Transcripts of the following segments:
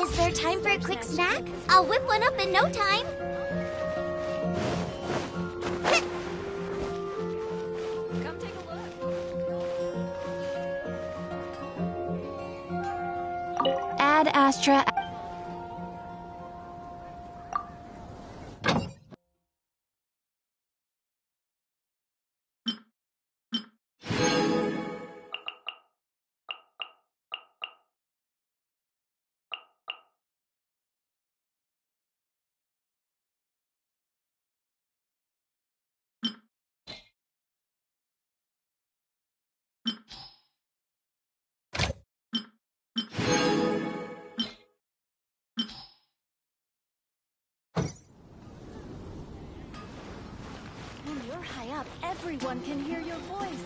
Is there time for a quick snack? I'll whip one up in no time. Come take a look. Add Astra. When you're high up, everyone can hear your voice.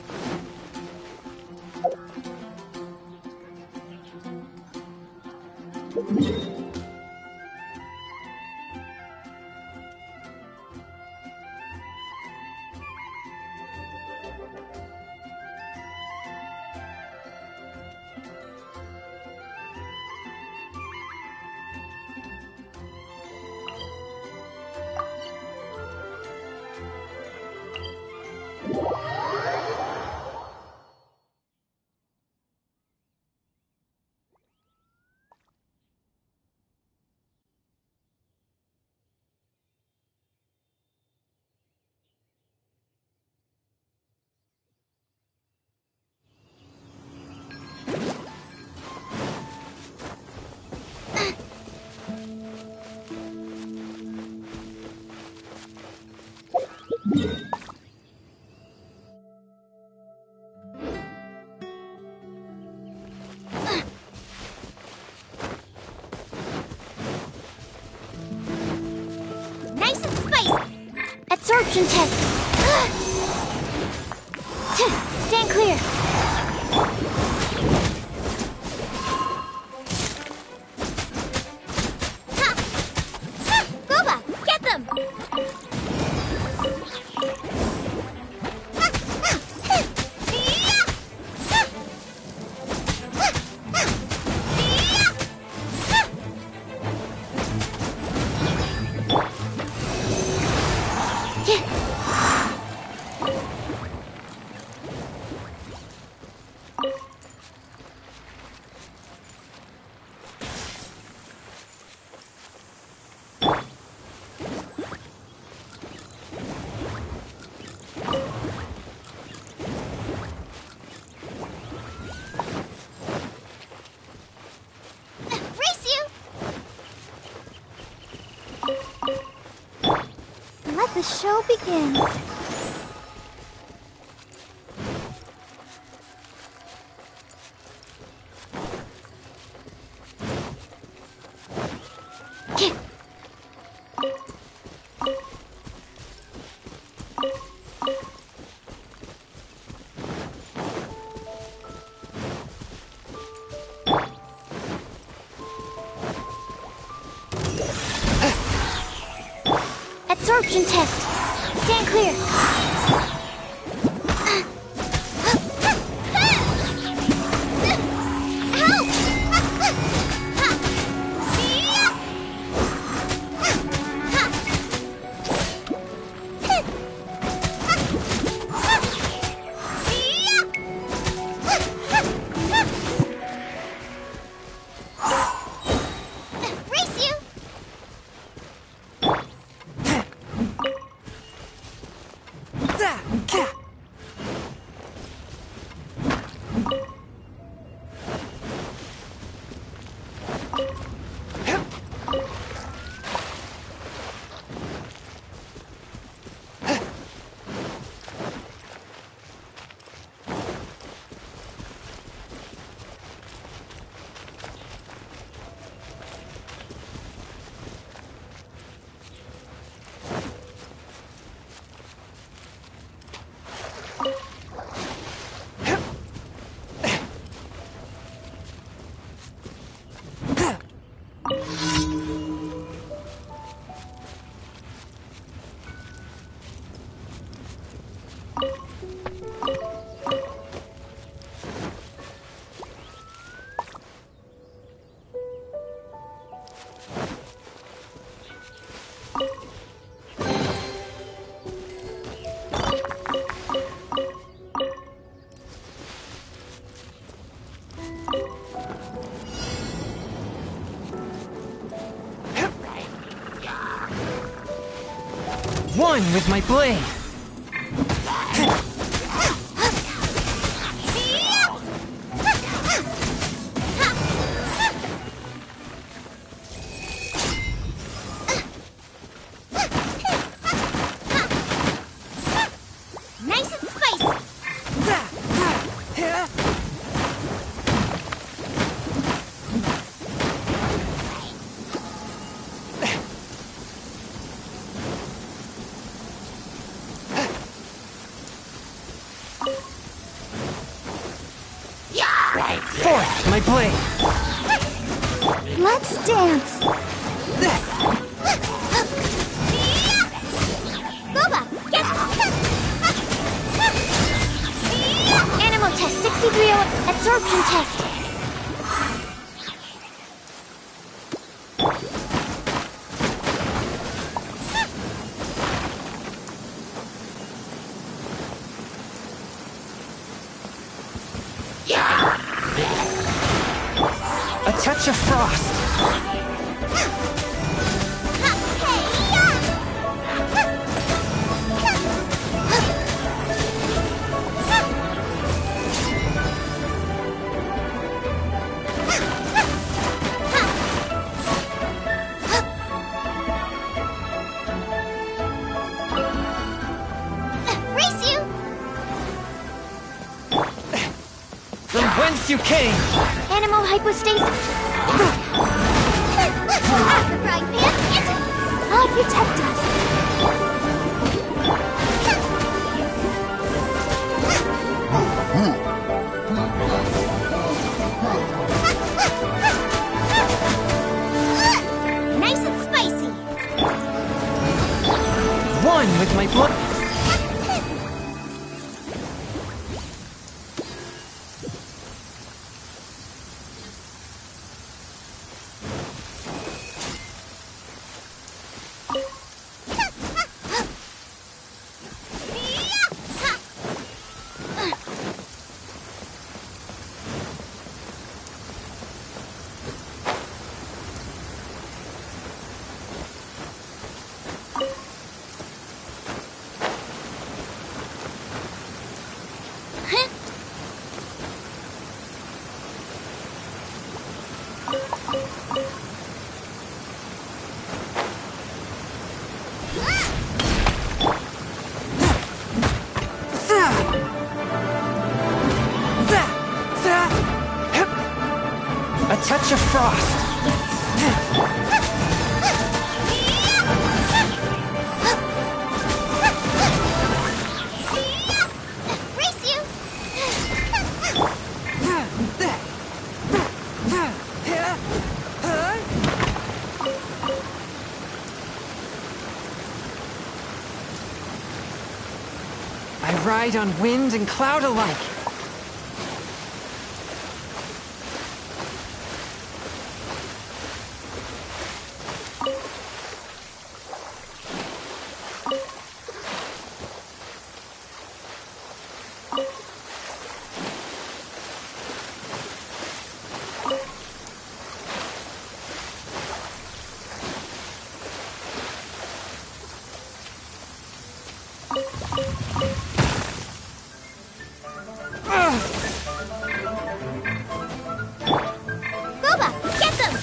Nice and spicy. Absorption test. Stand clear. Ha! Ha! Boba, get them! Let the show begin. Absorption test. Stand clear. One with my blade. Nice and spicy. Fourth, my blade. Let's dance. Boba, get Animal test 63 absorption test. A touch of frost. Race you. From whence you came. Animal hypostasis. Out the frying pan. I'll protect us. Nice and spicy. One with my blood. A touch of frost. Race you. I ride on wind and cloud alike. Boba, get them.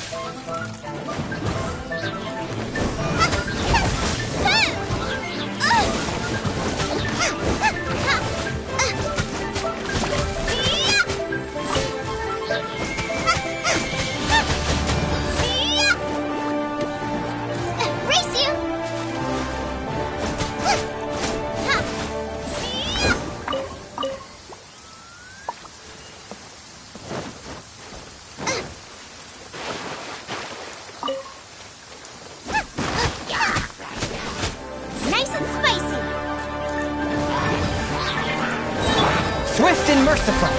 Race you. Nice and spicy. Swift and merciful.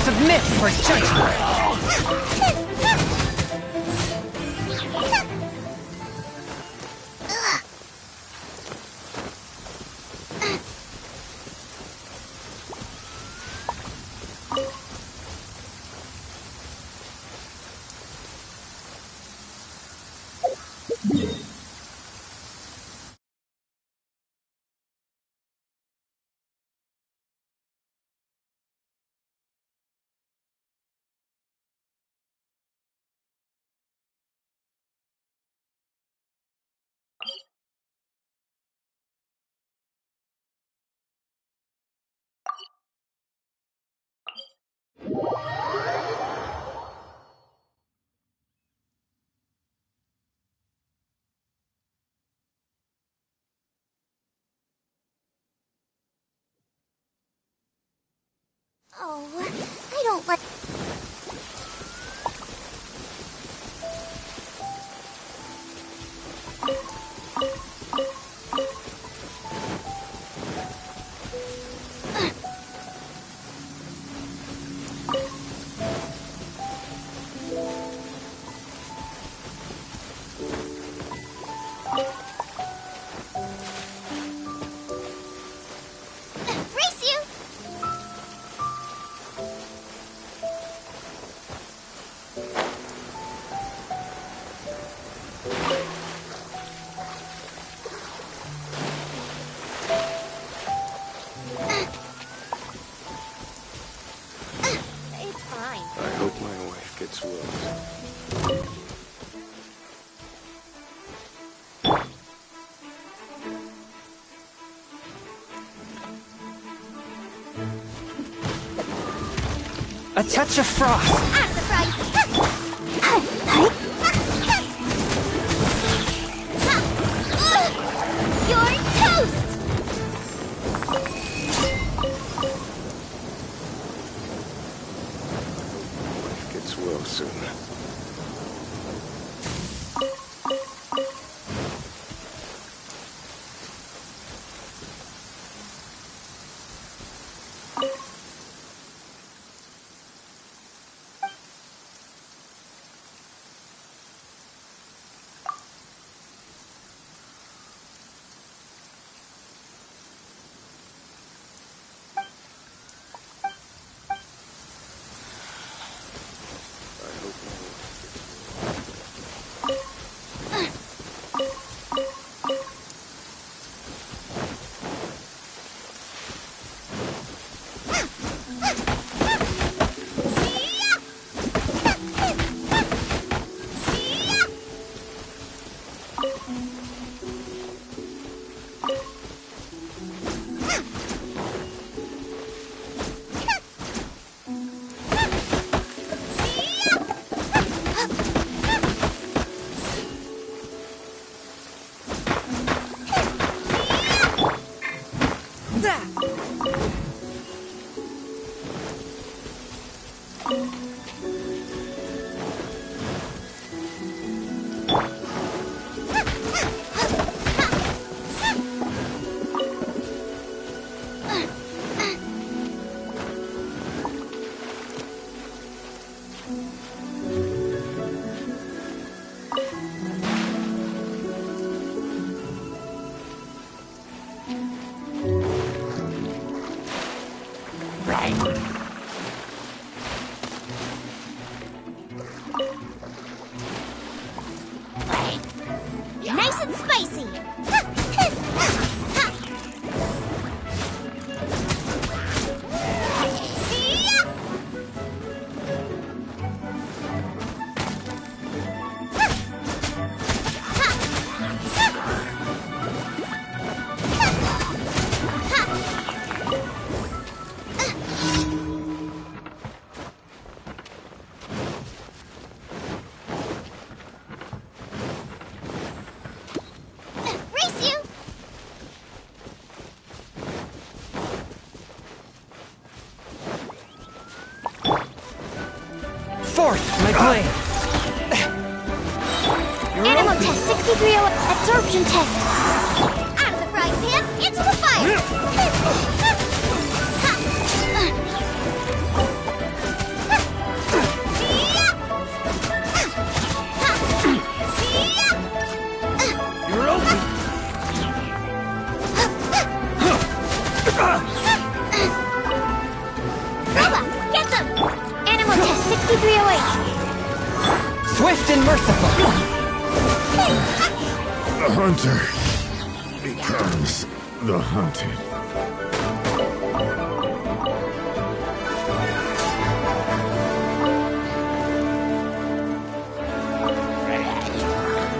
Submit for judgment. Oh, I don't like... Race you! It's fine. I hope my wife gets well. A touch of frost. Out of the fry. You're toast! Wife gets well soon. I hope my wife gets well. Nice and spicy! Race you! Forth, my blade. You're Animal open. test 6308 absorption test. Out of the frying pan, into the fire. You're open. Roba, get them! Animal test 6308. Swift and merciful. The hunter becomes the hunted.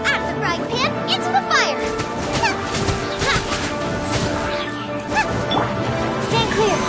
Out of the frying pan, into the fire. Stand clear.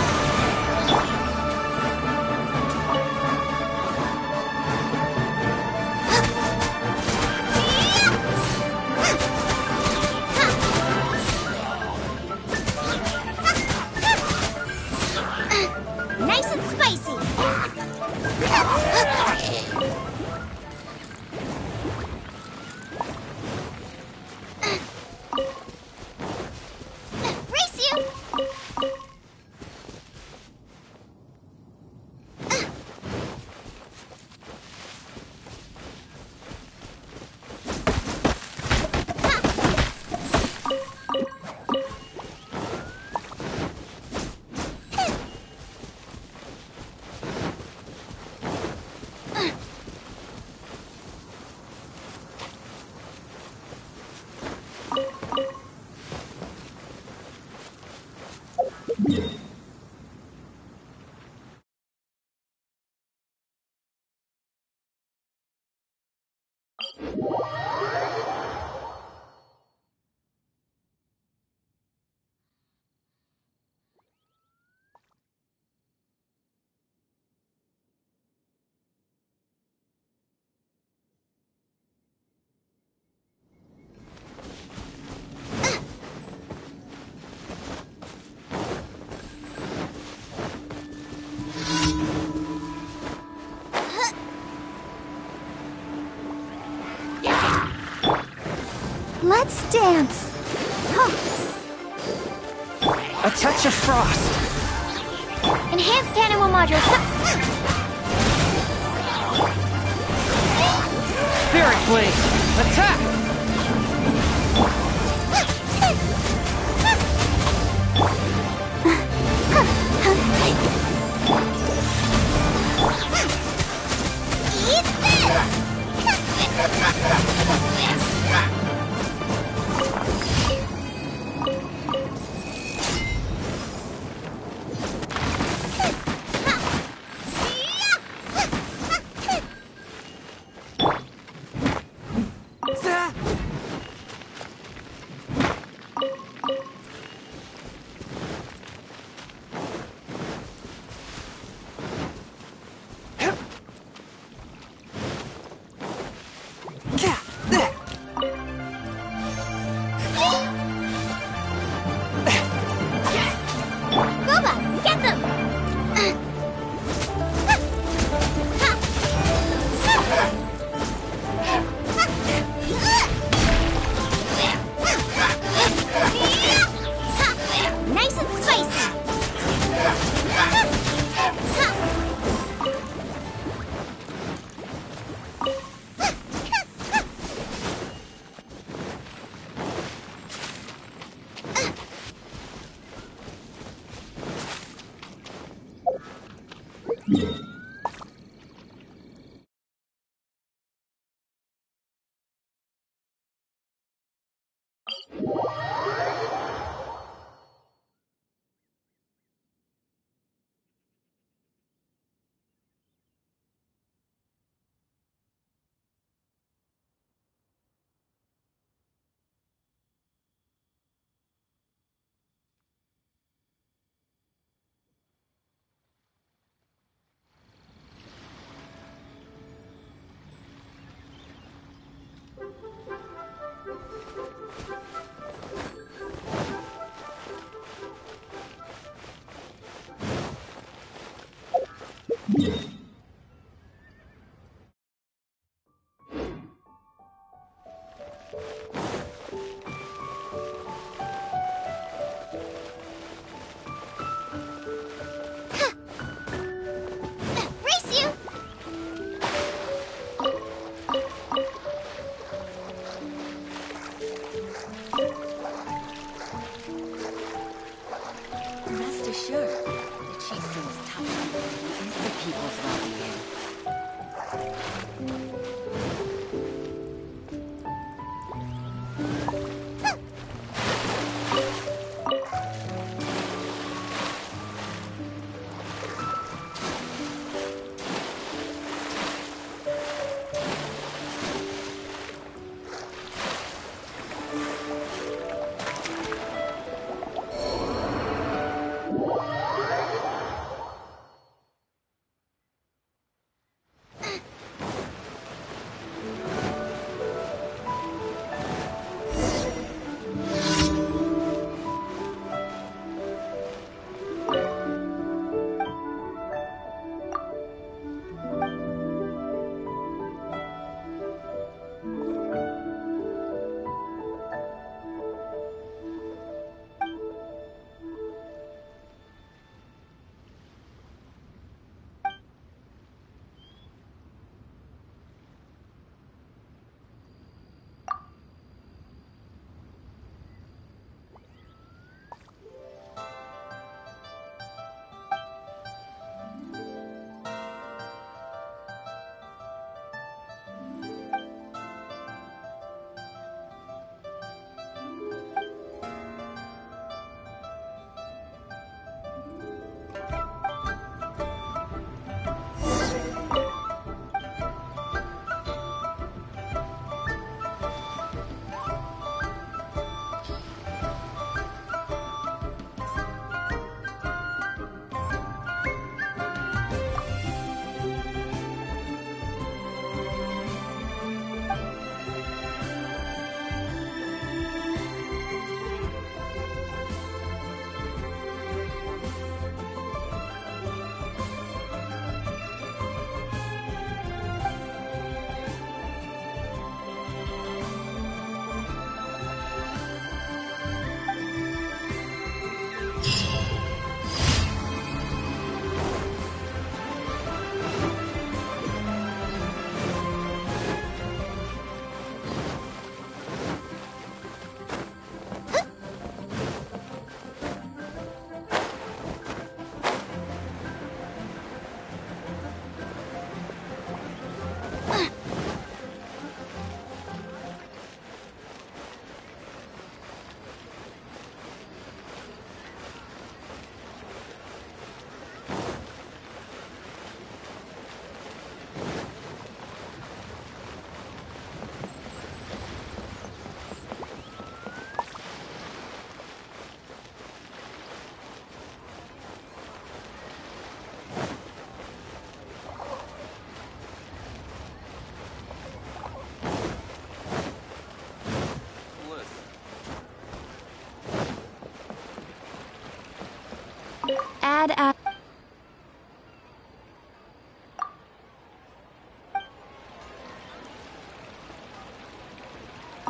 Let's dance. Huh. A touch of frost. Enhanced animal module. Spirit blade. Attack. Eat this!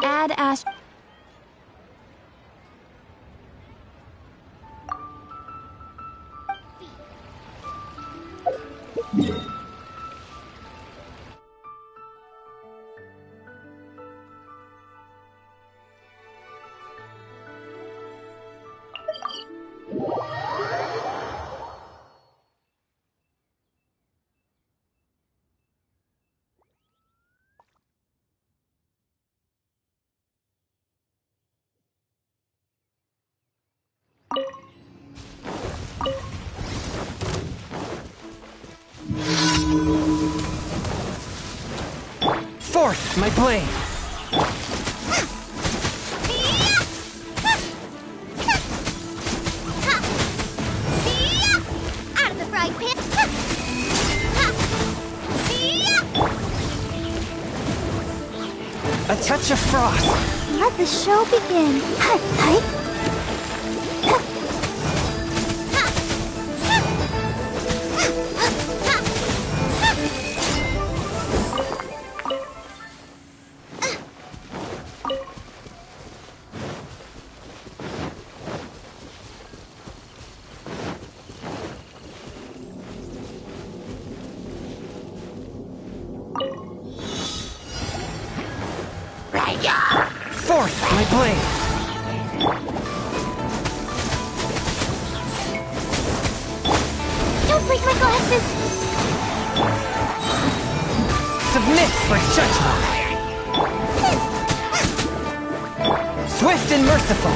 Add Ast. Forth, my blade! Out of the frying pan. A touch of frost! Let the show begin. Forth, my blade! Don't break my glasses. Submit for judgment! Swift and merciful!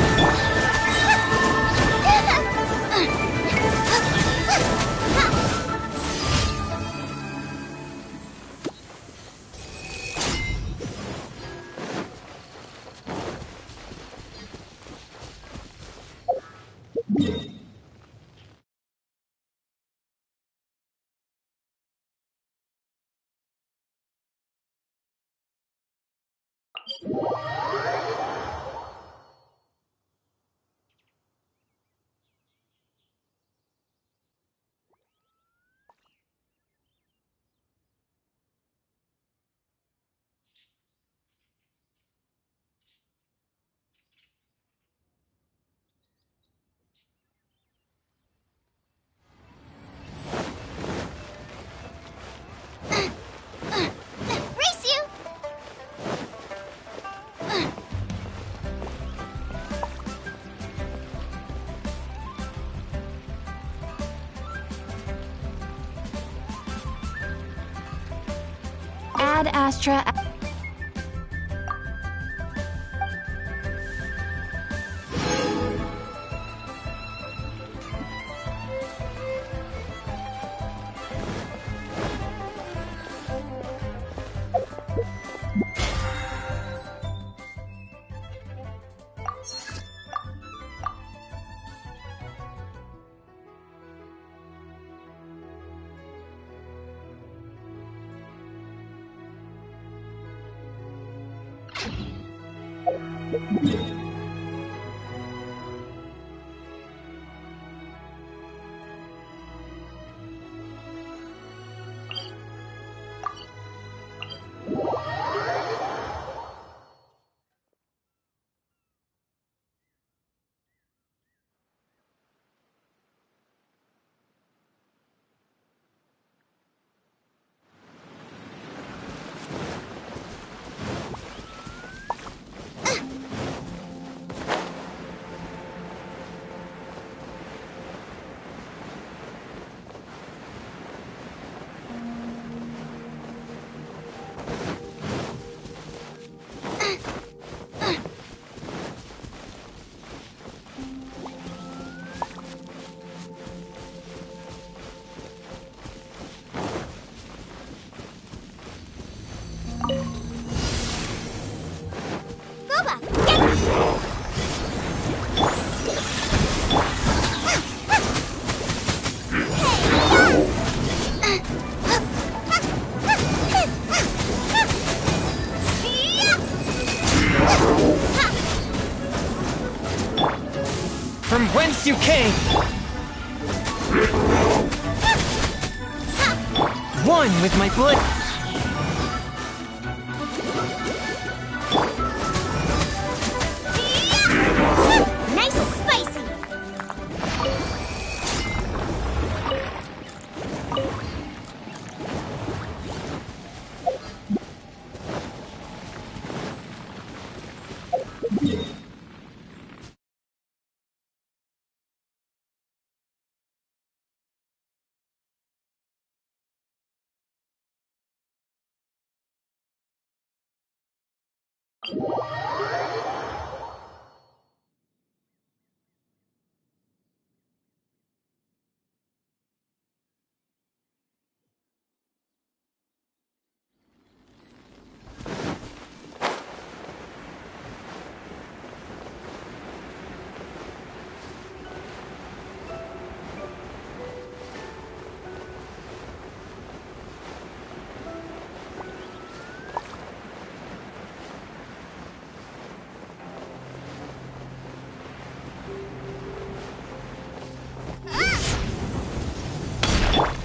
Race you! Ad Astra. From whence you came! One with my blade. Nice and spicy.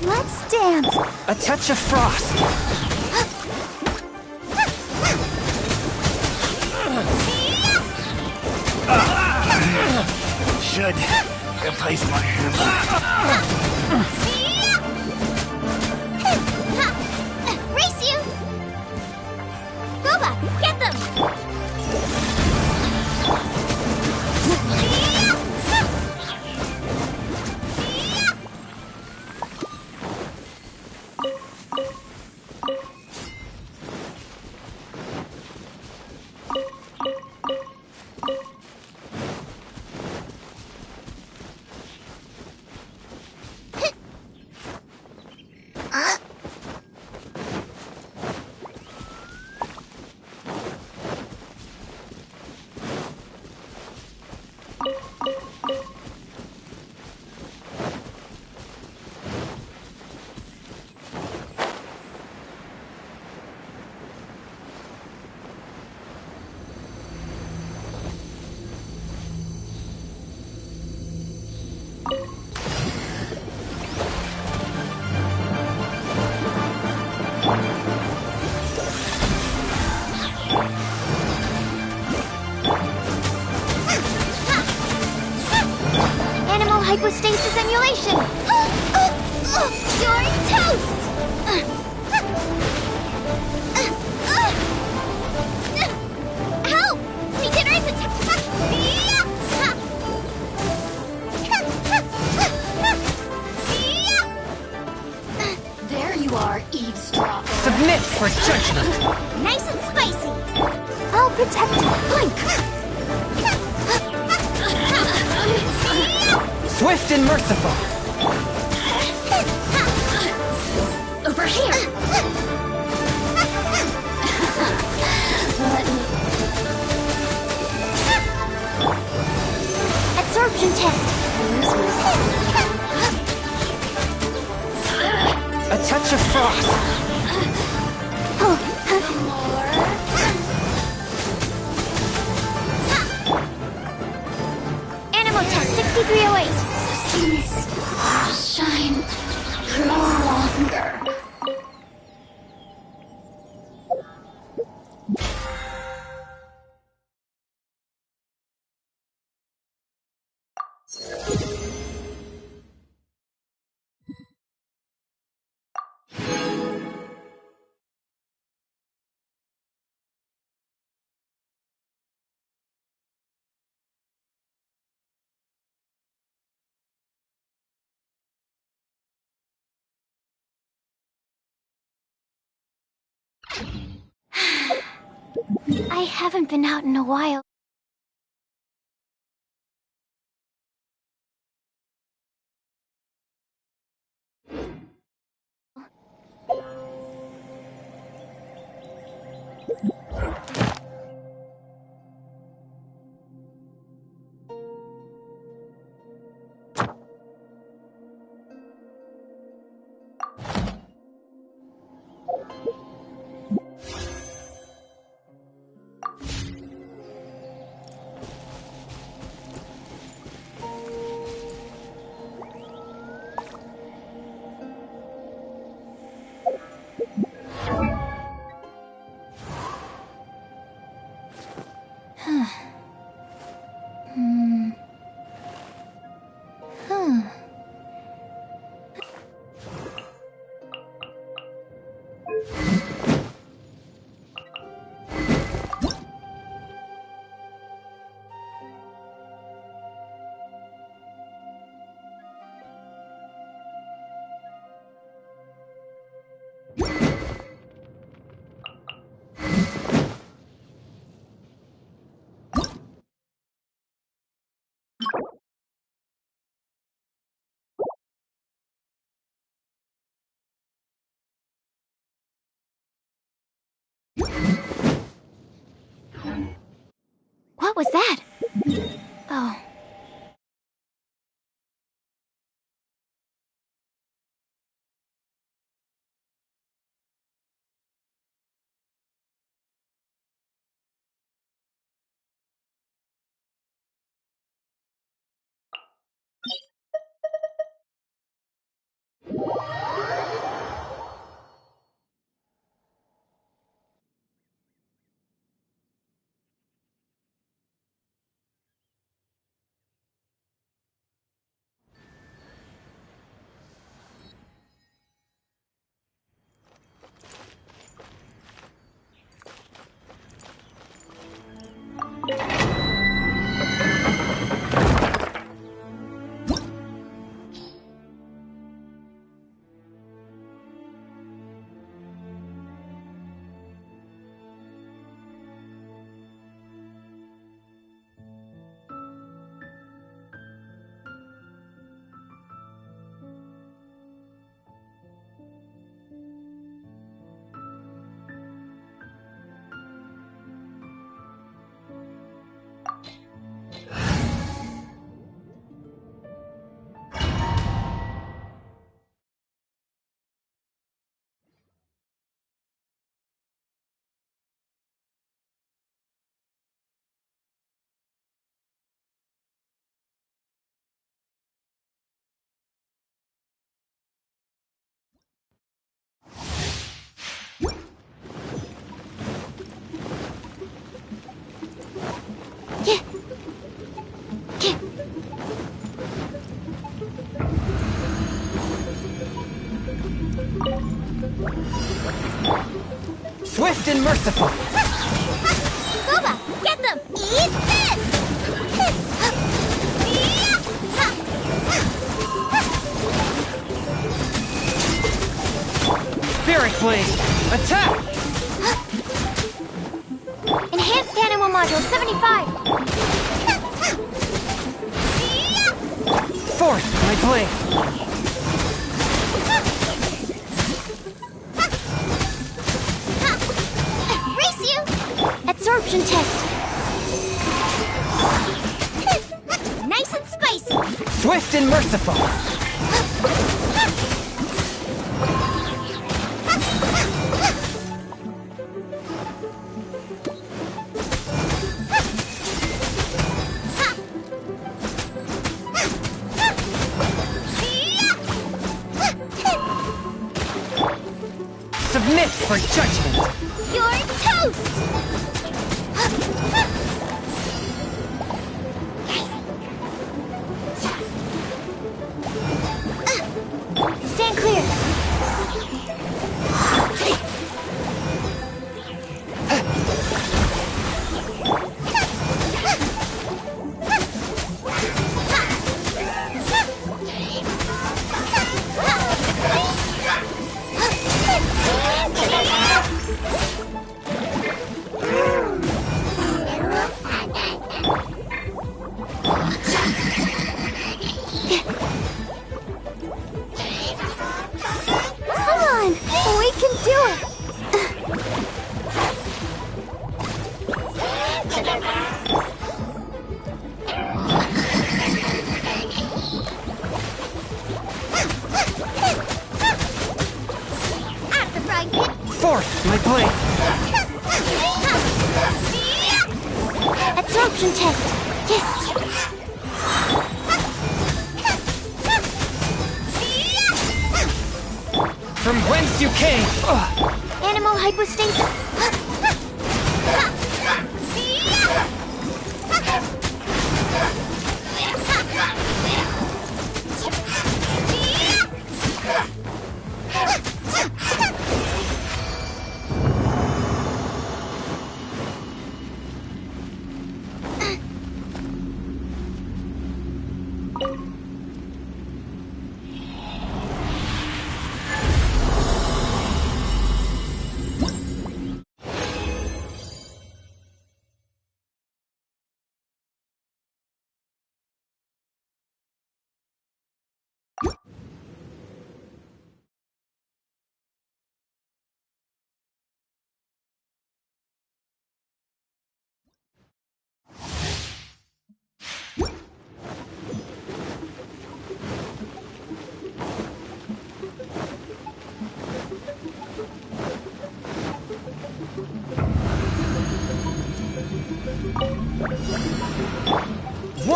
Let's dance. A touch of frost. Should replace my Race you! Boba, get them! Hypostasis emulation! You're toast! Help! Regenerate attack! There you are, eavesdropper. Submit for judgment. Nice and spicy! I'll protect you! Blink! Swift and merciful. Over here! Absorption test! A touch of frost. Animal test 6308! Shine no longer. I haven't been out in a while. What was that? Oh. Swift and merciful. Booba, get them! Eat this! Spirit blade. Attack! Enhanced Animal Module 75! Force my blade. Race you! Absorption test! Nice and spicy! Swift and merciful. Submit for judgment. You're toast! Stand clear. Come on, we can do it. Out of the frying pan. Force my blade. Absorption test. Yes. From whence you came. Animal hypostasis.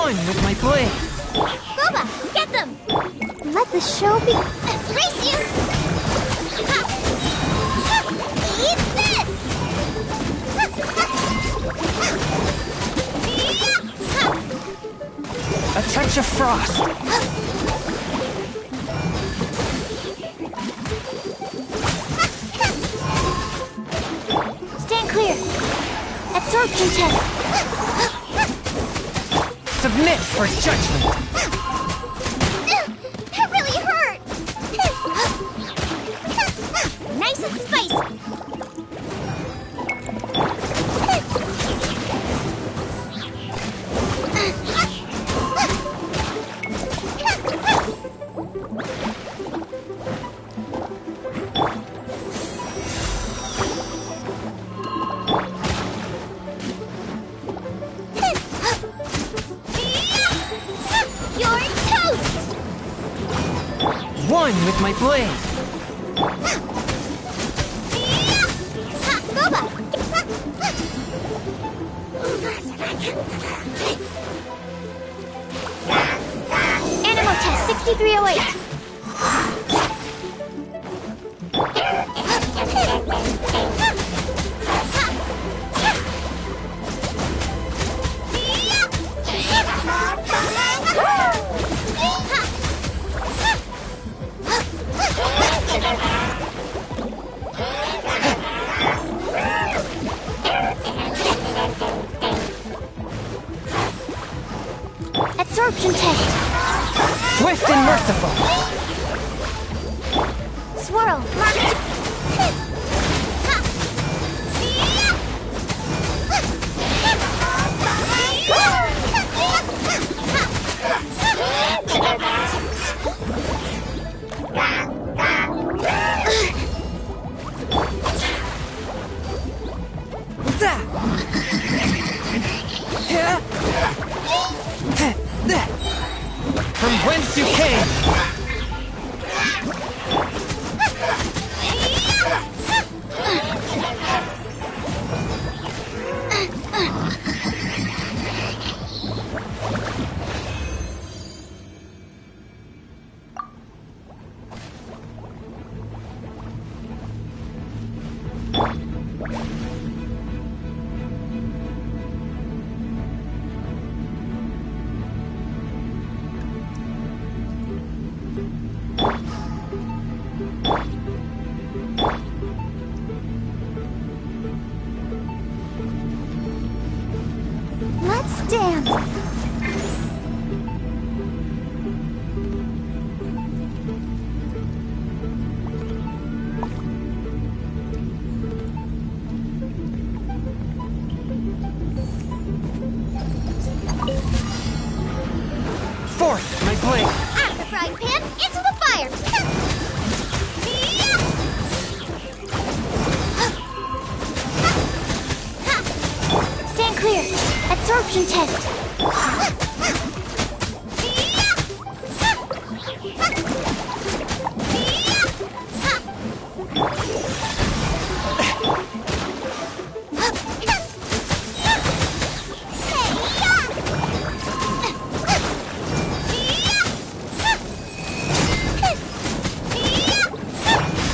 One with my blade. Boba, get them! Let the show be... Race you! Ha! Ha! Eat this! A touch of frost. Stand clear. Absorption test. Submit for judgment. That really hurt! Nice and spicy! You're toast! One with my blade. Boba! Animal test 6308. Absorption test. Swift and merciful. Swirl. Mark. From whence you came. Let's dance. Forth my blade. Out of the frying pan, into the fire. Stand clear. Absorption test.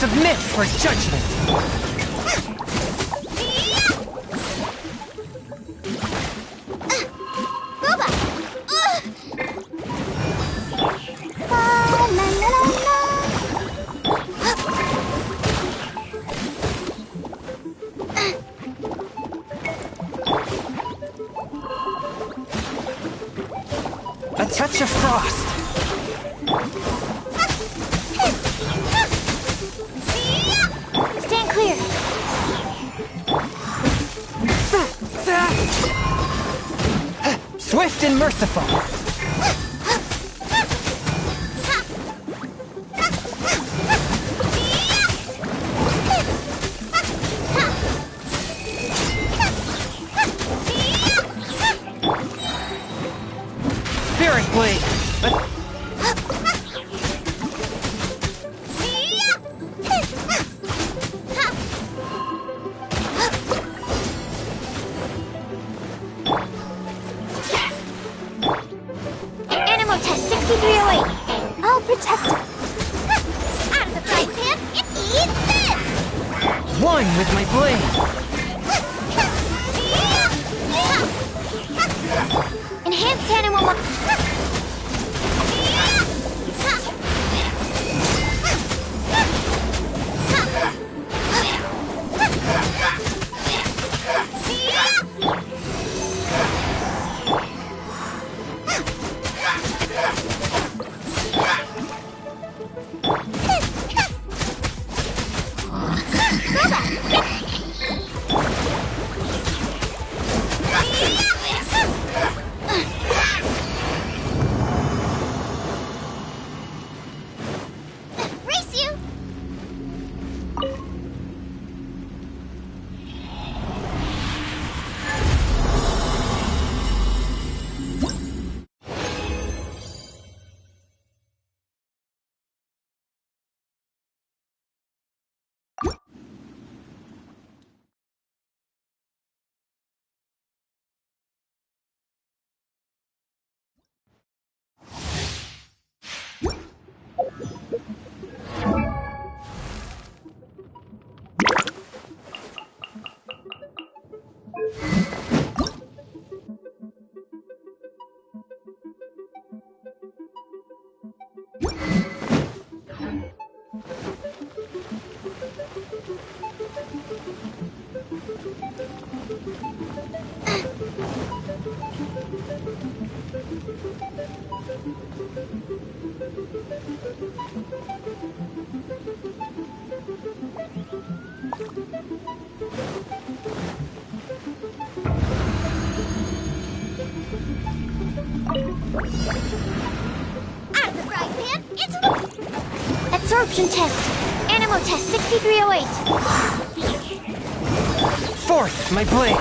Submit for judgment. Boba! La, la, la, A touch of frost. Stand clear. Swift and merciful. Spirit blade. 6308. I'll protect us. Out of the frying pan, it eats this! One with my blade. Enhanced animal race you! Out of the frying pan, into the... Absorption test. Animo test 6308. Fourth, my blade.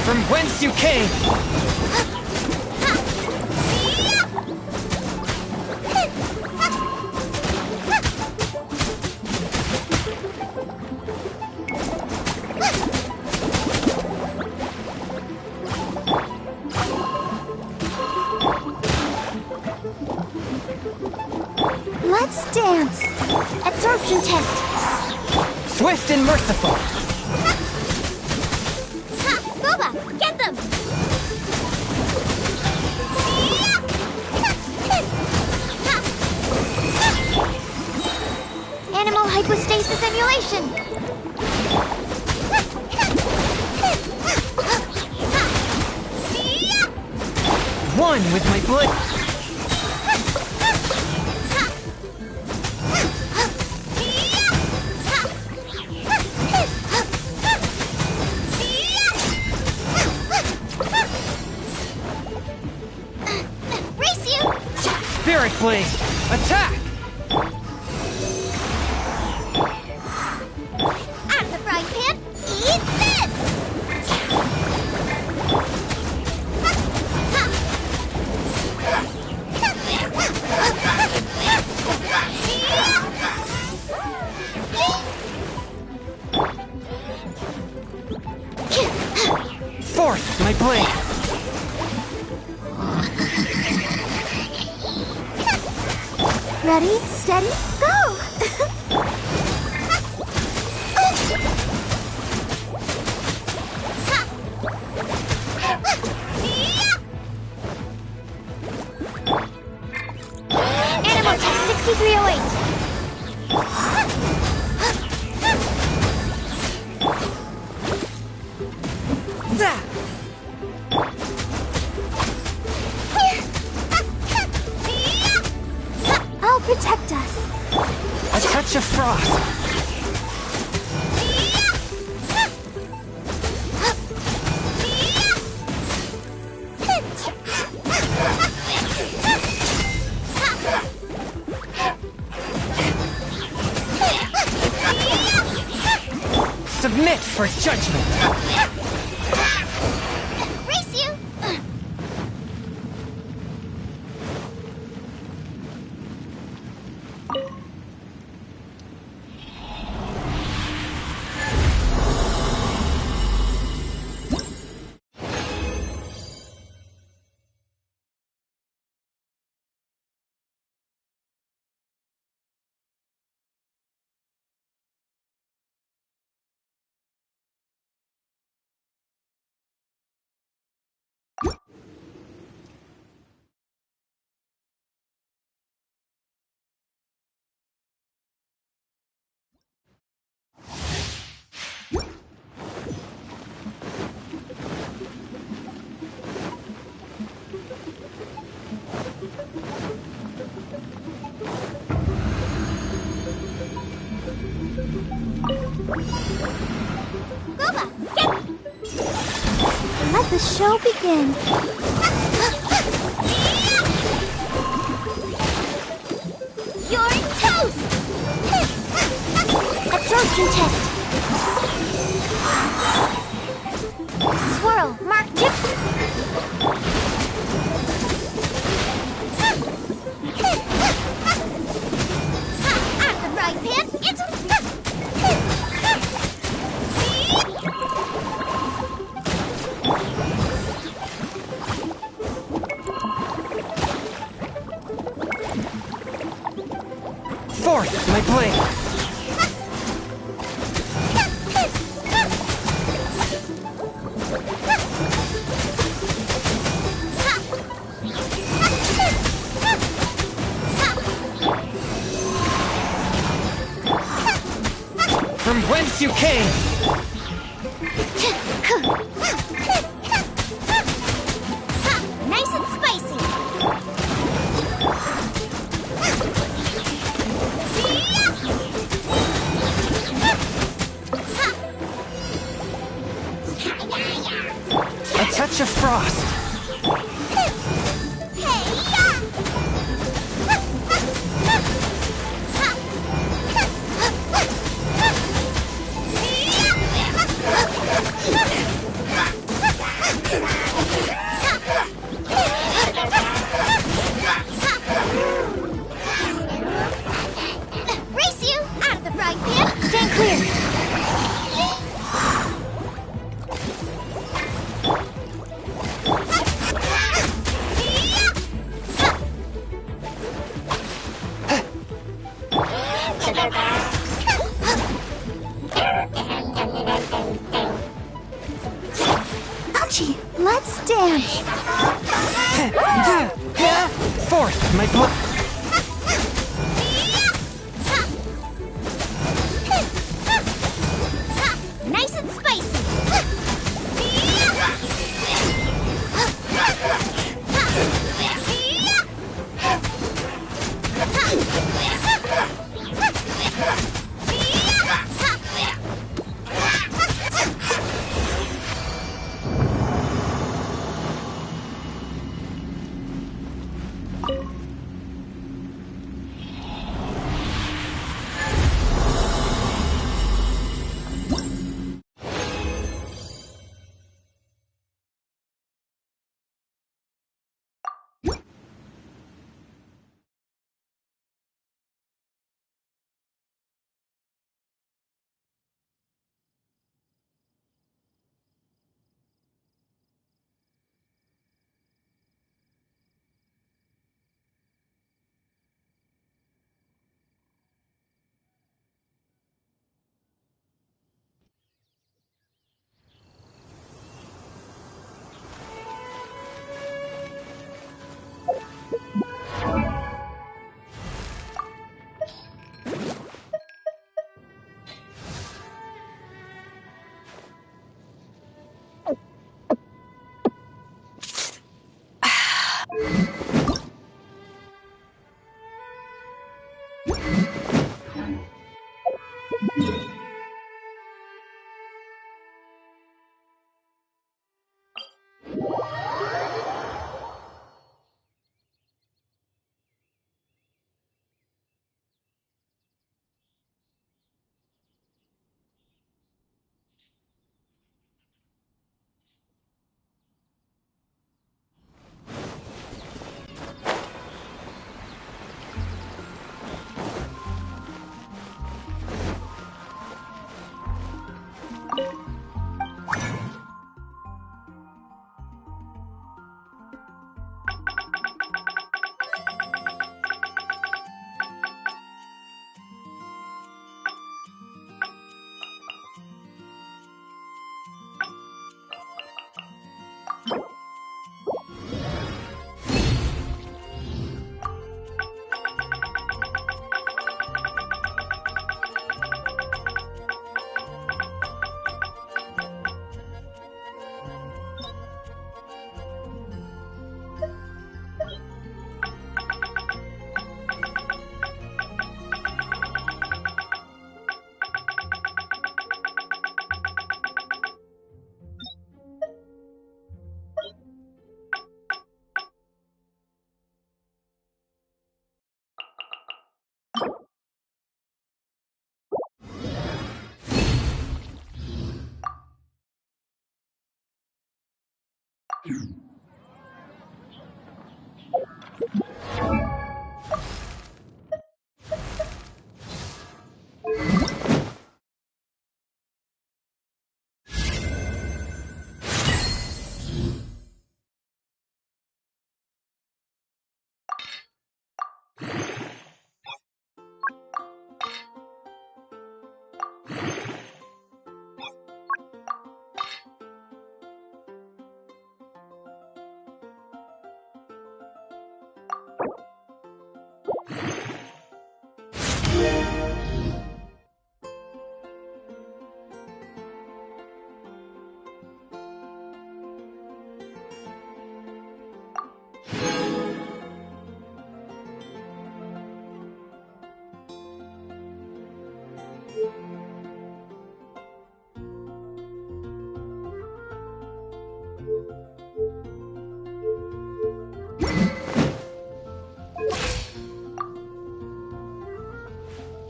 From whence you came. Let's dance. Absorption test. Swift and merciful. Boba, get them! Animal hypostasis emulation. One with my blade. Spirit blade, attack! Out of the frying pan, eat this! Fourth, my blade. Ready, steady, go! Animal test 6308. Zap! I'll protect us. A touch of frost. Submit for judgment. Race you! Goba, get! Let the show begin. You're toast! Absorption test. Swirl, mark tip. At the right pin, it's Fourth, my blade. From whence you came! Nice and spicy. A touch of frost. Race you out of the frying pan. Stand clear. Ouchie, let's dance. Fourth, my blood. Nice and spicy.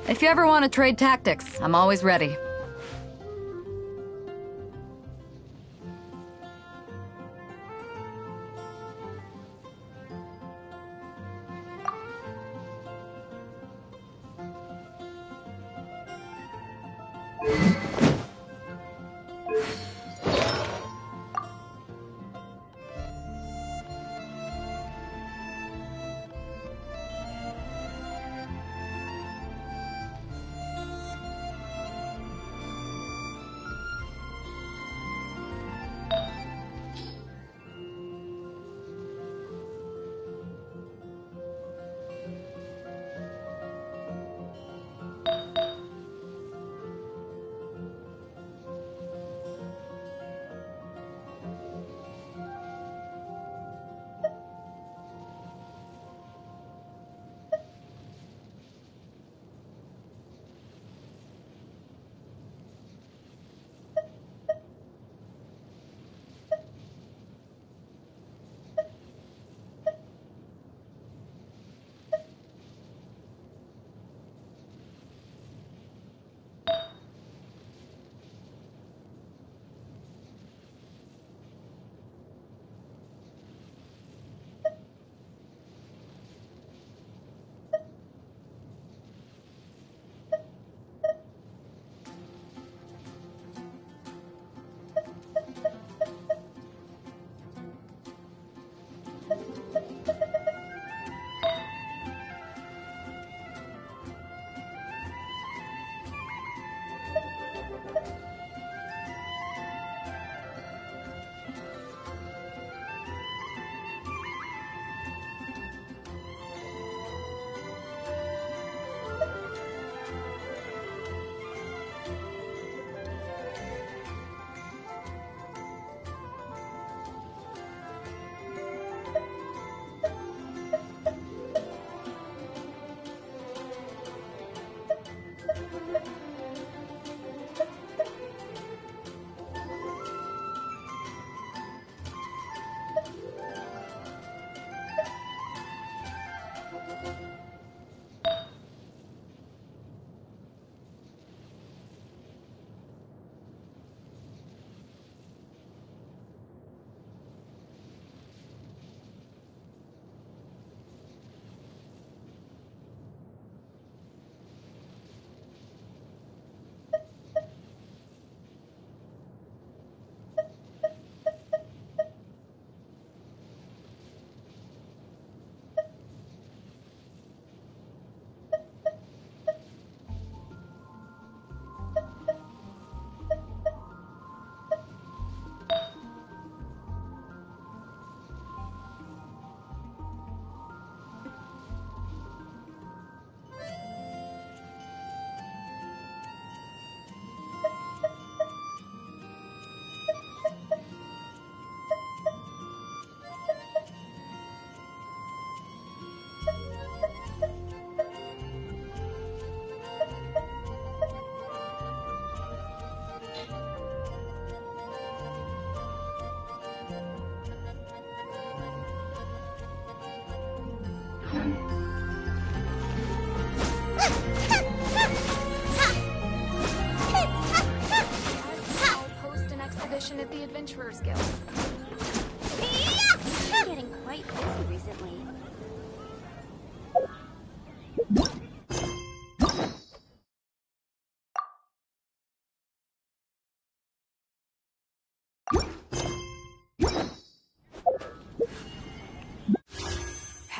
If you ever want to trade tactics, I'm always ready.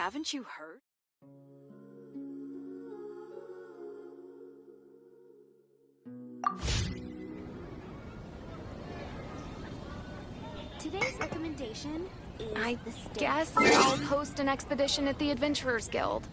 Haven't you heard? Today's recommendation is I the steak. guess I'll host an expedition at the Adventurers Guild.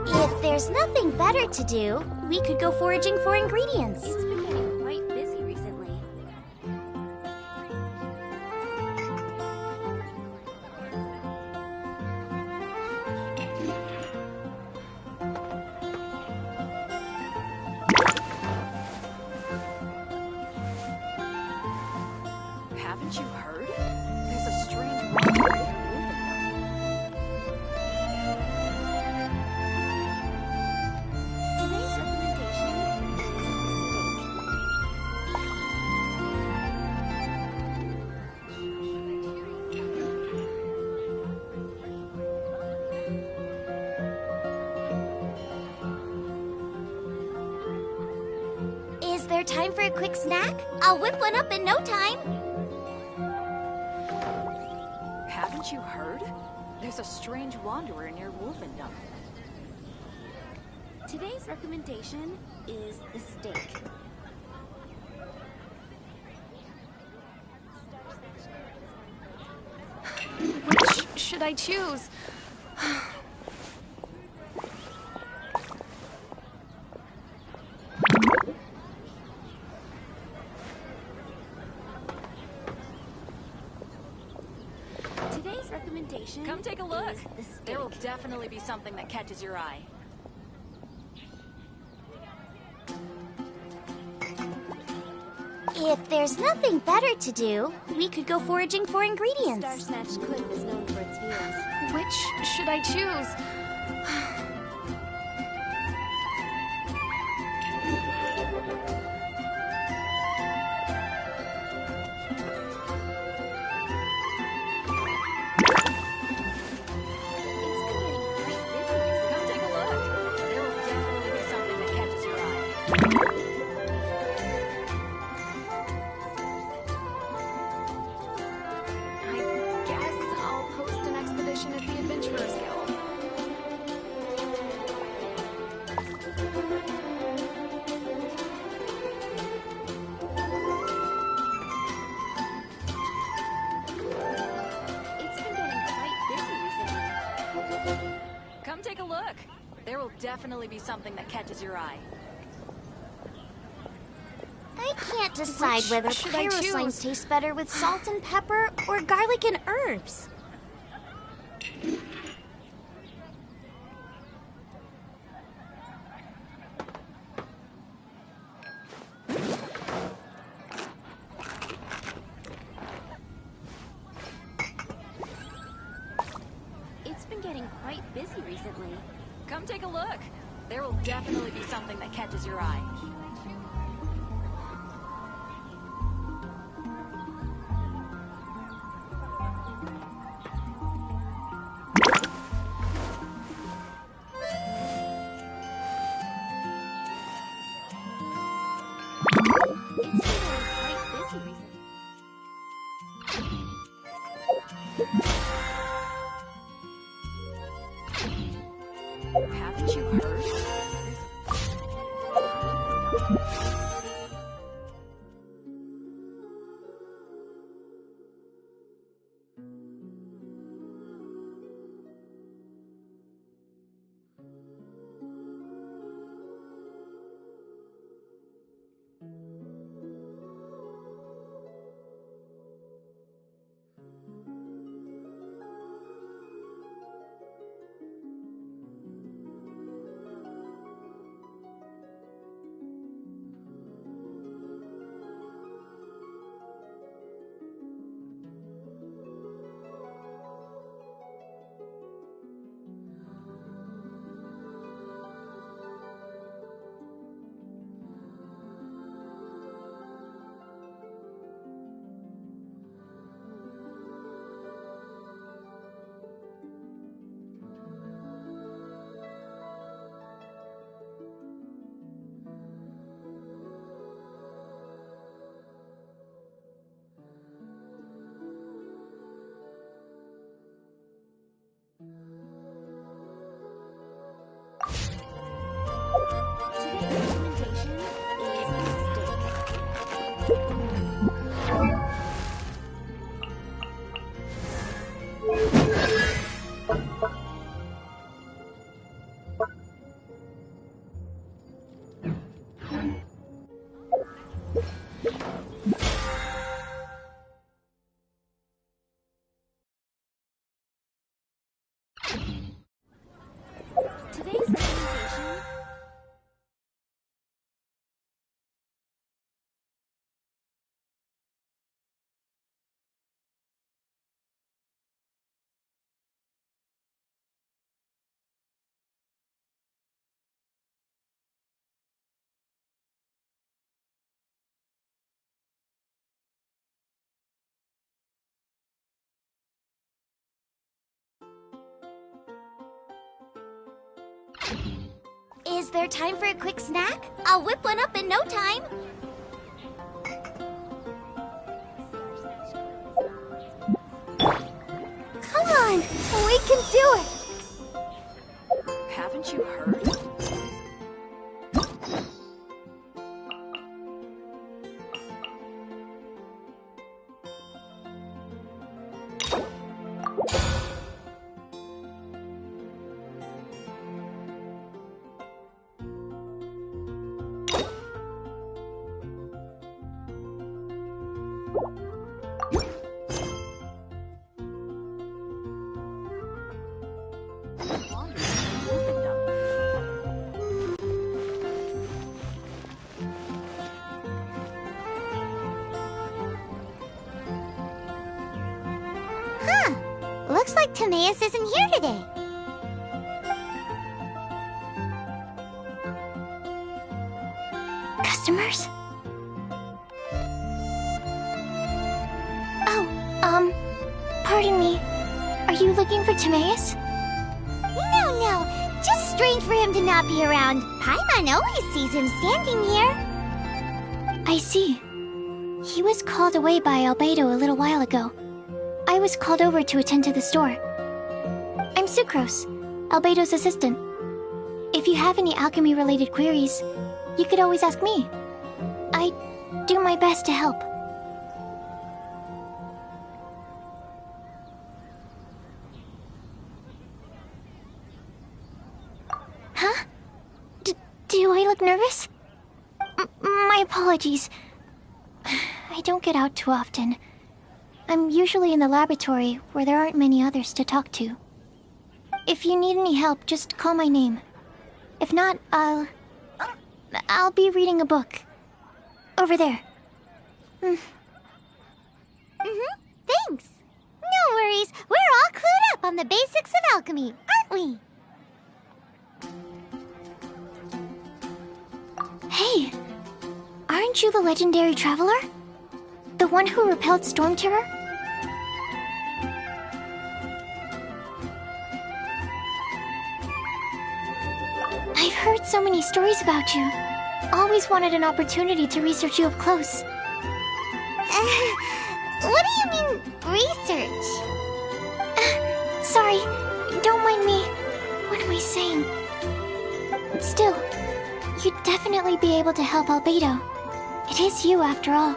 If there's nothing better to do, we could go foraging for ingredients. It's been getting quite busy recently. Haven't you heard? There's a strange monster in Today's recommendation is steak. Is there time for a quick snack? I'll whip one up in no time. Haven't you heard? There's a strange wanderer near Wolfendom. Today's recommendation is the steak. Which should I choose? Today's recommendation Come take a look. is the steak. There will definitely be something that catches your eye. If there's nothing better to do, we could go foraging for ingredients. Star Snatch Cliff is known for its ideas. Which should I choose? Come take a look. There will definitely be something that catches your eye. I guess I'll host an expedition at the Adventurers Guild. It's been getting quite busy recently. Come take a look. There will definitely be something that catches your eye. I can't decide Which whether should I pyro slimes choose? taste better with salt and pepper or garlic and herbs. It's been getting quite busy recently. Come take a look. There will definitely be something that catches your eye. It's been getting quite busy recently. Haven't you heard? Today's implementation is steak. Today's implementation. Is there time for a quick snack? I'll whip one up in no time. Come on, we can do it. Haven't you heard? Looks like Timaeus isn't here today. Customers? Oh, pardon me. Are you looking for Timaeus? No. Just strange for him to not be around. Paimon always sees him standing here. I see. He was called away by Альбедо a little while ago. I was called over to attend to the store. I'm Sucrose, Альбедо's assistant. If you have any alchemy-related queries, you could always ask me. I do my best to help. Huh? Do I look nervous? My apologies. I don't get out too often. I'm usually in the laboratory where there aren't many others to talk to. If you need any help, just call my name. If not, I'll be reading a book. Over there. Thanks. No worries. We're all clued up on the basics of alchemy, aren't we? Hey, aren't you the legendary traveler? The one who repelled Storm Terror? I've heard so many stories about you. Always wanted an opportunity to research you up close. What do you mean, research? Sorry, don't mind me. What am I saying? Still, you'd definitely be able to help Альбедо. It is you, after all.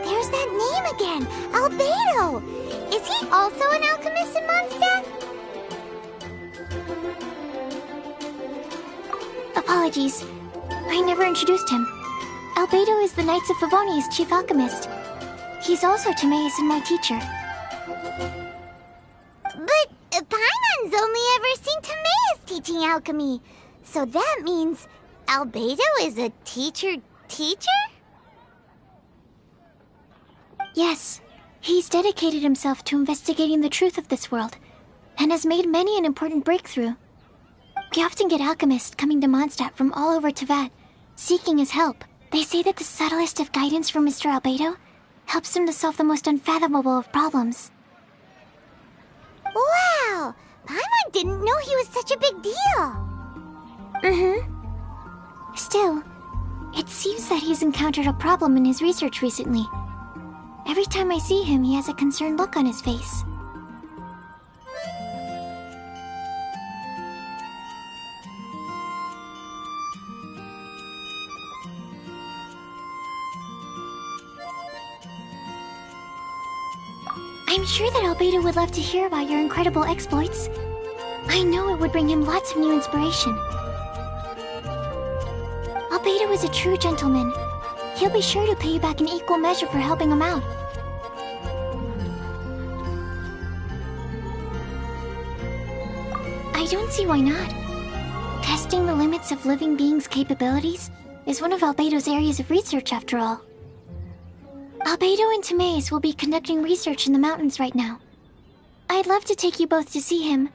There's that name again, Альбедо! Is he also an alchemist in Mondstadt? Apologies. I never introduced him. Альбедо is the Knights of Favonia's chief alchemist. He's also Timaeus and my teacher. But Paimon's only ever seen Timaeus teaching alchemy. So that means Альбедо is a teacher? Yes. He's dedicated himself to investigating the truth of this world, and has made many an important breakthrough. We often get alchemists coming to Mondstadt from all over Teyvat, seeking his help. They say that the subtlest of guidance from Mr. Альбедо helps him to solve the most unfathomable of problems. Wow! Paimon didn't know he was such a big deal! Still, it seems that he's encountered a problem in his research recently. Every time I see him, he has a concerned look on his face. I'm sure that Альбедо would love to hear about your incredible exploits. I know it would bring him lots of new inspiration. Альбедo is a true gentleman. He'll be sure to pay you back in equal measure for helping him out. I don't see why not. Testing the limits of living beings' capabilities is one of Альбедо's areas of research, after all. Альбедо and Timaeus will be conducting research in the mountains right now. I'd love to take you both to see him,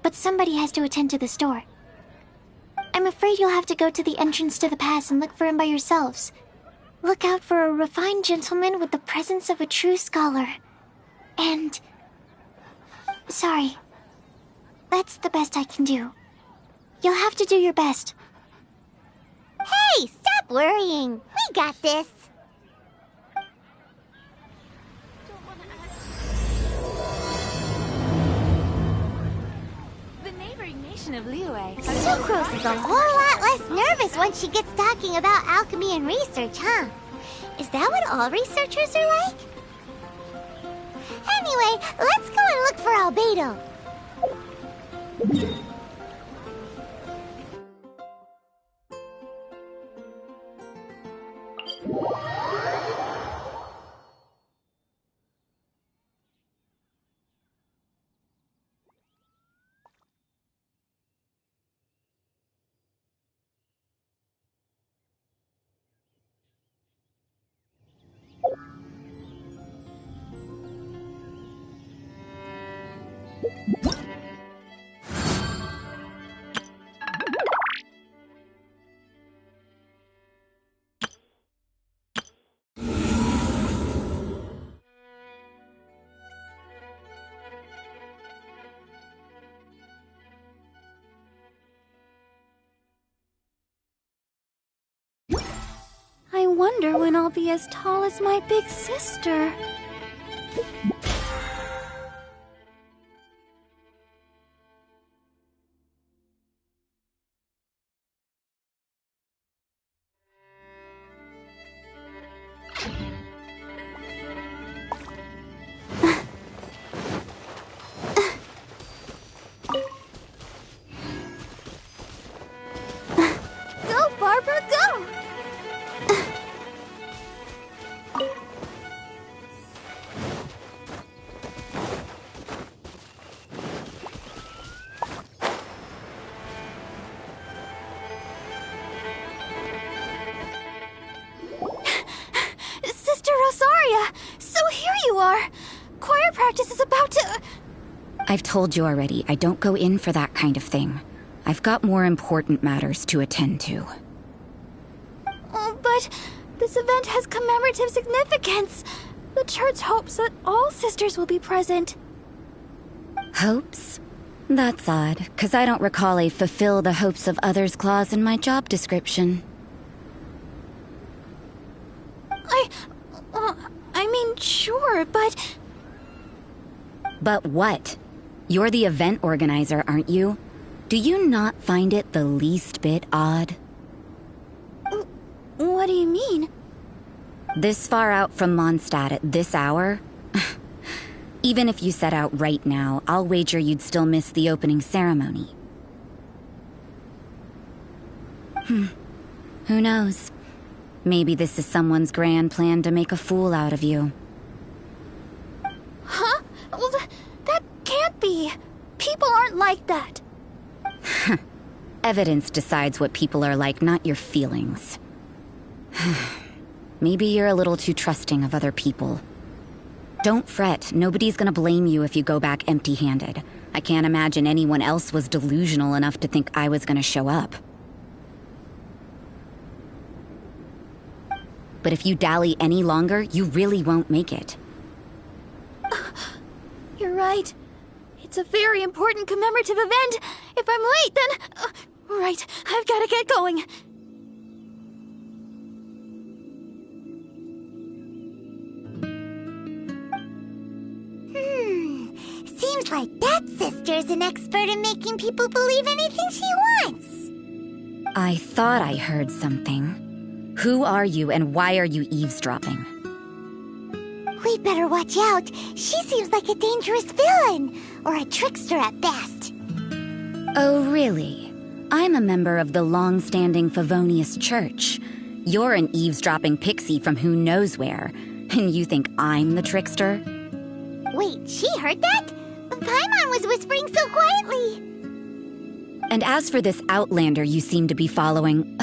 but somebody has to attend to the store. I'm afraid you'll have to go to the entrance to the pass and look for him by yourselves. Look out for a refined gentleman with the presence of a true scholar. And... sorry. That's the best I can do. You'll have to do your best. Hey, stop worrying. We got this. The neighboring nation of Liyue. Sucrose is a whole lot less nervous once she gets talking about alchemy and research, huh? Is that what all researchers are like? Anyway, let's go and look for Альбедо. I wonder when I'll be as tall as my big sister. Go, Barbara, go! Sister Rosaria! So here you are! Choir practice is about to... I've told you already, I don't go in for that kind of thing. I've got more important matters to attend to. Oh, but this event has commemorative significance. The church hopes that all sisters will be present. Hopes? That's odd, 'cause I don't recall a fulfill the hopes of others clause in my job description. I mean, sure, but... But what? You're the event organizer, aren't you? Do you not find it the least bit odd? What do you mean? This far out from Mondstadt at this hour? Even if you set out right now, I'll wager you'd still miss the opening ceremony. Who knows? Maybe this is someone's grand plan to make a fool out of you. Huh? Well, that can't be. People aren't like that. Evidence decides what people are like, not your feelings. Maybe you're a little too trusting of other people. Don't fret, nobody's gonna blame you if you go back empty-handed. I can't imagine anyone else was delusional enough to think I was gonna show up. But if you dally any longer, you really won't make it. You're right. It's a very important commemorative event. If I'm late, then... right, I've gotta get going. Seems like that sister's an expert in making people believe anything she wants. I thought I heard something. Who are you and why are you eavesdropping? We'd better watch out. She seems like a dangerous villain, or a trickster at best. Oh, really? I'm a member of the long-standing Favonius Church. You're an eavesdropping pixie from who knows where, and you think I'm the trickster? Wait, she heard that? Paimon was whispering so quietly. And as for this outlander you seem to be following...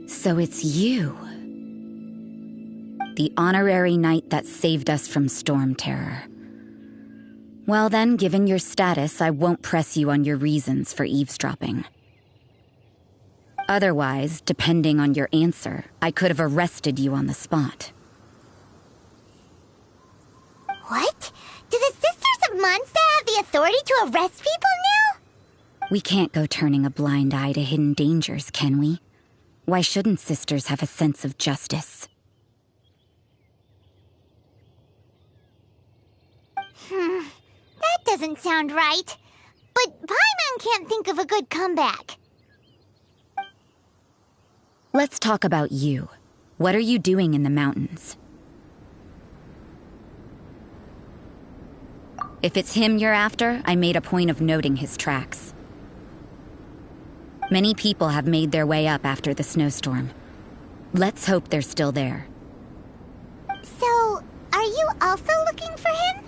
So it's you. The honorary knight that saved us from storm terror. Well then, given your status, I won't press you on your reasons for eavesdropping. Otherwise, depending on your answer, I could have arrested you on the spot. What? Do the Sisters of Mondstadt have the authority to arrest people now? We can't go turning a blind eye to hidden dangers, can we? Why shouldn't sisters have a sense of justice? That doesn't sound right. But Paimon can't think of a good comeback. Let's talk about you. What are you doing in the mountains? If it's him you're after, I made a point of noting his tracks. Many people have made their way up after the snowstorm. Let's hope they're still there. So, are you also looking for him?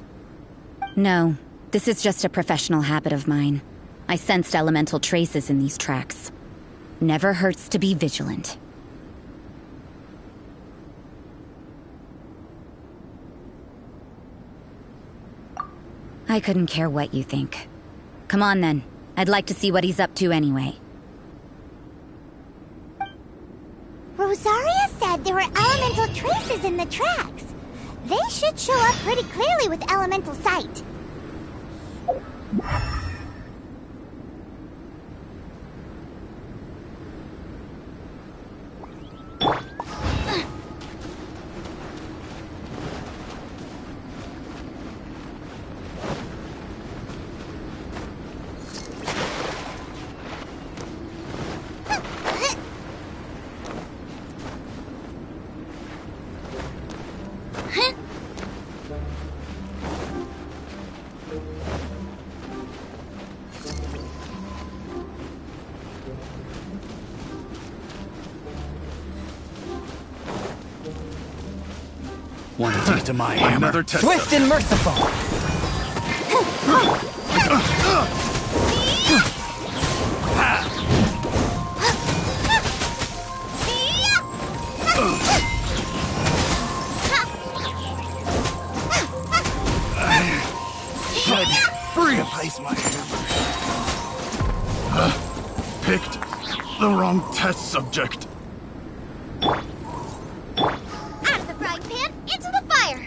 No, this is just a professional habit of mine. I sensed elemental traces in these tracks. Never hurts to be vigilant. I couldn't care what you think. Come on then. I'd like to see what he's up to anyway. Rosaria said there were elemental traces in the tracks. They should show up pretty clearly with elemental sight. Want to taste of my hammer? Another test. Swift and merciful. Should replace my hammer. Picked the wrong test subject. Out of the frying pan, into the fire!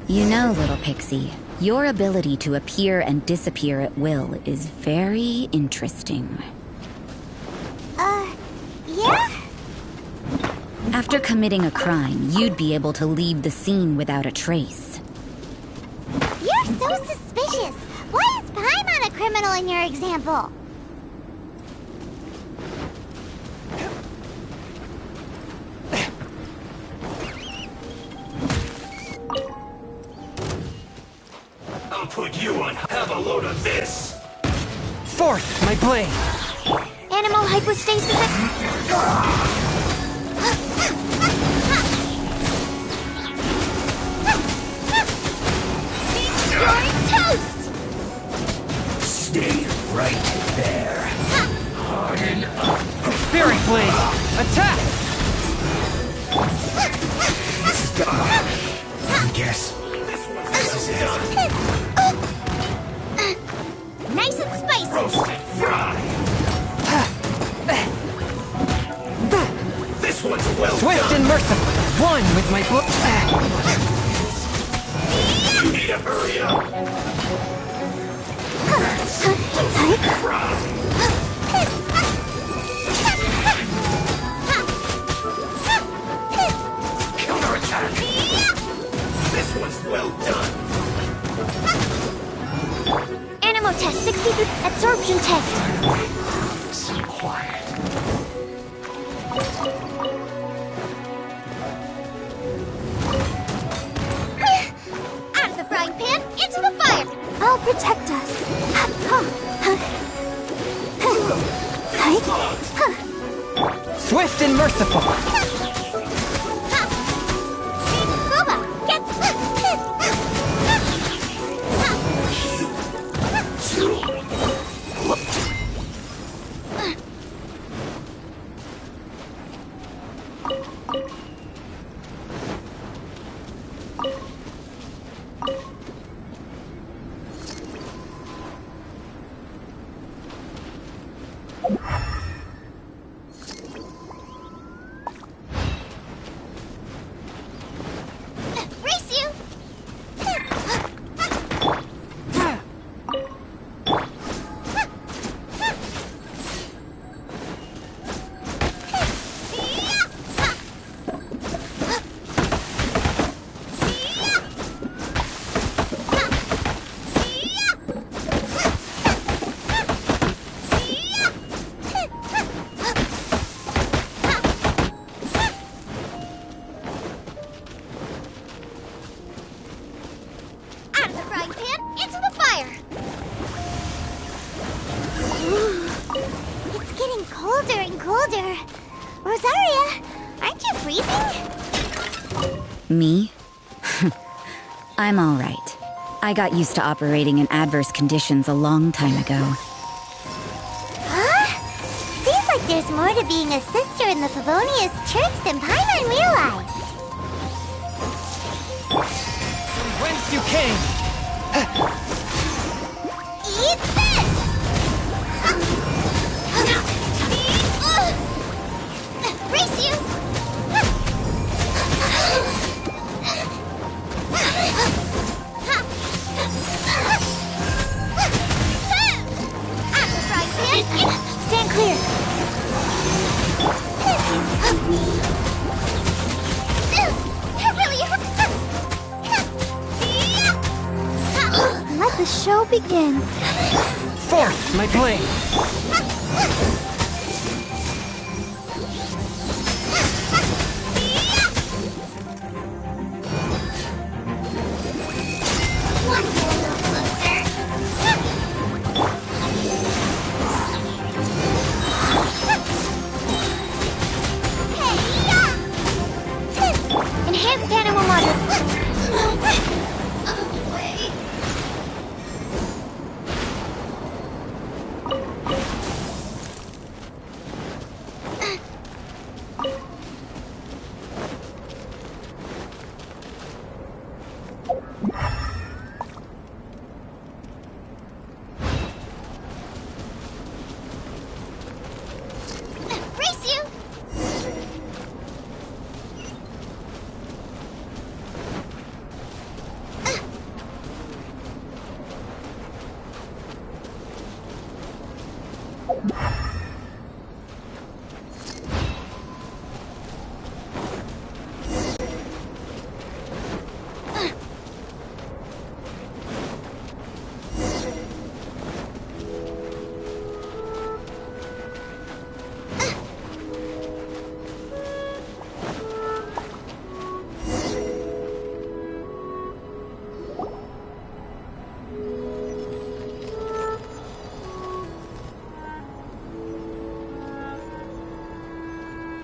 You know, little pixie, your ability to appear and disappear at will is very interesting. Yeah? After committing a crime, you'd be able to leave the scene without a trace. You're so suspicious. Why is Paimon a criminal in your example? I'll put you on. Have a load of this. Forth, my blade. Animal hypostasis. You're toast! Stay right there. Harden up. Spirit blade. Attack. This is done. Guess this is it. Nice and spicy! Roasted fry. This one's well Swift done. and merciful. One with my book. You need to hurry up. Roasted fry. Counterattack. This one's well done. Animo test 63. Absorption test. So quiet. Out of the frying pan, into the fire! I'll protect us. Swift and merciful. Booba, get... Race you! Out of the frying pan, into the fire! It's getting colder and colder. Rosaria, aren't you freezing? Me? I'm all right. I got used to operating in adverse conditions a long time ago. There's more to being a sister in the Favonius Church than Paimon realized. From whence you came! Eat this! Brace you! Stand clear! That really hurt! Let the show begin. Forth, my blade! Enhanced animal model. Brace you!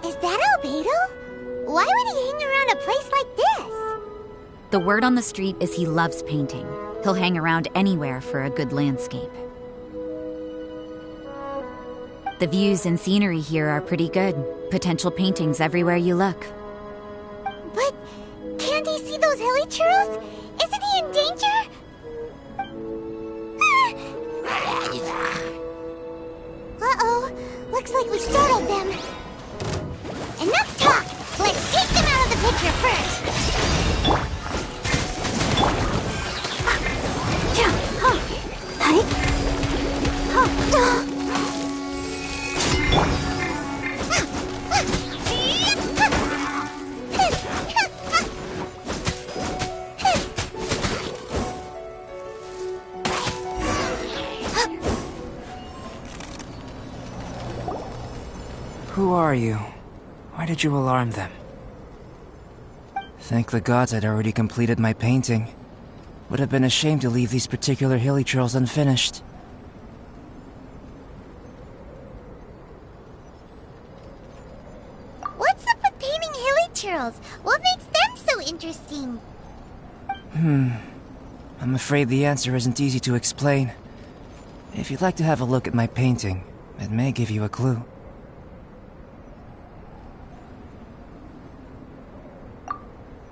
Is that Альбедо? Why would he hang around a place like this? The word on the street is he loves painting. He'll hang around anywhere for a good landscape. The views and scenery here are pretty good. Potential paintings everywhere you look. But can't he see those hilly churls? Isn't he in danger? Uh-oh. Looks like we startled them. Enough talk! Let's take them out of the picture first! Who are you? Why did you alarm them? Thank the gods I'd already completed my painting. Would have been a shame to leave these particular hilly trails unfinished. What's up with painting hilly churls? What makes them so interesting? I'm afraid the answer isn't easy to explain. If you'd like to have a look at my painting, it may give you a clue.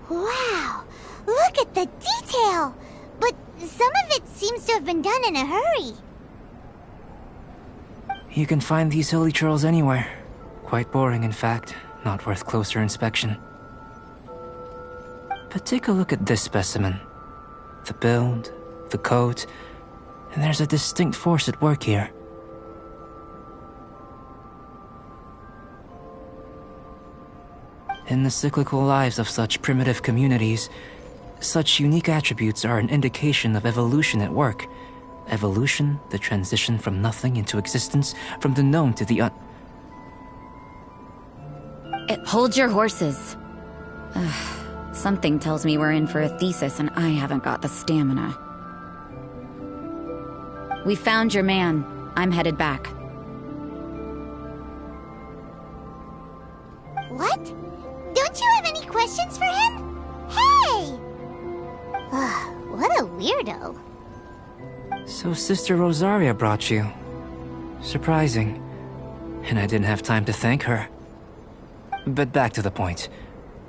Wow! Look at the detail! But some of it seems to have been done in a hurry. You can find these hilly trails anywhere. Quite boring, in fact. Not worth closer inspection. But take a look at this specimen. The build, the coat, and there's a distinct force at work here. In the cyclical lives of such primitive communities, such unique attributes are an indication of evolution at work. Evolution, the transition from nothing into existence, from the known to the Hold your horses. Something tells me we're in for a thesis and I haven't got the stamina. We found your man. I'm headed back. What? Don't you have any questions for him? Hey! What a weirdo. So Sister Rosaria brought you. Surprising. and I didn't have time to thank her. But back to the point.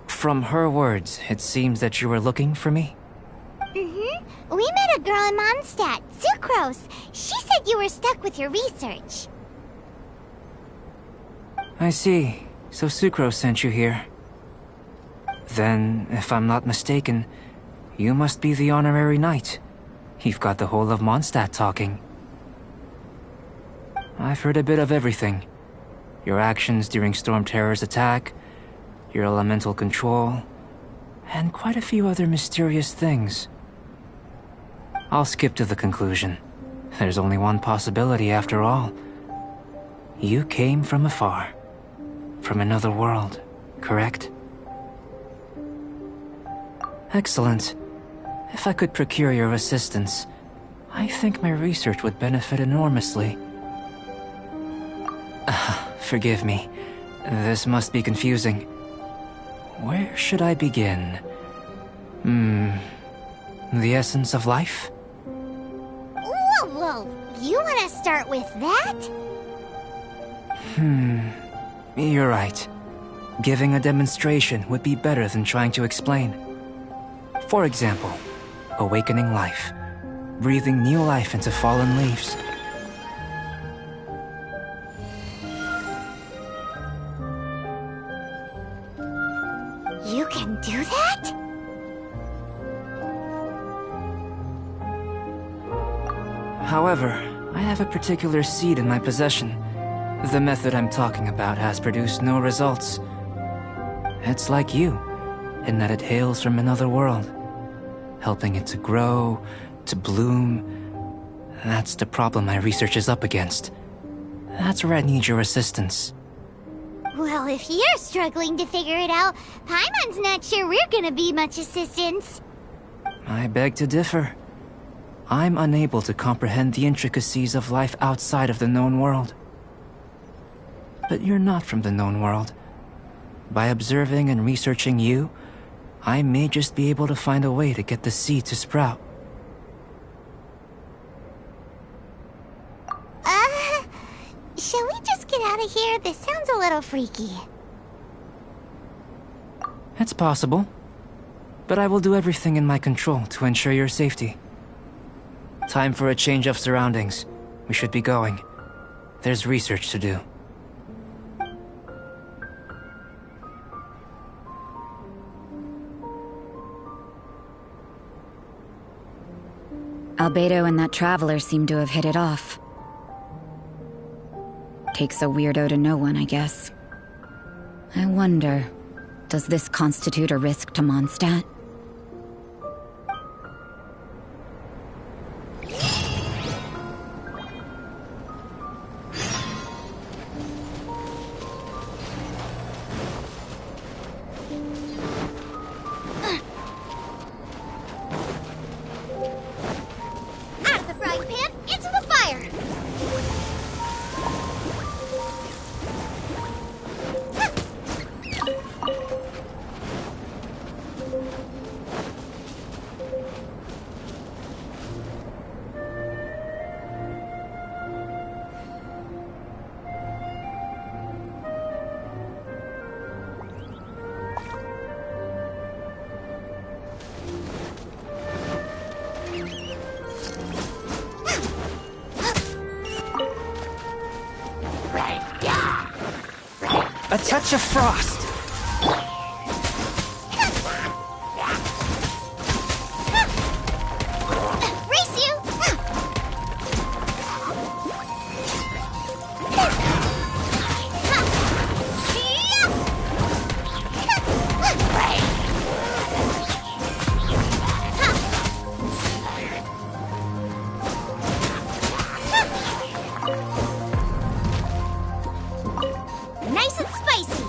From her words, it seems that you were looking for me? Mm-hmm. We met a girl in Mondstadt, Sucrose. She said you were stuck with your research. I see. So Sucrose sent you here. Then, if I'm not mistaken, you must be the honorary knight. You've got the whole of Mondstadt talking. I've heard a bit of everything. Your actions during Storm Terror's attack, your elemental control, and quite a few other mysterious things. I'll skip to the conclusion. There's only one possibility after all. You came from afar. From another world, correct? Excellent. If I could procure your assistance, I think my research would benefit enormously. Forgive me. This must be confusing. Where should I begin? The essence of life? Whoa! You want to start with that? You're right. Giving a demonstration would be better than trying to explain. For example, awakening life. Breathing new life into fallen leaves. You can do that? However, I have a particular seed in my possession. The method I'm talking about has produced no results. It's like you, in that it hails from another world. Helping it to grow, to bloom. That's the problem my research is up against. That's where I need your assistance. Well, if you're struggling to figure it out, Paimon's not sure we're gonna be much assistance. I beg to differ. I'm unable to comprehend the intricacies of life outside of the known world. But you're not from the known world. By observing and researching you, I may just be able to find a way to get the seed to sprout. Shall we just get out of here? This sounds a little freaky. It's possible. But I will do everything in my control to ensure your safety. Time for a change of surroundings. We should be going. There's research to do. Альбедо and that traveler seem to have hit it off. Takes a weirdo to know one, I guess. I wonder, does this constitute a risk to Mondstadt? Out of the frying pan, into the fire! A touch of frost! Race you! Nice and spicy!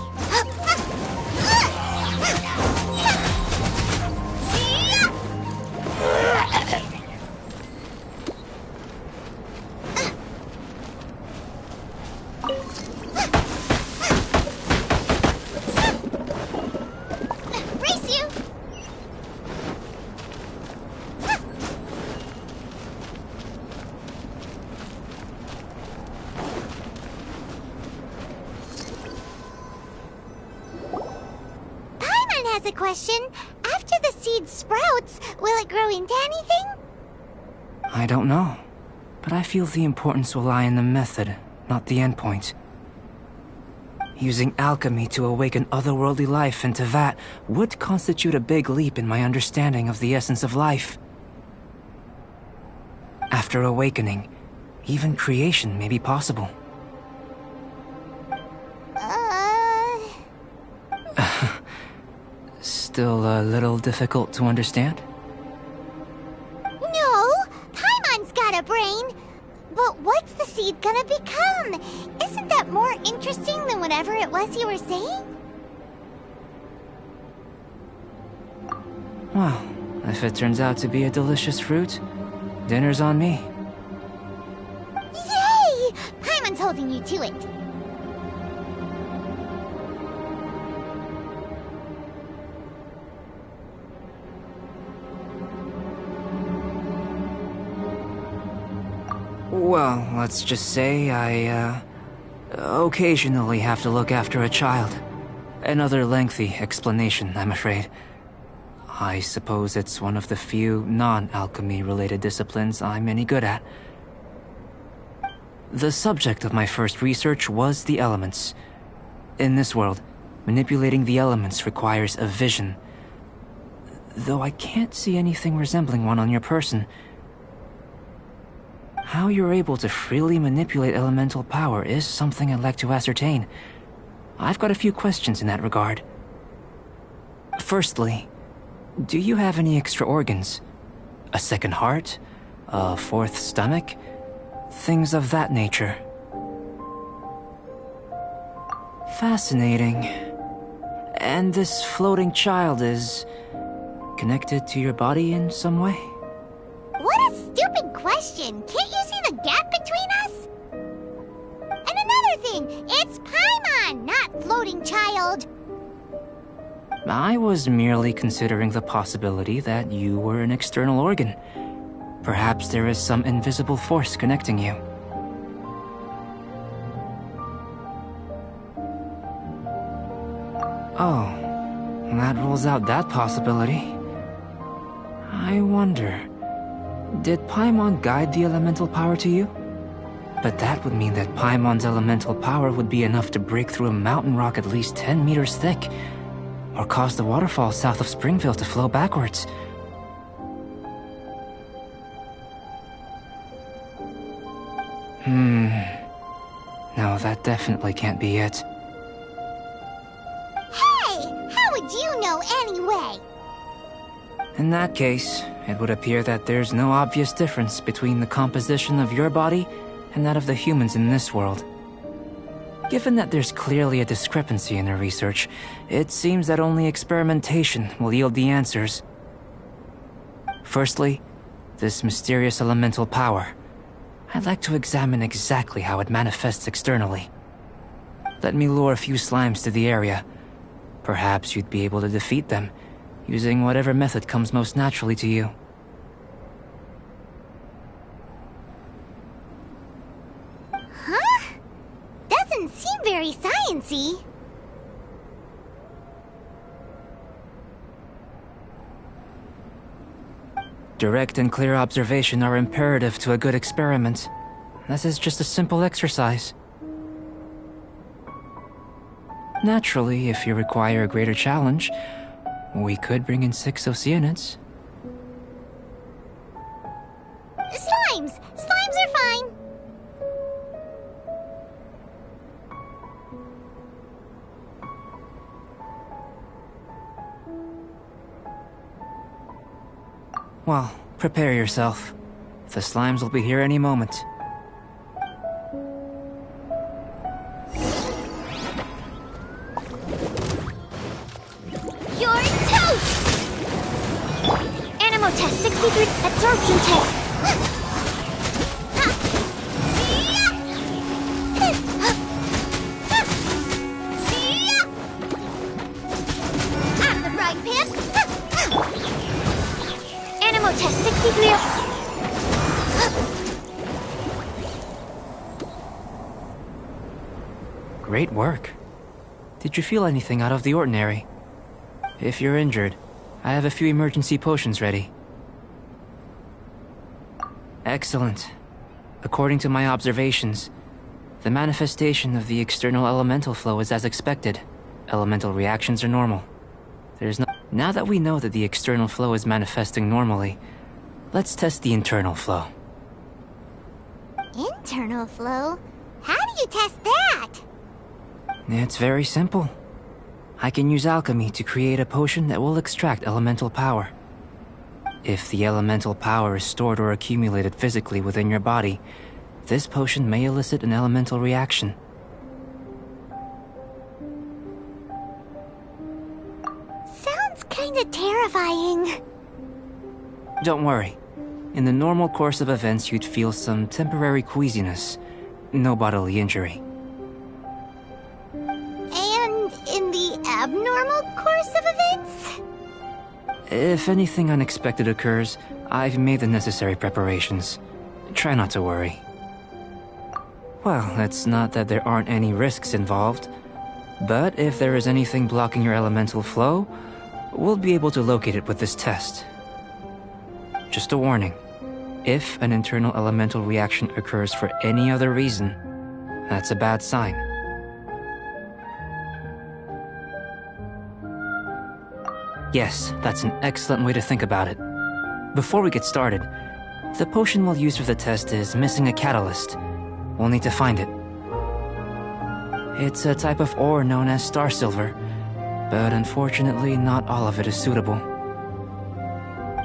has a question. After the seed sprouts, will it grow into anything? I don't know, but I feel the importance will lie in the method, not the endpoint. Using alchemy to awaken otherworldly life into that would constitute a big leap in my understanding of the essence of life. After awakening, even creation may be possible. Still a little difficult to understand? No, Paimon's got a brain. But what's the seed gonna become? Isn't that more interesting than whatever it was you were saying? Well, if it turns out to be a delicious fruit, dinner's on me. Yay! Paimon's holding you to it. Well, let's just say I, occasionally have to look after a child. Another lengthy explanation, I'm afraid. I suppose it's one of the few non-alchemy-related disciplines I'm any good at. The subject of my first research was the elements. In this world, manipulating the elements requires a vision. Though I can't see anything resembling one on your person. How you're able to freely manipulate elemental power is something I'd like to ascertain. I've got a few questions in that regard. Firstly, do you have any extra organs? A second heart? A fourth stomach? Things of that nature. Fascinating. And this floating child is connected to your body in some way? What a stupid question! Can't you see the gap between us? And another thing, it's Paimon, not floating child. I was merely considering the possibility that you were an external organ. Perhaps there is some invisible force connecting you. Oh, that rules out that possibility. I wonder, did Paimon guide the elemental power to you? But that would mean that Paimon's elemental power would be enough to break through a mountain rock at least 10 meters thick, or cause the waterfall south of Springville to flow backwards. No, that definitely can't be it. Hey! How would you know anyway? In that case, it would appear that there's no obvious difference between the composition of your body and that of the humans in this world. Given that there's clearly a discrepancy in the research, it seems that only experimentation will yield the answers. Firstly, this mysterious elemental power. I'd like to examine exactly how it manifests externally. Let me lure a few slimes to the area. Perhaps you'd be able to defeat them, using whatever method comes most naturally to you. Huh? Doesn't seem very sciencey. Direct and clear observation are imperative to a good experiment. This is just a simple exercise. Naturally, if you require a greater challenge, we could bring in 6 Oceanids. Slimes! Slimes are fine! Well, prepare yourself. The slimes will be here any moment. You're toast! Animo test 63, absorption test. Out of the frying pan. Animo test 63. Great work. Did you feel anything out of the ordinary? If you're injured, I have a few emergency potions ready. Excellent. According to my observations, the manifestation of the external elemental flow is as expected. Elemental reactions are normal. Now that we know that the external flow is manifesting normally, let's test the internal flow. Internal flow? How do you test that? It's very simple. I can use alchemy to create a potion that will extract elemental power. If the elemental power is stored or accumulated physically within your body, this potion may elicit an elemental reaction. Sounds kinda terrifying. Don't worry. In the normal course of events, you'd feel some temporary queasiness. No bodily injury. And in the abnormal course of events? If anything unexpected occurs, I've made the necessary preparations. Try not to worry. Well, it's not that there aren't any risks involved, but if there is anything blocking your elemental flow, we'll be able to locate it with this test. Just a warning. If an internal elemental reaction occurs for any other reason, that's a bad sign. Yes, that's an excellent way to think about it. Before we get started, the potion we'll use for the test is missing a catalyst. We'll need to find it. It's a type of ore known as star silver, but unfortunately not all of it is suitable.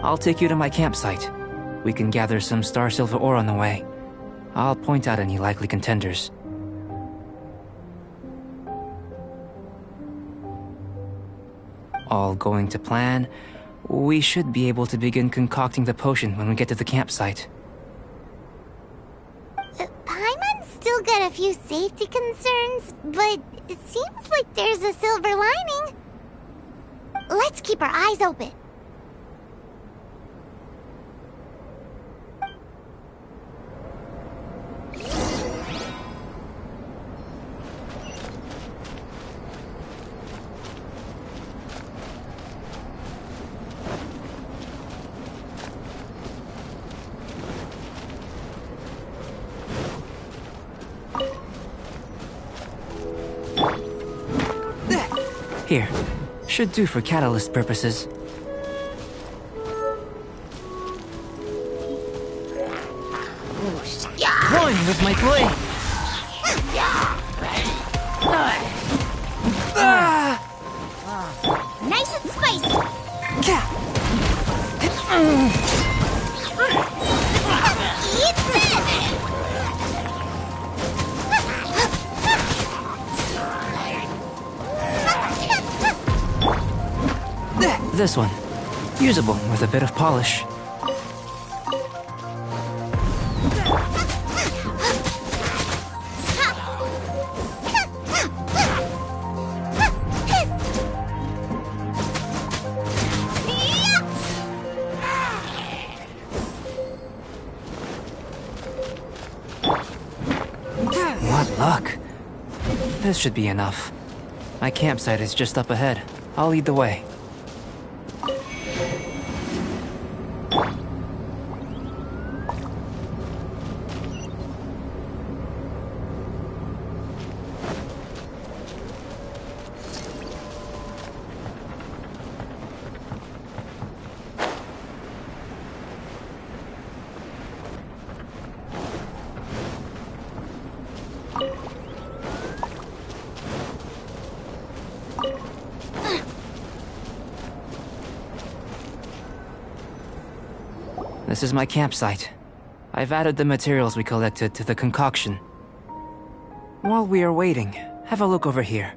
I'll take you to my campsite. We can gather some star silver ore on the way. I'll point out any likely contenders. All going to plan, we should be able to begin concocting the potion when we get to the campsite. Paimon's still got a few safety concerns, but it seems like there's a silver lining. Let's keep our eyes open. Here, should do for catalyst purposes. One with my blade! Nice and spicy! Eat this! This one. Usable with a bit of polish. What luck. This should be enough. My campsite is just up ahead. I'll lead the way. This is my campsite. I've added the materials we collected to the concoction. While we are waiting, have a look over here.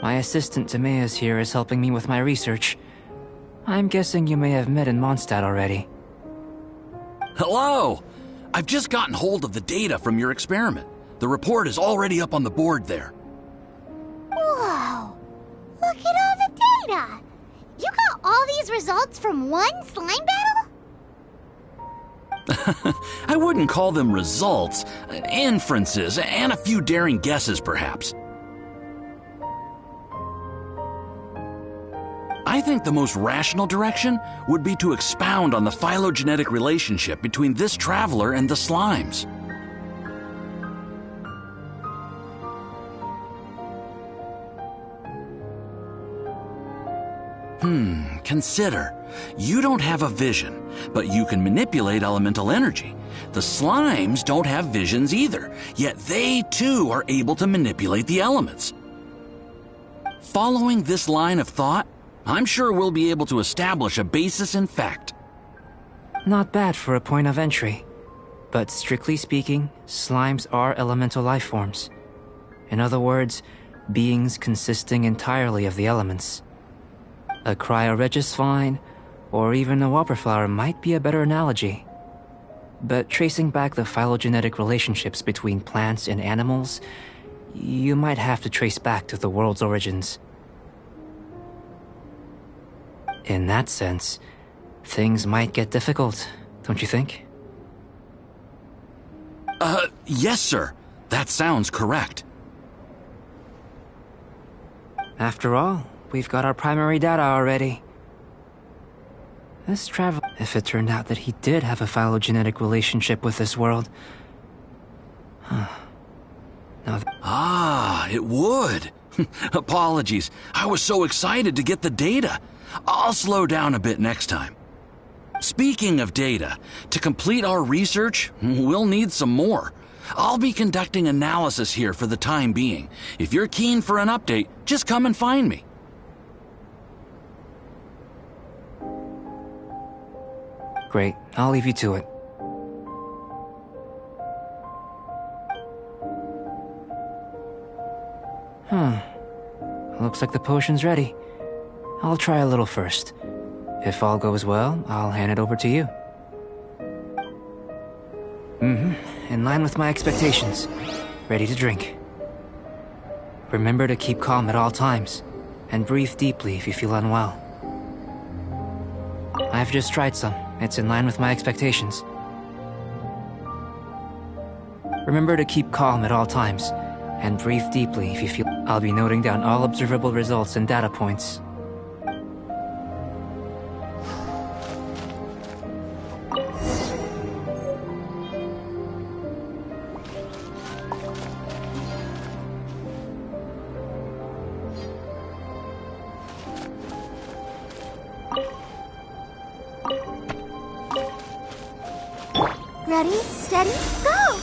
My assistant Timaeus here is helping me with my research. I'm guessing you may have met in Mondstadt already. Hello! I've just gotten hold of the data from your experiment. The report is already up on the board there. Whoa! Look at all the data! these results from one slime battle? I wouldn't call them results, inferences, and a few daring guesses, perhaps. I think the most rational direction would be to expound on the phylogenetic relationship between this traveler and the slimes. Consider. You don't have a vision, but you can manipulate elemental energy. The slimes don't have visions either, yet they too are able to manipulate the elements. Following this line of thought, I'm sure we'll be able to establish a basis in fact. Not bad for a point of entry. But strictly speaking, slimes are elemental life forms. In other words, beings consisting entirely of the elements. A cryoregis vine, or even a wildflower might be a better analogy. But tracing back the phylogenetic relationships between plants and animals, you might have to trace back to the world's origins. In that sense, things might get difficult, don't you think? Yes, sir. That sounds correct. After all, we've got our primary data already. This travel... If it turned out that he did have a phylogenetic relationship with this world... It would. Apologies. I was so excited to get the data. I'll slow down a bit next time. Speaking of data, to complete our research, we'll need some more. I'll be conducting analysis here for the time being. If you're keen for an update, just come and find me. Great, I'll leave you to it. Looks like the potion's ready. I'll try a little first. If all goes well, I'll hand it over to you. In line with my expectations. Ready to drink. Remember to keep calm at all times, and breathe deeply if you feel unwell. I've just tried some. It's in line with my expectations. Remember to keep calm at all times, and breathe deeply if you feel... I'll be noting down all observable results and data points. Ready, steady, go!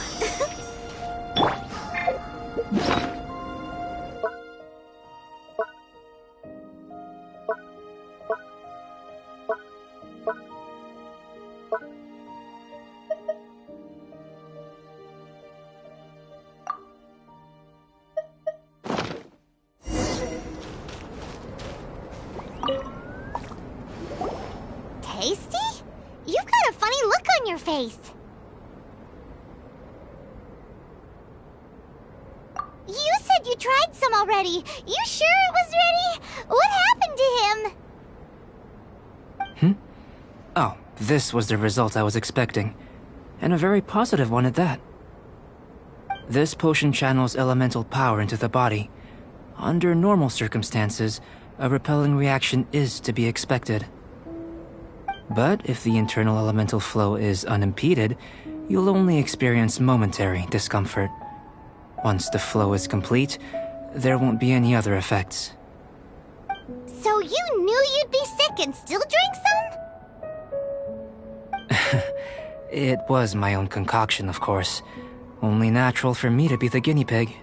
Tasty? You've got a funny look on your face. You said you tried some already. You sure it was ready? What happened to him? Oh, this was the result I was expecting. And a very positive one at that. This potion channels elemental power into the body. Under normal circumstances, a repelling reaction is to be expected. But if the internal elemental flow is unimpeded, you'll only experience momentary discomfort. Once the flow is complete, there won't be any other effects. So you knew you'd be sick and still drank some? It was my own concoction, of course. Only natural for me to be the guinea pig.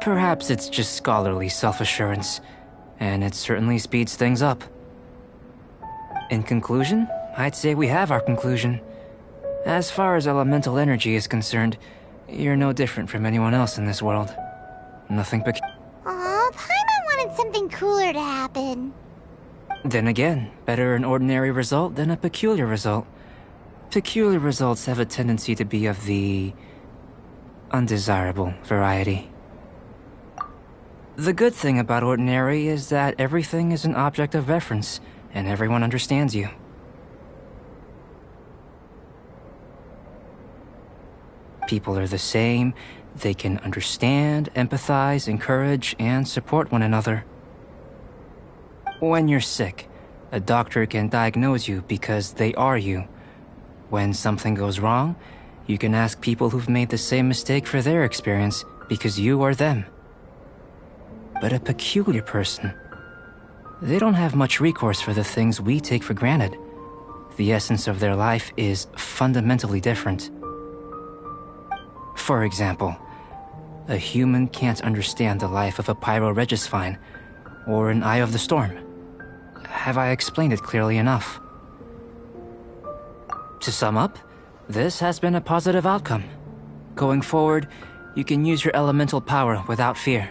Perhaps it's just scholarly self-assurance, and it certainly speeds things up. In conclusion, I'd say we have our conclusion. As far as elemental energy is concerned, you're no different from anyone else in this world. Nothing peculiar. Aw, Paimon wanted something cooler to happen. Then again, better an ordinary result than a peculiar result. Peculiar results have a tendency to be of the undesirable variety. The good thing about ordinary is that everything is an object of reference, and everyone understands you. People are the same. They can understand, empathize, encourage, and support one another. When you're sick, a doctor can diagnose you because they are you. When something goes wrong, you can ask people who've made the same mistake for their experience because you are them. But a peculiar person, they don't have much recourse for the things we take for granted. The essence of their life is fundamentally different. For example, a human can't understand the life of a pyro-regisvine or an Eye of the Storm. Have I explained it clearly enough? To sum up, this has been a positive outcome. Going forward, you can use your elemental power without fear.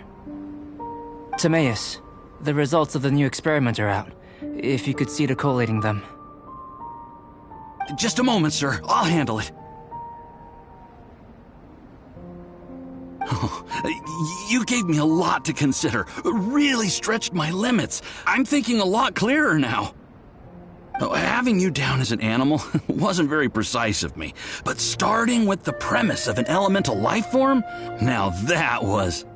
Timaeus, the results of the new experiment are out. If you could see to collating them. Just a moment, sir. I'll handle it. You gave me a lot to consider. Really stretched my limits. I'm thinking a lot clearer now. Having you down as an animal wasn't very precise of me, but starting with the premise of an elemental life form, now that was...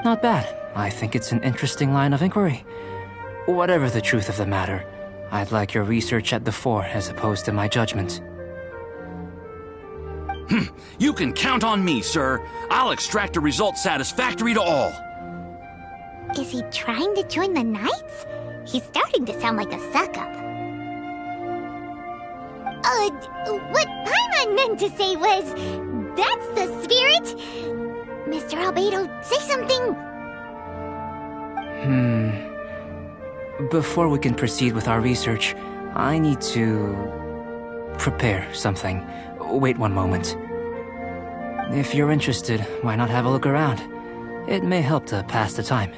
Not bad. I think it's an interesting line of inquiry. Whatever the truth of the matter, I'd like your research at the fore as opposed to my judgment. You can count on me, sir. I'll extract a result satisfactory to all. Is he trying to join the Knights? He's starting to sound like a suck-up. What Paimon meant to say was, that's the spirit! Mr. Альбедо, say something! Before we can proceed with our research, I need to... prepare something. Wait one moment. If you're interested, why not have a look around? It may help to pass the time.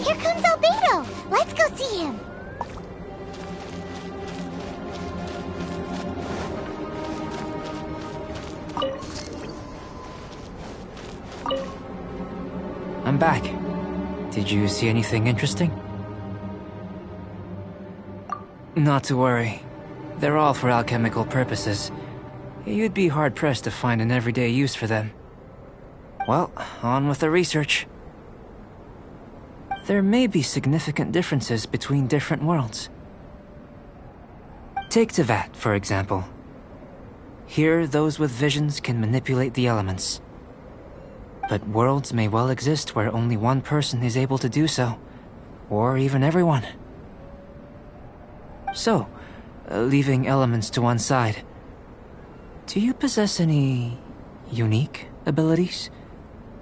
Here comes Альбедо! Let's go see him! I'm back. Did you see anything interesting? Not to worry. They're all for alchemical purposes. You'd be hard-pressed to find an everyday use for them. Well, on with the research. There may be significant differences between different worlds. Take Tevat, for example. Here, those with visions can manipulate the elements. But worlds may well exist where only one person is able to do so, or even everyone. So, leaving elements to one side, do you possess any unique abilities?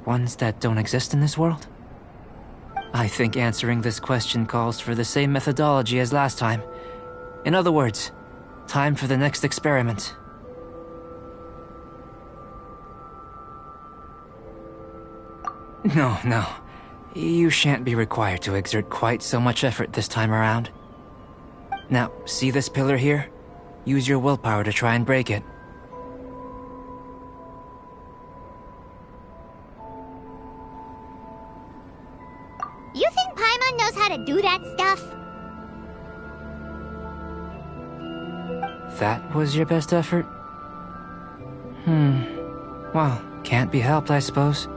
Ones that don't exist in this world? I think answering this question calls for the same methodology as last time. In other words, time for the next experiment. No. You shan't be required to exert quite so much effort this time around. Now, see this pillar here? Use your willpower to try and break it. You think Paimon knows how to do that stuff? That was your best effort? Well, can't be helped, I suppose.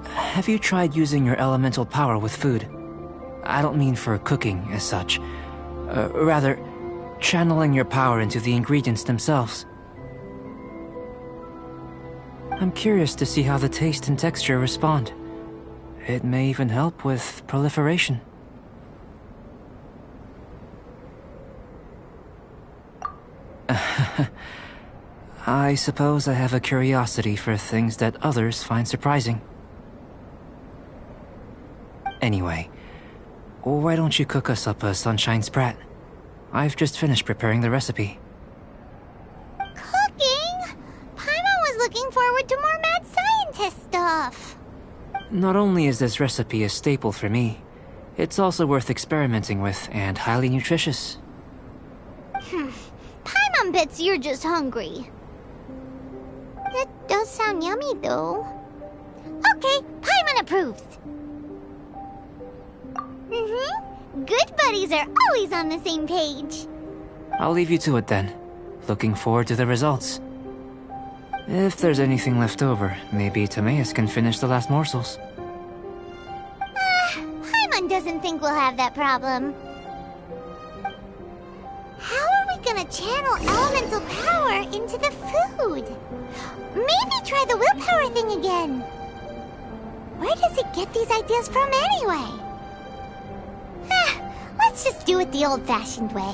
Have you tried using your elemental power with food? I don't mean for cooking, as such. Rather, channeling your power into the ingredients themselves. I'm curious to see how the taste and texture respond. It may even help with proliferation. I suppose I have a curiosity for things that others find surprising. Anyway, why don't you cook us up a sunshine sprat? I've just finished preparing the recipe. Cooking? Paimon was looking forward to more mad scientist stuff. Not only is this recipe a staple for me, it's also worth experimenting with and highly nutritious. Paimon bets you're just hungry. It does sound yummy, though. Okay, Paimon approves. Good buddies are always on the same page. I'll leave you to it then. Looking forward to the results. If there's anything left over, maybe Timaeus can finish the last morsels. Paimon doesn't think we'll have that problem. How are we gonna channel elemental power into the food? Maybe try the willpower thing again. Where does it get these ideas from anyway? Let's just do it the old-fashioned way.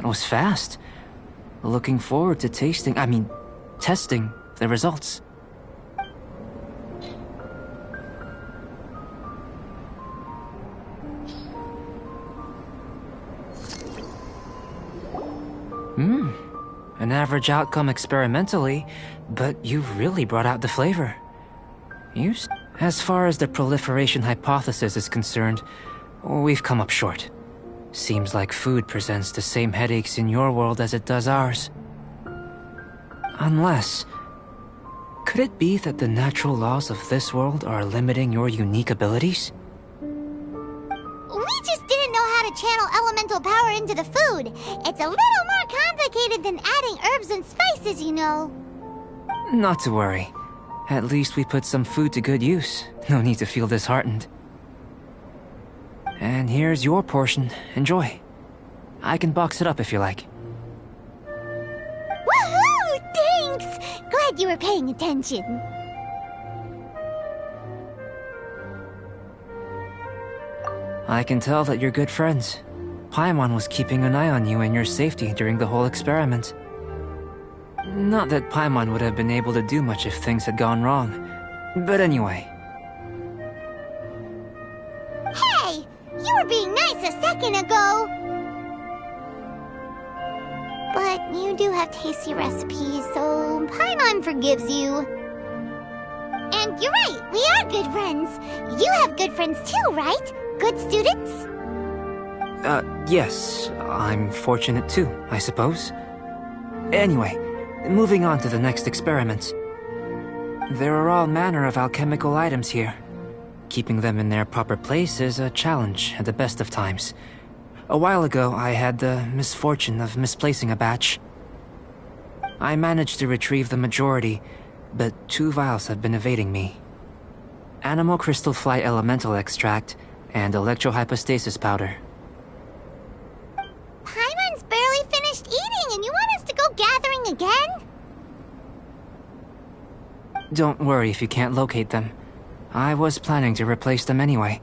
was fast. Looking forward to testing the results. An average outcome experimentally, but you've really brought out the flavor. As far as the proliferation hypothesis is concerned, we've come up short. Seems like food presents the same headaches in your world as it does ours. Unless... could it be that the natural laws of this world are limiting your unique abilities? We just didn't know how to channel elemental power into the food. It's a little more complicated than adding herbs and spices, you know. Not to worry. At least we put some food to good use. No need to feel disheartened. And here's your portion. Enjoy. I can box it up if you like. Woohoo! Thanks! Glad you were paying attention. I can tell that you're good friends. Paimon was keeping an eye on you and your safety during the whole experiment. Not that Paimon would have been able to do much if things had gone wrong. But anyway. Hey! You were being nice a second ago! But you do have tasty recipes, so Paimon forgives you. And you're right, we are good friends. You have good friends too, right? Good students? Yes. I'm fortunate too, I suppose. Anyway, moving on to the next experiment. There are all manner of alchemical items here. Keeping them in their proper place is a challenge at the best of times. A while ago, I had the misfortune of misplacing a batch. I managed to retrieve the majority, but 2 vials have been evading me. Animal crystal fly elemental extract and electrohypostasis powder. Paimon's barely finished eating and you want us to go gathering again? Don't worry if you can't locate them. I was planning to replace them anyway.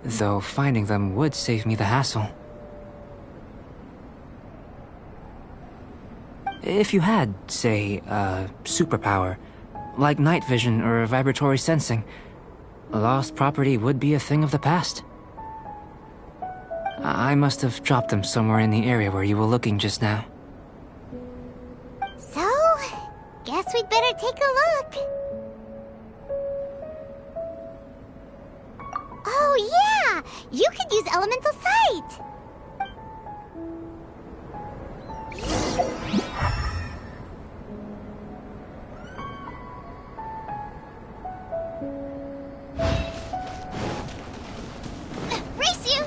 Though finding them would save me the hassle. If you had, say, a superpower, like night vision or vibratory sensing, lost property would be a thing of the past. I must have dropped them somewhere in the area where you were looking just now. So, guess we'd better take a look. Oh yeah! You could use elemental sight! Race you!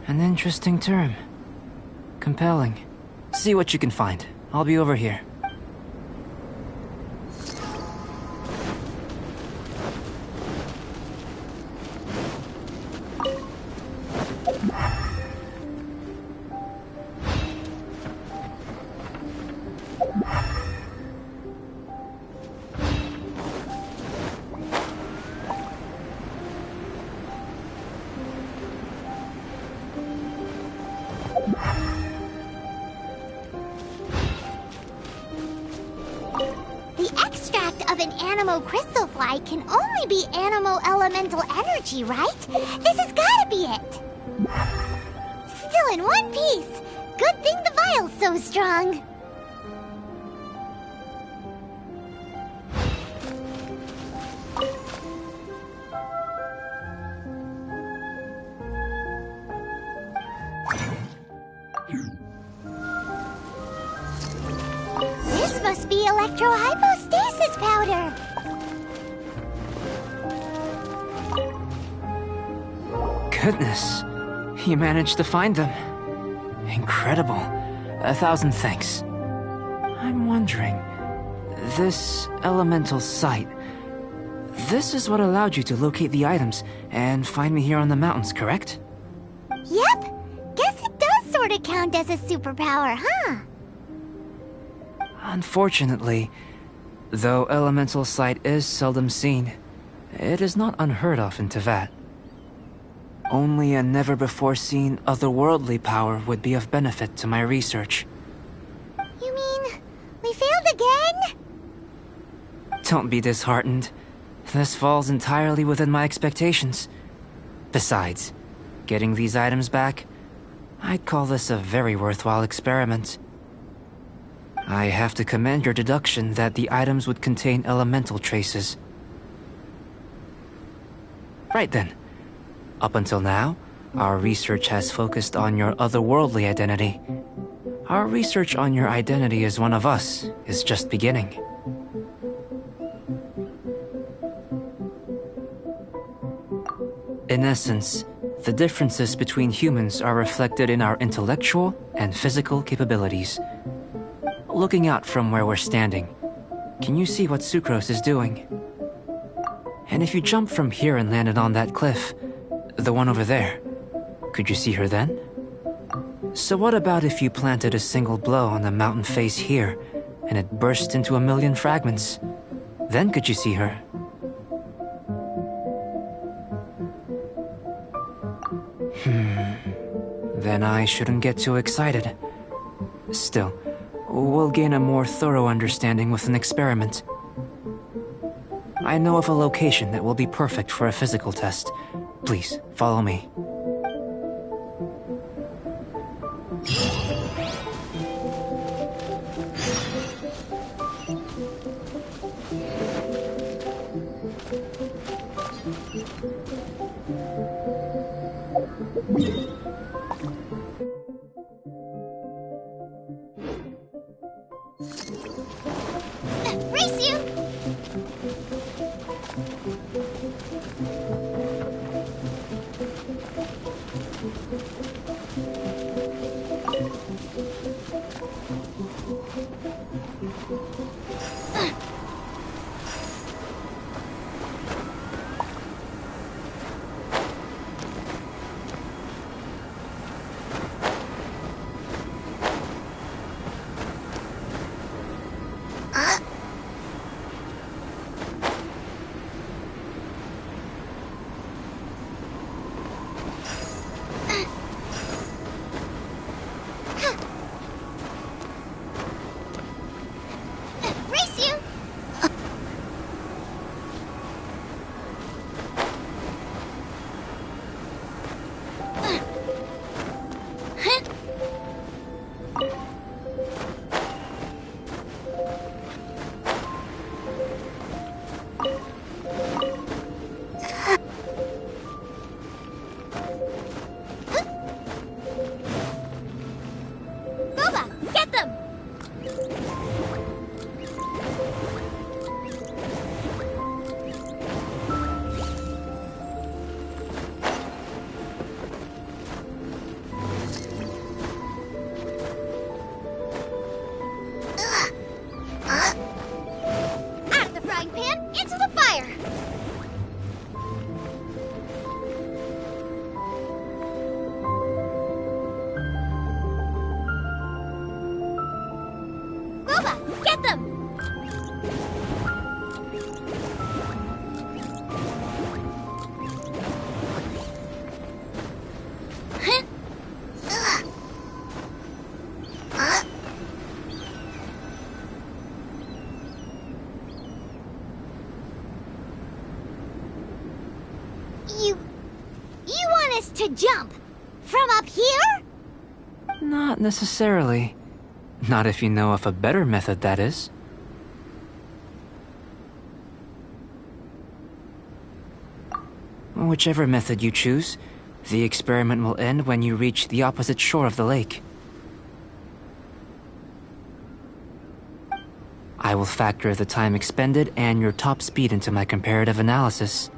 An interesting term. Compelling. See what you can find. I'll be over here. Crystal fly can only be animal elemental energy, right? This has gotta be it! Still in one piece! Good thing the vial's so strong! This must be electrohypostasis powder! Goodness, you managed to find them. Incredible. 1,000 thanks. I'm wondering, this elemental sight, this is what allowed you to locate the items and find me here on the mountains, correct? Yep. Guess it does sort of count as a superpower, huh? Unfortunately, though elemental sight is seldom seen, it is not unheard of in Teyvat. Only a never-before-seen otherworldly power would be of benefit to my research. You mean, we failed again? Don't be disheartened. This falls entirely within my expectations. Besides, getting these items back, I'd call this a very worthwhile experiment. I have to commend your deduction that the items would contain elemental traces. Right then. Up until now, our research has focused on your otherworldly identity. Our research on your identity as one of us is just beginning. In essence, the differences between humans are reflected in our intellectual and physical capabilities. Looking out from where we're standing, can you see what Sucrose is doing? And if you jumped from here and landed on that cliff, the one over there, could you see her then? So what about if you planted a single blow on the mountain face here, and it burst into 1,000,000 fragments? Then could you see her? Then I shouldn't get too excited. Still, we'll gain a more thorough understanding with an experiment. I know of a location that will be perfect for a physical test. Please, follow me. Race you! Boba, get them! You want us to jump? From up here? Not necessarily. Not if you know of a better method, that is. Whichever method you choose, the experiment will end when you reach the opposite shore of the lake. I will factor the time expended and your top speed into my comparative analysis.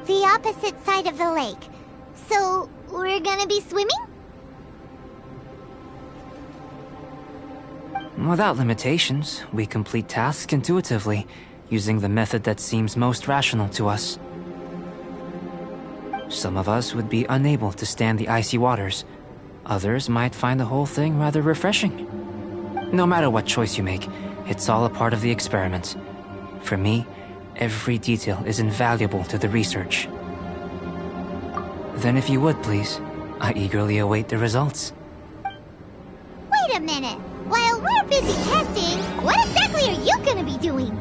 The opposite side of the lake. So, we're gonna be swimming? Without limitations, we complete tasks intuitively, using the method that seems most rational to us. Some of us would be unable to stand the icy waters. Others might find the whole thing rather refreshing. No matter what choice you make, it's all a part of the experiment. For me, every detail is invaluable to the research. Then if you would, please, I eagerly await the results. Wait a minute. While we're busy testing, what exactly are you gonna be doing?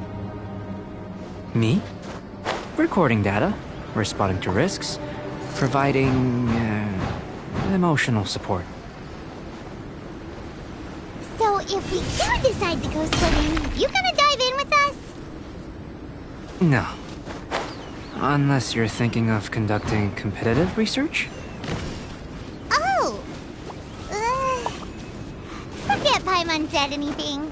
Me? Recording data, responding to risks, providing emotional support. So if we do decide to go swimming, you gonna dive in with us? No. Unless you're thinking of conducting competitive research? Oh! Forget Paimon said anything.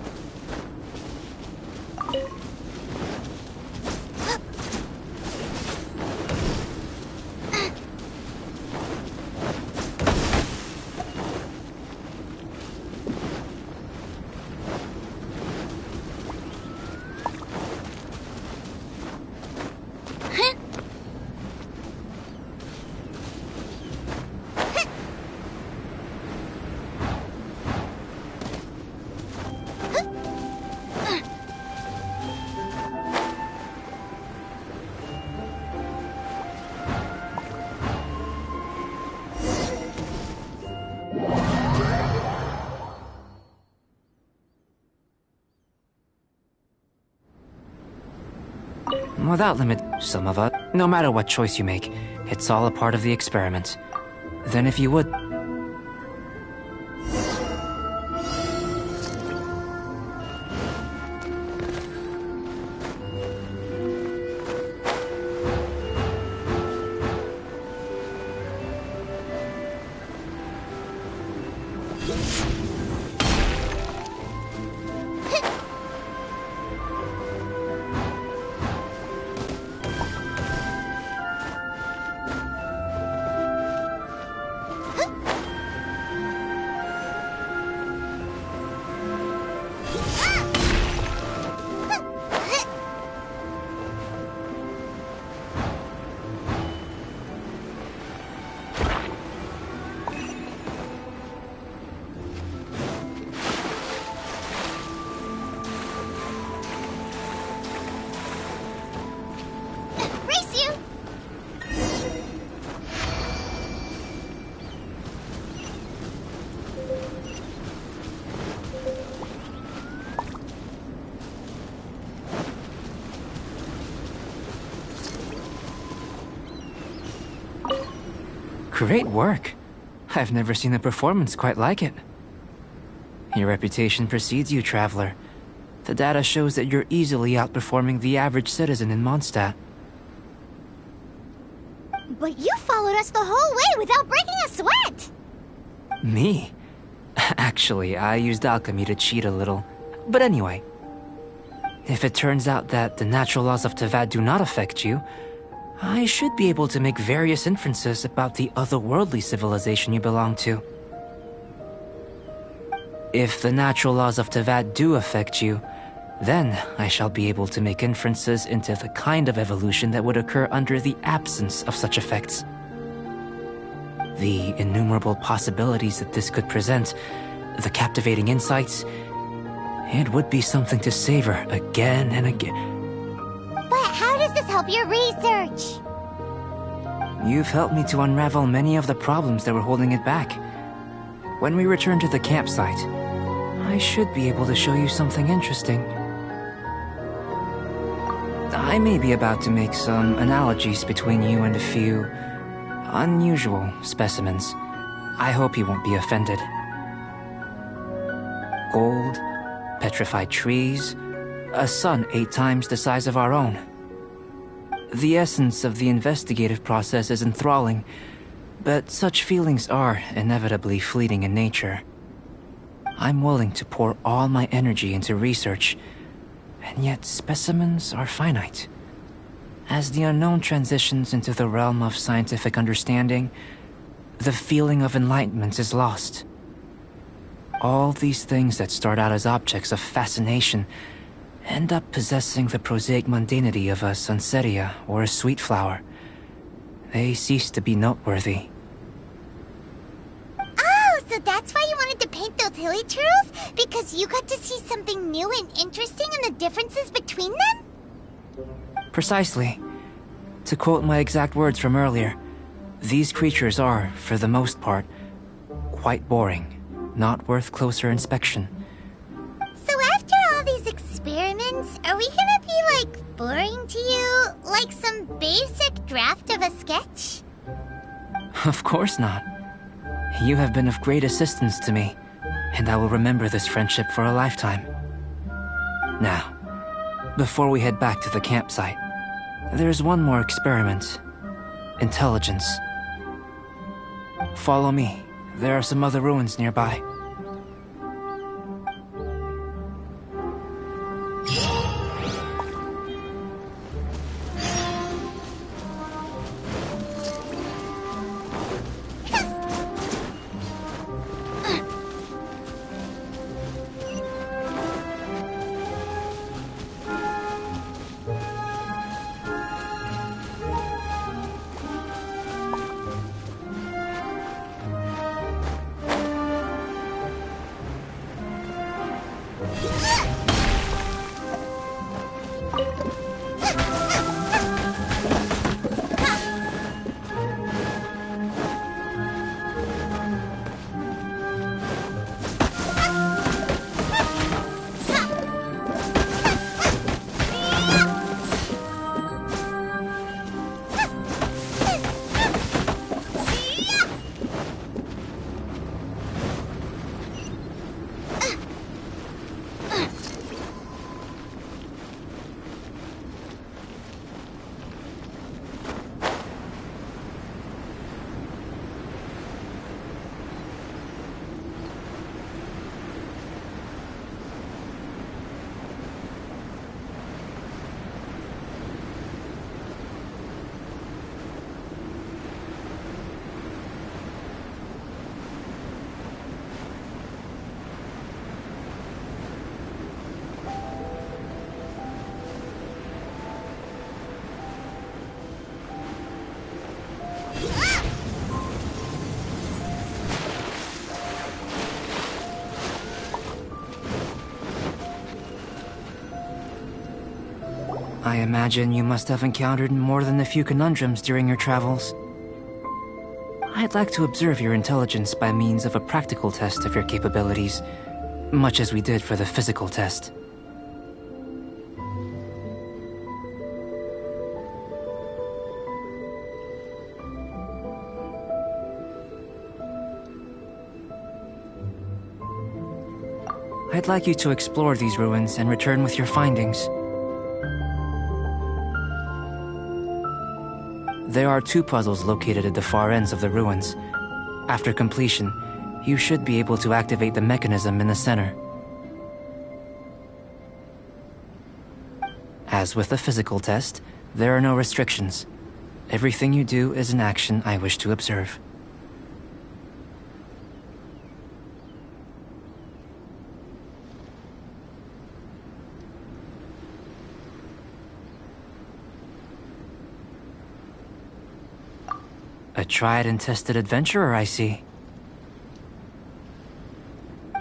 Without limit, some of us, no matter what choice you make, it's all a part of the experiment. Then if you would... Great work. I've never seen a performance quite like it. Your reputation precedes you, Traveler. The data shows that you're easily outperforming the average citizen in Mondstadt. But you followed us the whole way without breaking a sweat! Me? Actually, I used alchemy to cheat a little. But anyway, if it turns out that the natural laws of Teyvat do not affect you, I should be able to make various inferences about the otherworldly civilization you belong to. If the natural laws of Teyvat do affect you, then I shall be able to make inferences into the kind of evolution that would occur under the absence of such effects. The innumerable possibilities that this could present, the captivating insights, It would be something to savor again and again. But how does this help your research? You've helped me to unravel many of the problems that were holding it back. When we return to the campsite, I should be able to show you something interesting. I may be about to make some analogies between you and a few unusual specimens. I hope you won't be offended. Gold, petrified trees, a sun 8 times the size of our own. The essence of the investigative process is enthralling, but such feelings are inevitably fleeting in nature. I'm willing to pour all my energy into research, and yet specimens are finite. As the unknown transitions into the realm of scientific understanding, the feeling of enlightenment is lost. All these things that start out as objects of fascination end up possessing the prosaic mundanity of a sunsetia or a sweet flower. They cease to be noteworthy. Oh, so that's why you wanted to paint those hilly turtles? Because you got to see something new and interesting in the differences between them? Precisely. To quote my exact words from earlier, these creatures are, for the most part, quite boring, not worth closer inspection. So after all these experiments, are we gonna be, like, boring to you? Like some basic draft of a sketch? Of course not. You have been of great assistance to me, and I will remember this friendship for a lifetime. Now, before we head back to the campsite, there's one more experiment. Intelligence. Follow me. There are some other ruins nearby. I imagine you must have encountered more than a few conundrums during your travels. I'd like to observe your intelligence by means of a practical test of your capabilities, much as we did for the physical test. I'd like you to explore these ruins and return with your findings. There are 2 puzzles located at the far ends of the ruins. After completion, you should be able to activate the mechanism in the center. As with the physical test, there are no restrictions. Everything you do is an action I wish to observe. A tried and tested adventurer, I see.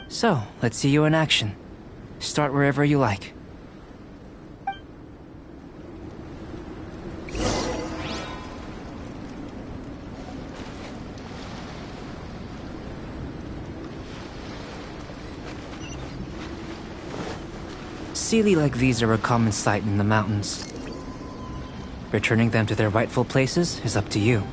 So, let's see you in action. Start wherever you like. Sealy like these are a common sight in the mountains. Returning them to their rightful places is up to you.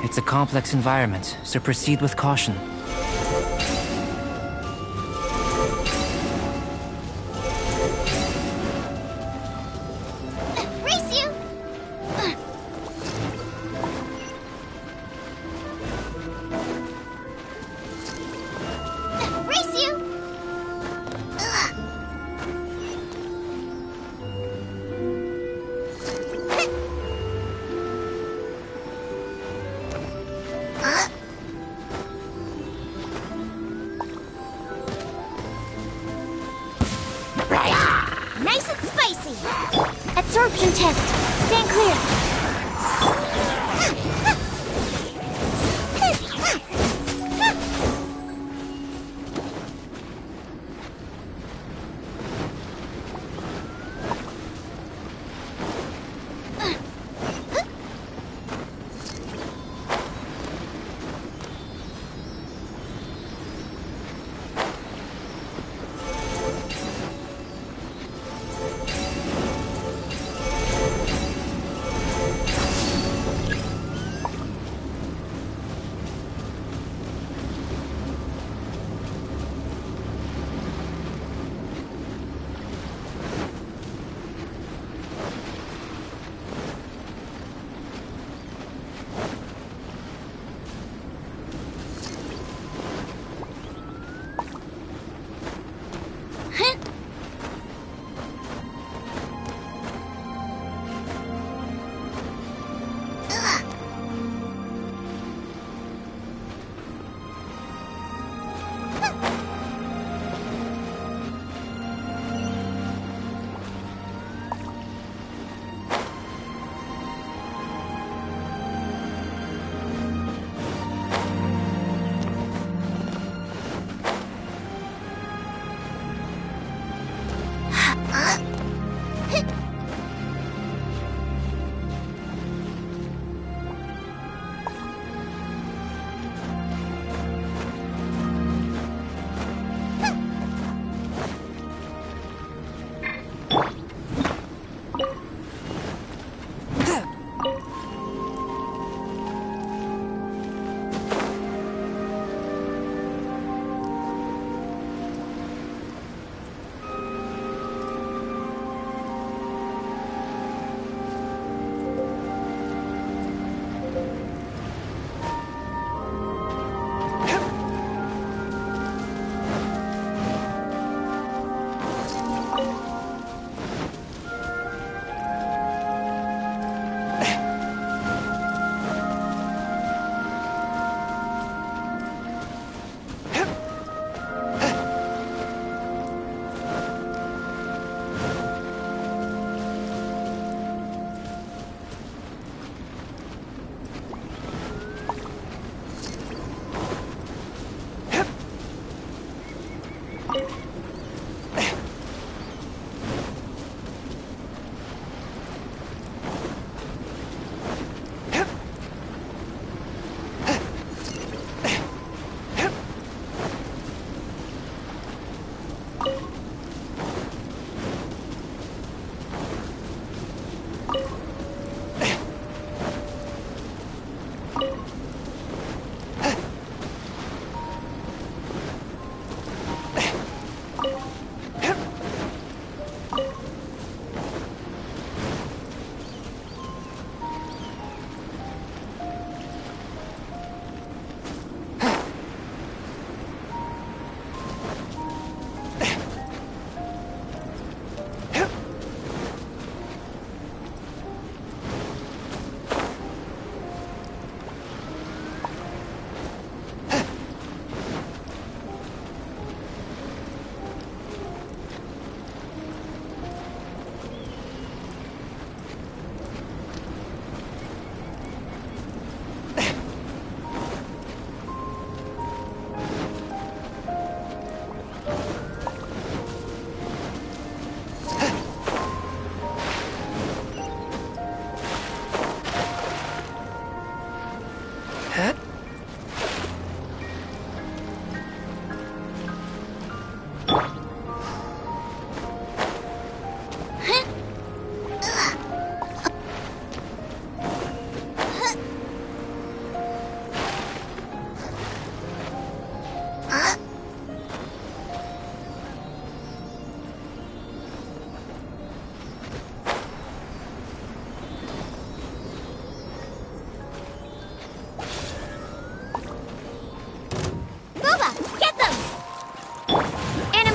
It's a complex environment, so proceed with caution. Race you! Race you! Nice and spicy! Absorption test. Stand clear.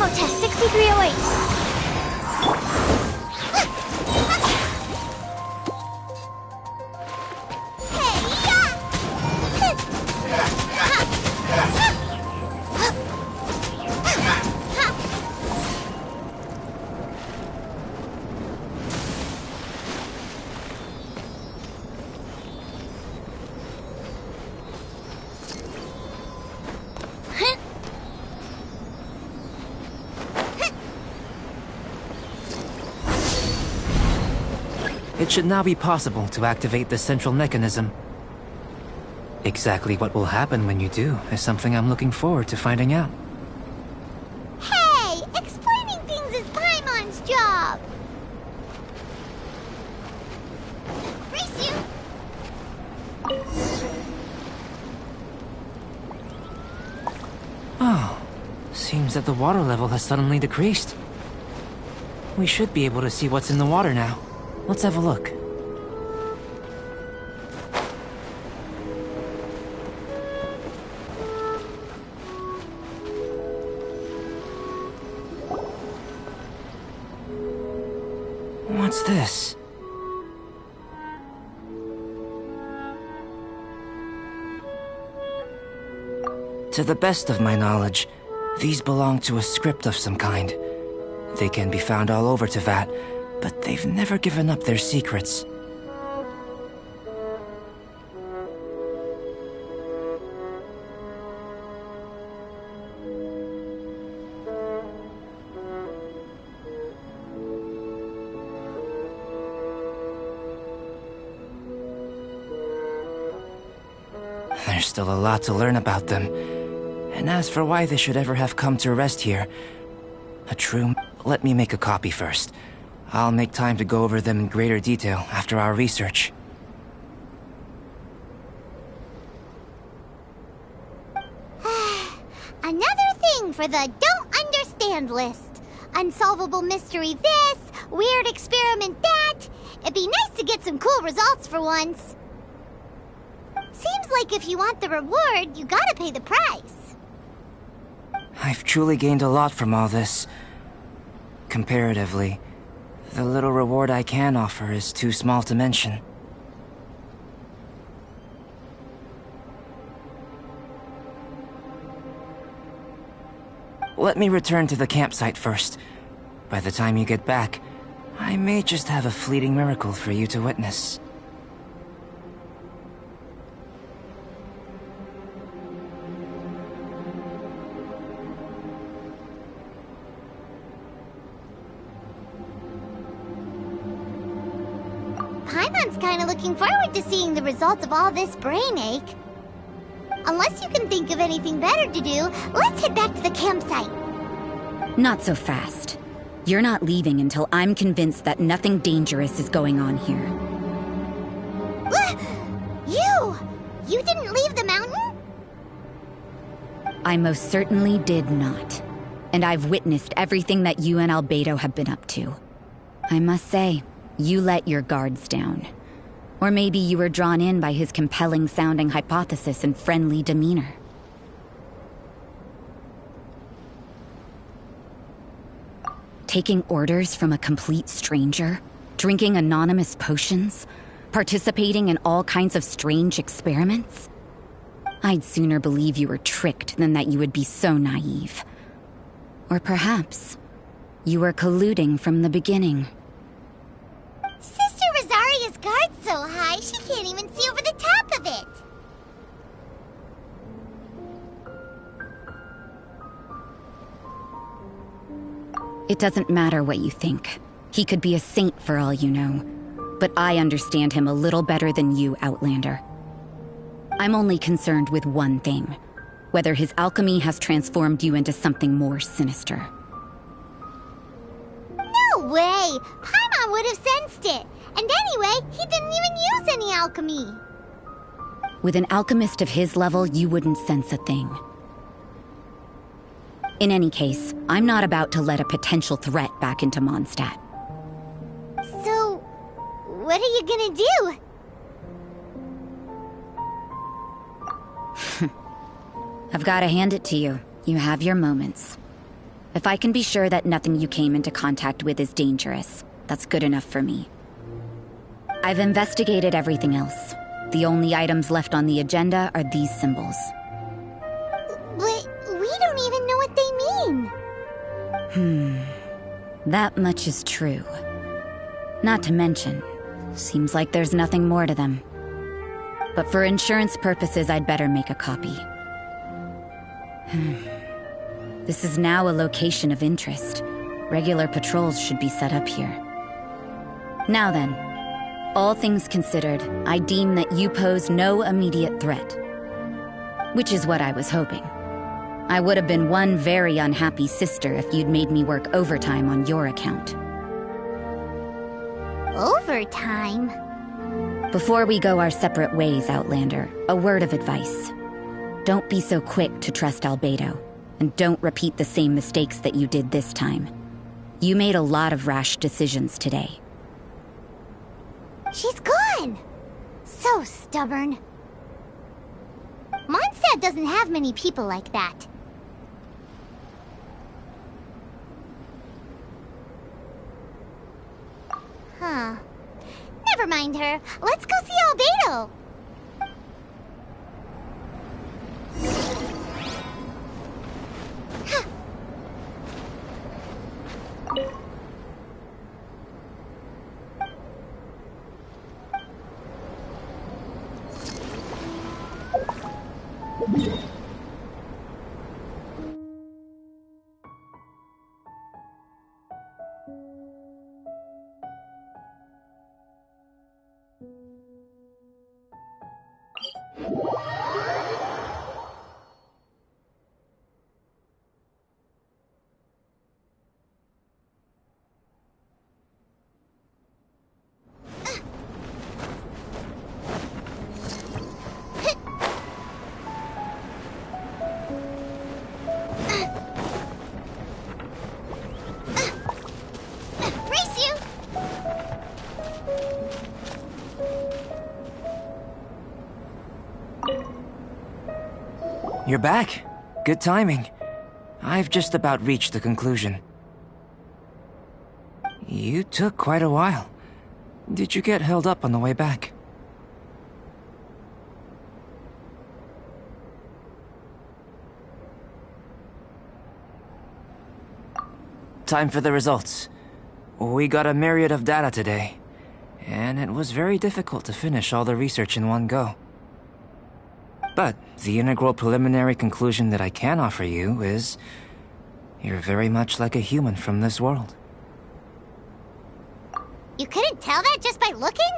Test 6308. It should now be possible to activate the central mechanism. Exactly what will happen when you do is something I'm looking forward to finding out. Hey! Explaining things is Paimon's job! Race you! Oh, seems that the water level has suddenly decreased. We should be able to see what's in the water now. Let's have a look. What's this? To the best of my knowledge, these belong to a script of some kind. They can be found all over Teyvat, but they've never given up their secrets. There's still a lot to learn about them. And as for why they should ever have come to rest here, let me make a copy first. I'll make time to go over them in greater detail after our research. Another thing for the don't understand list. Unsolvable mystery this, weird experiment that. It'd be nice to get some cool results for once. Seems like if you want the reward, you gotta pay the price. I've truly gained a lot from all this. Comparatively, the little reward I can offer is too small to mention. Let me return to the campsite first. By the time you get back, I may just have a fleeting miracle for you to witness. Paimon's kinda looking forward to seeing the results of all this brain ache. Unless you can think of anything better to do, let's head back to the campsite. Not so fast. You're not leaving until I'm convinced that nothing dangerous is going on here. You didn't leave the mountain? I most certainly did not. And I've witnessed everything that you and Альбедо have been up to. I must say, you let your guards down. Or maybe you were drawn in by his compelling-sounding hypothesis and friendly demeanor. Taking orders from a complete stranger, drinking anonymous potions, participating in all kinds of strange experiments? I'd sooner believe you were tricked than that you would be so naive. Or perhaps, you were colluding from the beginning. Sister Rosaria's guard's so high, she can't even see over the top of it. It doesn't matter what you think. He could be a saint for all you know. But I understand him a little better than you, Outlander. I'm only concerned with one thing. Whether his alchemy has transformed you into something more sinister. No way! Paimon would have sensed it! And anyway, he didn't even use any alchemy! With an alchemist of his level, you wouldn't sense a thing. In any case, I'm not about to let a potential threat back into Mondstadt. So, what are you gonna do? I've gotta hand it to you. You have your moments. If I can be sure that nothing you came into contact with is dangerous, that's good enough for me. I've investigated everything else. The only items left on the agenda are these symbols. But we don't even know what they mean. That much is true. Not to mention, seems like there's nothing more to them. But for insurance purposes, I'd better make a copy. This is now a location of interest. Regular patrols should be set up here. Now then, all things considered, I deem that you pose no immediate threat. Which is what I was hoping. I would have been one very unhappy sister if you'd made me work overtime on your account. Overtime? Before we go our separate ways, Outlander, a word of advice. Don't be so quick to trust Альбедо, and don't repeat the same mistakes that you did this time. You made a lot of rash decisions today. She's gone! So stubborn. Mondstadt doesn't have many people like that. Huh. Never mind her. Let's go see Альбедо! You're back. Good timing. I've just about reached the conclusion. You took quite a while. Did you get held up on the way back? Time for the results. We got a myriad of data today, and it was very difficult to finish all the research in one go. But the integral preliminary conclusion that I can offer you is you're very much like a human from this world. You couldn't tell that just by looking?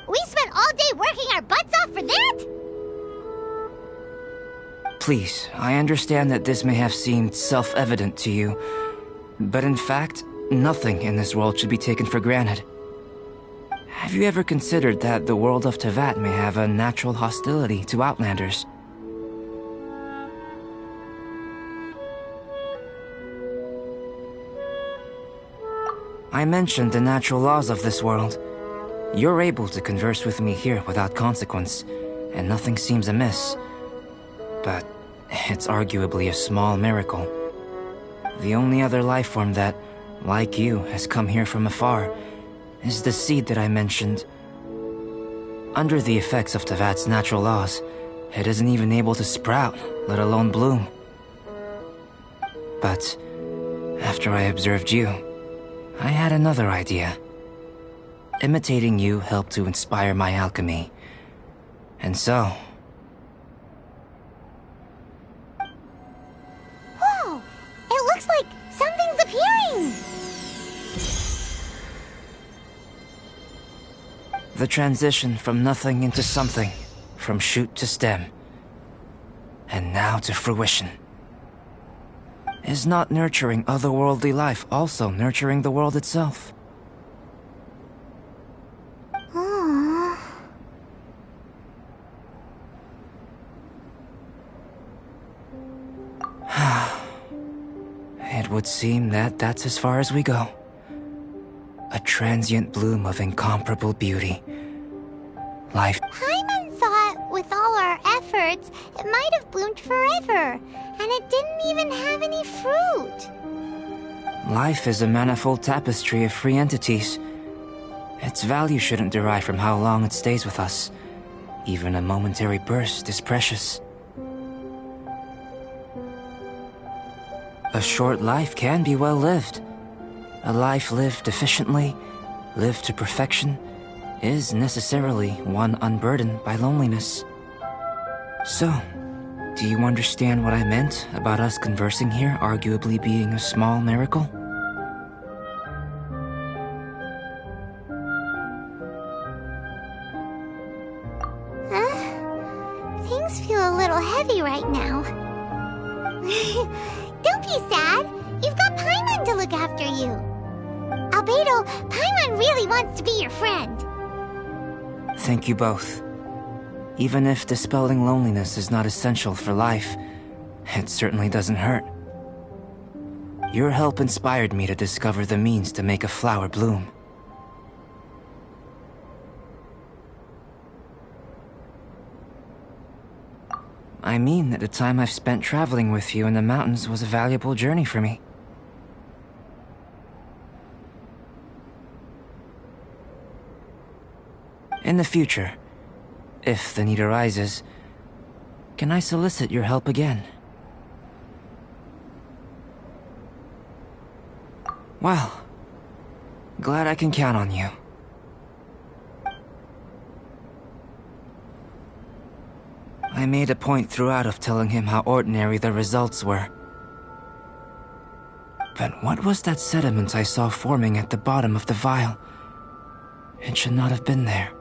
We spent all day working our butts off for that? Please, I understand that this may have seemed self-evident to you, but in fact, nothing in this world should be taken for granted. Have you ever considered that the world of Teyvat may have a natural hostility to Outlanders? I mentioned the natural laws of this world. You're able to converse with me here without consequence, and nothing seems amiss. But it's arguably a small miracle. The only other life form that, like you, has come here from afar is the seed that I mentioned. Under the effects of Teyvat's natural laws, it isn't even able to sprout, let alone bloom. But after I observed you, I had another idea. Imitating you helped to inspire my alchemy. And so... Whoa! It looks like something's appearing! The transition from nothing into something, from shoot to stem, and now to fruition. Is not nurturing otherworldly life also nurturing the world itself? Aww. It would seem that that's as far as we go. A transient bloom of incomparable beauty. Life. Paimon thought with all our efforts, it might have bloomed forever, and it didn't even have any fruit. Life is a manifold tapestry of free entities. Its value shouldn't derive from how long it stays with us. Even a momentary burst is precious. A short life can be well lived. A life lived efficiently, lived to perfection, is necessarily one unburdened by loneliness. So, do you understand what I meant about us conversing here arguably being a small miracle? Things feel a little heavy right now. Don't be sad. You've got Paimon to look after you. Albedo, Paimon really wants to be your friend. Thank you both. Even if dispelling loneliness is not essential for life, it certainly doesn't hurt. Your help inspired me to discover the means to make a flower bloom. I mean that the time I've spent traveling with you in the mountains was a valuable journey for me. In the future, if the need arises, can I solicit your help again? Well, glad I can count on you. I made a point throughout of telling him how ordinary the results were. But what was that sediment I saw forming at the bottom of the vial? It should not have been there.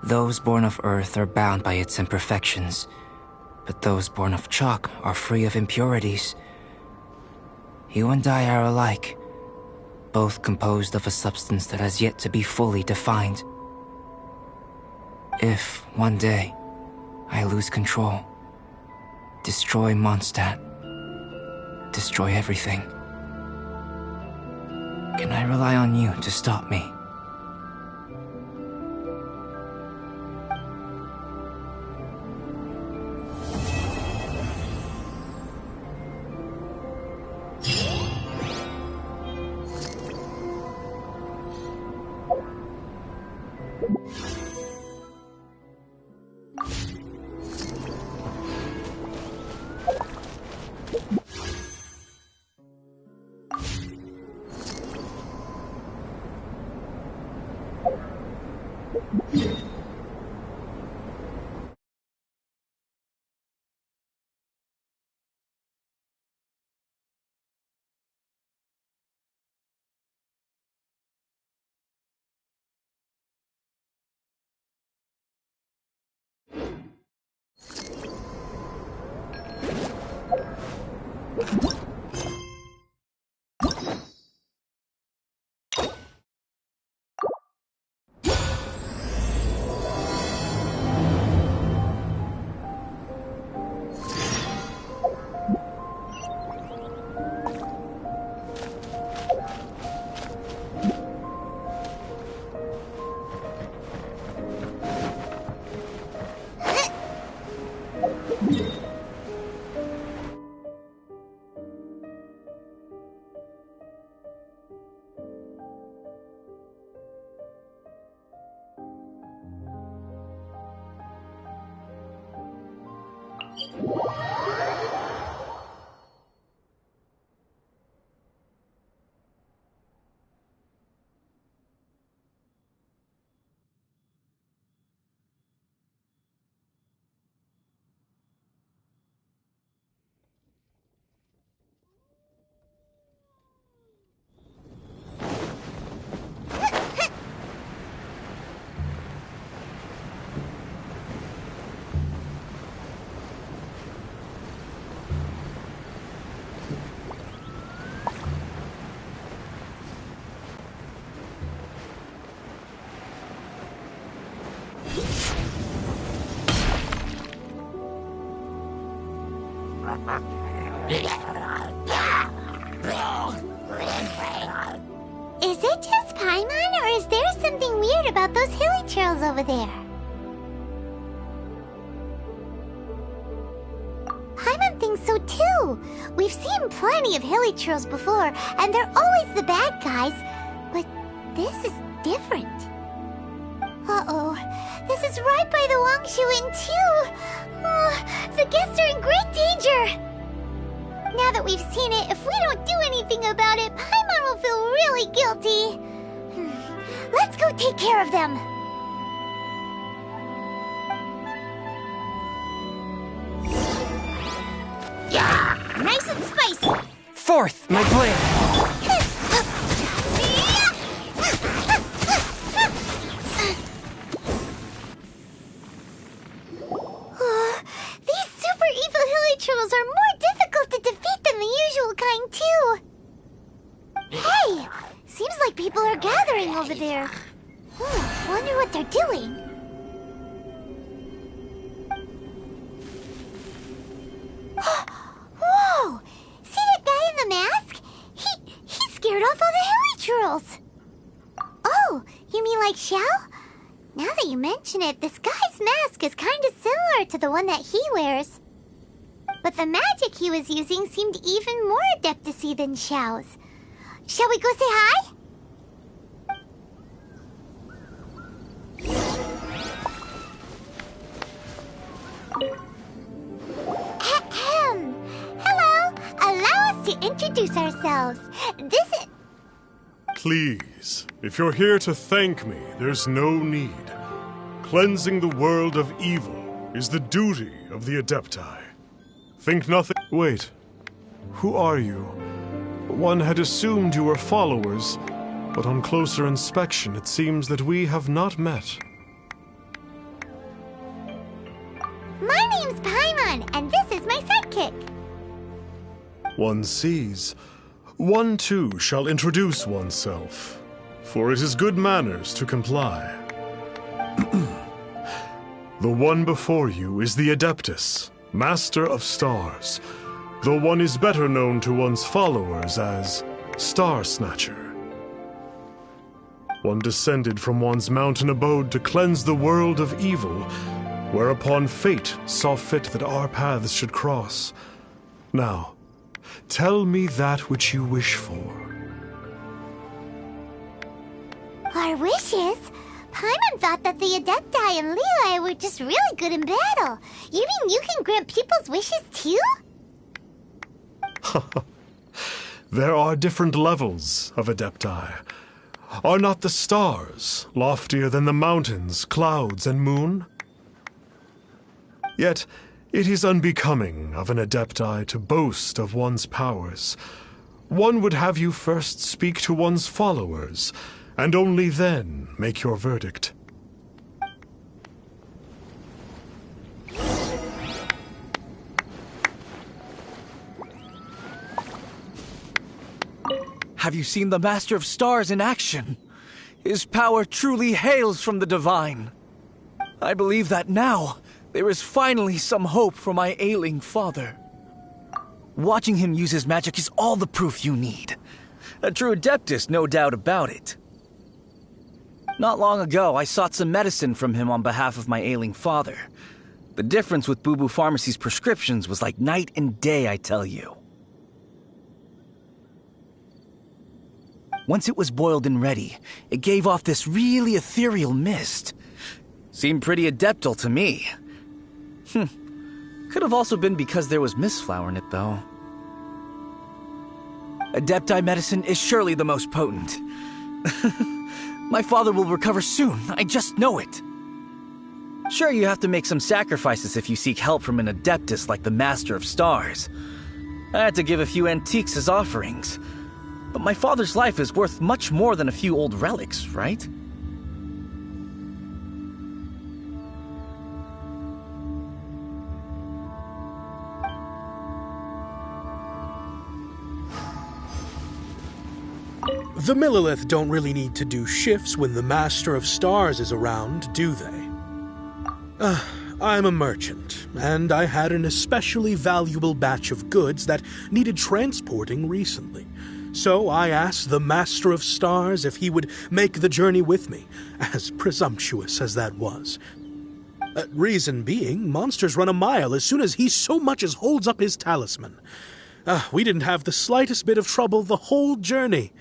Those born of earth are bound by its imperfections, but those born of chalk are free of impurities. You and I are alike, both composed of a substance that has yet to be fully defined. If, one day, I lose control, destroy Mondstadt, destroy everything, can I rely on you to stop me? Is it just Paimon, or is there something weird about those hilly trails over there? Paimon thinks so too. We've seen plenty of hilly trails before, and they're always the bad guys. But this is different. Uh-oh. This is right by the Wangshu Inn too. Oh, the guests are in great danger. Now that we've seen it, if we don't do anything about it, Paimon will feel really guilty. Let's go take care of them. Yeah, nice and spicy. Fourth, my blade. These super evil hilly trolls are more difficult to defeat than the usual kind, too. Hey! Seems like people are gathering over there. Wonder what they're doing. Whoa! See that guy in the mask? He scared off all the hilly trolls. Oh, you mean like Xiao? Now that you mention it, this guy's mask is kind of similar to the one that he wears. But the magic he was using seemed even more adeptus-y than Xiao's. Shall we go say hi? Ahem. Hello. Allow us to introduce ourselves. This is... Please, if you're here to thank me, there's no need. Cleansing the world of evil is the duty of the Adepti. Think nothing... Wait. Who are you? One had assumed you were followers, but on closer inspection it seems that we have not met. My name's Paimon, and this is my sidekick. One sees. One too shall introduce oneself, for it is good manners to comply. The one before you is the Adeptus, Master of Stars, though one is better known to one's followers as Star Snatcher. One descended from one's mountain abode to cleanse the world of evil, whereupon fate saw fit that our paths should cross. Now, tell me that which you wish for. Our wishes? Paimon thought that the Adepti and Leela were just really good in battle. You mean you can grant people's wishes too? There are different levels of Adepti. Are not the stars loftier than the mountains, clouds, and moon? Yet, it is unbecoming of an Adepti to boast of one's powers. One would have you first speak to one's followers, and only then make your verdict. Have you seen the Master of Stars in action? His power truly hails from the divine. I believe that now there is finally some hope for my ailing father. Watching him use his magic is all the proof you need. A true Adeptus, no doubt about it. Not long ago, I sought some medicine from him on behalf of my ailing father. The difference with Boo Boo Pharmacy's prescriptions was like night and day, I tell you. Once it was boiled and ready, it gave off this really ethereal mist. Seemed pretty adeptal to me. Could have also been because there was mistflower in it, though. Adepti medicine is surely the most potent. My father will recover soon, I just know it. Sure, you have to make some sacrifices if you seek help from an Adeptus like the Master of Stars. I had to give a few antiques as offerings. But my father's life is worth much more than a few old relics, right? The Millilith don't really need to do shifts when the Master of Stars is around, do they? I'm a merchant, and I had an especially valuable batch of goods that needed transporting recently. So I asked the Master of Stars if he would make the journey with me, as presumptuous as that was. Reason being, monsters run a mile as soon as he so much as holds up his talisman. We didn't have the slightest bit of trouble the whole journey.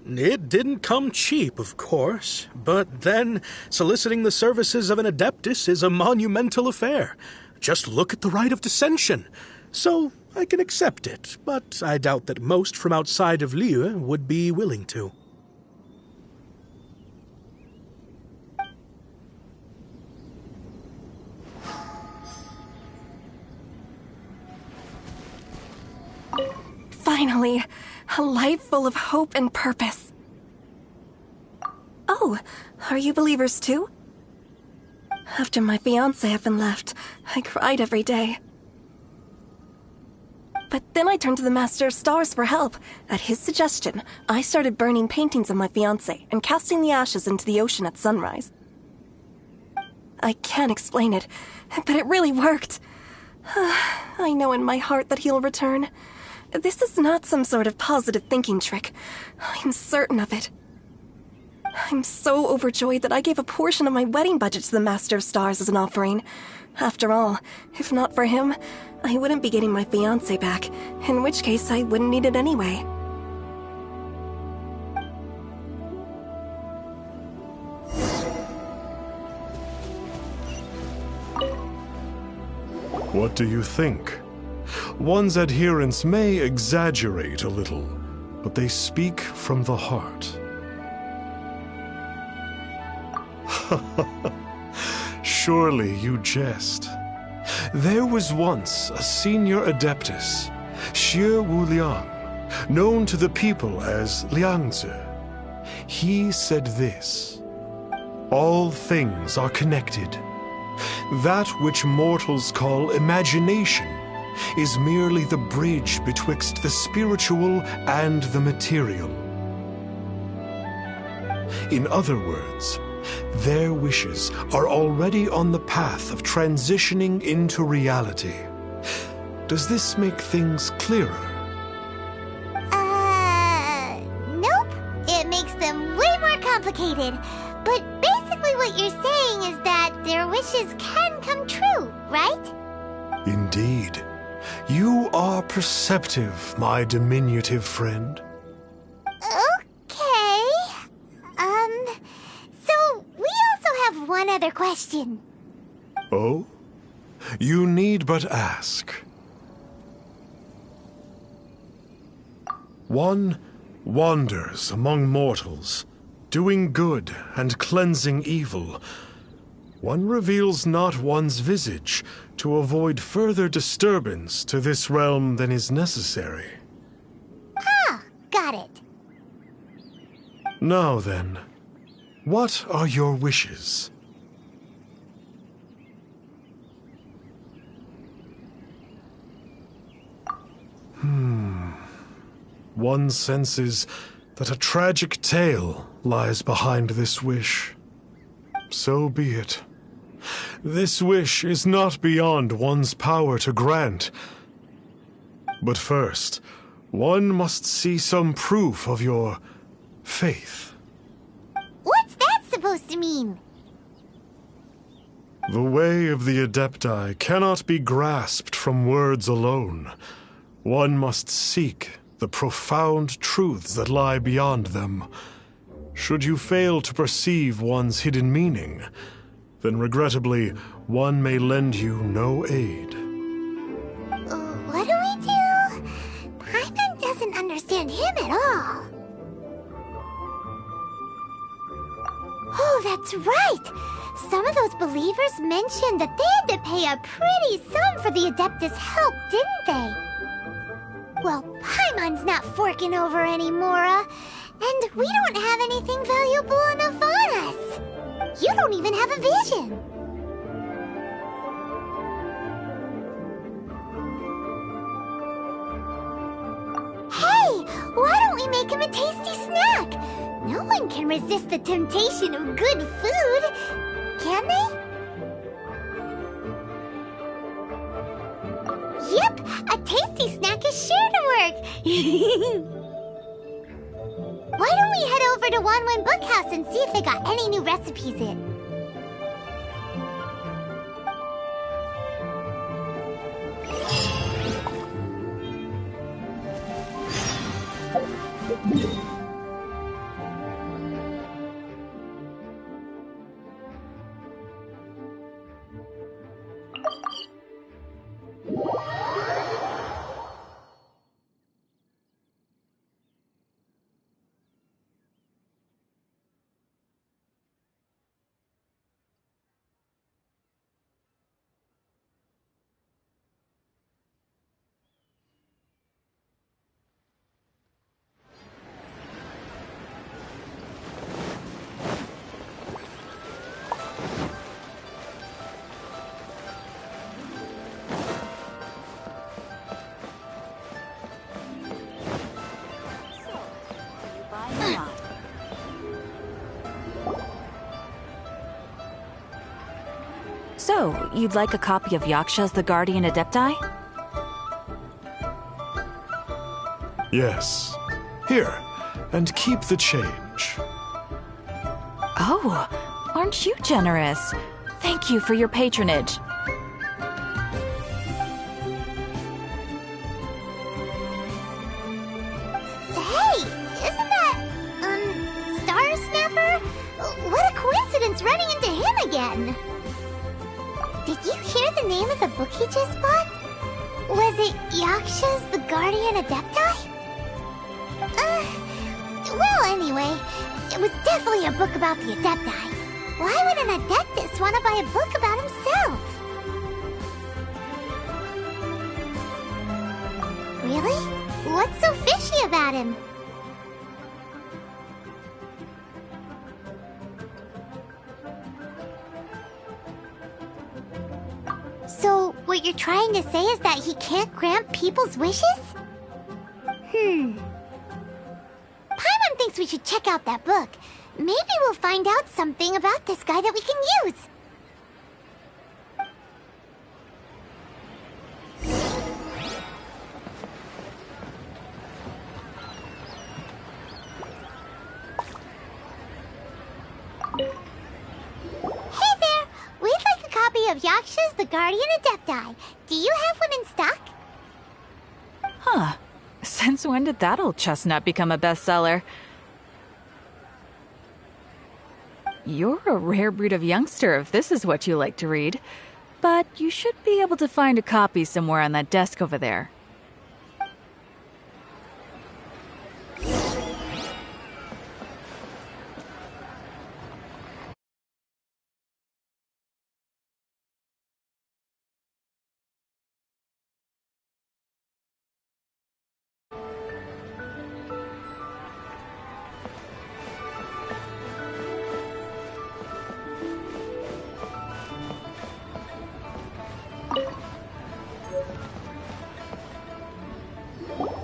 It didn't come cheap, of course, but then soliciting the services of an Adeptus is a monumental affair. Just look at the Rite of Dissension. So I can accept it, but I doubt that most from outside of Liyue would be willing to. Finally, a life full of hope and purpose. Oh, are you believers too? After my fiancé had been left, I cried every day. But then I turned to the Master of Stars for help. At his suggestion, I started burning paintings of my fiancé and casting the ashes into the ocean at sunrise. I can't explain it, but it really worked. I know in my heart that he'll return. This is not some sort of positive thinking trick. I'm certain of it. I'm so overjoyed that I gave a portion of my wedding budget to the Master of Stars as an offering. After all, if not for him, I wouldn't be getting my fiancé back, in which case I wouldn't need it anyway. What do you think? One's adherents may exaggerate a little, but they speak from the heart. Surely you jest. There was once a senior Adeptus, Xie Wuliang, known to the people as Liangzi. He said this: all things are connected. That which mortals call imagination is merely the bridge betwixt the spiritual and the material. In other words, their wishes are already on the path of transitioning into reality. Does this make things clearer? Nope. It makes them way more complicated. But basically what you're saying is that their wishes can come true, right? Indeed. You are perceptive, my diminutive friend. Okay. So we also have one other question. Oh? You need but ask. One wanders among mortals, doing good and cleansing evil. One reveals not one's visage to avoid further disturbance to this realm than is necessary. Ah, got it. Now then, what are your wishes? One senses that a tragic tale lies behind this wish. So be it. This wish is not beyond one's power to grant. But first, one must see some proof of your faith. What's that supposed to mean? The way of the Adepti cannot be grasped from words alone. One must seek the profound truths that lie beyond them. Should you fail to perceive one's hidden meaning, then regrettably, one may lend you no aid. What do we do? Paimon doesn't understand him at all. Oh, that's right! Some of those believers mentioned that they had to pay a pretty sum for the Adeptus' help, didn't they? Well, Paimon's not forking over anymore, and we don't have anything valuable enough on us. You don't even have a vision. Hey, why don't we make him a tasty snack? No one can resist the temptation of good food, can they? A tasty snack is sure to work! Why don't we head over to Wanwen Bookhouse and see if they got any new recipes in? So, you'd like a copy of Yaksha's The Guardian Adepti? Yes. Here, and keep the change. Oh, aren't you generous? Thank you for your patronage. Hey, isn't that, Star Snapper? What a coincidence running into him again! Did you hear the name of the book he just bought? Was it Yaksha's The Guardian Adepti? Well, anyway, it was definitely a book about the Adepti. Why would an Adeptus want to buy a book about himself? Really? What's so fishy about him? So, what you're trying to say is that he can't grant people's wishes? Paimon thinks we should check out that book. Maybe we'll find out something about this guy that we can use. Hey there! We'd like a copy of Yaksha's The Guardian Adepti. Do you have one in stock? Huh. Since when did that old chestnut become a bestseller? You're a rare breed of youngster if this is what you like to read. But you should be able to find a copy somewhere on that desk over there.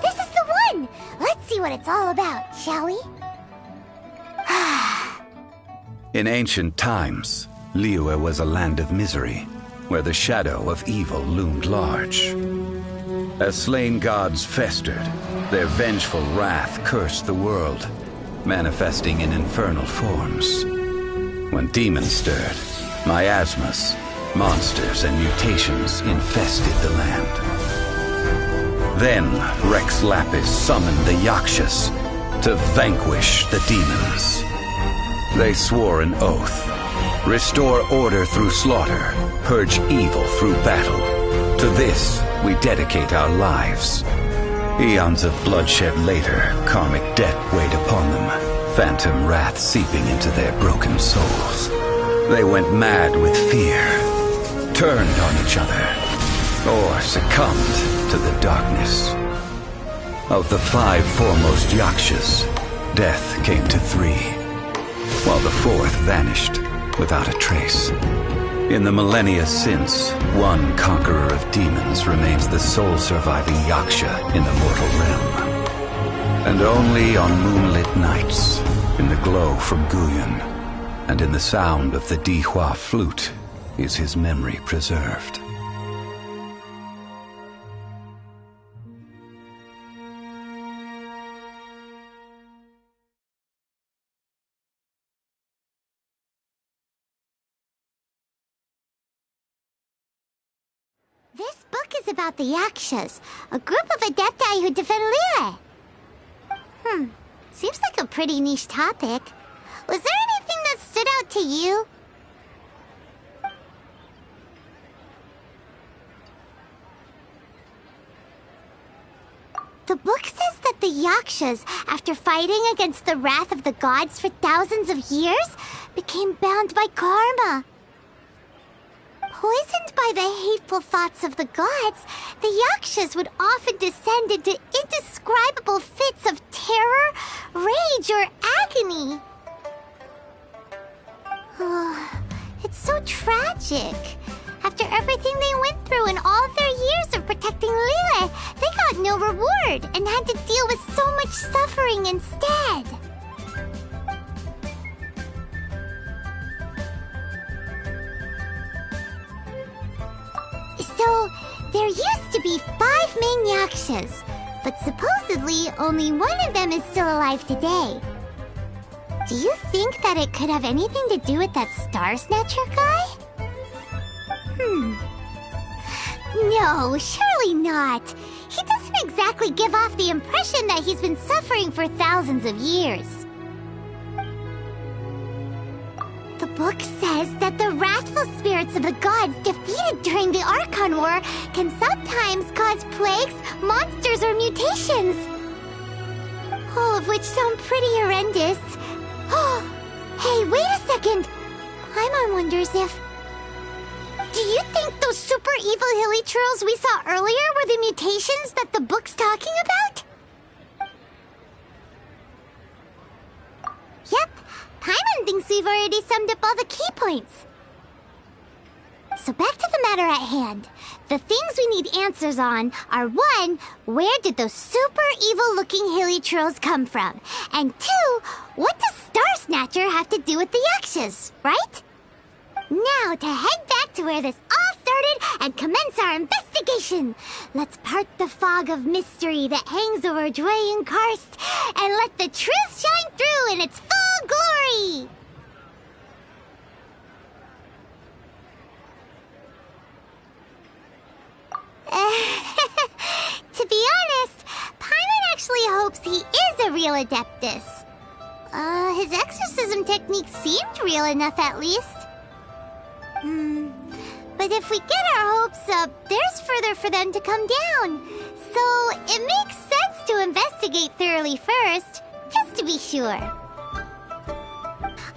This is the one! Let's see what it's all about, shall we? In ancient times, Liyue was a land of misery, where the shadow of evil loomed large. As slain gods festered, their vengeful wrath cursed the world, manifesting in infernal forms. When demons stirred, miasmas, monsters, and mutations infested the land. Then Rex Lapis summoned the Yakshas to vanquish the demons. They swore an oath: restore order through slaughter, purge evil through battle. To this we dedicate our lives. Eons of bloodshed later, karmic debt weighed upon them, phantom wrath seeping into their broken souls. They went mad with fear, turned on each other, or succumbed to the darkness. Of the 5 foremost Yakshas, death came to 3, while the 4th vanished without a trace. In the millennia since, one conqueror of demons remains the sole surviving Yaksha in the mortal realm. And only on moonlit nights, in the glow from Guyon, and in the sound of the Dihua flute, is his memory preserved. This book is about the Yakshas, a group of adepti who defend Liyue. Seems like a pretty niche topic. Was there anything that stood out to you? The book says that the Yakshas, after fighting against the wrath of the gods for thousands of years, became bound by karma. Poisoned by the hateful thoughts of the gods, the Yakshas would often descend into indescribable fits of terror, rage, or agony. It's so tragic. After everything they went through and all their years of protecting Liyue, they got no reward and had to deal with so much suffering instead. So, there used to be 5 main Yakshas, but supposedly only one of them is still alive today. Do you think that it could have anything to do with that Star Snatcher guy? No, surely not. He doesn't exactly give off the impression that he's been suffering for thousands of years. The book says that the wrathful spirits of the gods defeated during the Archon War can sometimes cause plagues, monsters, or mutations. All of which sound pretty horrendous. Hey, wait a second! Paimon wonders if... Do you think those super evil hilly churls we saw earlier were the mutations that the book's talking about? Yep, Paimon thinks we've already summed up all the key points. So back to the matter at hand. The things we need answers on are 1, where did those super evil-looking hilly churls come from? And 2, what does Star Snatcher have to do with the Yakshas, right? Now to head back to where this all started and commence our investigation. Let's part the fog of mystery that hangs over Dwayne Karst and let the truth shine through in its full glory. To be honest, Paimon actually hopes he is a real Adeptus. His exorcism technique seemed real enough at least. But if we get our hopes up, there's further for them to come down. So it makes sense to investigate thoroughly first, just to be sure.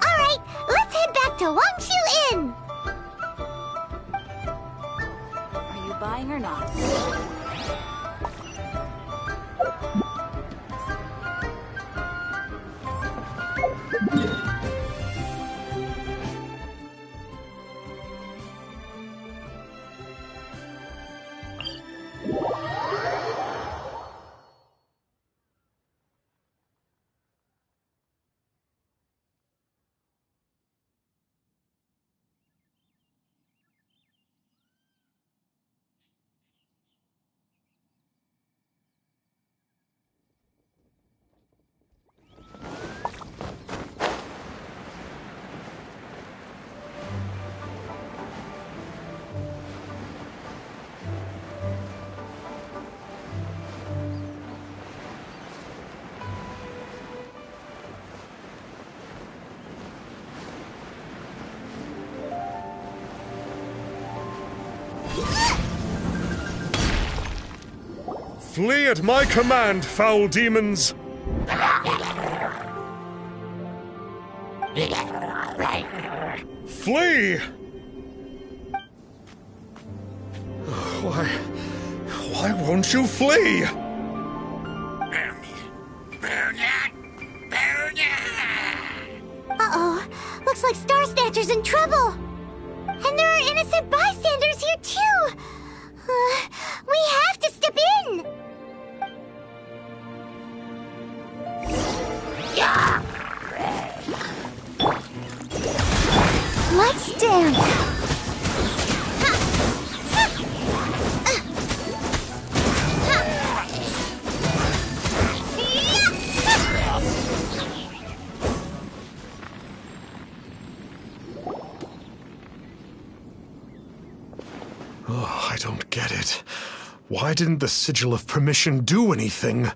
Alright, let's head back to Wangshu Inn! Are you buying or not? Flee at my command, foul demons! Flee! Why won't you flee? Uh-oh, looks like Star Snatcher's in trouble! And there are innocent bystanders here too! We have to step in! Let's dance! Oh, I don't get it. Why didn't the Sigil of Permission do anything?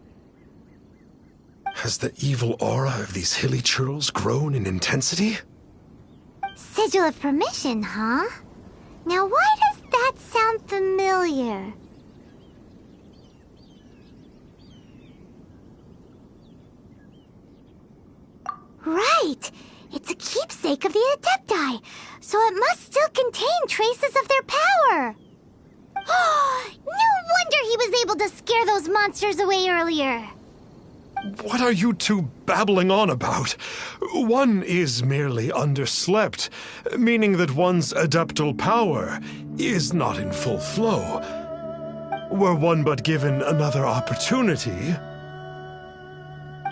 Has the evil aura of these hilly churls grown in intensity? Sigil of Permission, huh? Now why does that sound familiar? Right! It's a keepsake of the Adepti, so it must still contain traces of their power! No wonder he was able to scare those monsters away earlier! What are you two babbling on about? One is merely underslept, meaning that one's adeptal power is not in full flow. Were one but given another opportunity...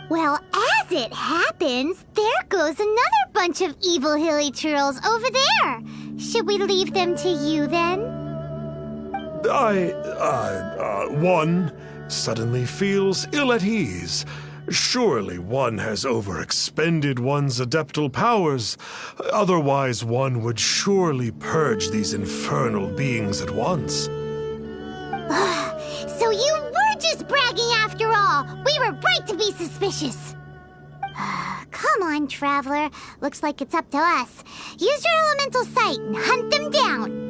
Well, as it happens, there goes another bunch of evil hilly churls over there. Should we leave them to you, then? One suddenly feels ill at ease. Surely one has overexpended one's adeptal powers. Otherwise, one would surely purge these infernal beings at once. So you were just bragging after all. We were right to be suspicious. Come on, Traveler. Looks like it's up to us. Use your elemental sight and hunt them down.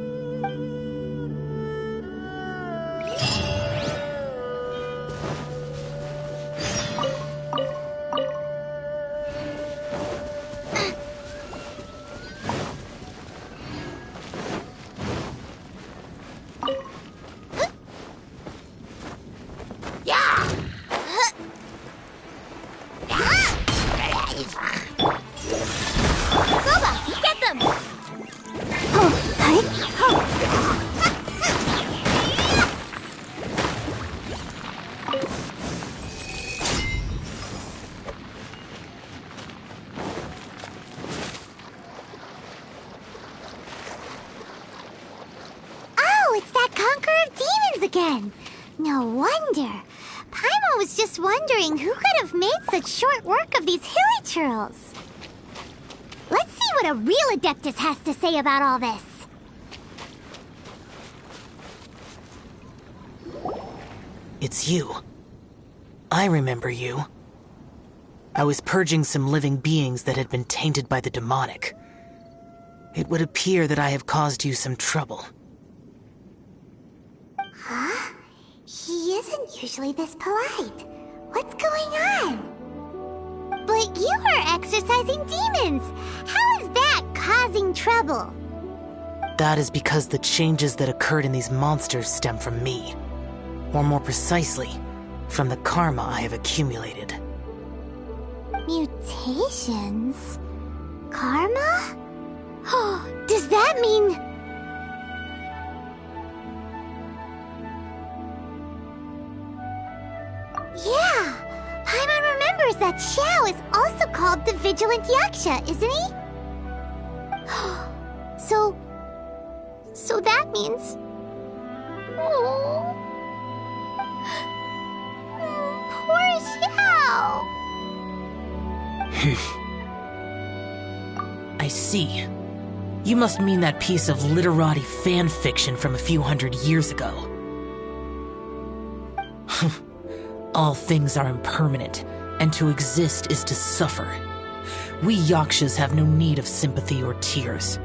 Again. No wonder. Paimon was just wondering who could have made such short work of these hilly churls. Let's see what a real Adeptus has to say about all this. It's you. I remember you. I was purging some living beings that had been tainted by the demonic. It would appear that I have caused you some trouble. Huh? He isn't usually this polite. What's going on? But you are exorcising demons. How is that causing trouble? That is because the changes that occurred in these monsters stem from me. Or more precisely, from the karma I have accumulated. Mutations? Karma? Does that mean... Yeah! Paimon remembers that Xiao is also called the Vigilant Yaksha, isn't he? So that means... Oh... Poor Xiao! I see. You must mean that piece of literati fan fiction from a few hundred years ago. All things are impermanent, and to exist is to suffer. We Yakshas have no need of sympathy or tears.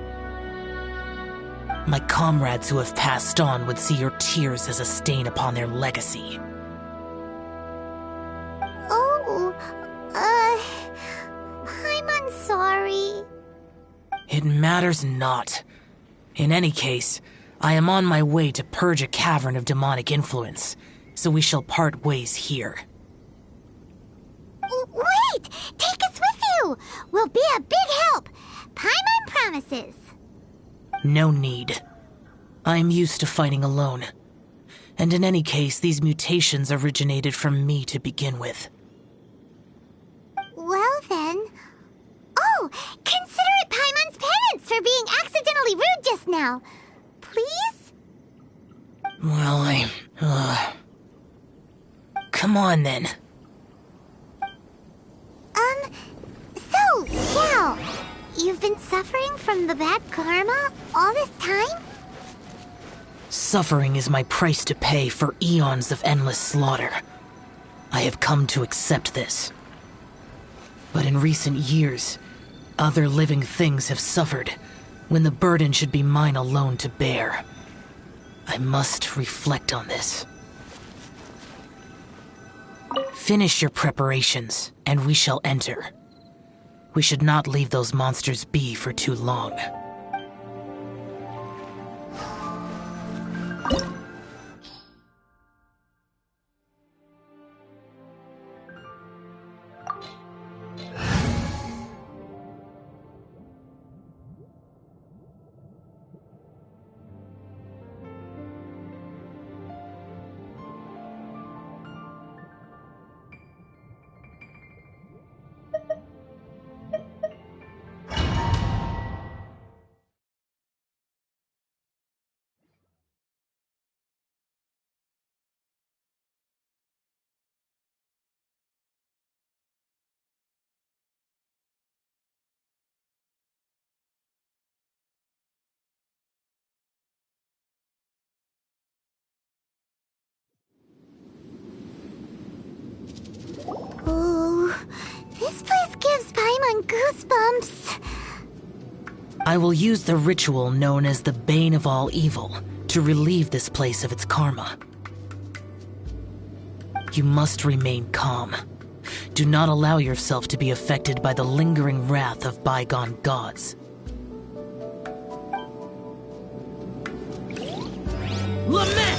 My comrades who have passed on would see your tears as a stain upon their legacy. Oh, I'm sorry. It matters not. In any case, I am on my way to purge a cavern of demonic influence, so we shall part ways here. Wait! Take us with you! We'll be a big help! Paimon promises! No need. I am used to fighting alone. And in any case, these mutations originated from me to begin with. Well then... Oh! Consider it Paimon's penance for being accidentally rude just now. Please? Well, Come on, then. So, Xiao, you've been suffering from the bad karma all this time? Suffering is my price to pay for eons of endless slaughter. I have come to accept this. But in recent years, other living things have suffered when the burden should be mine alone to bear. I must reflect on this. Finish your preparations, and we shall enter. We should not leave those monsters be for too long. Ooh, this place gives Paimon goosebumps. I will use the ritual known as the Bane of All Evil to relieve this place of its karma. You must remain calm. Do not allow yourself to be affected by the lingering wrath of bygone gods. Lament!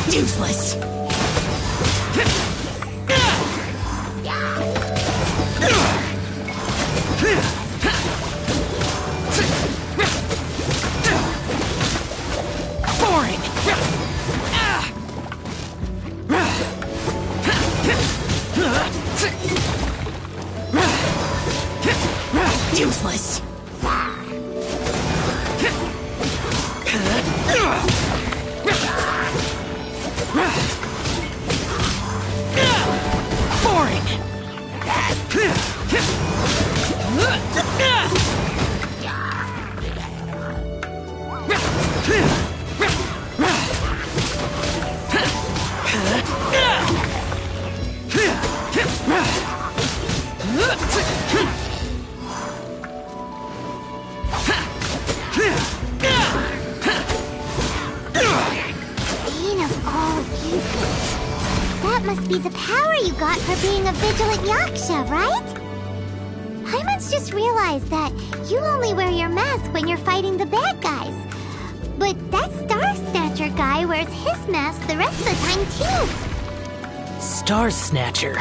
Useless. Useless. Boring. Bane of all evil. That must be the power you got for being a vigilant Yaksha, right? Paimon's just realized that you only wear your mask when you're fighting the bad guys. But that Star Snatcher guy wears his mask the rest of the time, too. Star Snatcher.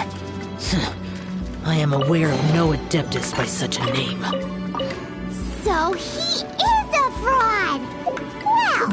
I am aware of no Adeptus by such a name. So he is a fraud! Well...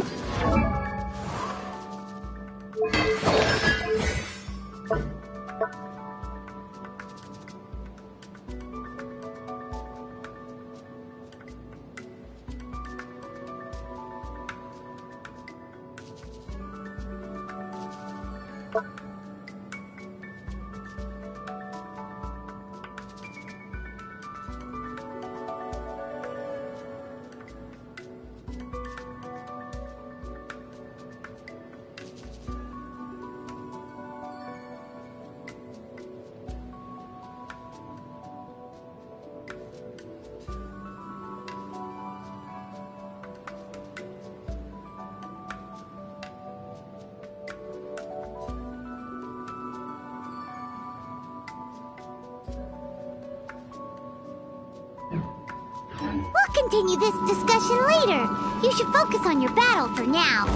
We'll continue this discussion later. You should focus on your battle for now.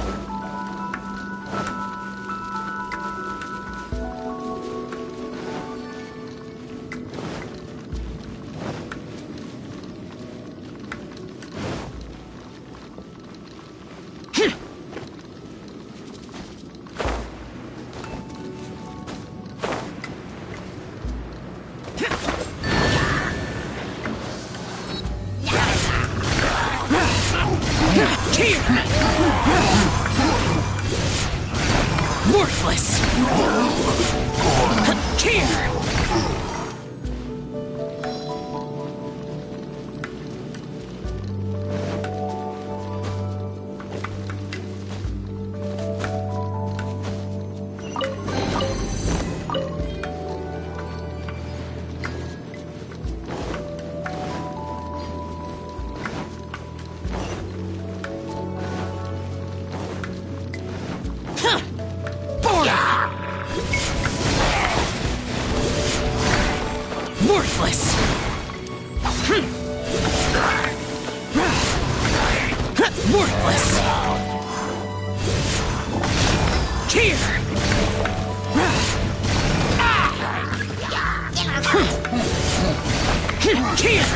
Worthless! Here! Worthless! Worthless! Here! Here!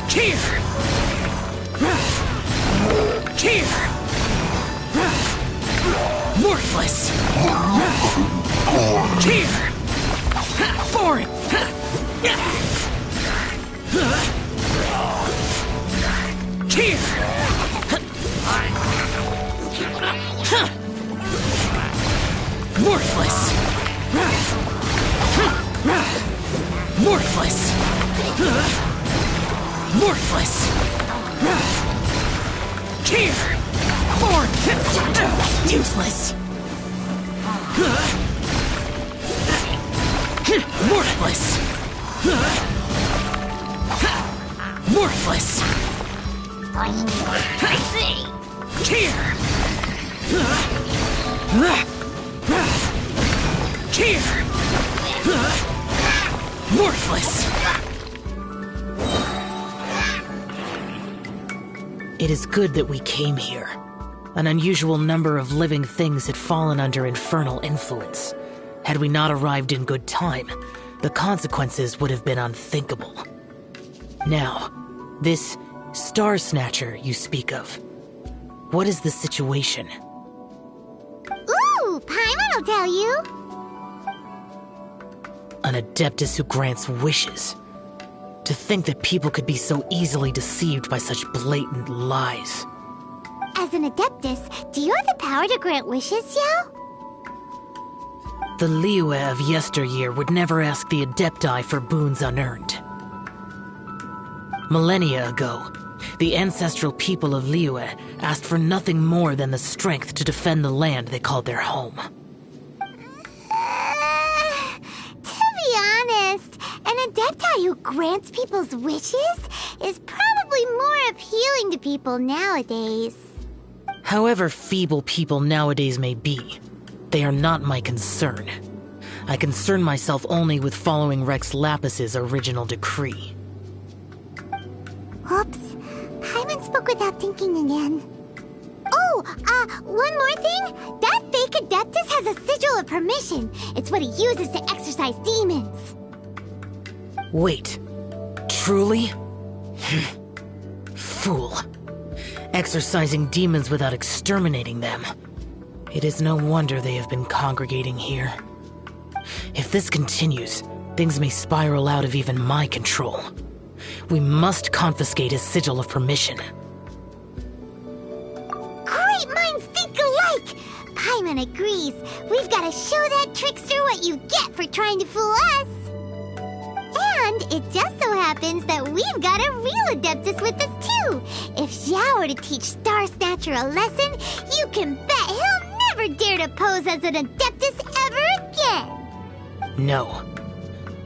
Here! Here! Worthless! Here! Foreign! Here! Worthless! Worthless! Worthless! Here! Foreign! Useless! Worthless! Worthless! Here! Here! Worthless! It is good that we came here. An unusual number of living things had fallen under infernal influence. Had we not arrived in good time, the consequences would have been unthinkable. Now, this Star Snatcher you speak of, what is the situation? Ooh, Paimon will tell you. An Adeptus who grants wishes. To think that people could be so easily deceived by such blatant lies. As an Adeptus, do you have the power to grant wishes, Xiao? The Liyue of yesteryear would never ask the Adepti for boons unearned. Millennia ago, the ancestral people of Liyue asked for nothing more than the strength to defend the land they called their home. To be honest, an Adepti who grants people's wishes is probably more appealing to people nowadays. However feeble people nowadays may be, they are not my concern. I concern myself only with following Rex Lapis's original decree. Oops. Paimon spoke without thinking again. Oh, one more thing. That fake Adeptus has a sigil of permission. It's what he uses to exorcise demons. Wait. Truly? Fool. Exorcising demons without exterminating them. It is no wonder they have been congregating here. If this continues, things may spiral out of even my control. We must confiscate his sigil of permission. Great minds think alike! Paimon agrees. We've got to show that trickster what you get for trying to fool us. And it just so happens that we've got a real Adeptus with us too. If Xiao were to teach Star Snatcher a lesson, you can bet he'll never dare to pose as an Adeptus ever again. No.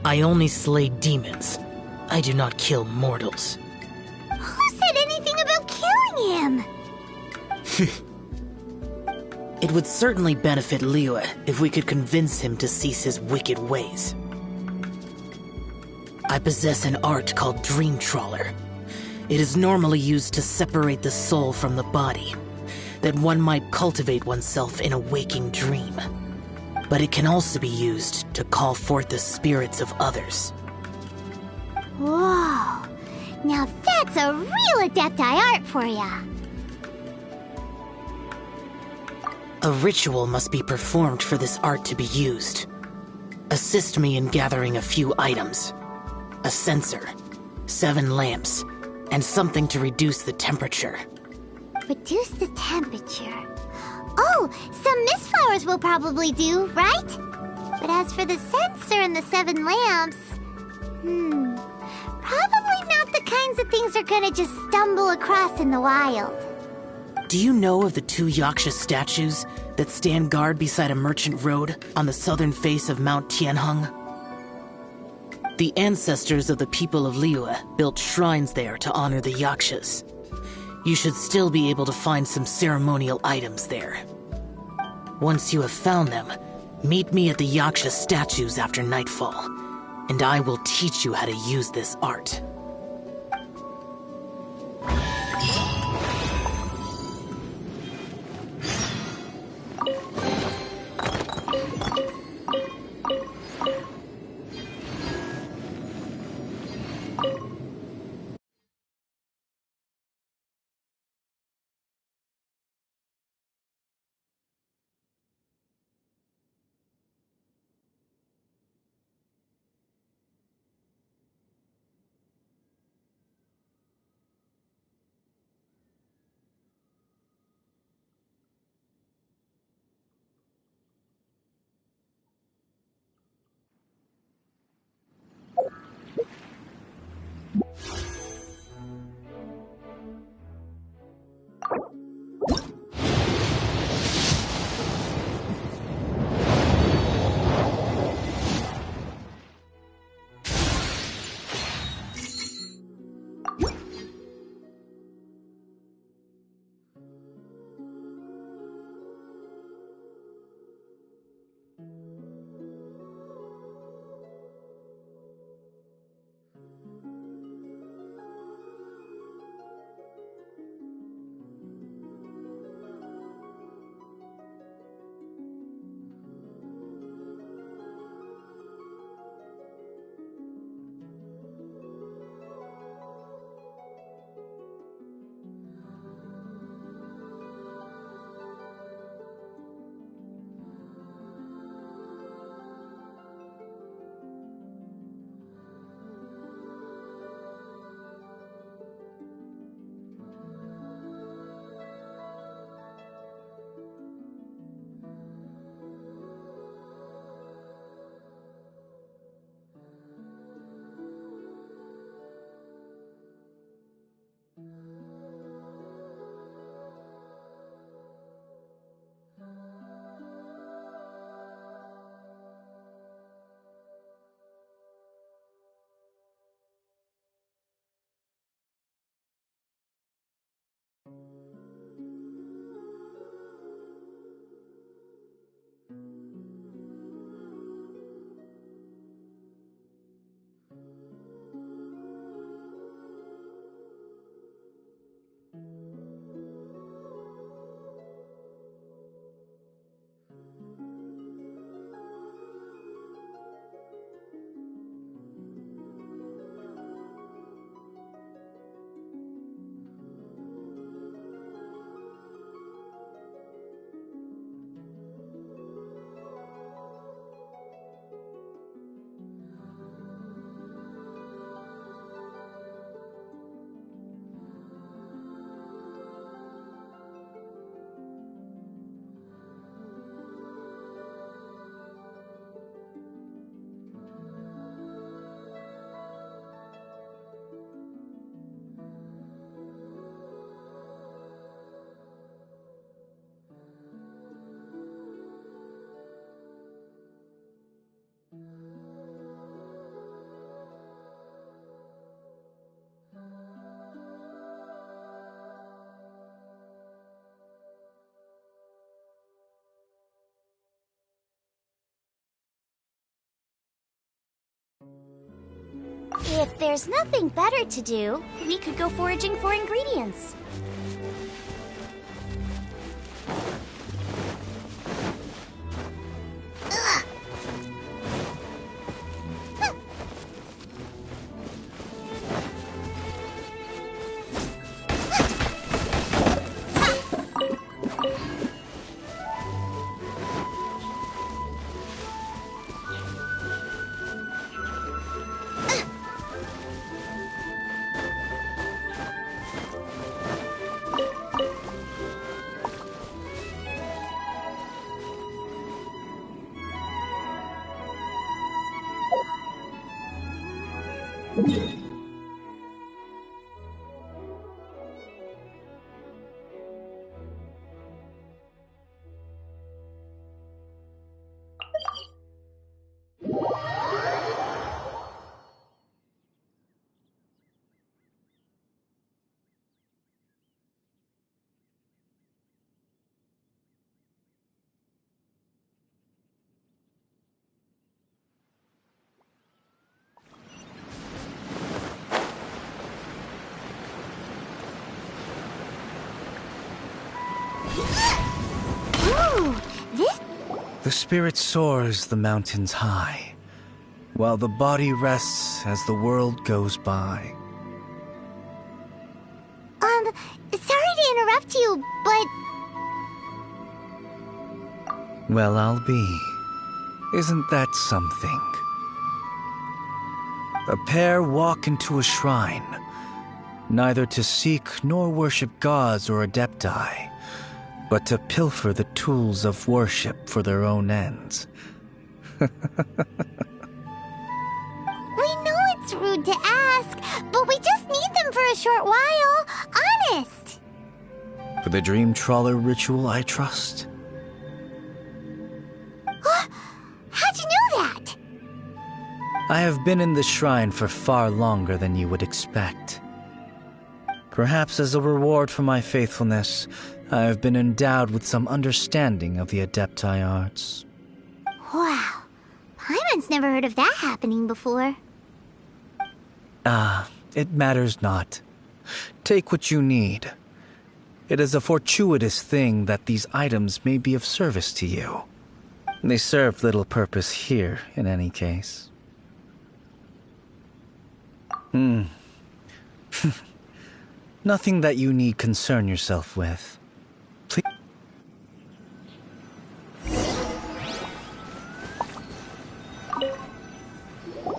I only slay demons. I do not kill mortals. Who said anything about killing him? It would certainly benefit Liyue if we could convince him to cease his wicked ways. I possess an art called Dream Trawler. It is normally used to separate the soul from the body, that one might cultivate oneself in a waking dream. But it can also be used to call forth the spirits of others. Whoa. Now that's a real Adepti art for ya. A ritual must be performed for this art to be used. Assist me in gathering a few items. A censer, 7 lamps, and something to reduce the temperature. Reduce the temperature. Oh, some mist flowers will probably do, right? But as for the censer and the 7 lamps... probably not the kinds of things they're gonna just stumble across in the wild. Do you know of the 2 Yaksha statues that stand guard beside a merchant road on the southern face of Mount Tianheng? The ancestors of the people of Liyue built shrines there to honor the Yakshas. You should still be able to find some ceremonial items there. Once you have found them, meet me at the Yaksha statues after nightfall, and I will teach you how to use this art. If there's nothing better to do, we could go foraging for ingredients. The spirit soars the mountains high, while the body rests as the world goes by. Sorry to interrupt you, but... Well, I'll be. Isn't that something? A pair walk into a shrine, neither to seek nor worship gods or adepti, but to pilfer the tools of worship for their own ends. We know it's rude to ask, but we just need them for a short while. Honest. For the dream trawler ritual, I trust. How'd you know that? I have been in the shrine for far longer than you would expect. Perhaps as a reward for my faithfulness, I have been endowed with some understanding of the adepti arts. Wow. Paimon's never heard of that happening before. It matters not. Take what you need. It is a fortuitous thing that these items may be of service to you. They serve little purpose here, in any case. Nothing that you need concern yourself with. Please.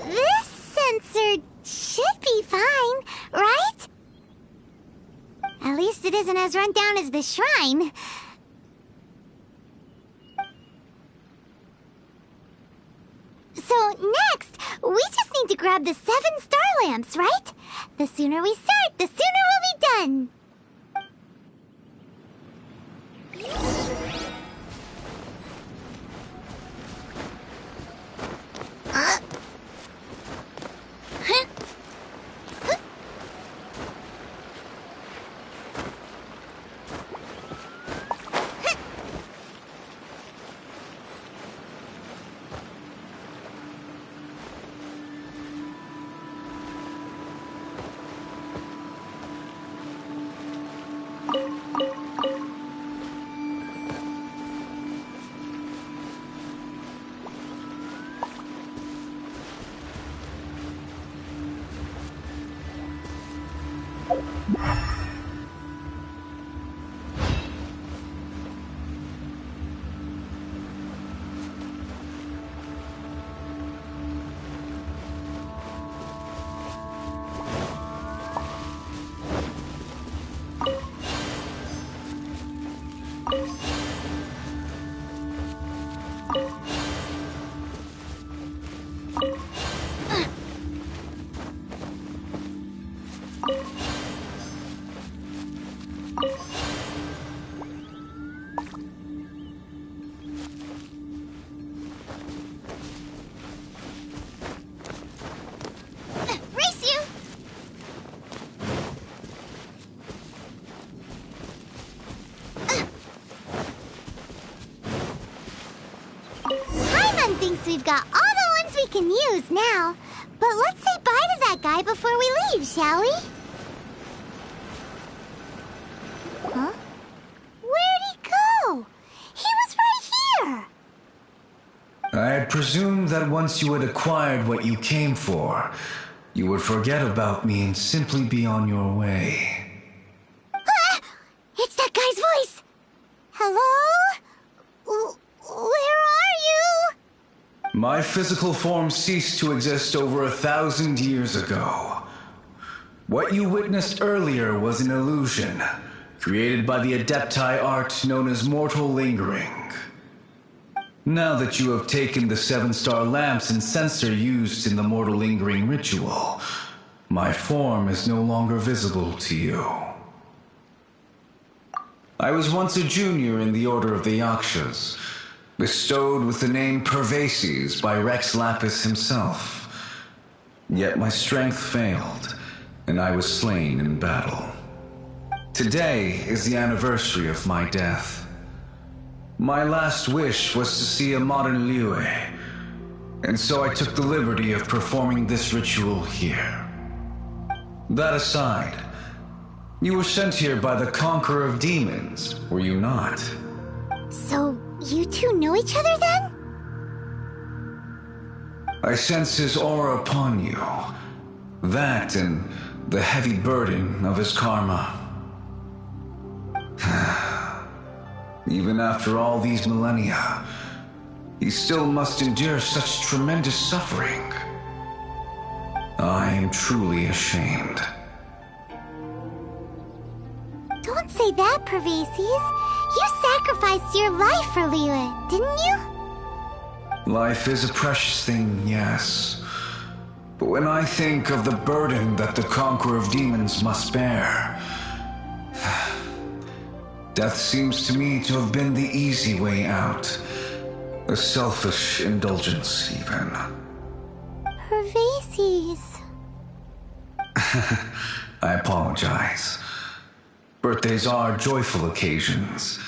This sensor should be fine, right? At least it isn't as run down as the shrine. So next, we just need to grab the 7 star lamps, right? The sooner we start, the sooner we'll be done. We've got all the ones we can use now. But let's say bye to that guy before we leave, shall we? Huh? Where'd he go? He was right here! I had presumed that once you had acquired what you came for, you would forget about me and simply be on your way. Ah! It's that guy's voice! Hello? Where are you? My physical form ceased to exist over 1,000 years ago. What you witnessed earlier was an illusion, created by the Adepti art known as mortal lingering. Now that you have taken the 7-star lamps and censer used in the mortal lingering ritual, my form is no longer visible to you. I was once a junior in the Order of the Yakshas, bestowed with the name Pervases by Rex Lapis himself. Yet my strength failed, and I was slain in battle. Today is the anniversary of my death. My last wish was to see a modern Liyue, and so I took the liberty of performing this ritual here. That aside, you were sent here by the Conqueror of Demons, were you not? So, you two know each other then? I sense his aura upon you. That and the heavy burden of his karma. Even after all these millennia, he still must endure such tremendous suffering. I am truly ashamed. Don't say that, Pervases. You sacrificed your life for Liyue, didn't you? Life is a precious thing, yes. But when I think of the burden that the Conqueror of Demons must bear, death seems to me to have been the easy way out. A selfish indulgence, even. Pervases. I apologize. Birthdays are joyful occasions,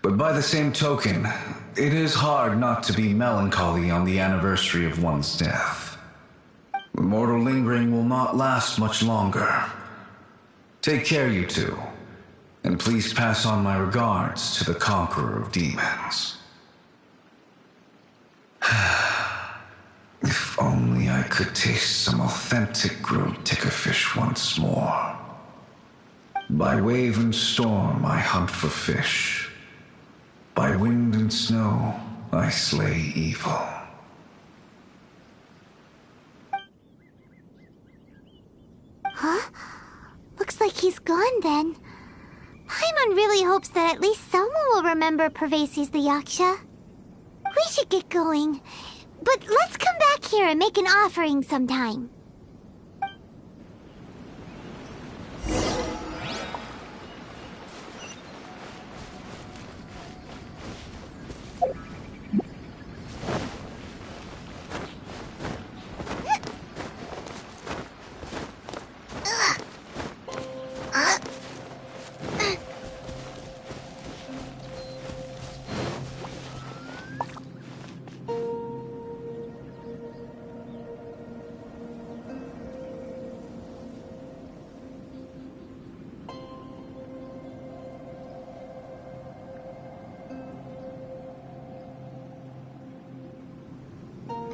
but by the same token, it is hard not to be melancholy on the anniversary of one's death. The mortal lingering will not last much longer. Take care, you two. And please pass on my regards to the Conqueror of Demons. If only I could taste some authentic grilled ticker fish once more. By wave and storm I hunt for fish. By wind and snow I slay evil. Huh? Looks like he's gone then. Paimon really hopes that at least someone will remember Pervases the Yaksha. We should get going, but let's come back here and make an offering sometime.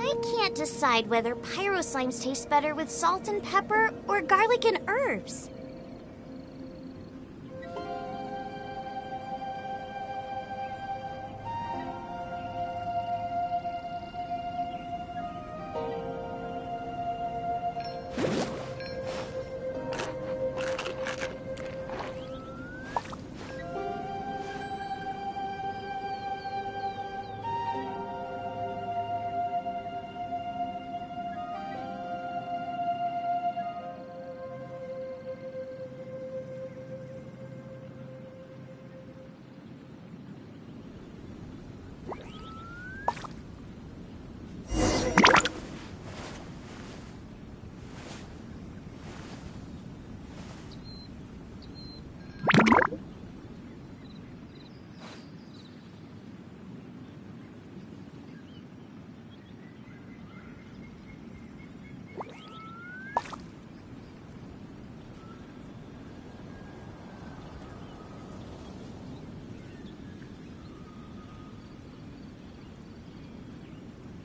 I can't decide whether pyro slimes taste better with salt and pepper or garlic and herbs.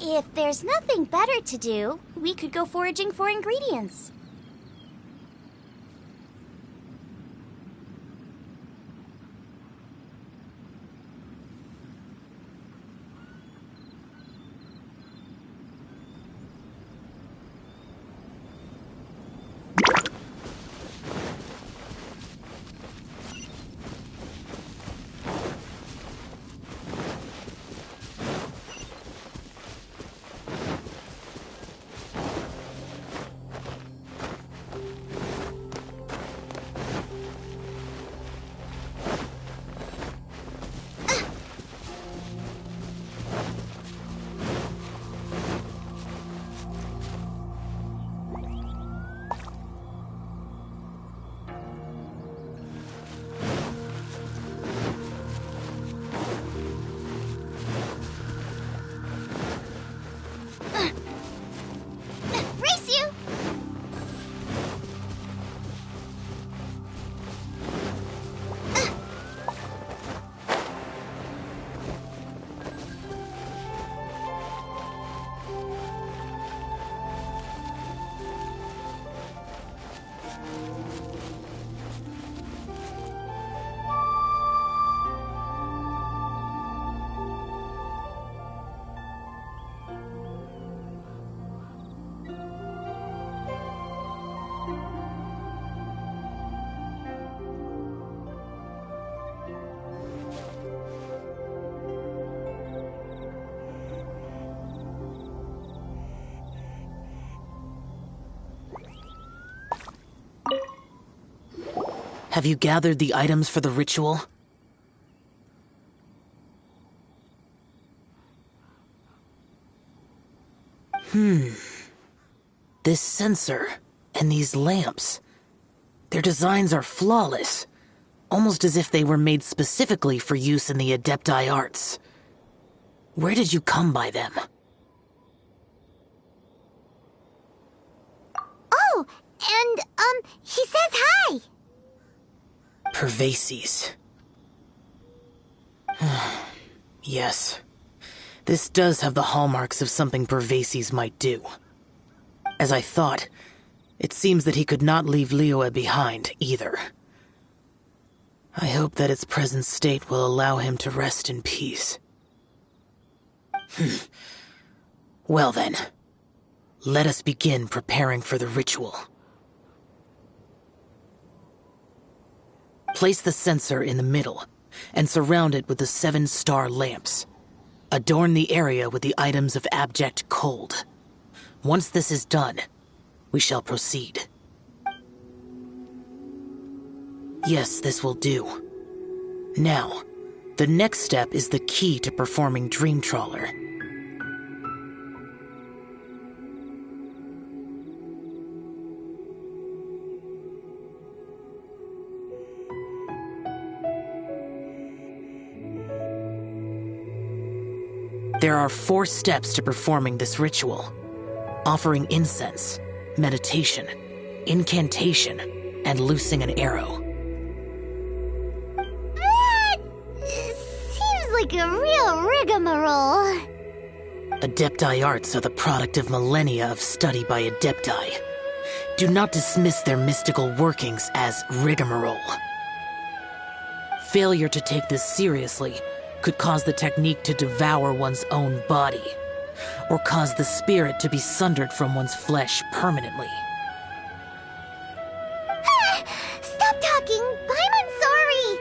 If there's nothing better to do, we could go foraging for ingredients. Have you gathered the items for the ritual? This sensor and these lamps. Their designs are flawless, almost as if they were made specifically for use in the Adepti arts. Where did you come by them? Oh, and, he says hi! Pervases. Yes. This does have the hallmarks of something Pervases might do. As I thought, it seems that he could not leave Liyue behind, either. I hope that its present state will allow him to rest in peace. Well then, let us begin preparing for the ritual. Place the sensor in the middle, and surround it with the 7-star lamps. Adorn the area with the items of abject cold. Once this is done, we shall proceed. Yes, this will do. Now, the next step is the key to performing Dream Trawler. There are 4 steps to performing this ritual: offering incense, meditation, incantation, and loosing an arrow. That seems like a real rigmarole. Adepti arts are the product of millennia of study by Adepti. Do not dismiss their mystical workings as rigmarole. Failure to take this seriously could cause the technique to devour one's own body, or cause the spirit to be sundered from one's flesh permanently. Stop talking! I'm sorry!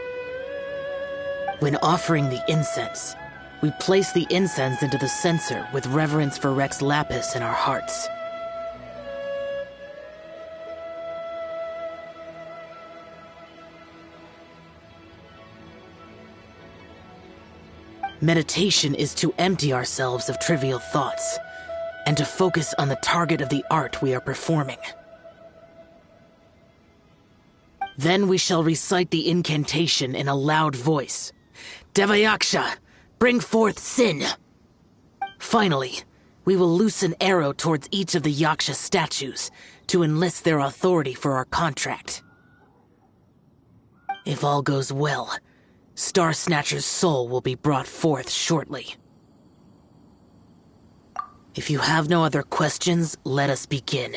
When offering the incense, we place the incense into the censer with reverence for Rex Lapis in our hearts. Meditation is to empty ourselves of trivial thoughts, and to focus on the target of the art we are performing. Then we shall recite the incantation in a loud voice. Devayaksha, bring forth sin! Finally, we will loose an arrow towards each of the Yaksha statues to enlist their authority for our contract. If all goes well, Star Snatcher's soul will be brought forth shortly. If you have no other questions, let us begin.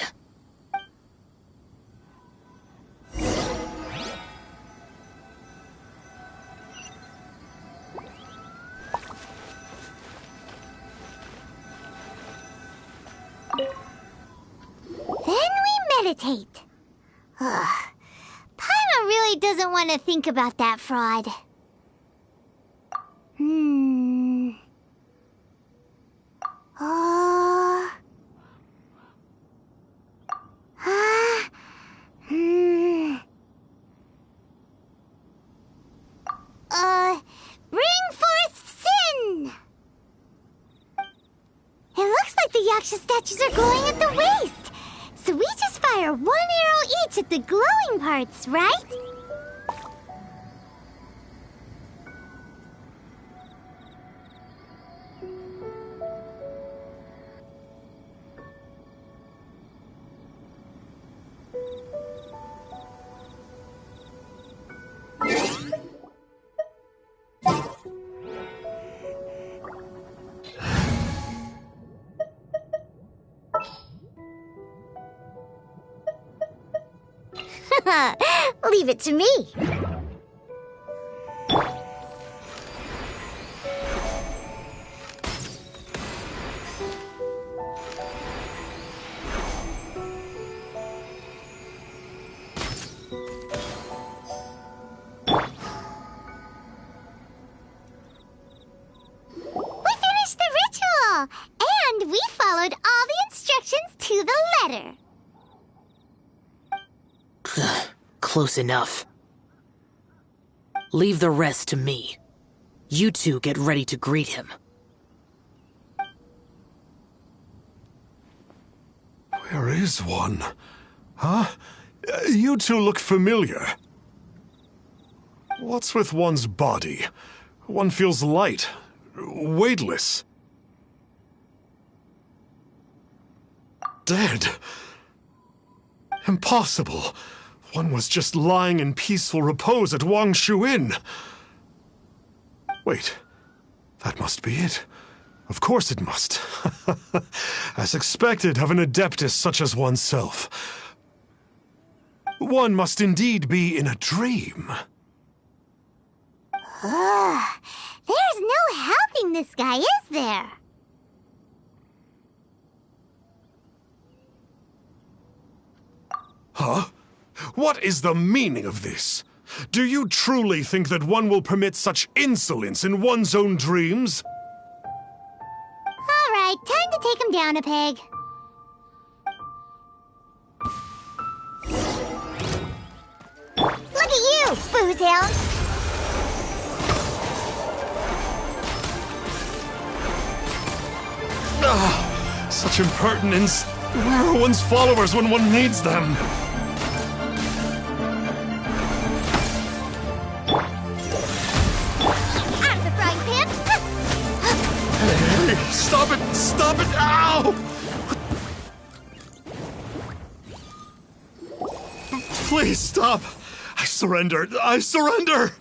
Then we meditate. Paimon really doesn't want to think about that fraud. Bring forth sin! It looks like the Yaksha statues are glowing at the waist. So we just fire one arrow each at the glowing parts, right? Leave it to me. And we followed all the instructions to the letter. Close enough. Leave the rest to me. You two get ready to greet him. Where is one? Huh? You two look familiar. What's with one's body? One feels light, weightless. Dead. Impossible. One was just lying in peaceful repose at Wangshu Inn. Wait, that must be it. Of course it must. As expected of an adeptus such as oneself. One must indeed be in a dream. There's no helping this guy, is there? Huh? What is the meaning of this? Do you truly think that one will permit such insolence in one's own dreams? All right, time to take him down a peg. Look at you, foozhound! Such impertinence! Where are one's followers when one needs them? Out of the frying pan! Hey, stop it! Stop it! Ow! Please stop! I surrender! I surrender!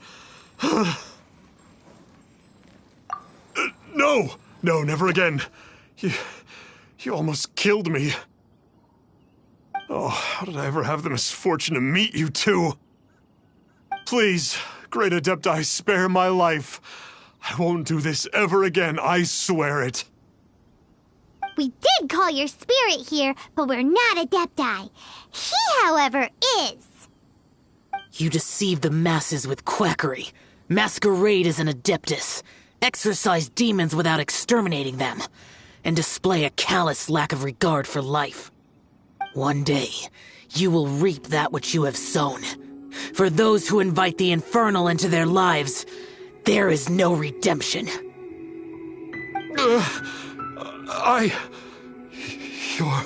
No! No, never again. You almost killed me. Oh, how did I ever have the misfortune to meet you two? Please, great Adepti, spare my life. I won't do this ever again, I swear it. We did call your spirit here, but we're not Adepti. He, however, is. You deceive the masses with quackery. Masquerade as an adeptus. Exorcise demons without exterminating them. And display a callous lack of regard for life. One day, you will reap that which you have sown. For those who invite the infernal into their lives, there is no redemption. You're...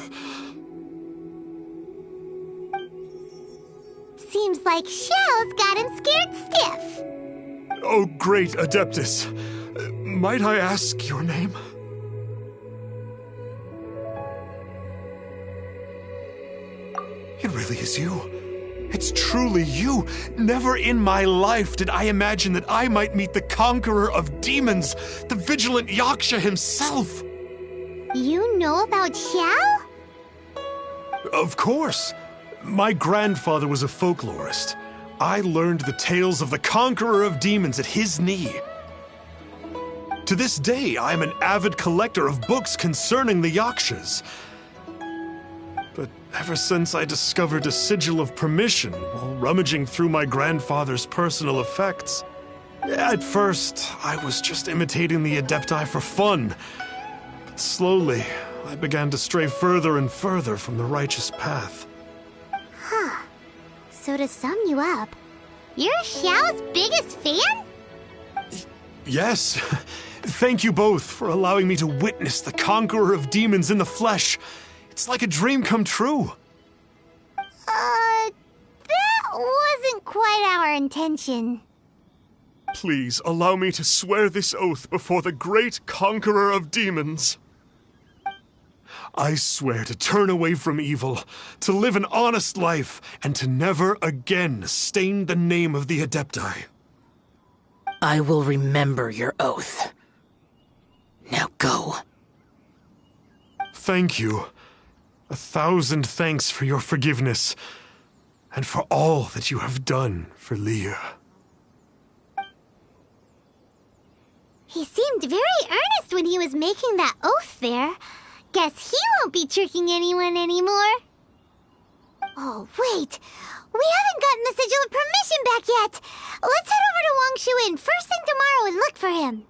Seems like Xiao's got him scared stiff. Oh, great Adeptus. Might I ask your name? It really is you. It's truly you. Never in my life did I imagine that I might meet the conqueror of demons, the vigilant Yaksha himself. You know about Xiao? Of course! My grandfather was a folklorist. I learned the tales of the conqueror of demons at his knee. To this day, I am an avid collector of books concerning the Yakshas. But ever since I discovered a sigil of permission while rummaging through my grandfather's personal effects, at first, I was just imitating the Adepti for fun. But slowly, I began to stray further and further from the righteous path. Huh. So to sum you up, you're Xiao's biggest fan? Yes. Thank you both for allowing me to witness the conqueror of demons in the flesh. It's like a dream come true. That wasn't quite our intention. Please allow me to swear this oath before the great conqueror of demons. I swear to turn away from evil, to live an honest life, and to never again stain the name of the Adepti. I will remember your oath. Now go. Thank you. 1,000 thanks for your forgiveness, and for all that you have done for Leah. He seemed very earnest when he was making that oath there. Guess he won't be tricking anyone anymore. Oh, wait. We haven't gotten the sigil of permission back yet. Let's head over to Wangshu Inn first thing tomorrow and look for him.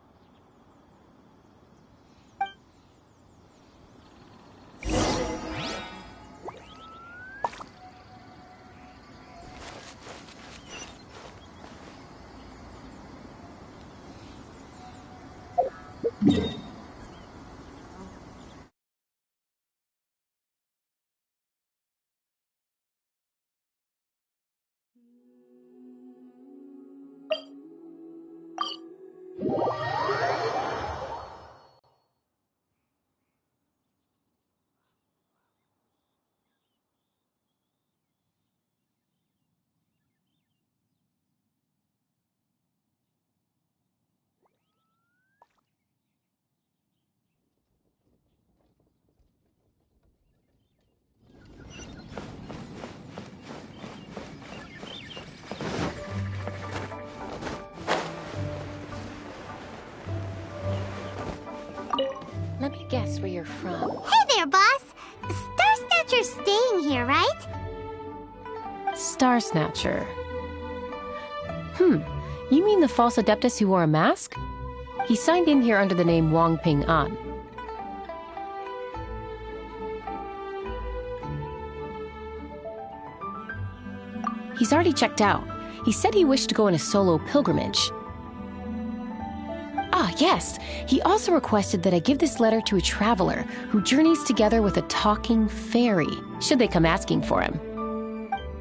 Let me guess where you're from. Hey there, boss. Star Snatcher's staying here, right? Star Snatcher. You mean the false Adeptus who wore a mask? He signed in here under the name Wang Ping An. He's already checked out. He said he wished to go on a solo pilgrimage. Ah, yes. He also requested that I give this letter to a traveler who journeys together with a talking fairy, should they come asking for him.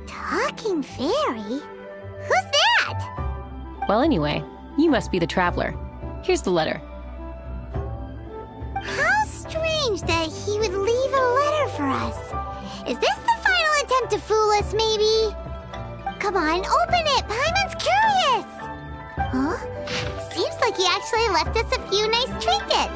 Talking fairy? Who's that? Well, anyway, you must be the traveler. Here's the letter. How strange that he would leave a letter for us. Is this the final attempt to fool us, maybe? Come on, open it! Paimon's curious! Huh? Seems like he actually left us a few nice trinkets.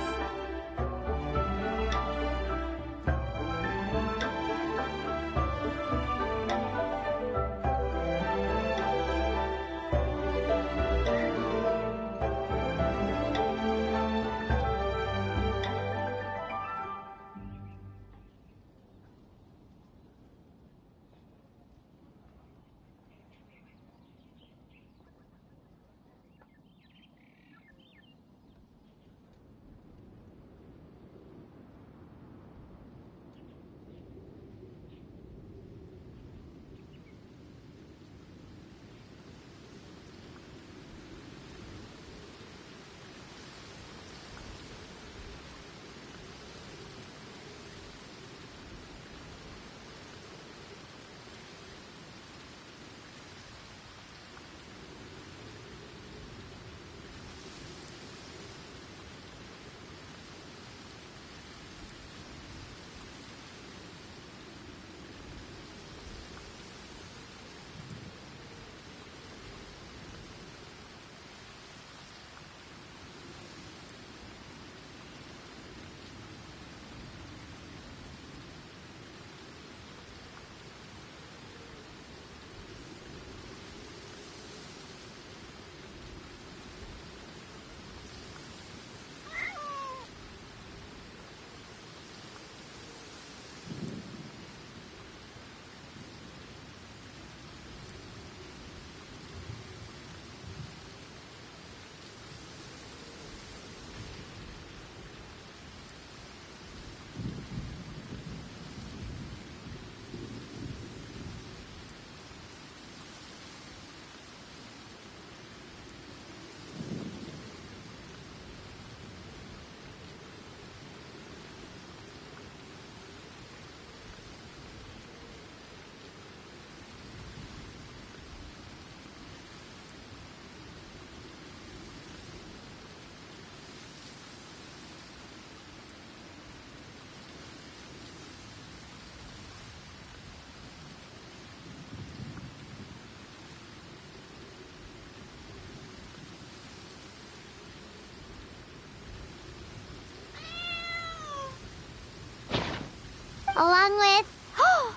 along with... Woohoo!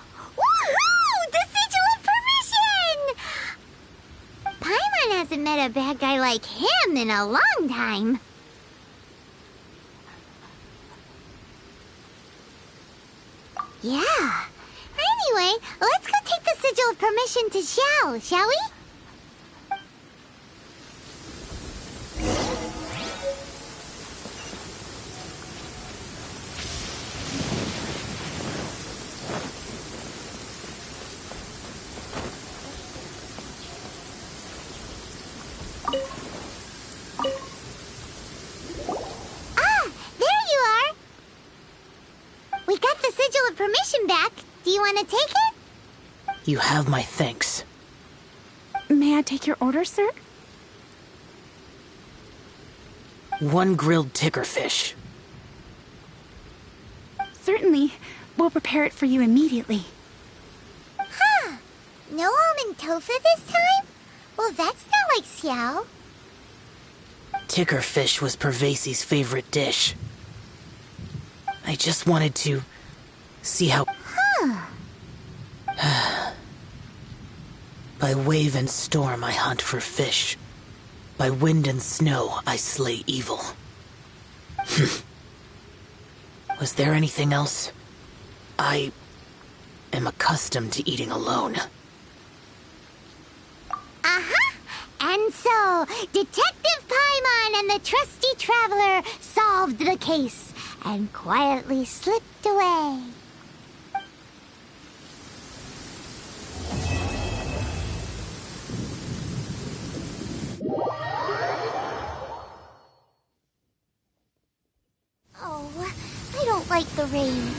The Sigil of Permission! Paimon hasn't met a bad guy like him in a long time. Yeah. Anyway, let's go take the Sigil of Permission to Xiao, shall we? Permission back. Do you want to take it? You have my thanks. May I take your order, sir? 1 grilled ticker fish. Certainly. We'll prepare it for you immediately. Huh. No almond tofu this time? Well, that's not like Xiao. Ticker fish was Pervasi's favorite dish. I just wanted to see how... By wave and storm I hunt for fish. By wind and snow I slay evil. Was there anything else? I am accustomed to eating alone. Uh-huh. And so, Detective Paimon and the trusty traveler solved the case and quietly slipped away. Oh, I don't like the rain.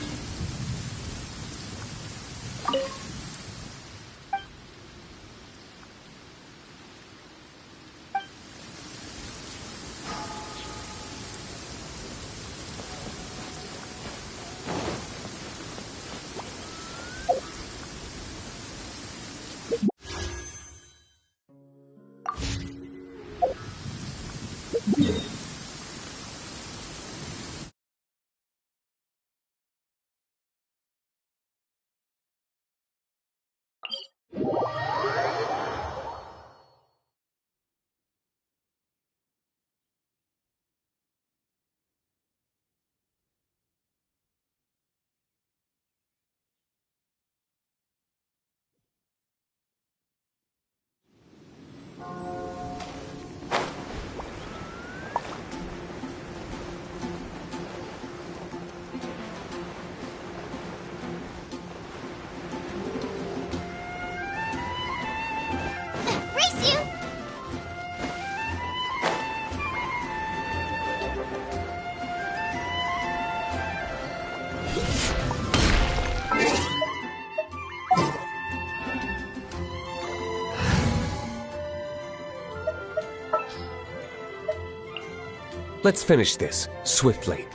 Let's finish this, swiftly.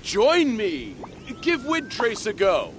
Join me! Give Windtrace a go!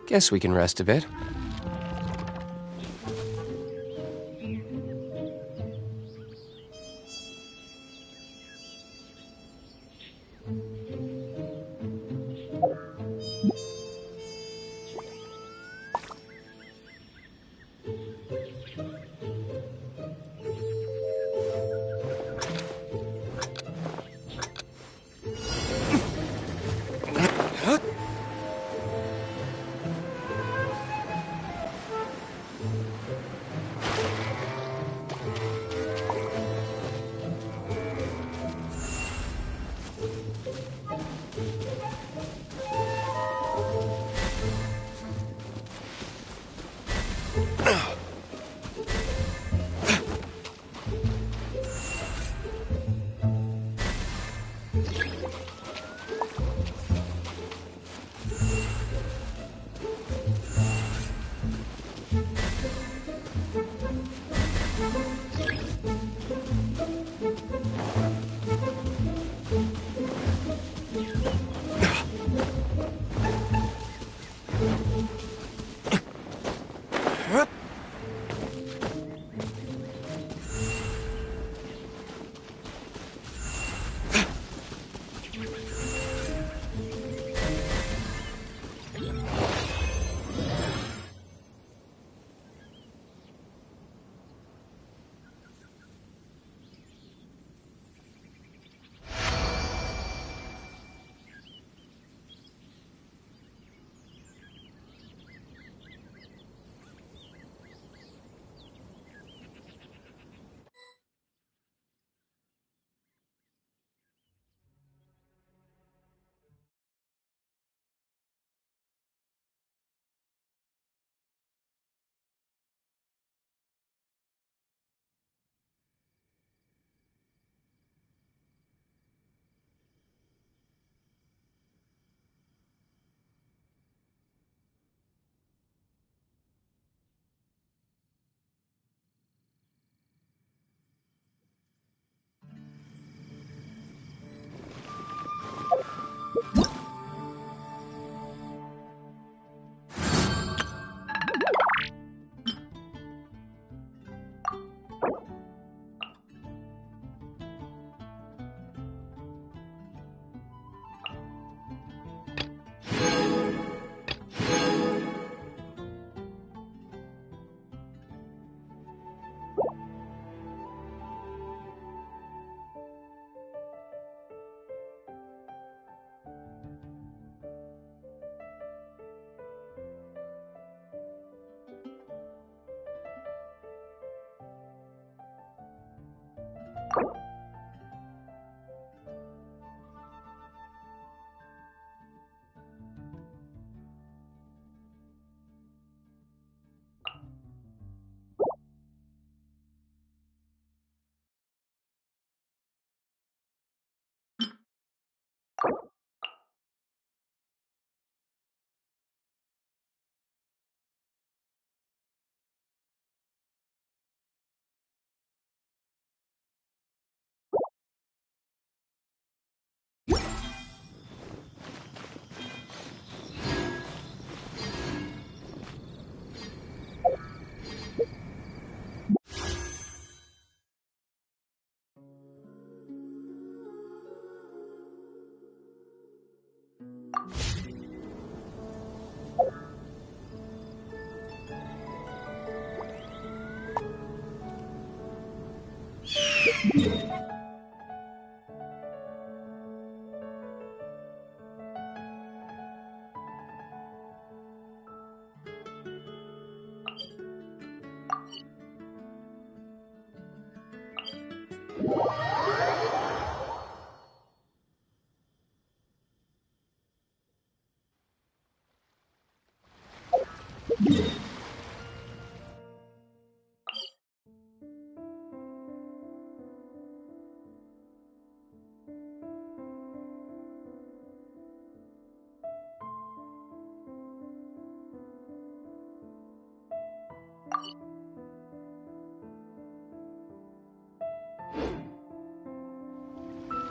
Guess we can rest a bit.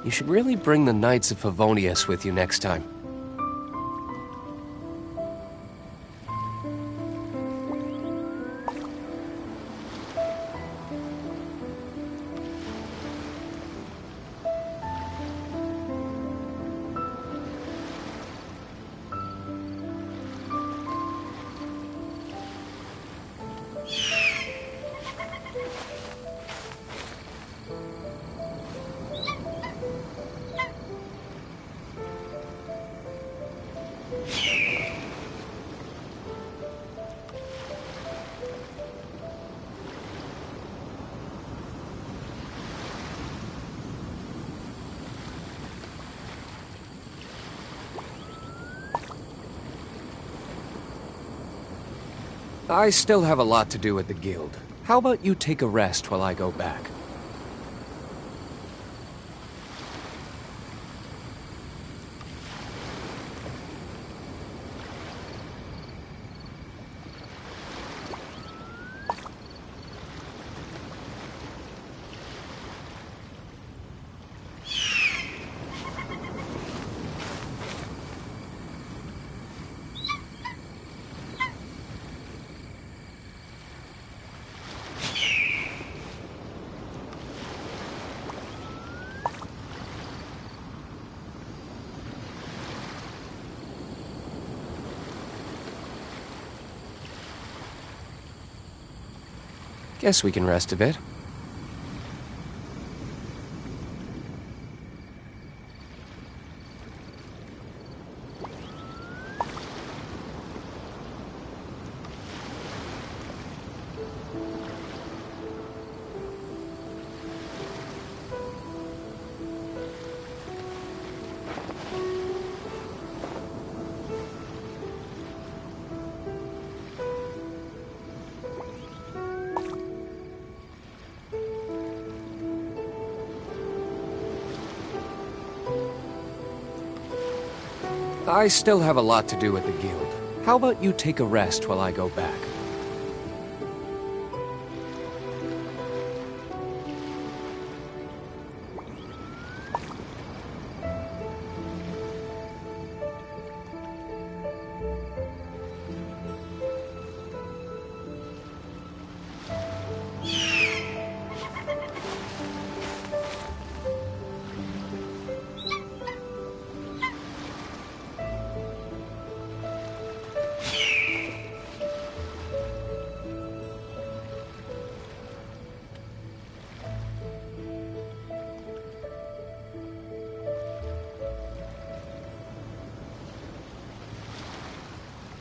You should really bring the Knights of Favonius with you next time. I still have a lot to do at the guild. How about you take a rest while I go back? Guess we can rest a bit. I still have a lot to do at the guild. How about you take a rest while I go back?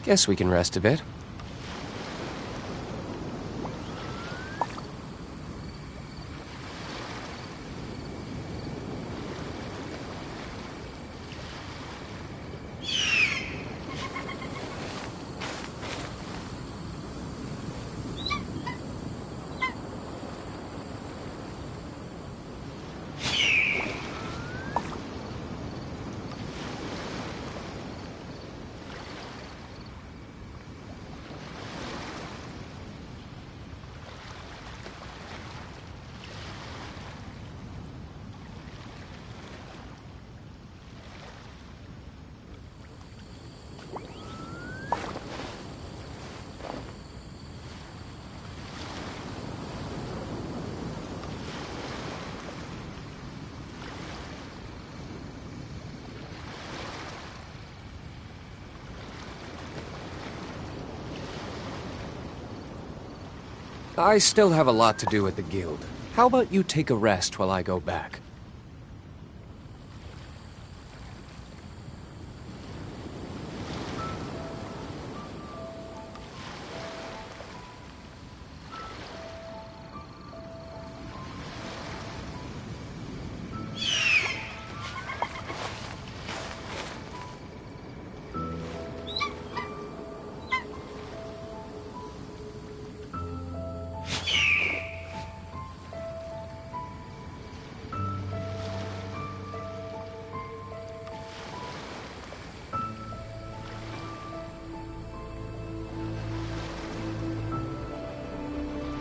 Guess we can rest a bit. I still have a lot to do at the guild. How about you take a rest while I go back?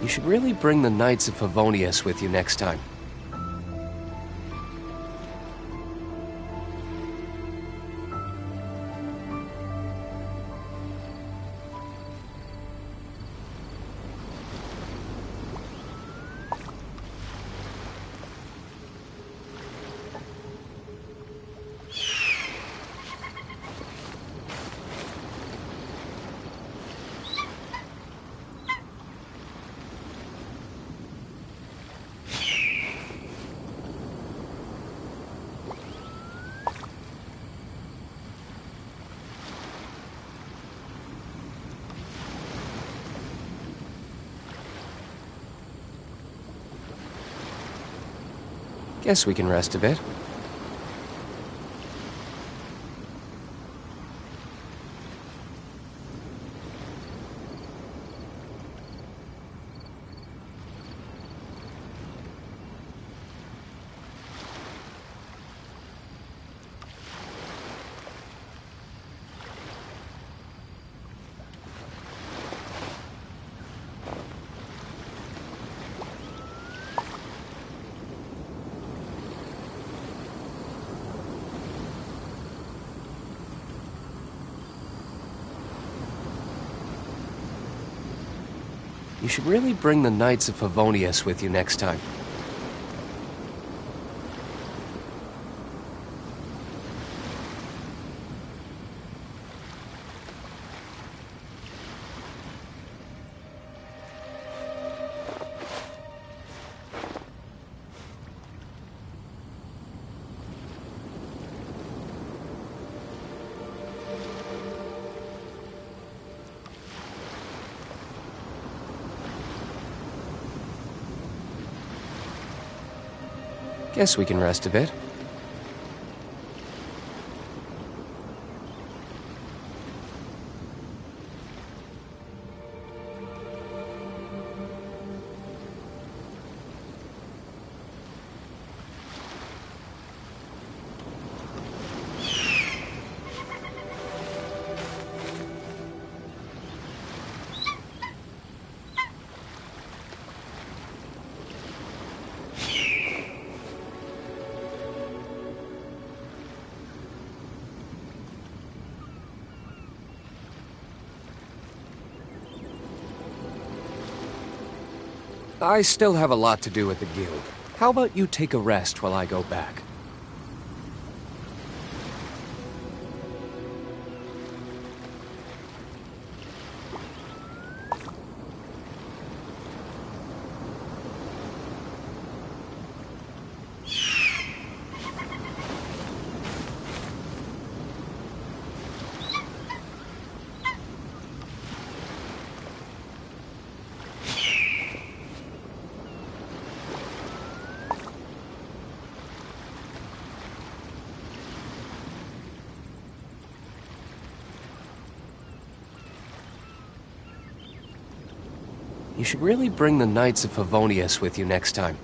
You should really bring the Knights of Favonius with you next time. Guess we can rest a bit. You should really bring the Knights of Favonius with you next time. Guess we can rest a bit. I still have a lot to do at the guild. How about you take a rest while I go back? You should really bring the Knights of Favonius with you next time.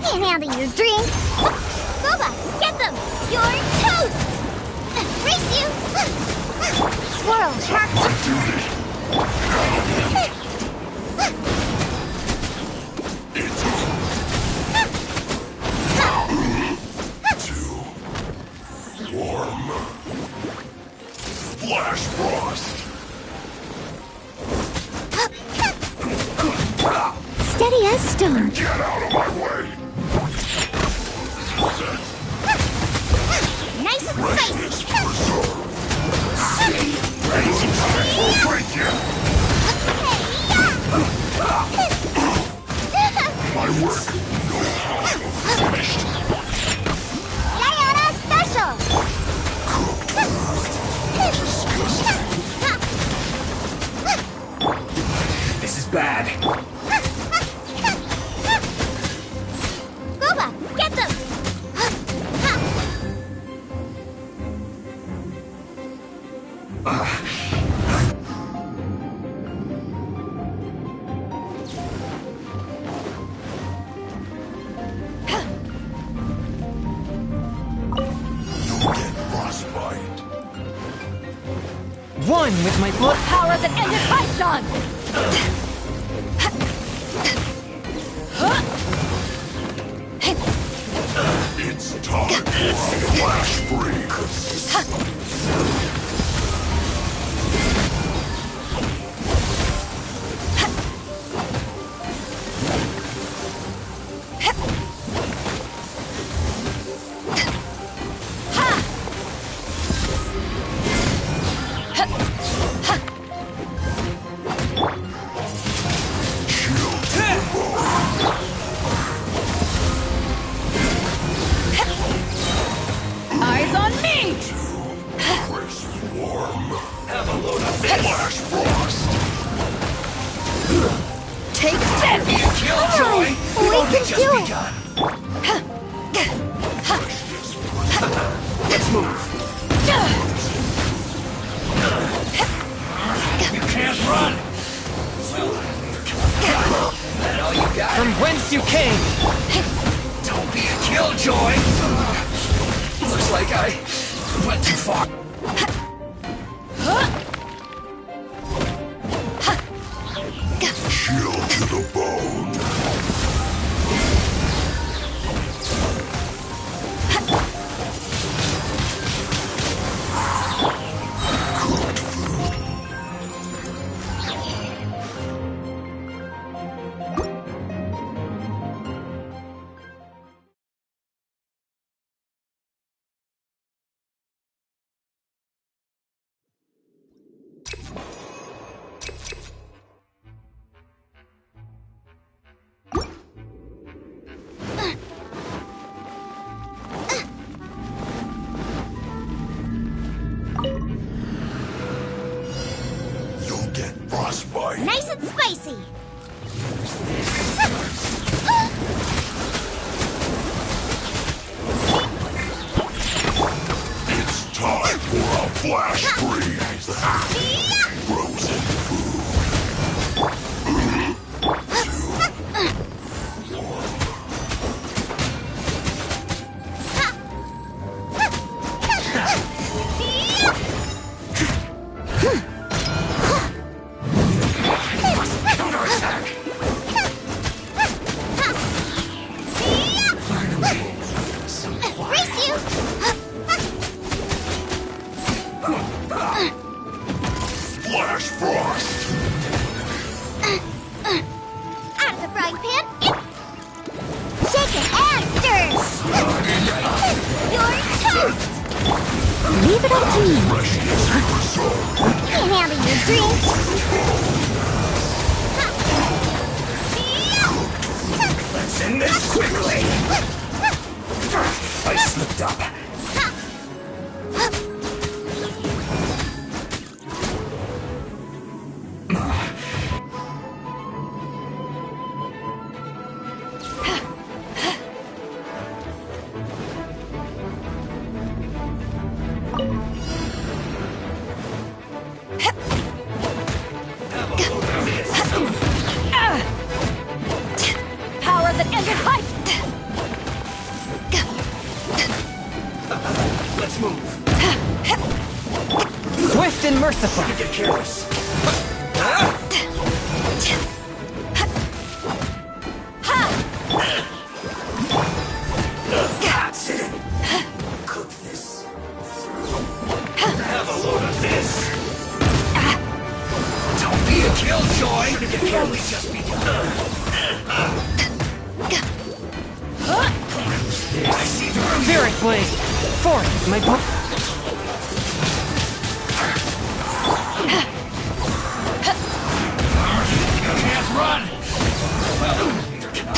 Can't handle your drink. Boba, get them! You're toast! Race you! Swirl, shark! Warm. Flash frost. Steady as stone. Get out of my way. Nice and spicy. We'll break you. My work, no harm, finished. Layana special. This is bad. Boba, get them! One with my blood Power that ended Python! It's time for a flash freak. Eyes on me! Crisp warm. Have a load of flash frost. Take this! Killjoy! We can do it! Let's move. You can't run. That all you got? from whence you came. Don't be a killjoy. Looks like I went too far. Chill to the bone. You'll get frostbite. Nice and spicy! It's time for a flash freeze. Frozen food. Race you! Flash frost. Out of the frying pan, shake it and stir! You're toast! Leave it up to me. Can't handle your drink! Let's end this quickly. I slipped up. Power that ended Python! Let's move. Swift and merciful. Get careless. That's it. Cook this through. Have a load of this. Don't be a killjoy. It can only just begun. I see through you. Spirit blade. Forth, my book. You can't run. Well, neither can I.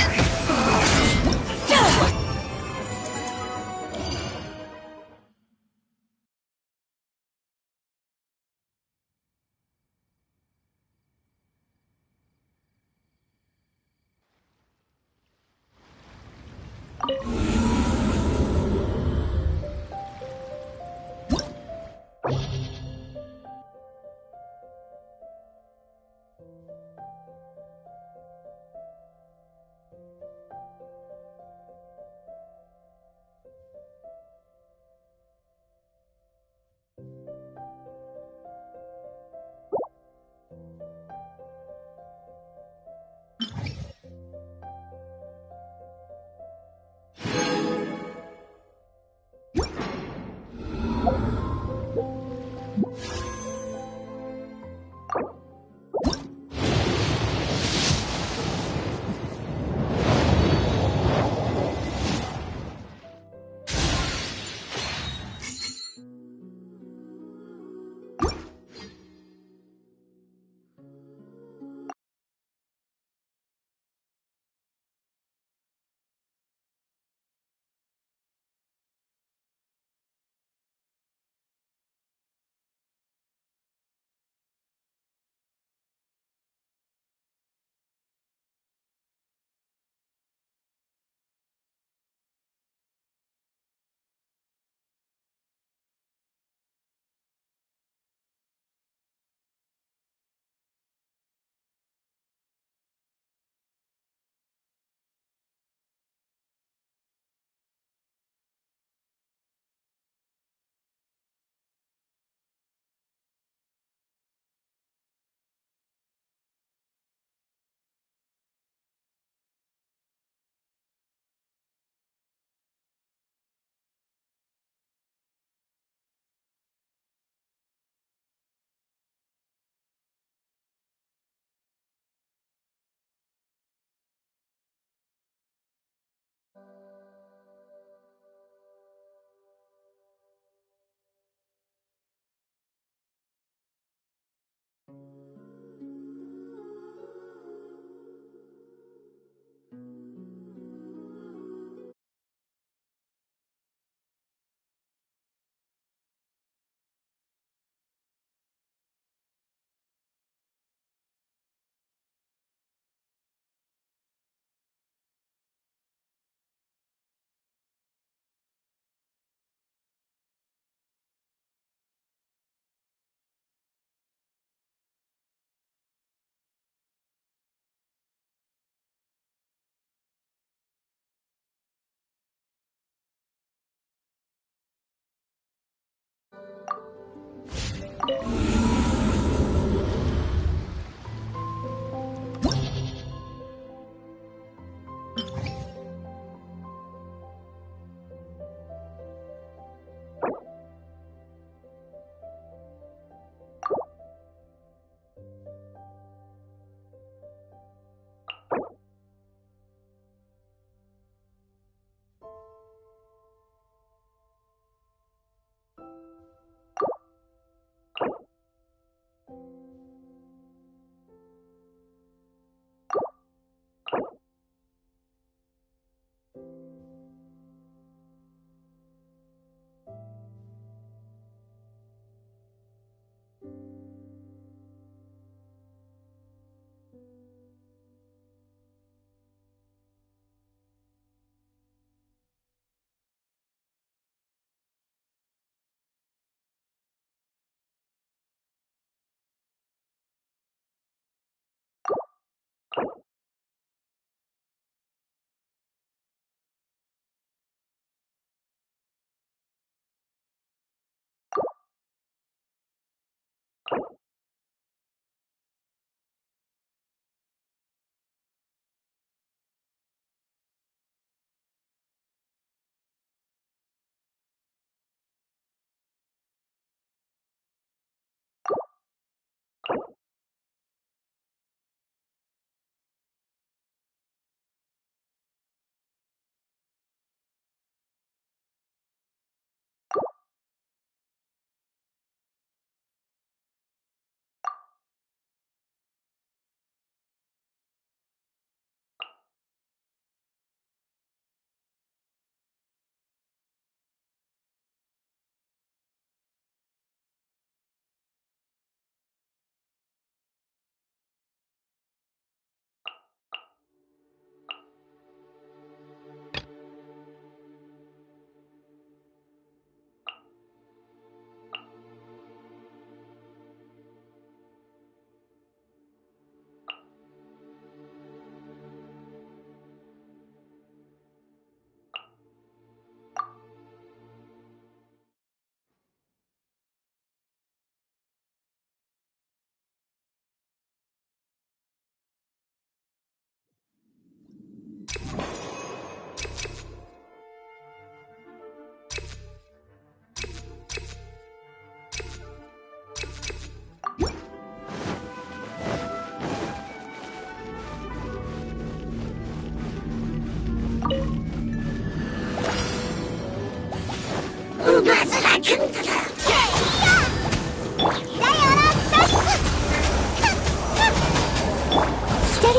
Steady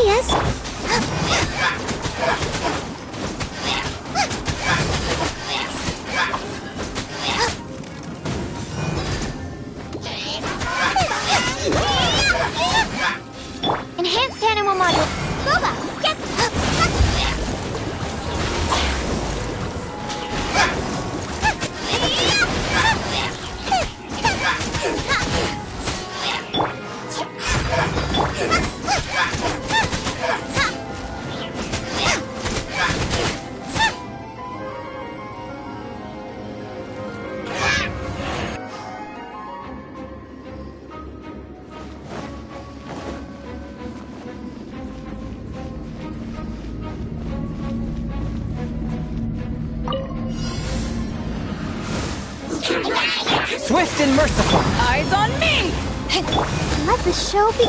us. Enhanced animal module. Boba, get... Swift and merciful. Eyes on me! Let the show be...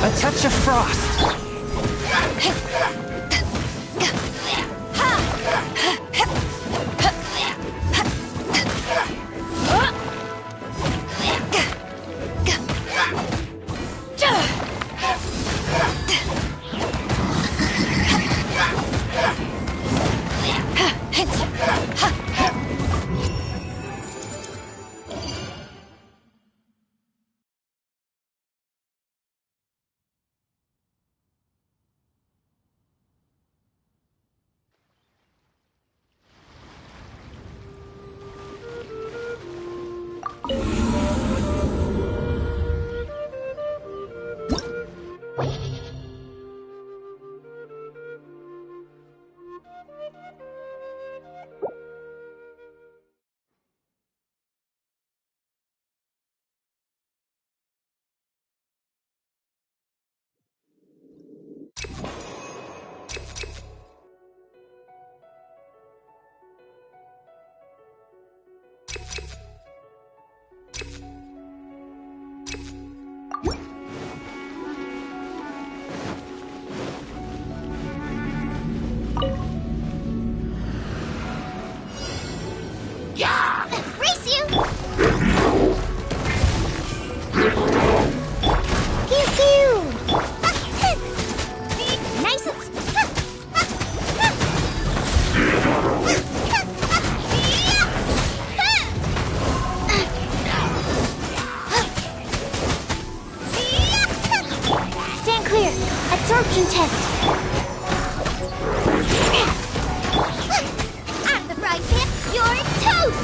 A touch of frost. Race you! Pew pew! Nice and... Stand clear. Absorption test. Out of the frying pan, you're toast!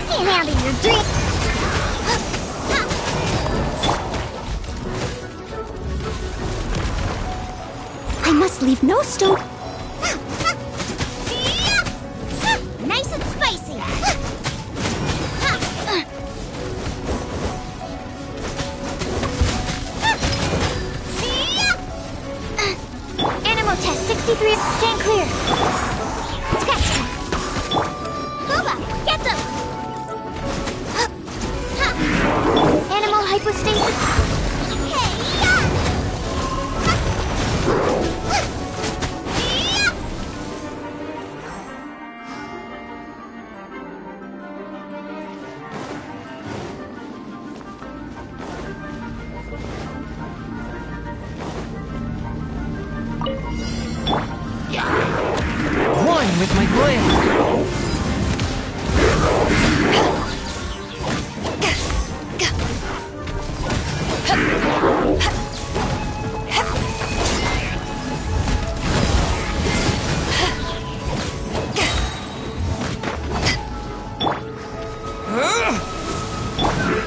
Get out of your drink. I must leave no stone. Nice and spicy! Animal test 63. Stand clear. Scratch them! Boba, get them! Animal hypostasis. One with my blade.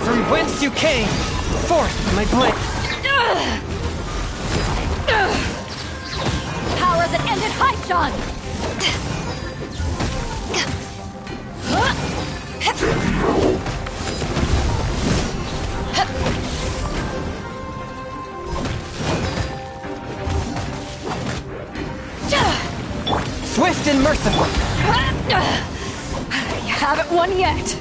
From whence you came, forth my blade. Power that ended Haishan! one yet.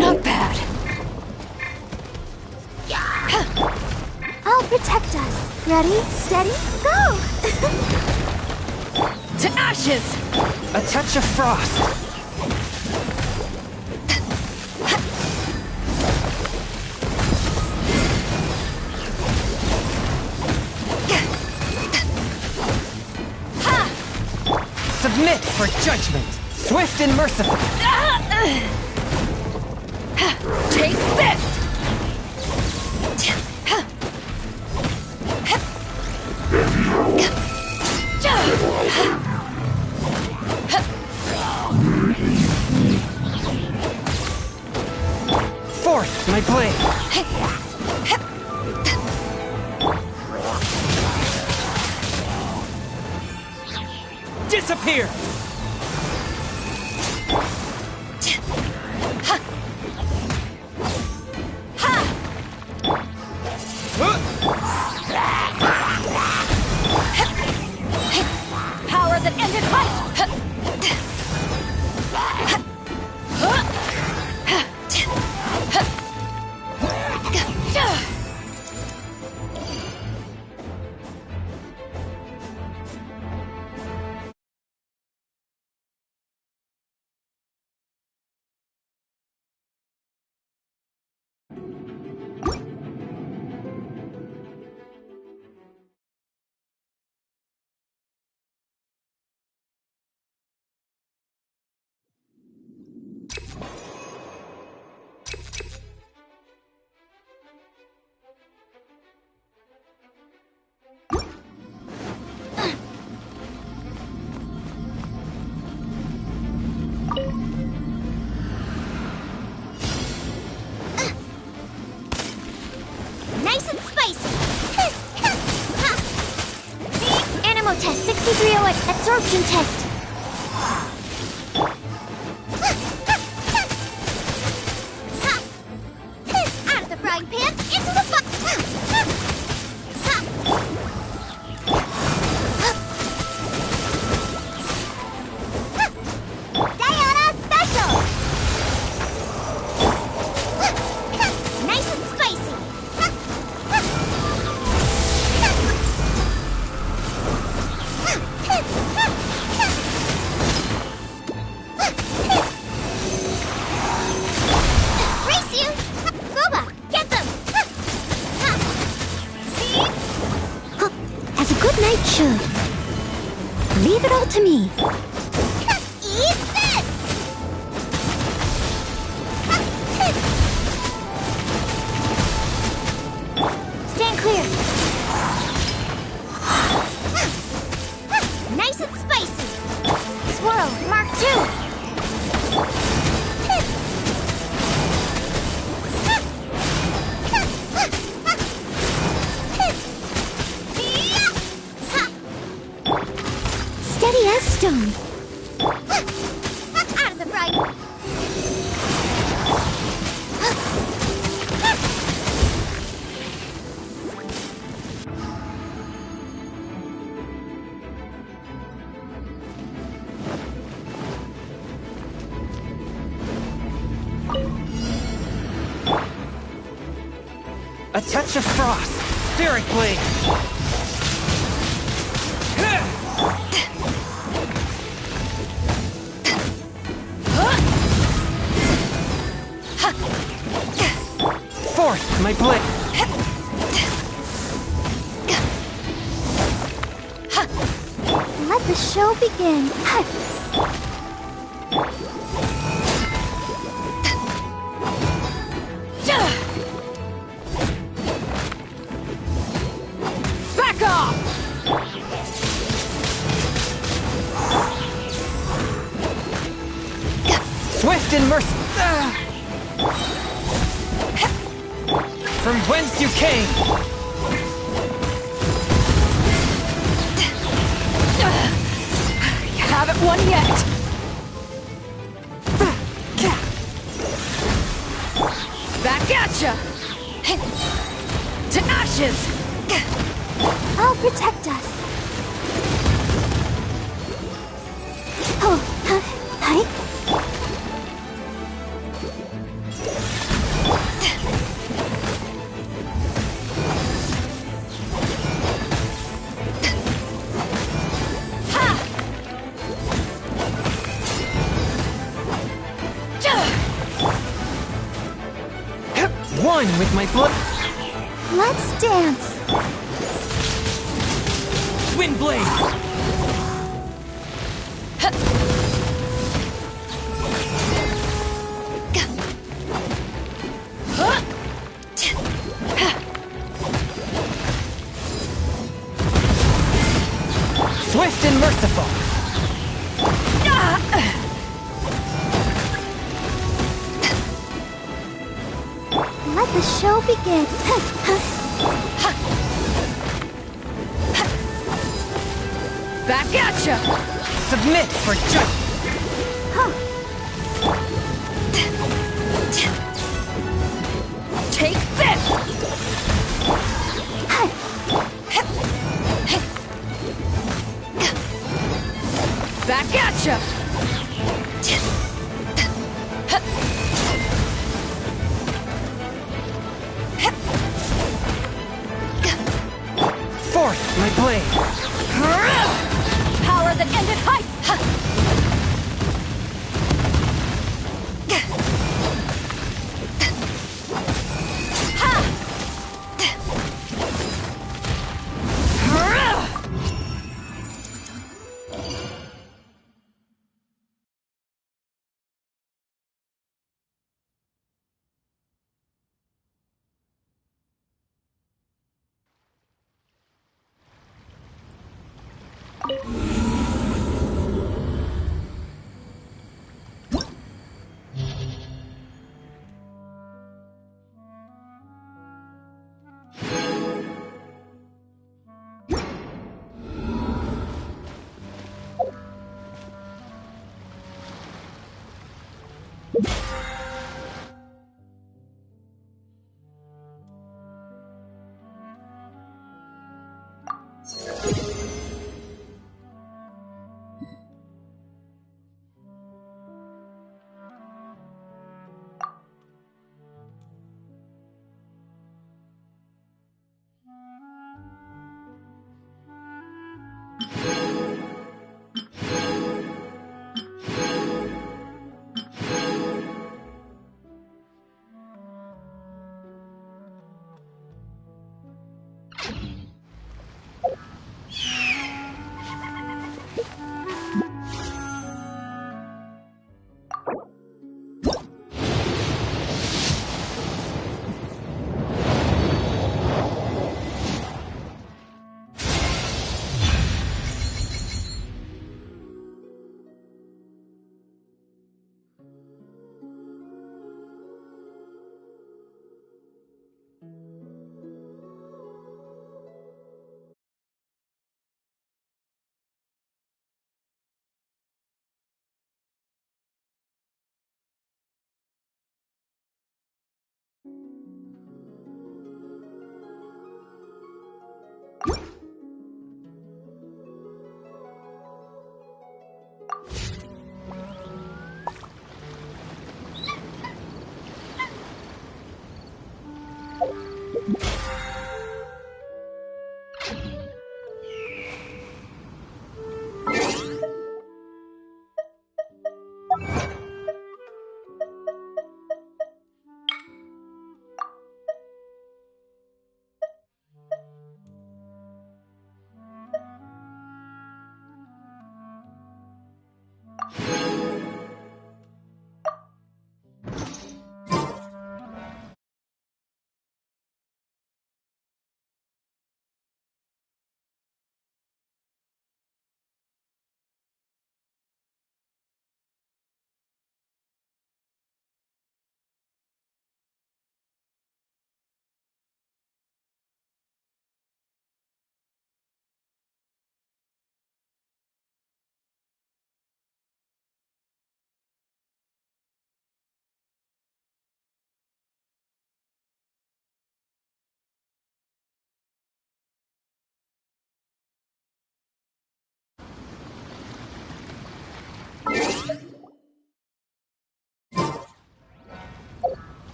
Not bad. I'll protect us. Ready, steady, go! To ashes! A touch of frost. Submit for judgment. Swift and merciful. Take this! Forth, my blade. Disappear! Power that ended life! Nice and spicy! Animo test 6308, absorption test. Out of the frying pan, into the Diana special! Nice and spicy! Race you! Boba, get them! As a good knight should. Leave it all to me. Eat this! Stand clear! Nice and spicy! Swirl, Mark 2! Steady as stone. Out of the frying. A touch of frost. Spirit blade. Forth, my blade. Let the show begin. Back off! Swift and mercy. whence you came! You haven't won yet! Back at ya! To ashes! I'll protect us. Oh, hi. One with my blood. Let's dance. Windblade! Swift and merciful! Let the show begin. Back at ya! Submit for justice! Take this! Back at ya! Forth my blade! Power that ended hype!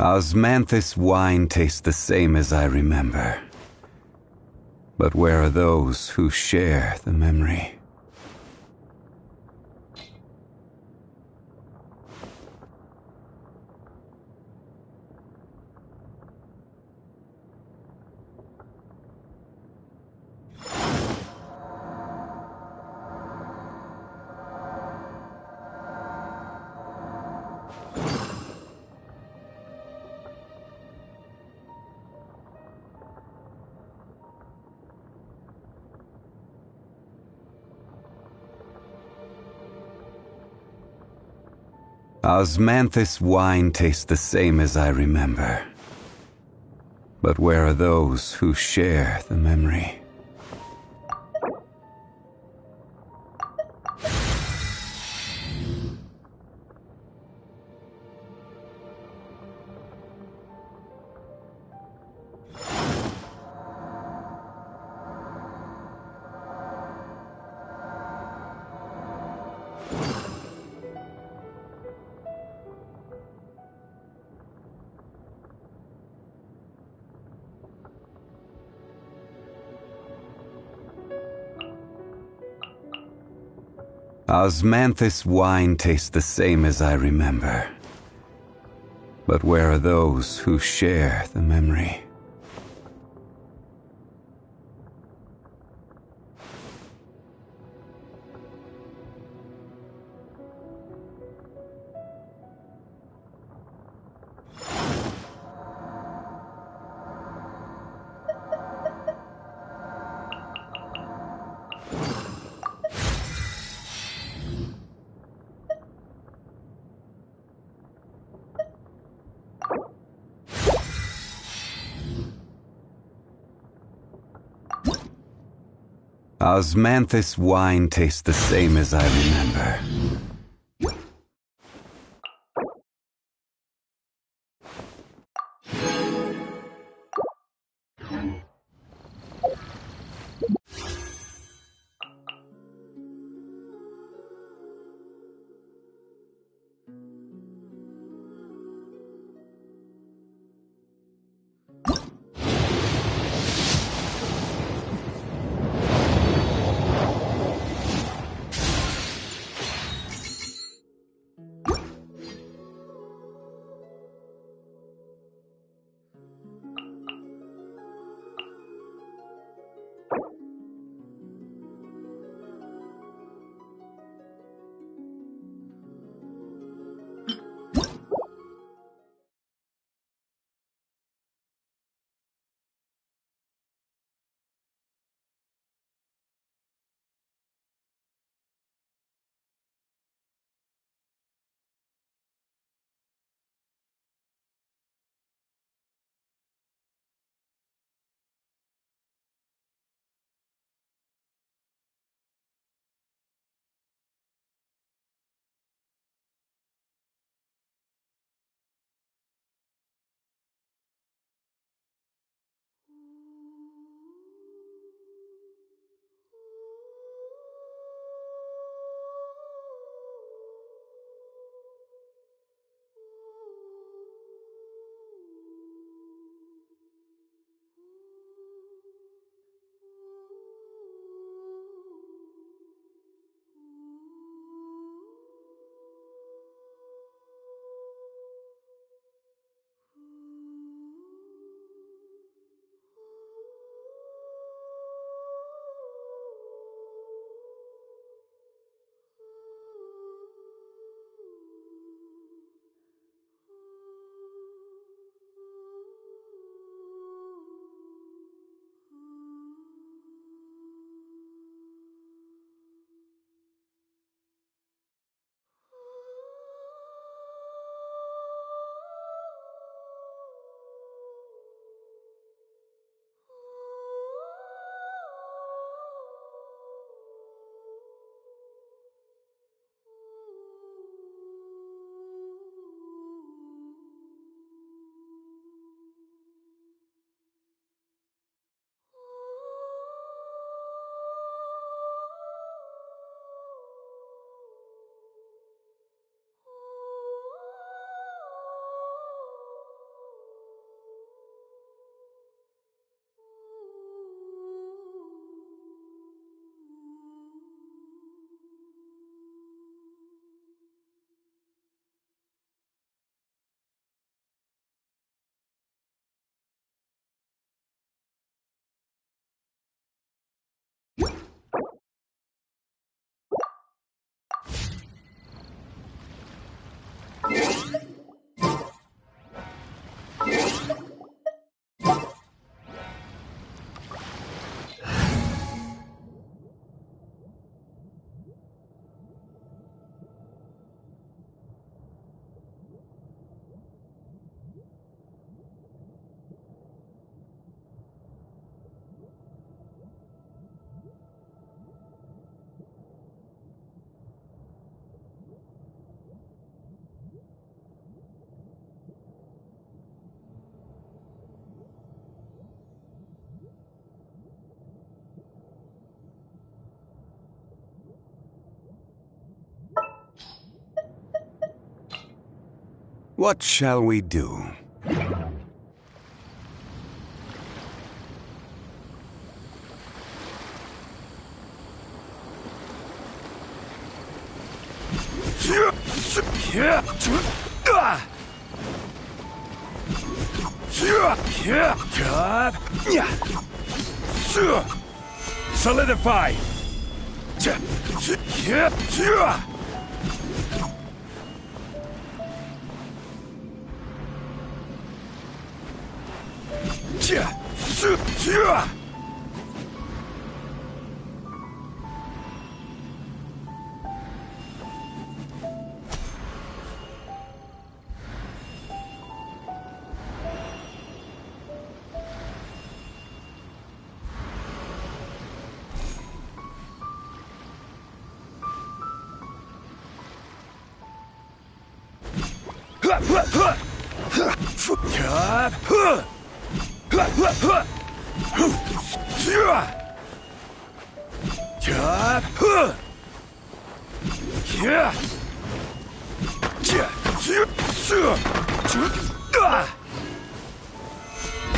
Osmanthus wine tastes the same as I remember. But where are those who share the memory? Osmanthus wine tastes the same as I remember. But where are those who share the memory? Osmanthus wine tastes the same as I remember. But where are those who share the memory? Osmanthus wine tastes the same as I remember. What shall we do? Solidify!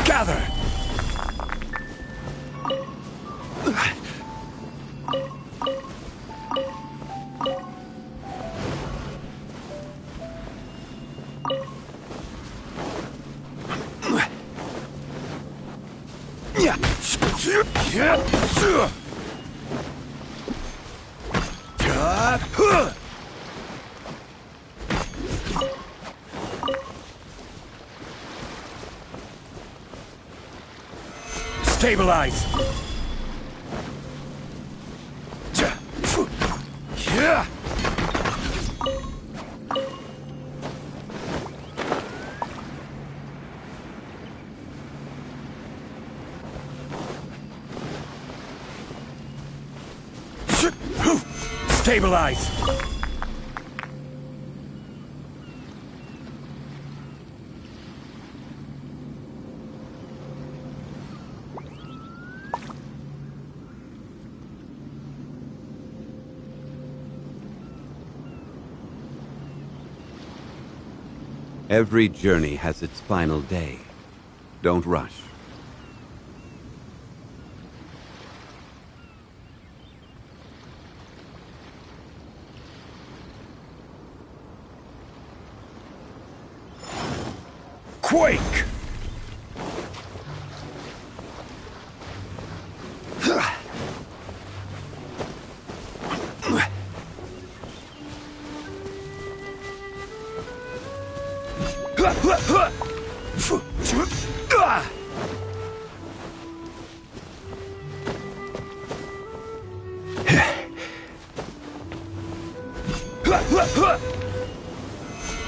Gather! Stabilize! Stabilize! Every journey has its final day. Don't rush. Quake!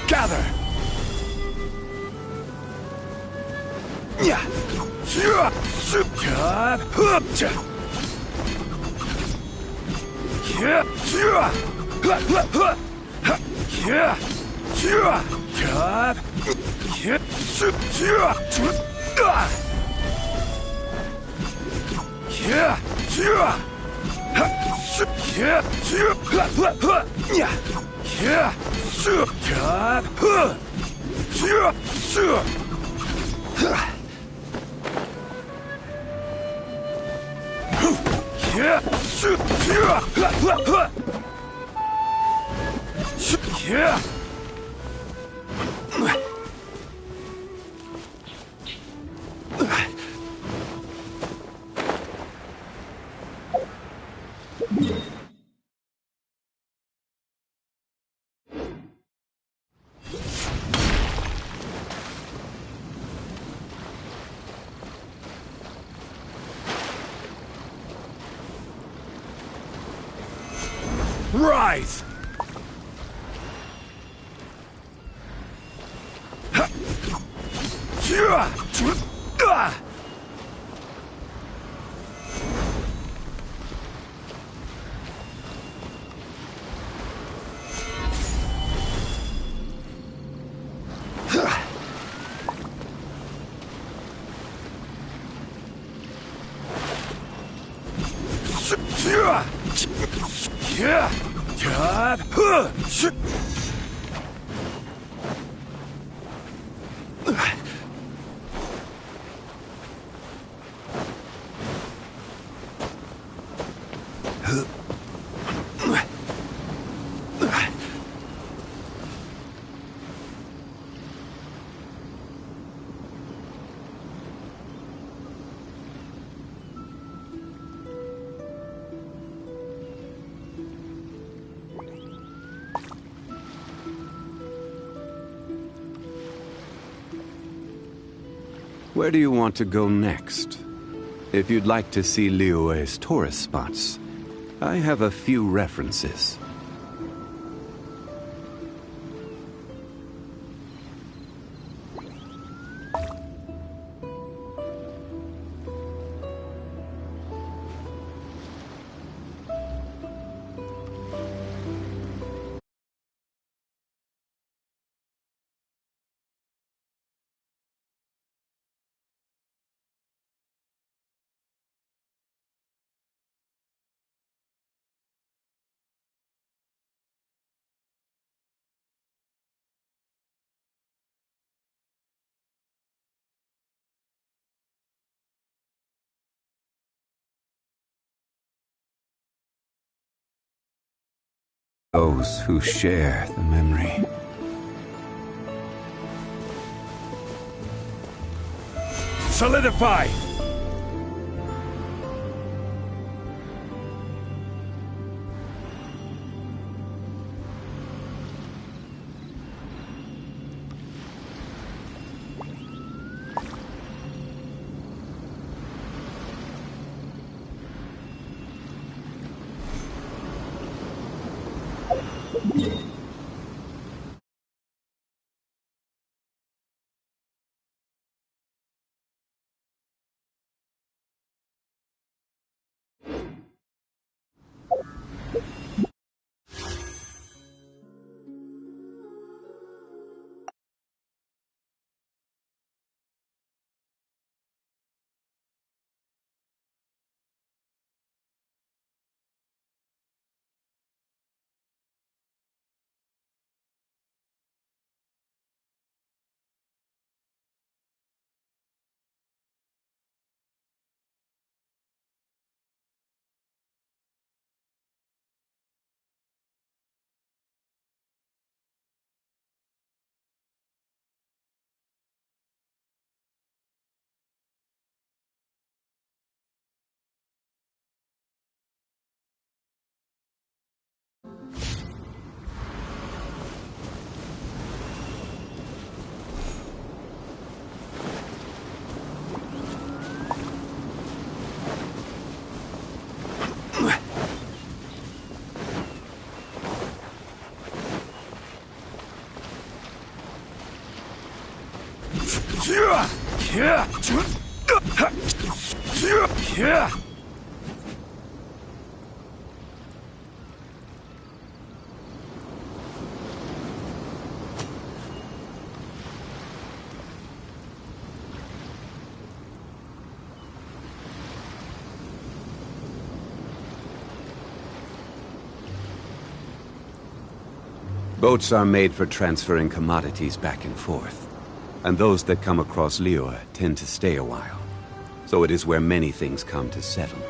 Gather! Rise! Where do you want to go next? If you'd like to see Liyue's tourist spots, I have a few references. Those who share the memory. Solidify! Boats are made for transferring commodities back and forth, and those that come across Liyue tend to stay a while. So it is where many things come to settle.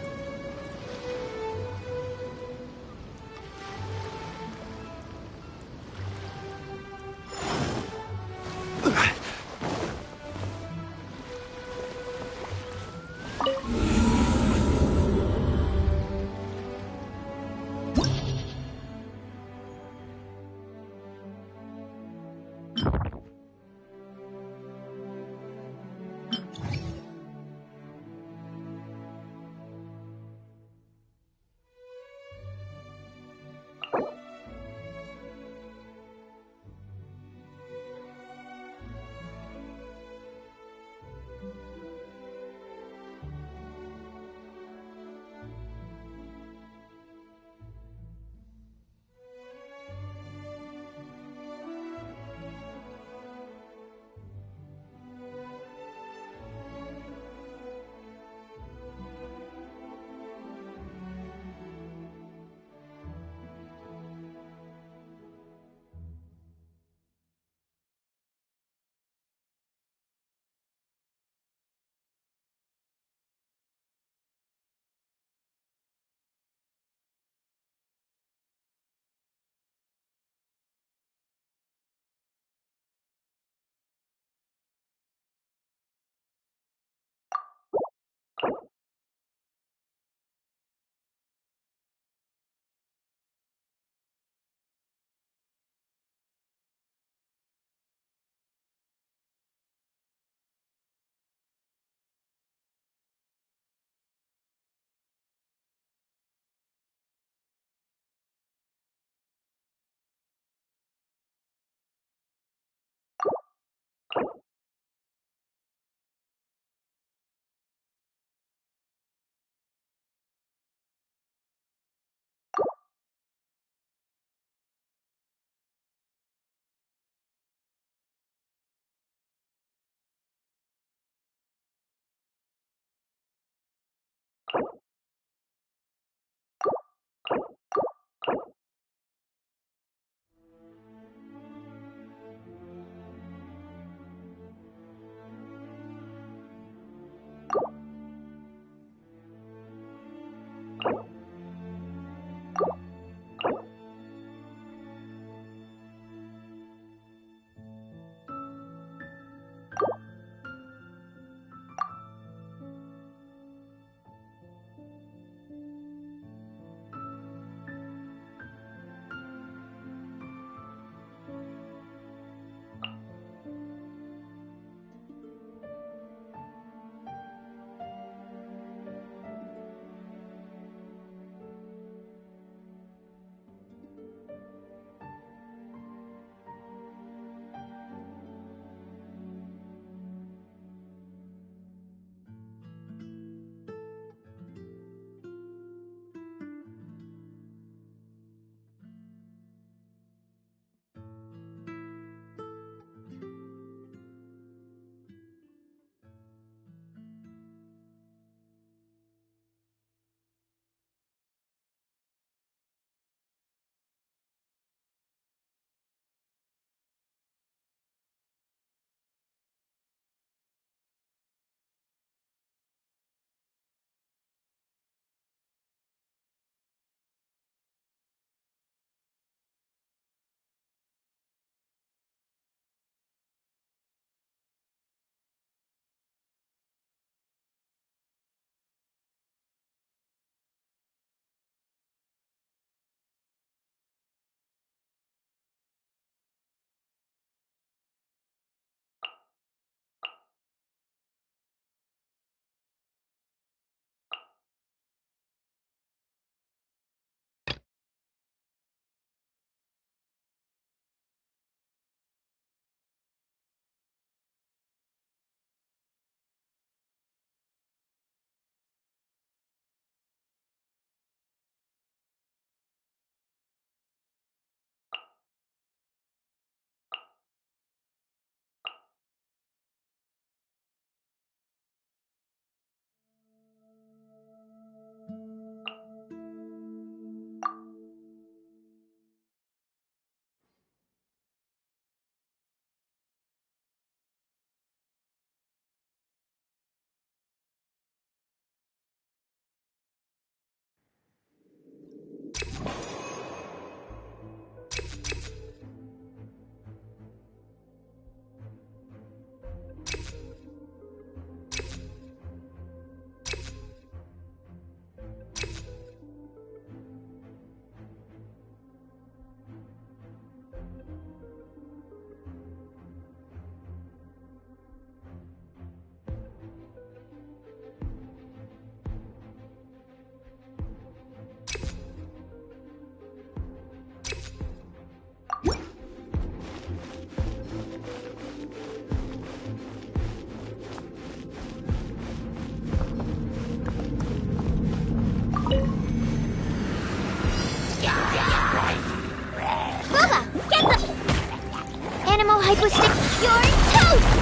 Hypostick, you're toast!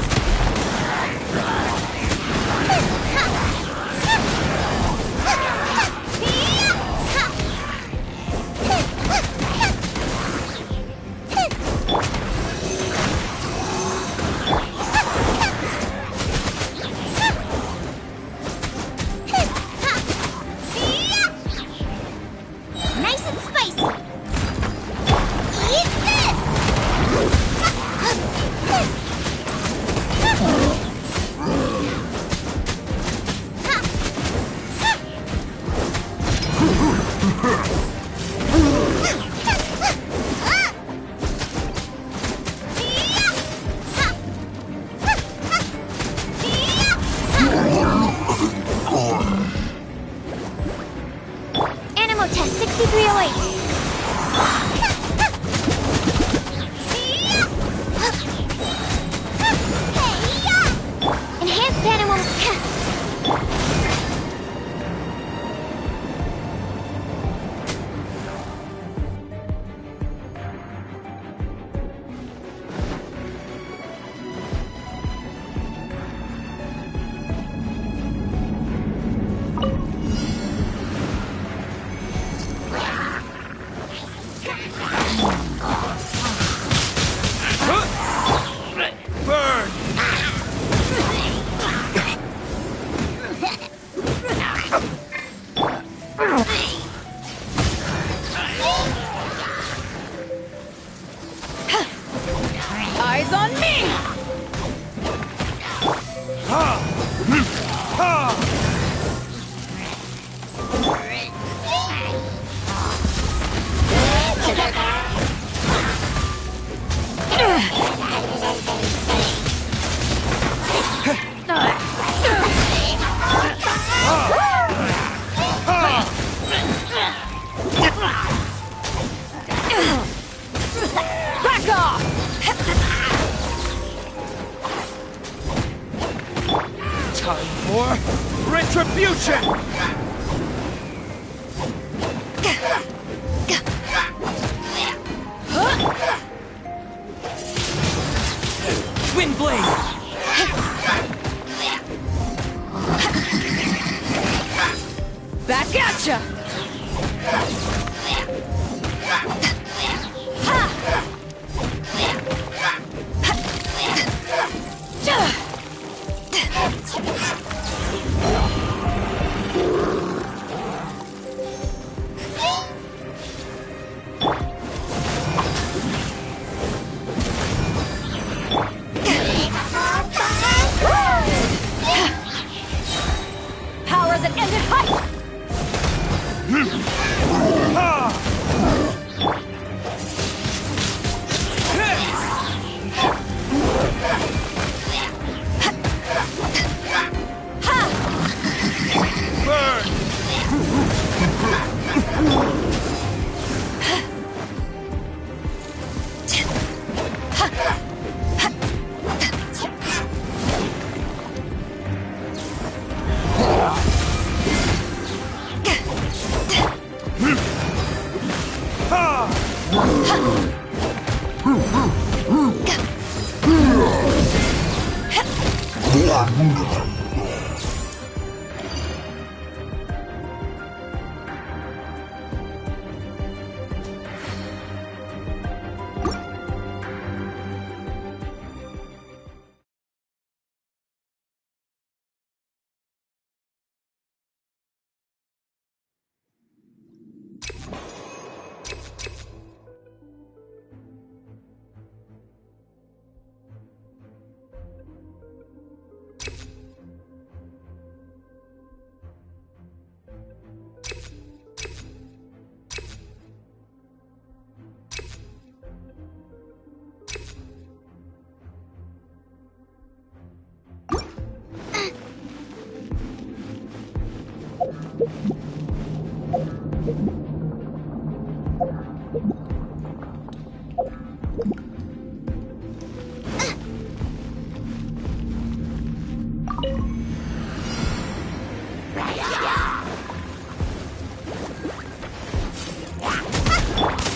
Nice and spicy! Eat this! Eyes on me! Back off! Time for retribution! Twin blade! Back at ya! Power that ended height!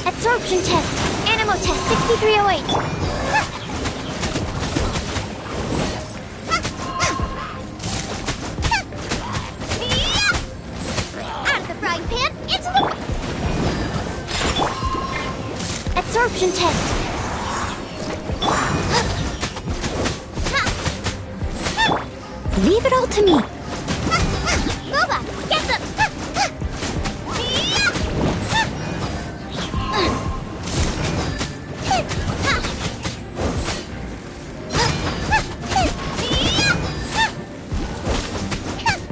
Absorption test. Animo test 6308. Out of the frying pan, into the... Absorption test. Leave it all to me. Boba, get them!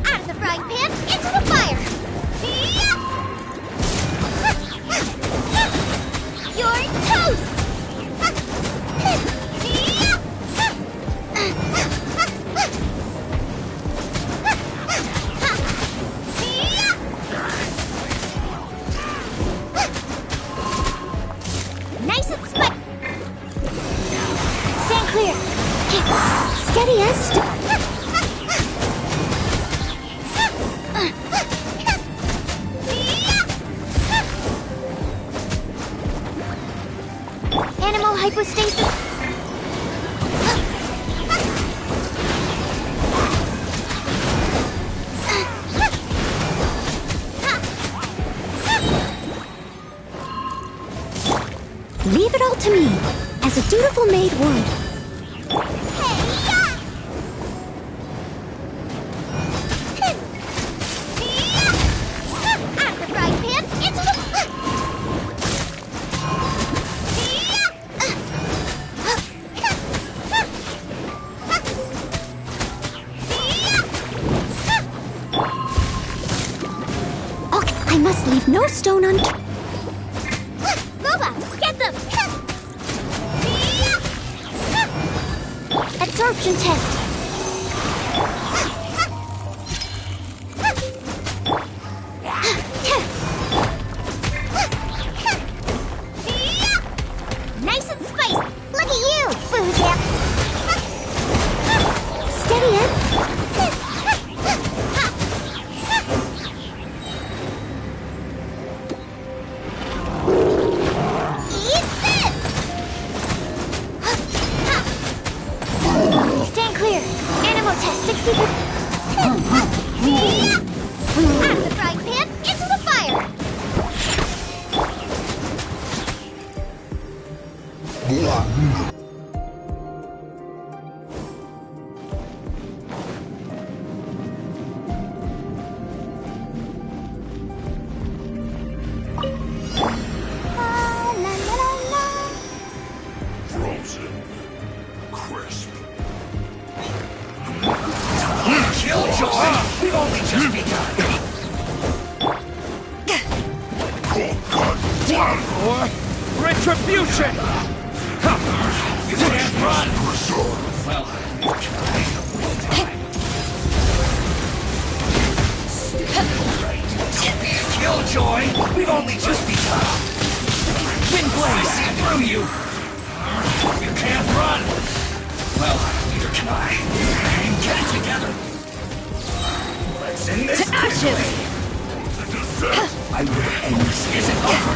Out of the frying pan, into the fire! You're toast! Nice and smart. Stand clear. Steady as Animo hypostasis. Leave it all to me, as a dutiful maid would. Out of the frying pan, into the... no stone unturned. Boba, get them! Absorption test. Nice and spicy. Look at you, Booyah. Steady it. Eat this. Stand clear. Animal test 60. Out of the frying pan, into the fire. Frozen. Crisp. Killjoy! We've only just begun. Time for retribution! You can't run! Well, don't be a killjoy! We've only just begun. I see through you! You can't run! Well, neither can I. Get it together! Let's end this quickly! I will end this. Isn't over!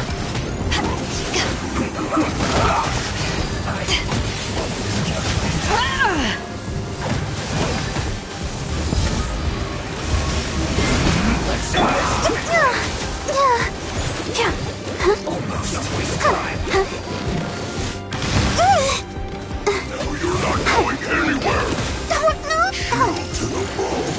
Let's end this quickly! Almost waste time. No, you're not going anywhere. Don't know. Shield to the bone.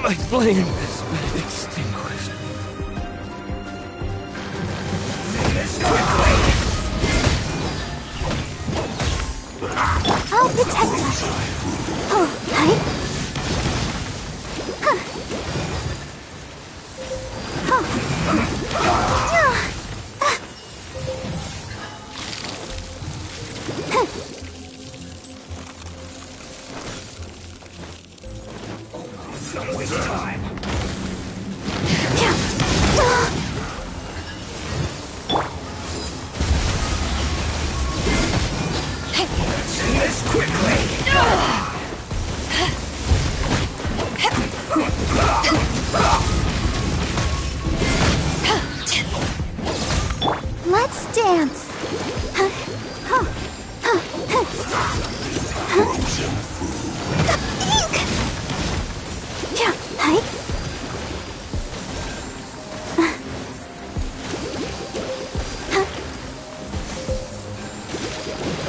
My flame has been extinguished. I'll protect us. Oh, right? Don't waste time. Let's end this quickly. Let's dance.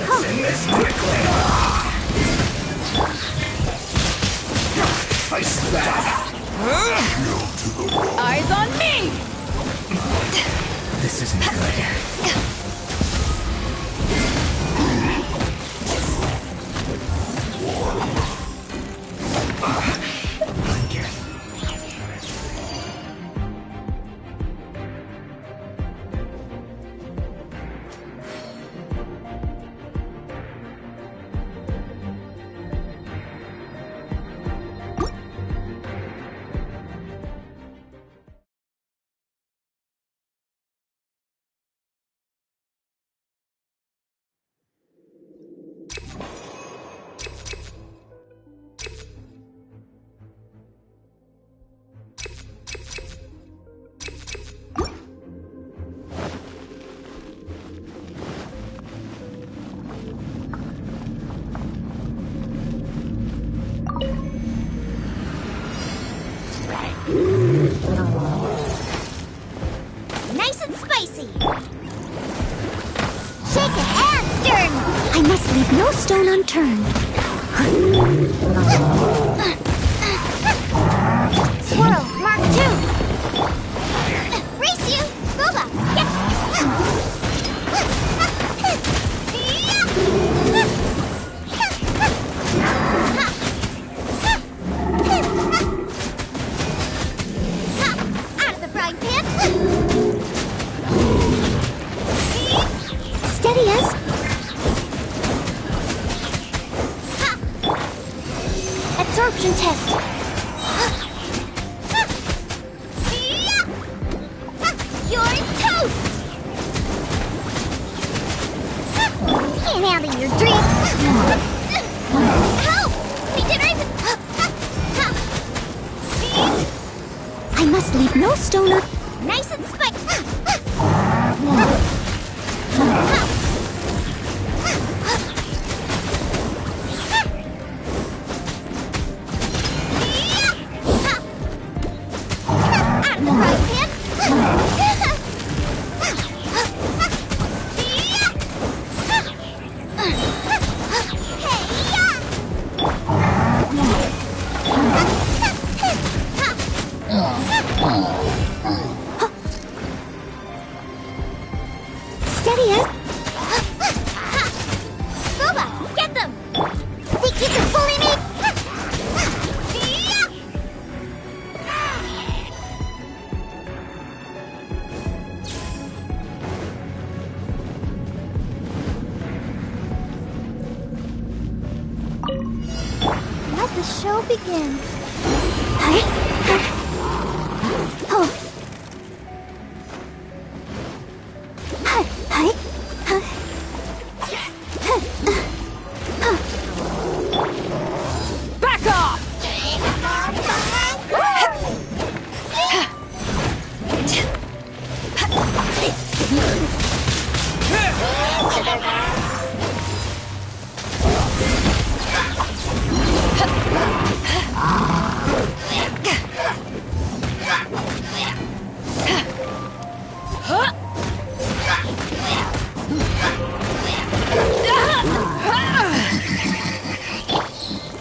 Let's end this quickly. Face that. Eyes on me! This isn't good. Nice and spicy. Shake it and stir. I must leave no stone unturned. Swirl, Mark 2. Race you, Boba. Absorption test. You're toast! Can't handle your drink. Help! Beginners! I must leave no stone un- Nice and spiked! Steady as- Boba, get them! Think you can bully me? Let the show begin. Oh. Back off!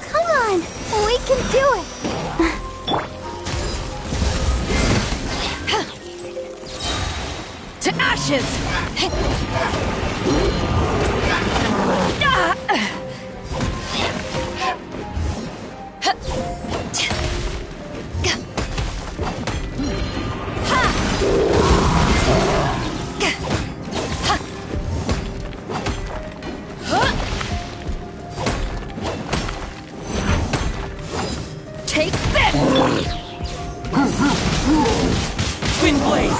Come on, we can do it. To ashes! Take this! Twin blade!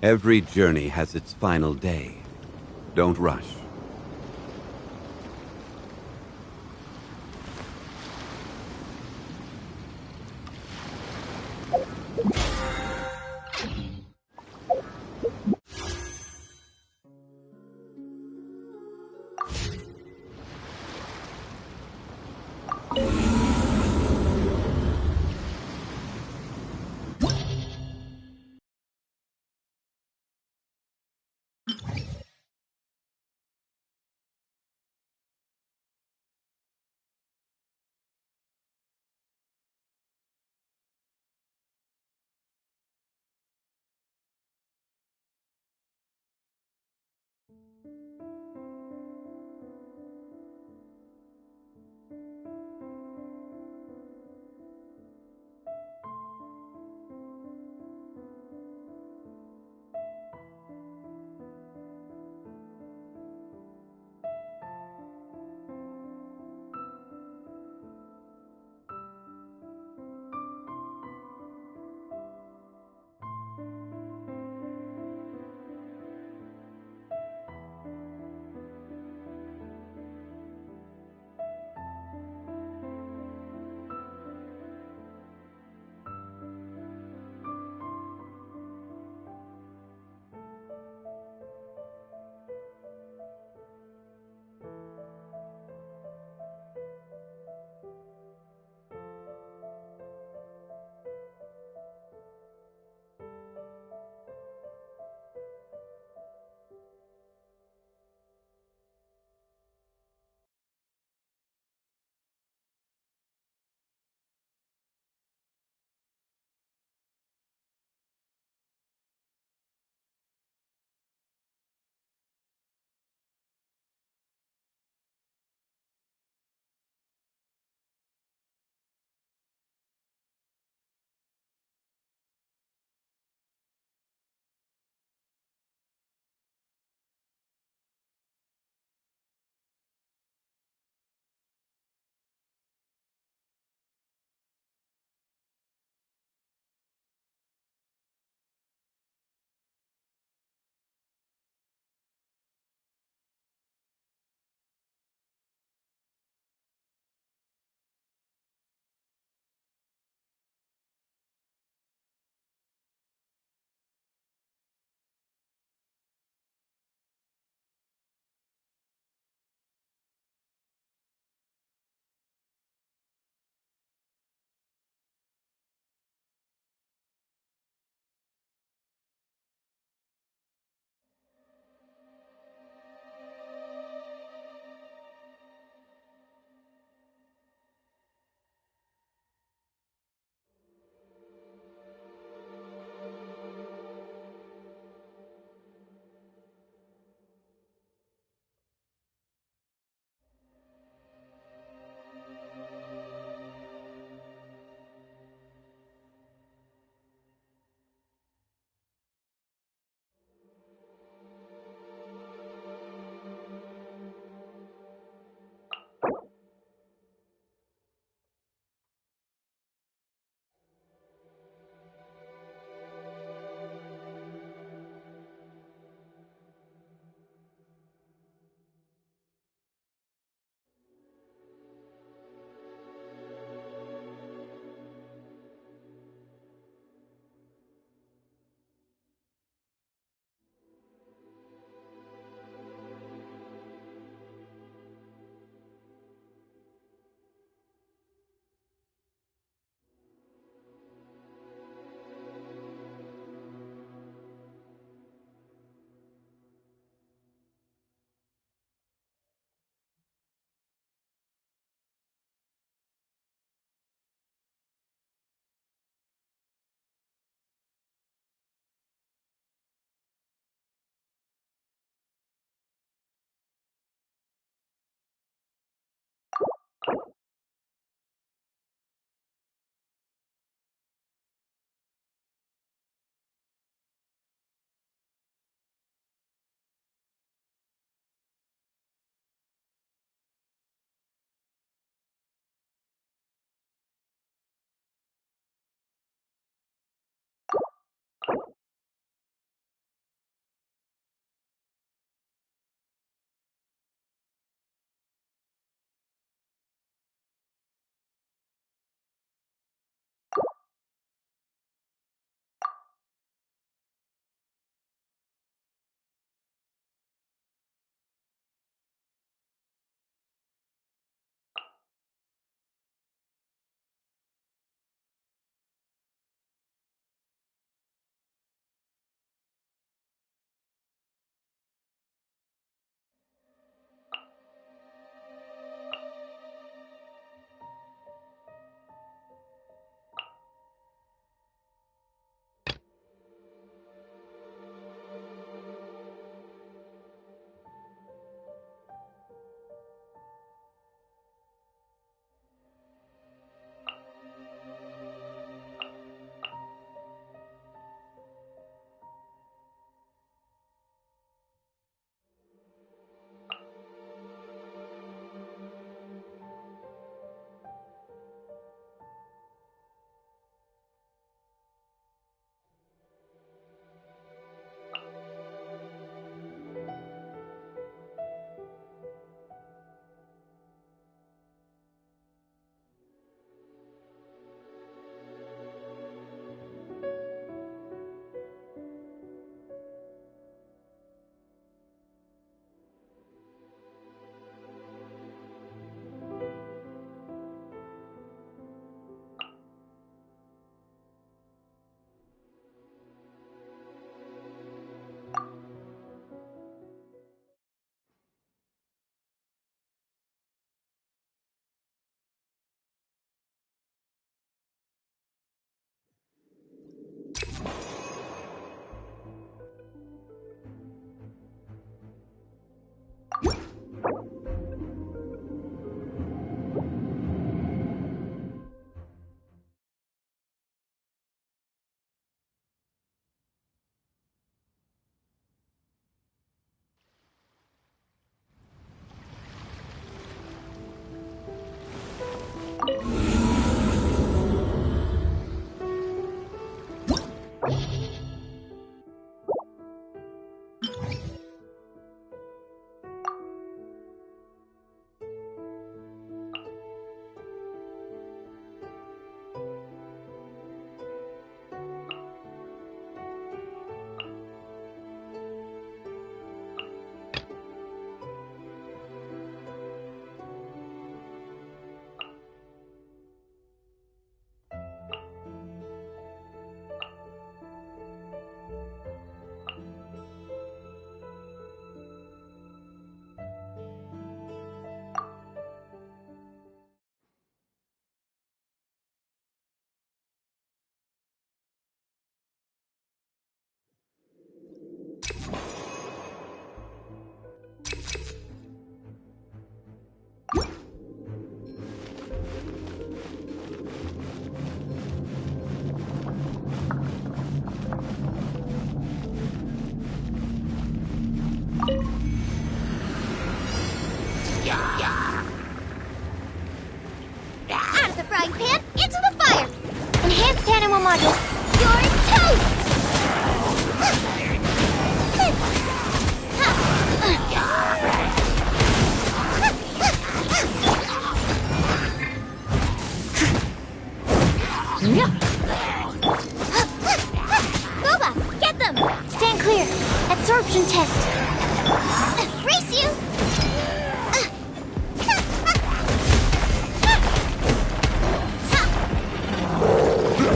Every journey has its final day. Don't rush. modules. You're toast! Boba, get them! Stand clear. Absorption test. Race you!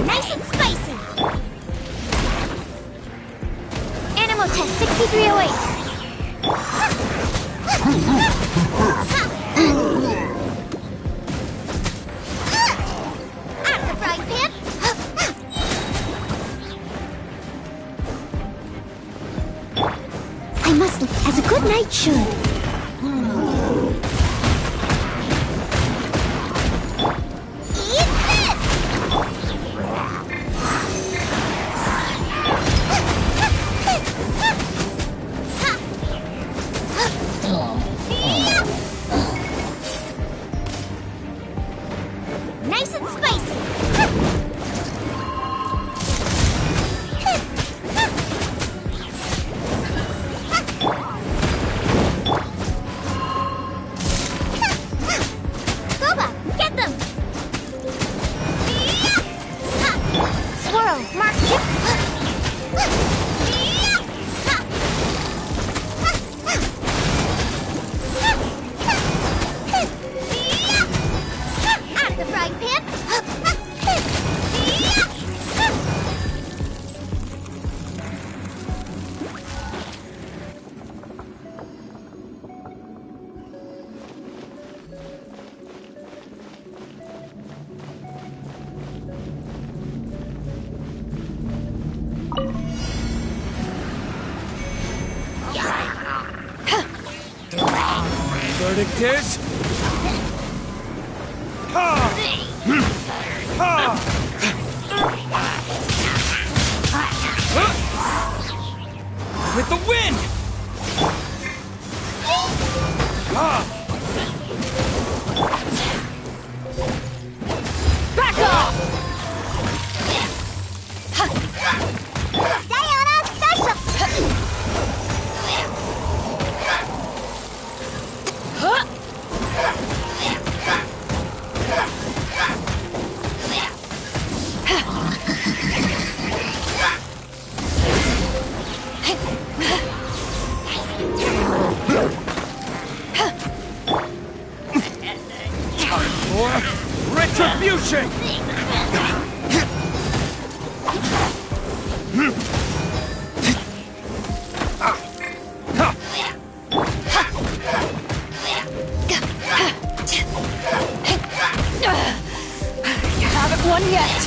Nice and spicy! Animo test 6308. Out of the frying pan! I must look as a good knight should. Eat this! Nice and spicy! Boba, get them! Swirl, mark chip. Out of the frying pan! Verdict is... Ha! Ha! With the wind! Ha! Back off! Sayonara special! Or retribution! You haven't won yet.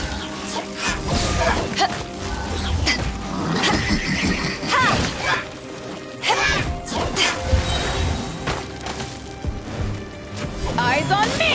Eyes on me!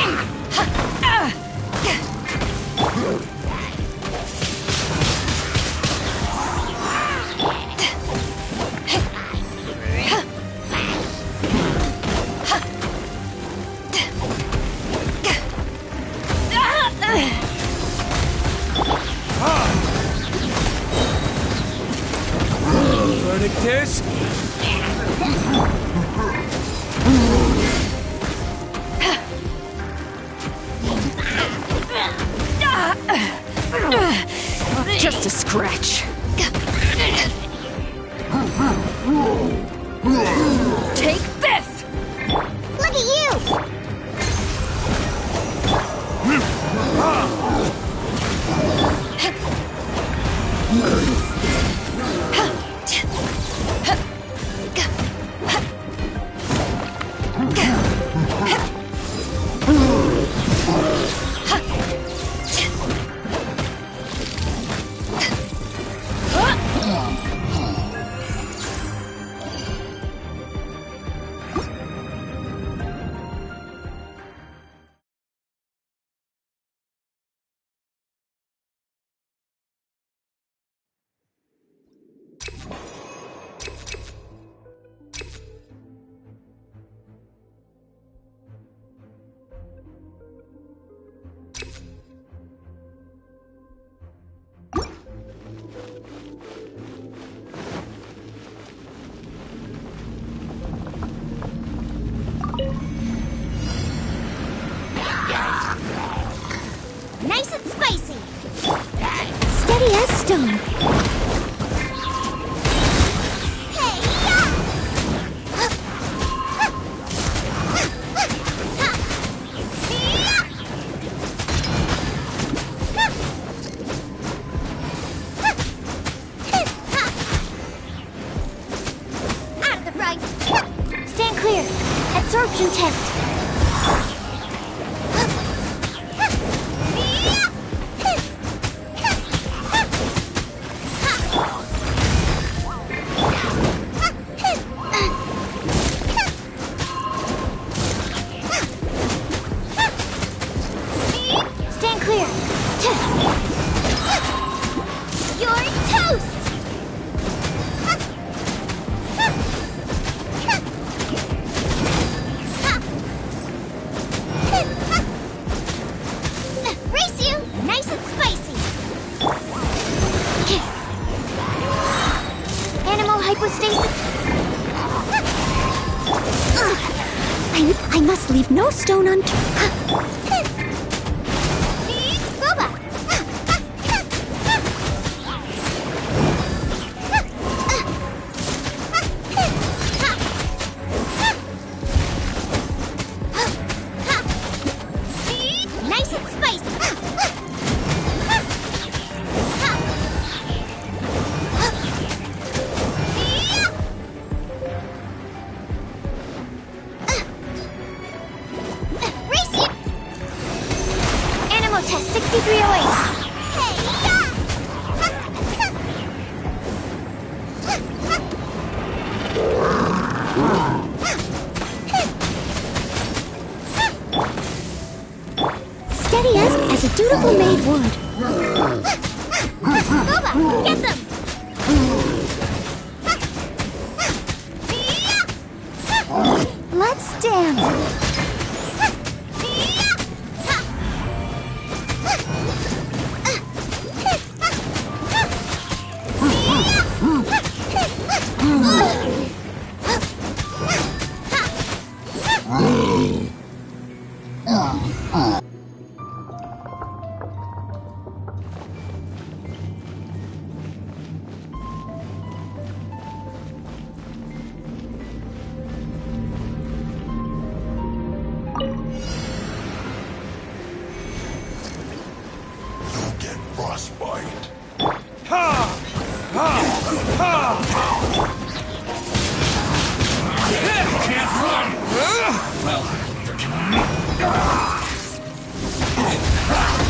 Verdict is... Just a scratch. Take this! Look at you! absorption test. Stand clear. You're toast! Race you! Nice and spicy! Animal hypostasis. I must leave no stone unturned. Boba! Nice and spicy! Race you! Animal test 6308. Steady as a dutiful maid would. Boba, get them! Let's dance. Frostbite. Ha! Ha! Ha! Can't run! Well, neither can I.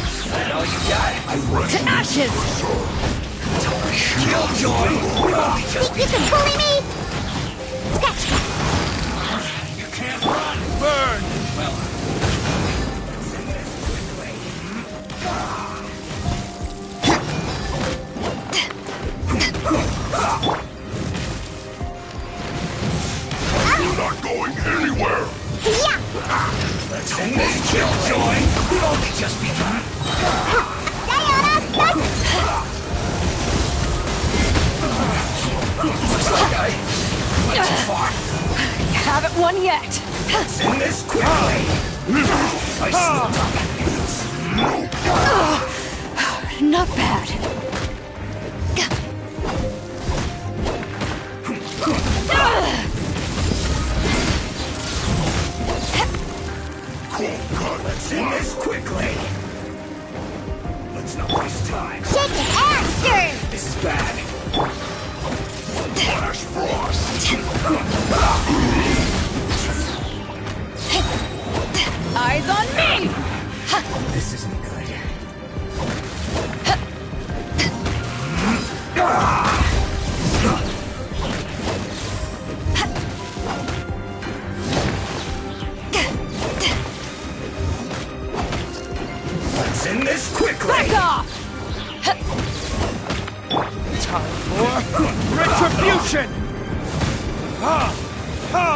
Is that all you got? To ashes! Killjoy! We've only just You can bully me? Scratch! You can't run! Burn! Well, you're not going anywhere! Yeah! Let's end this, Killjoy! We've only just begun! Looks like I went too far. Haven't won yet. Let's end this quickly! I slipped on Not bad. Let's end this quickly! Let's not waste time. Shake it, Aster! This is bad. Flash Frost! Eyes on me! This isn't good. Let's end this quickly! Back off! Time for retribution! Ha! Ha!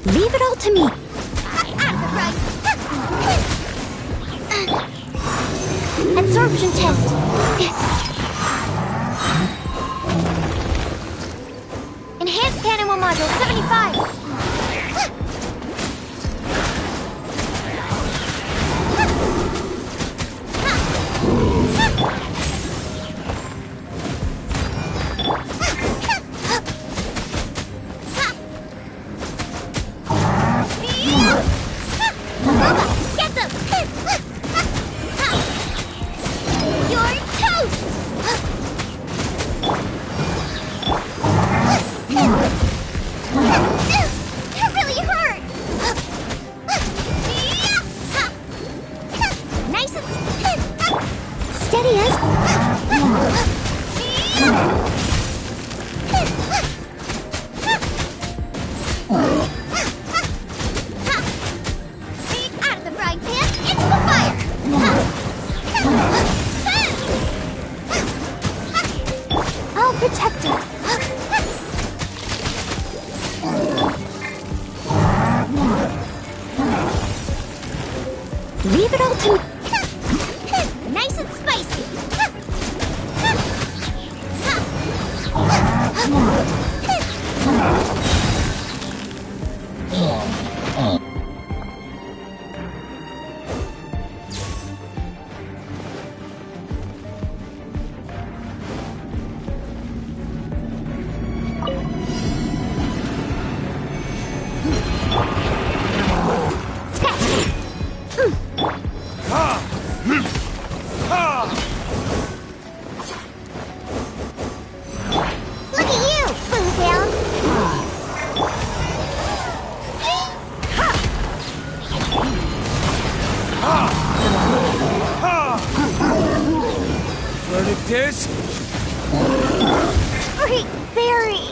Leave it all to me. absorption test. Enhanced animal module 75. Get them! You're toast! That really hurt! Nice and Steady as... out of the frying pan, into the fire! I'll protect it. Leave it all to... Nice and spicy! Look at you, Boo Down! Verdict is? Great Fairy!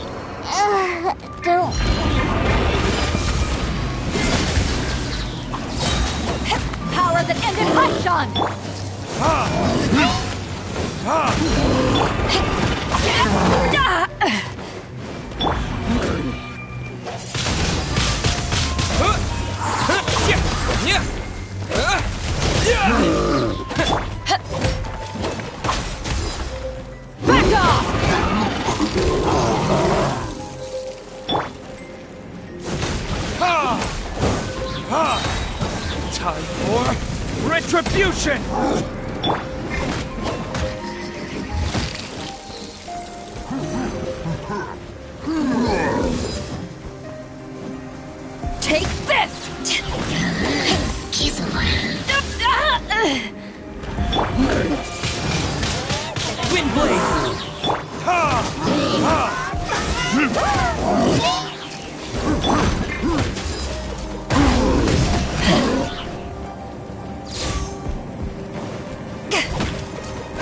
Don't... Power that ended Haishan! Back off! Time for retribution! Take this! Windblade!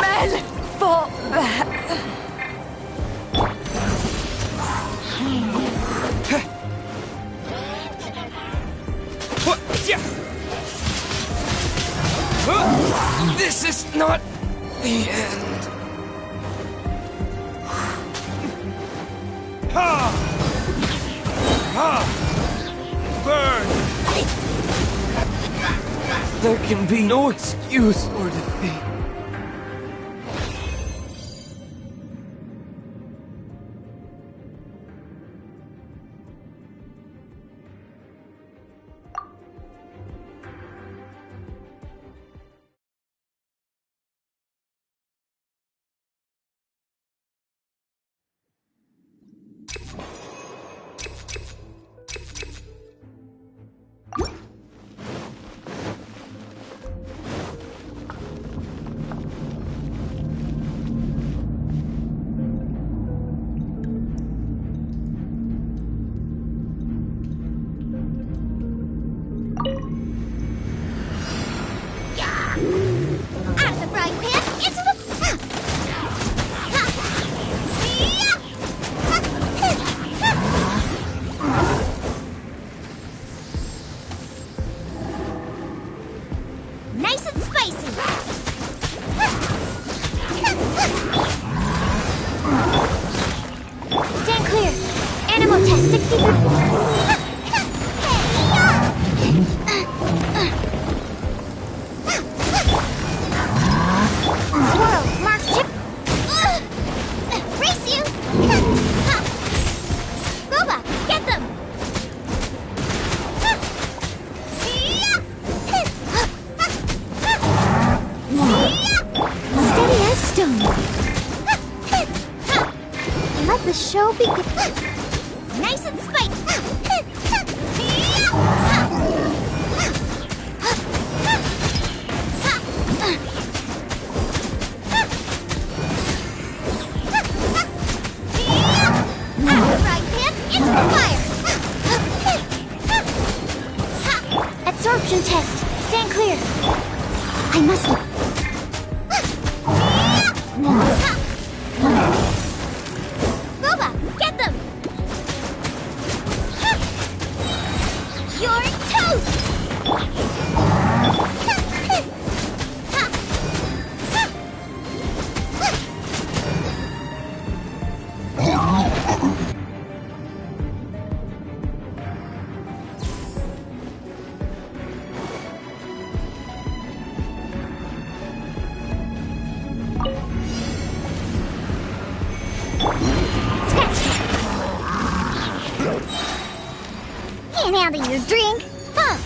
Men, fall back! This is not the end. Burn! There can be no excuse for defeat. Out of the frying pan, into the... Nice and spicy! Stand clear. Animal test 63. show because... Nice and spiky! Right hand into the fire! Absorption test. Stand clear. I must... Boba, get them! You're toast! Can't handle your drink, huh?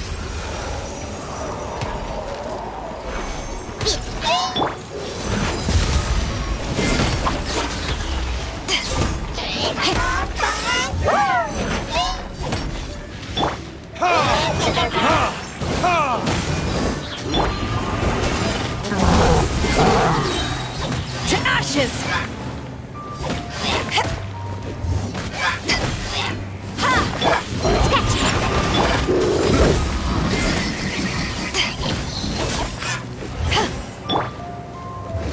To ashes!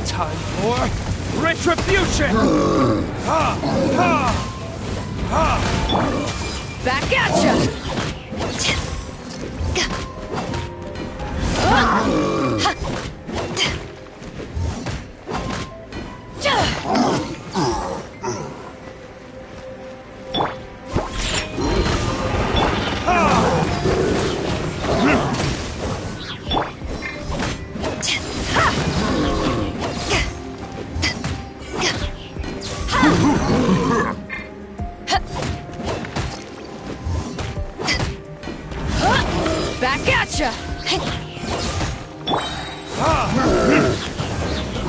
Time for retribution! Back at ya! Back at ya!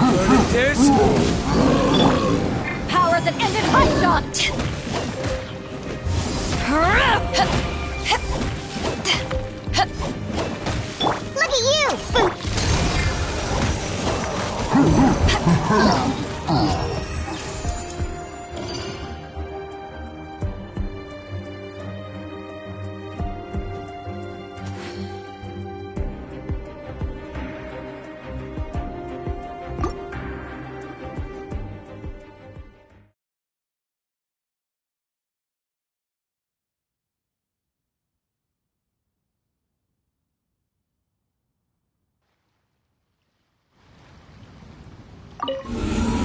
Learn this? Power that ended my shot! Look at you!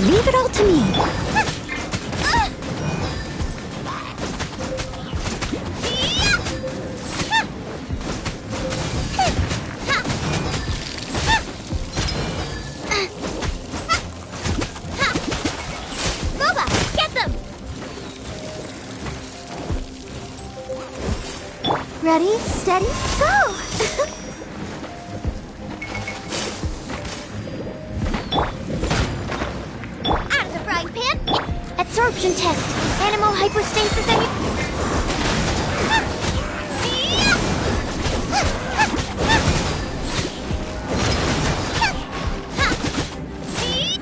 Leave it all to me. Boba, get them! Ready, steady, go! Out of the frying pan! Absorption test! Animal hypostasis and...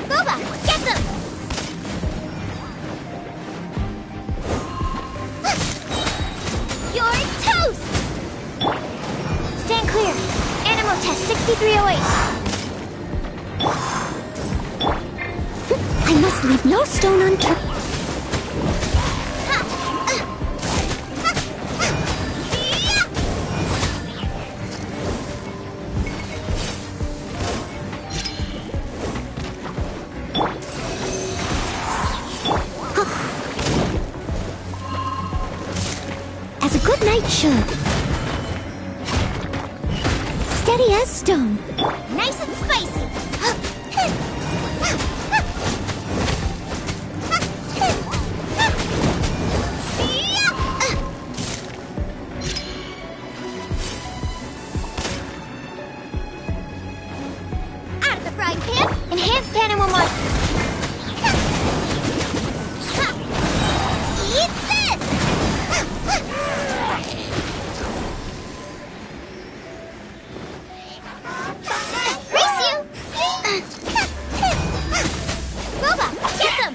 Boba, get them! You're toast! Stand clear. Animal test 6308. I must leave no stone unturned. As a good knight should. Steady as stone. Nice and spicy. Out of the frying pan. Enhanced animal mod. Eat this! Race you! Boba, get them!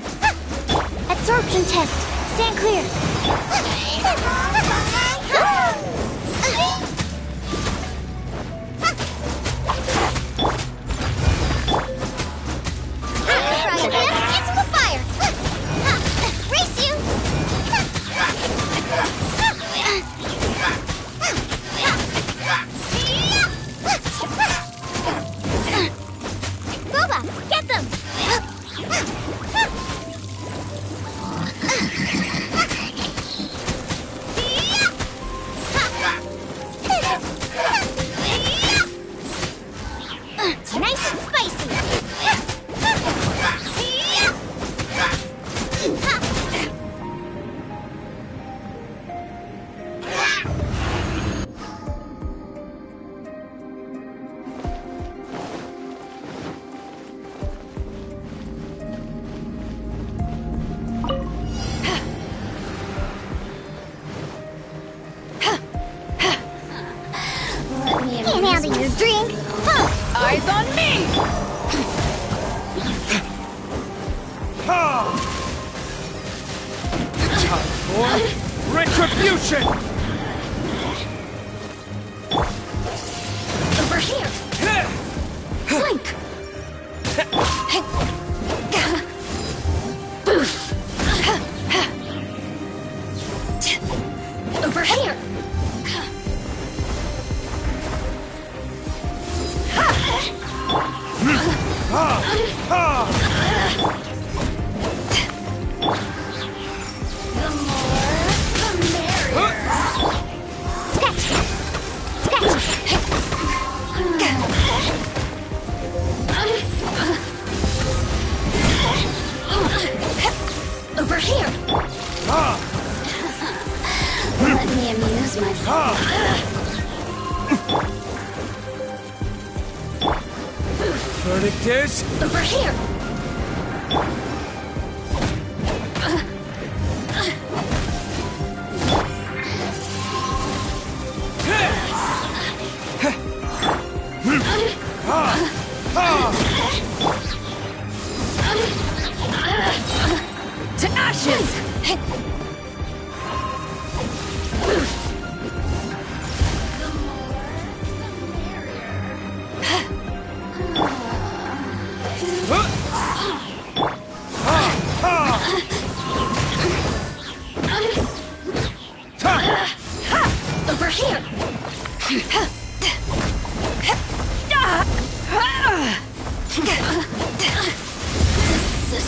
Absorption test. Stand clear. Frying pan, into the fire! Race you! Boba, get them! Nice and spicy! Can't handle your drink! Eyes on me! Time for retribution! Over here! Flank! Boof! Over here! Over here! Let me amuse myself. Verdict is... Over here! To ashes! Over here! This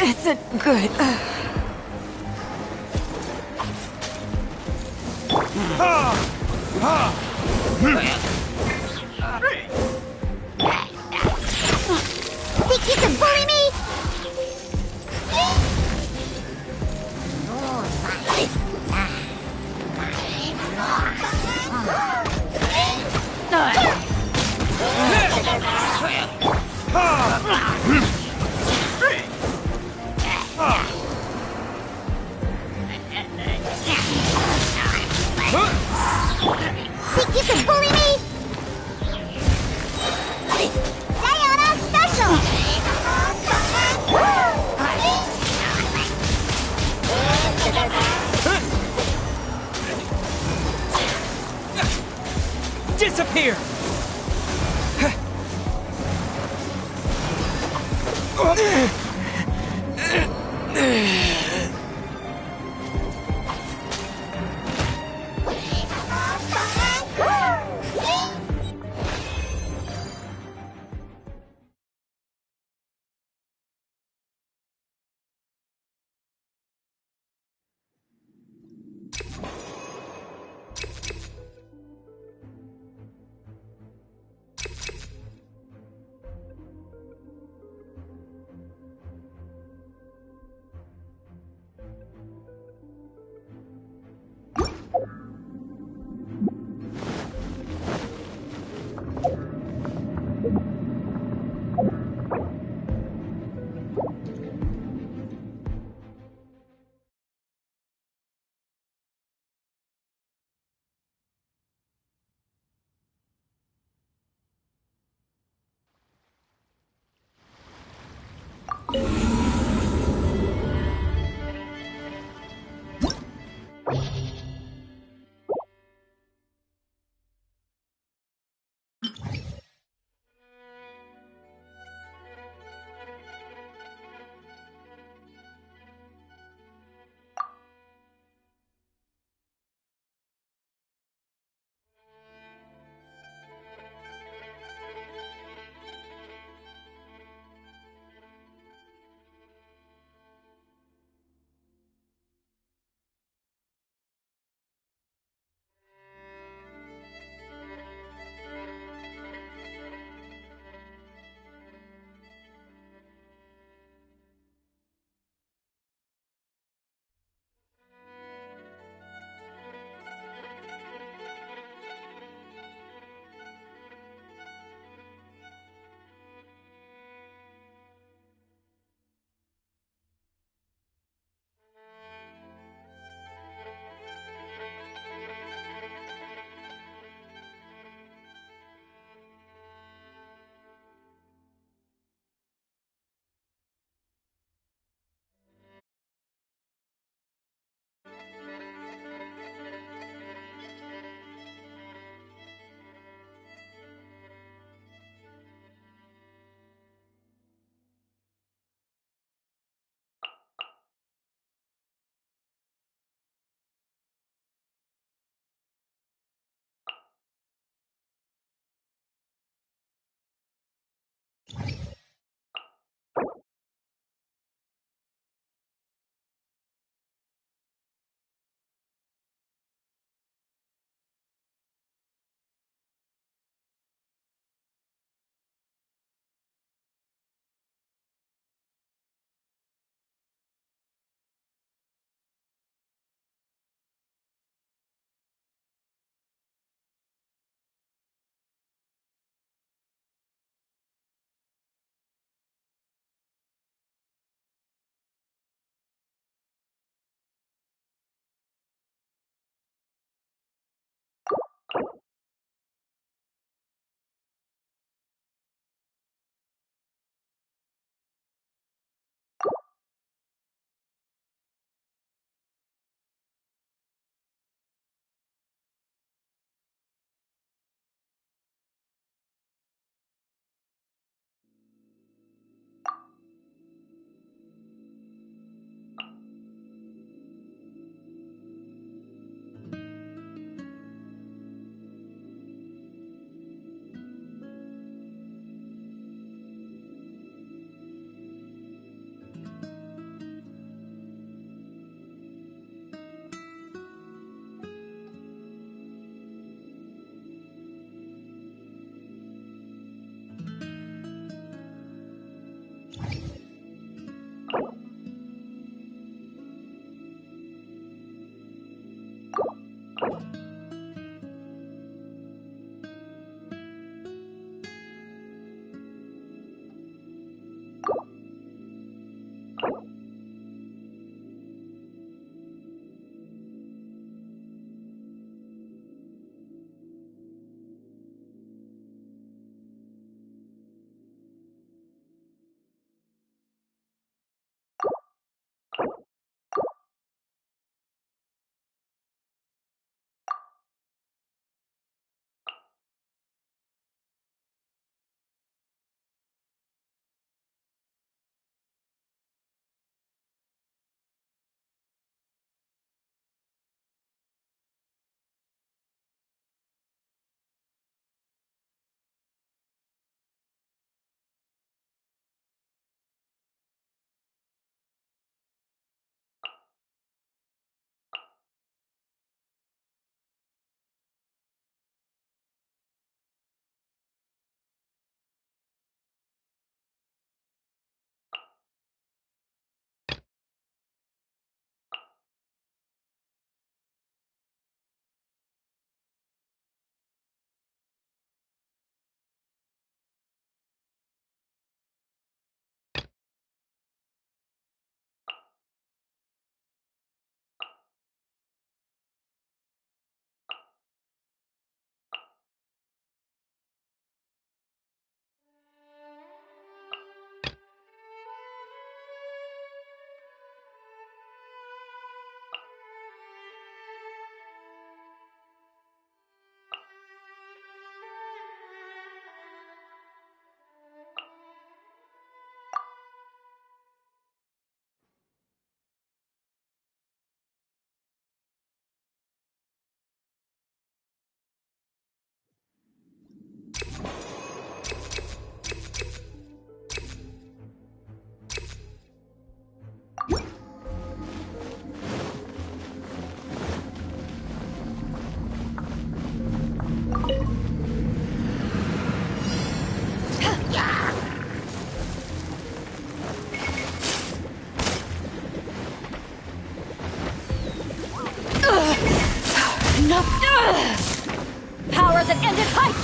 isn't good. Think you can bully me? Think you can bully me? Sayonara special! Disappear!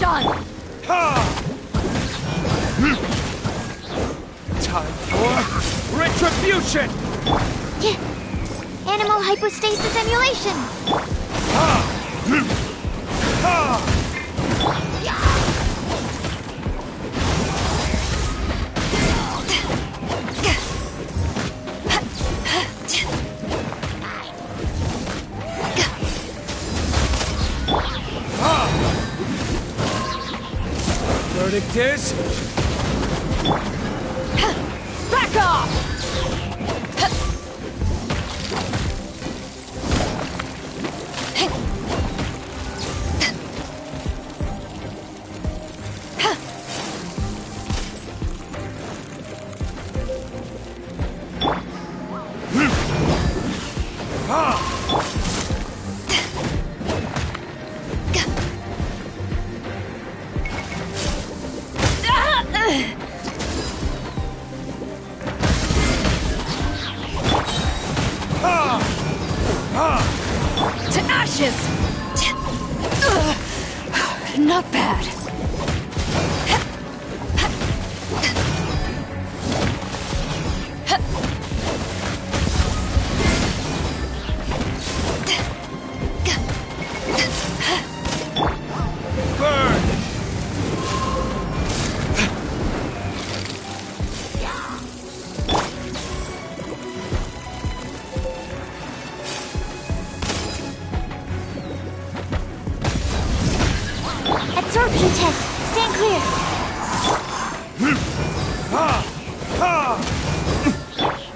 done! Time for retribution! Animal hypostasis emulation! Verdict is... Back off! To ashes! Not bad. Absorption test. Stand clear.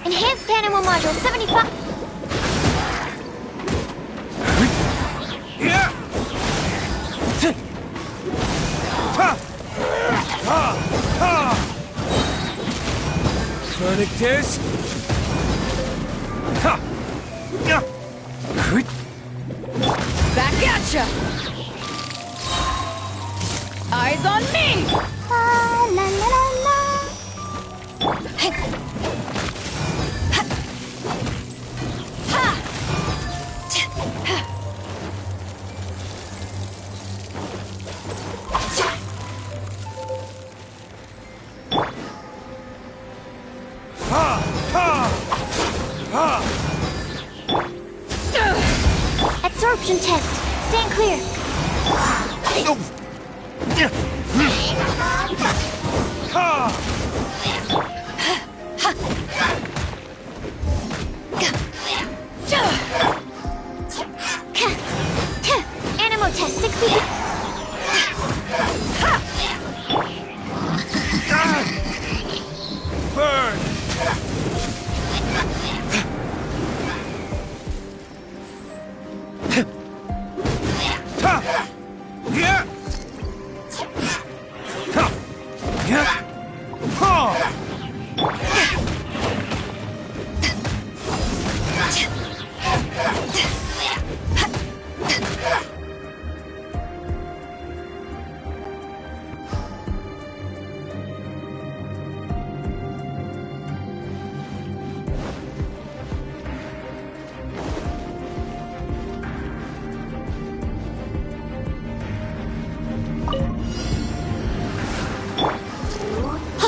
Enhanced animal module 75. Verdict is... Back at ya! Eyes on me! La la la la. Absorption test. Stand clear. Animal test 60. Burn!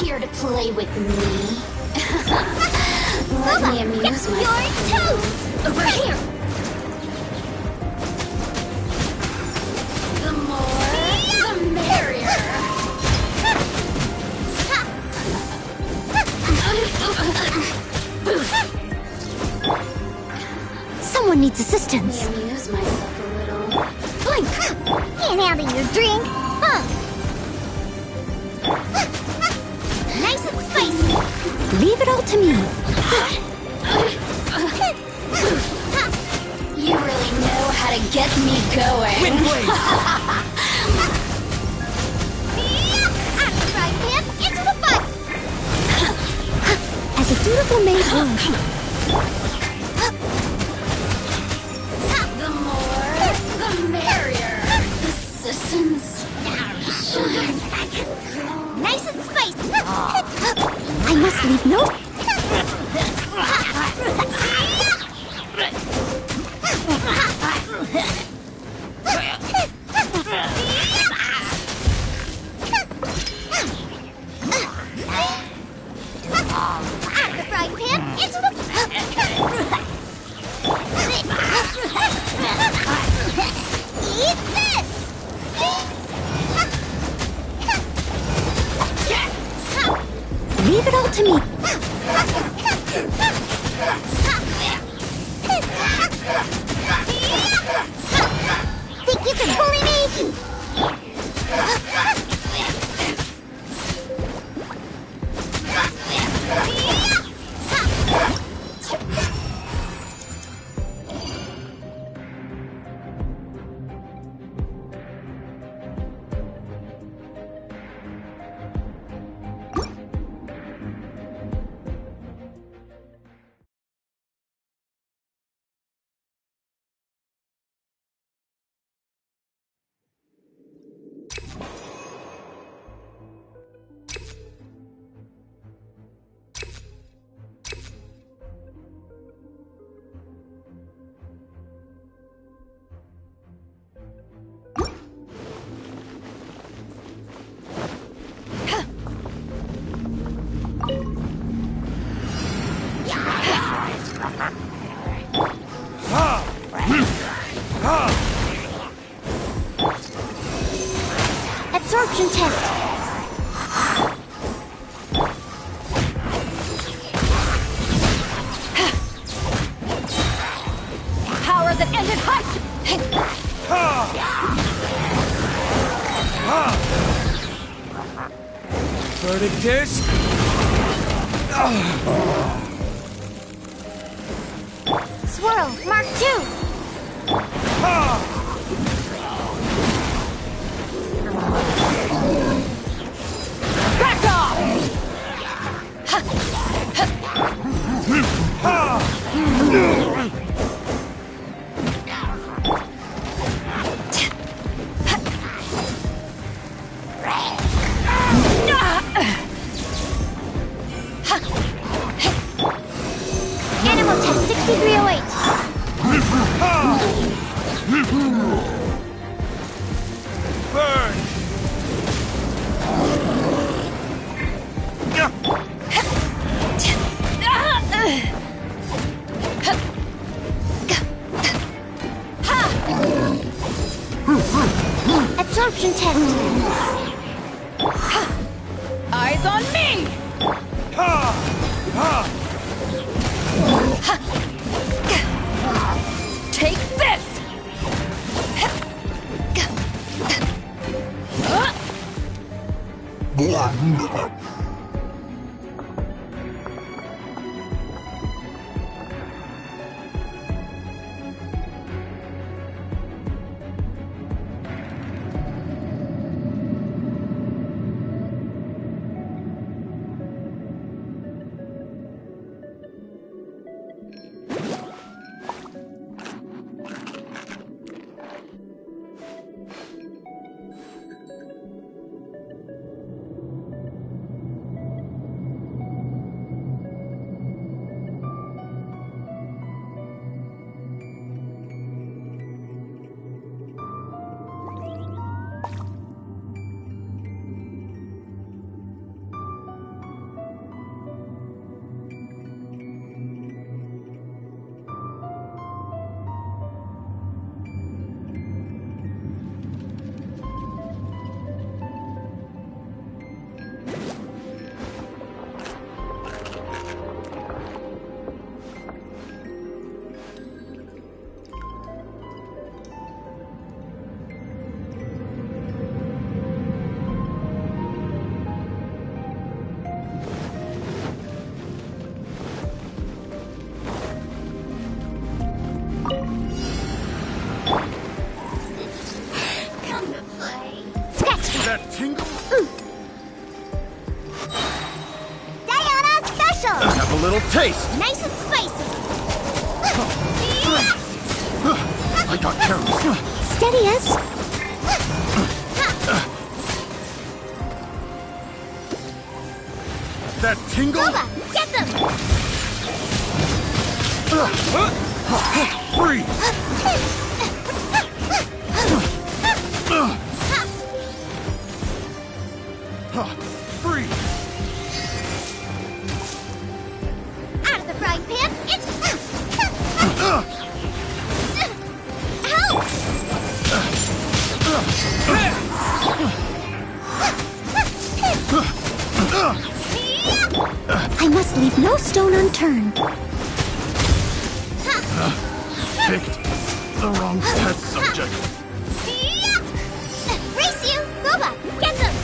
Here to play with me? Let me amuse myself. You're toast! Over here! The more, the merrier. Someone needs assistance. Let me amuse myself a little. Blink! Can't handle your drink, huh? Nice and spicy. Leave it all to me. You really know how to get me going. Wind blade! Right, Pip, into the fight! As a dutiful maid would. The more, the merrier. The citizens shine. Nice and spicy. I must leave no... Eat this! Leave it all to me. Think you can bully me? Absorption test. Power that ended high. Verdict is... Swirl, Mark 2. Back off! Animal test 6308. Burn! Absorption test. Eyes on me! Take this! Have a little taste. Nice and spicy. I got careless. Steady us. That tingle? Boba, get them! Freeze! Out of the I must leave no stone unturned. Picked the wrong test subject. Race you! Boba, get them!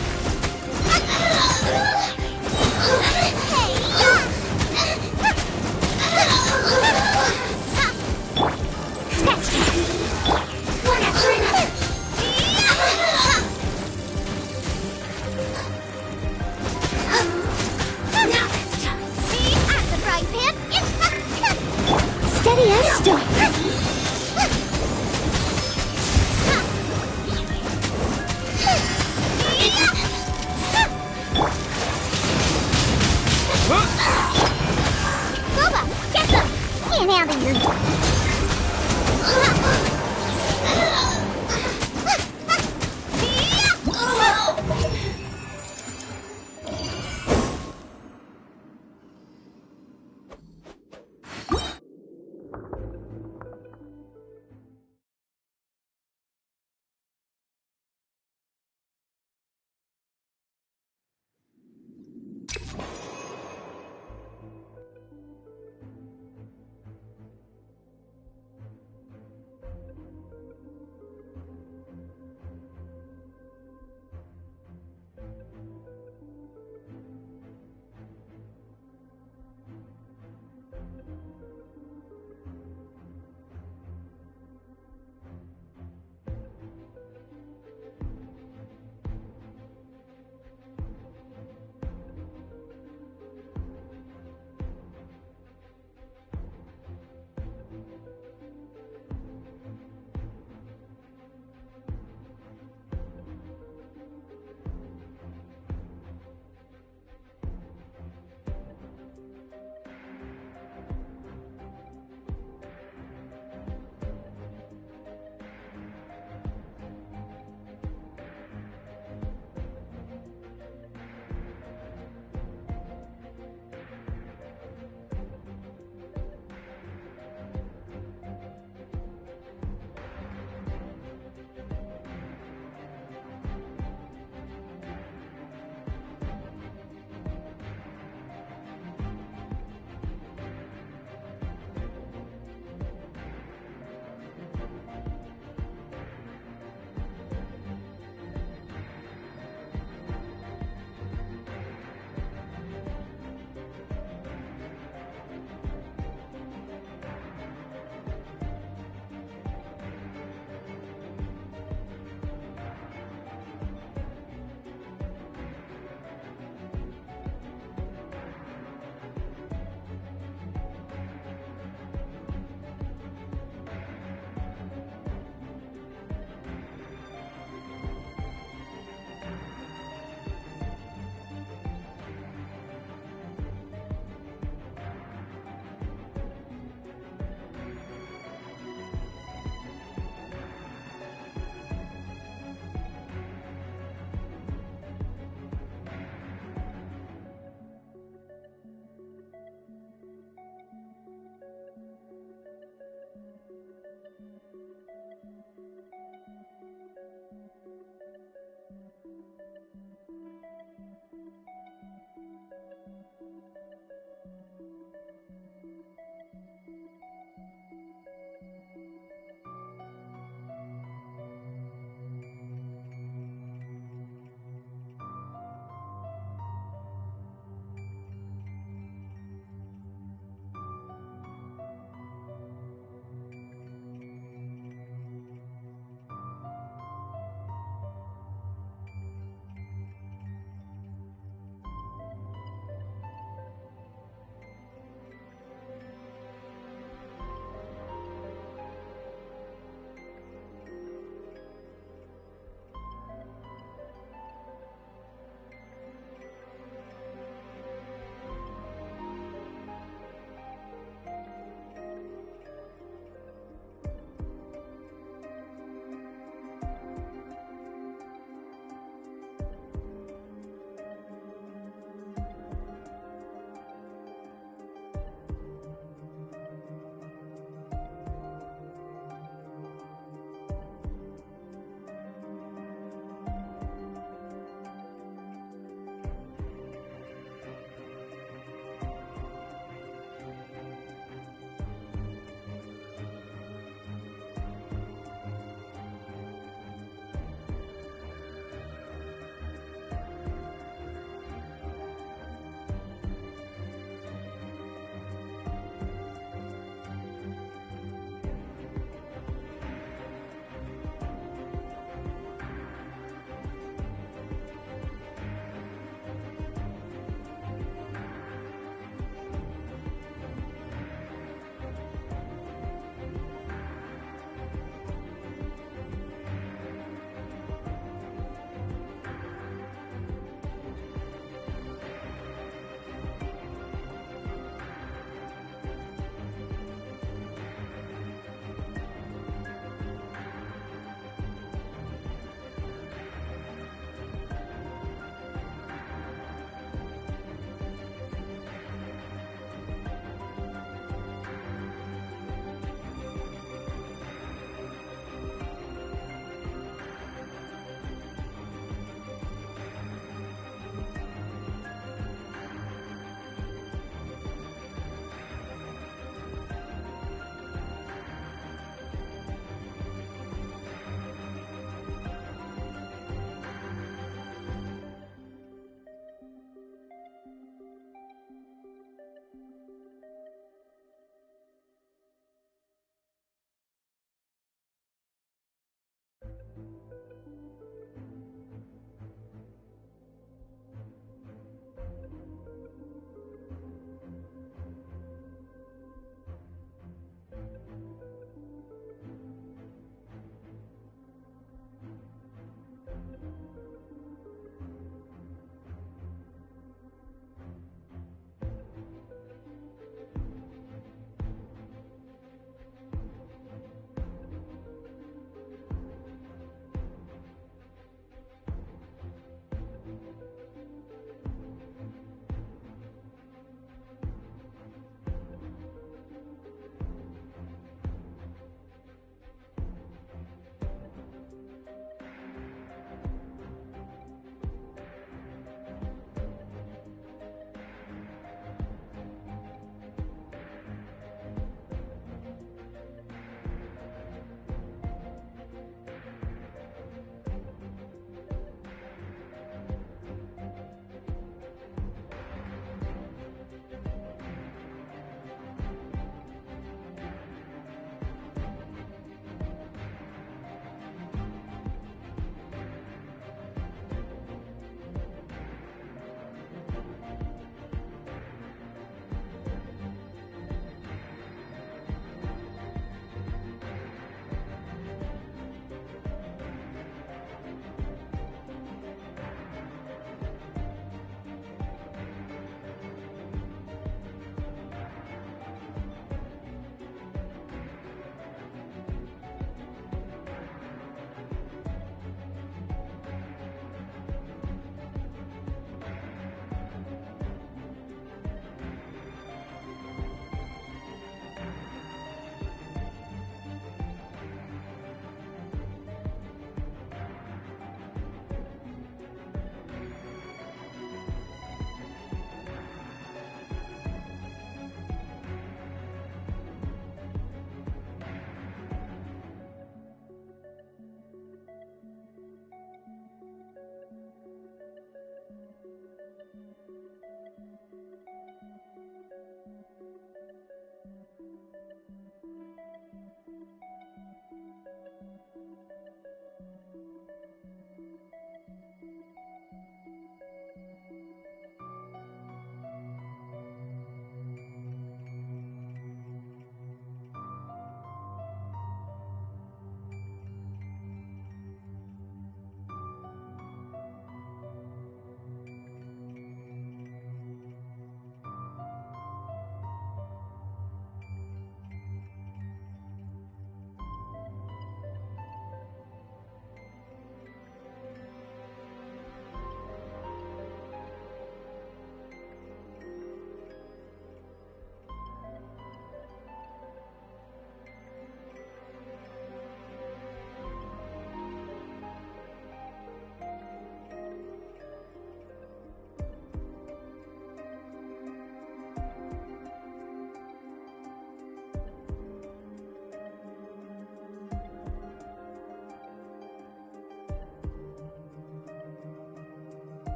Steady as stone. Boba, get them! Get out of here!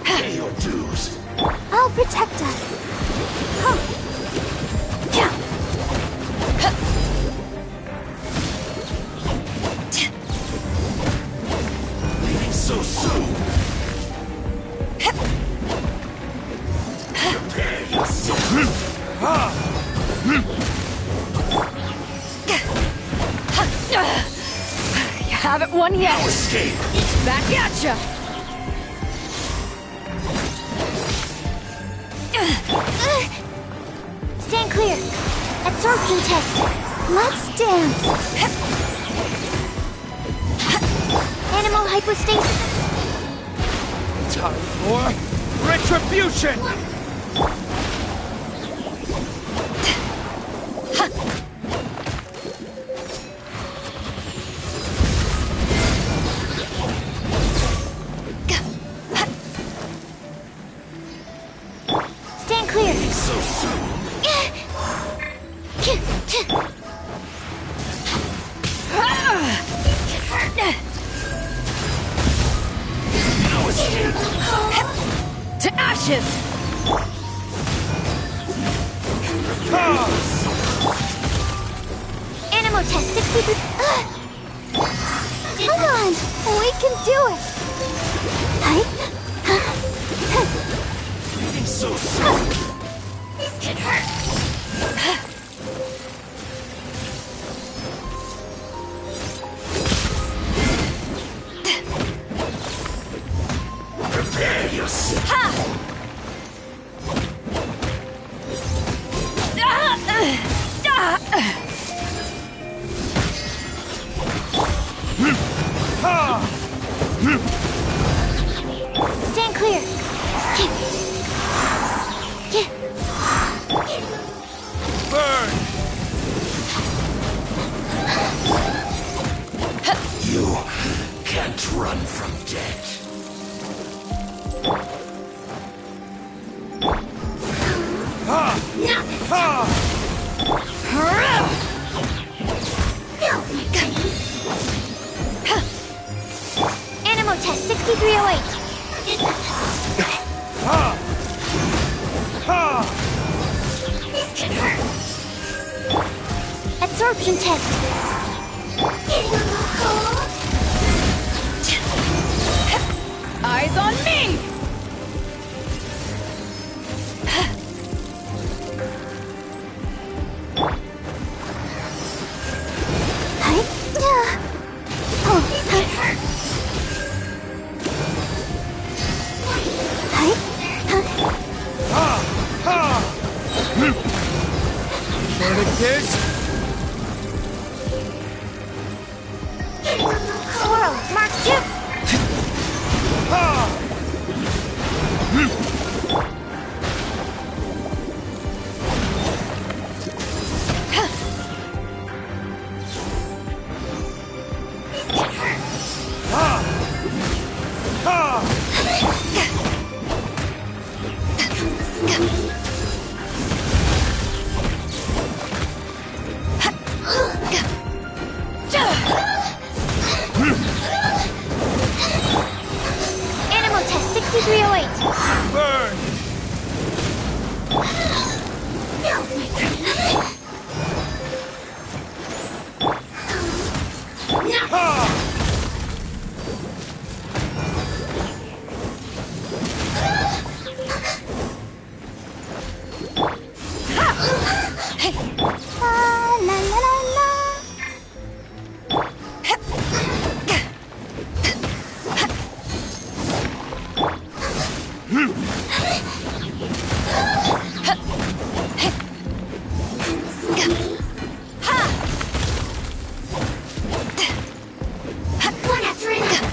Pay your dues. I'll protect us. Leaving so soon. Prepare yourself. You haven't won yet. No escape. Back at ya. Stand clear. Absorption test. Let's dance. Animal hypostasis. Time for retribution! Stand clear. So soon. No escape. To ashes! Animal test 63. Come on, we can do it. Leaving so soon. This can hurt. Prepare yourself. Stand clear. Burn! You can't run from death. Animal test 6308. This can hurt. Absorption test. Eyes on me! Verdict is... Swirl, Mark 2. Animal test 6308. Burn! La la la la. One after another.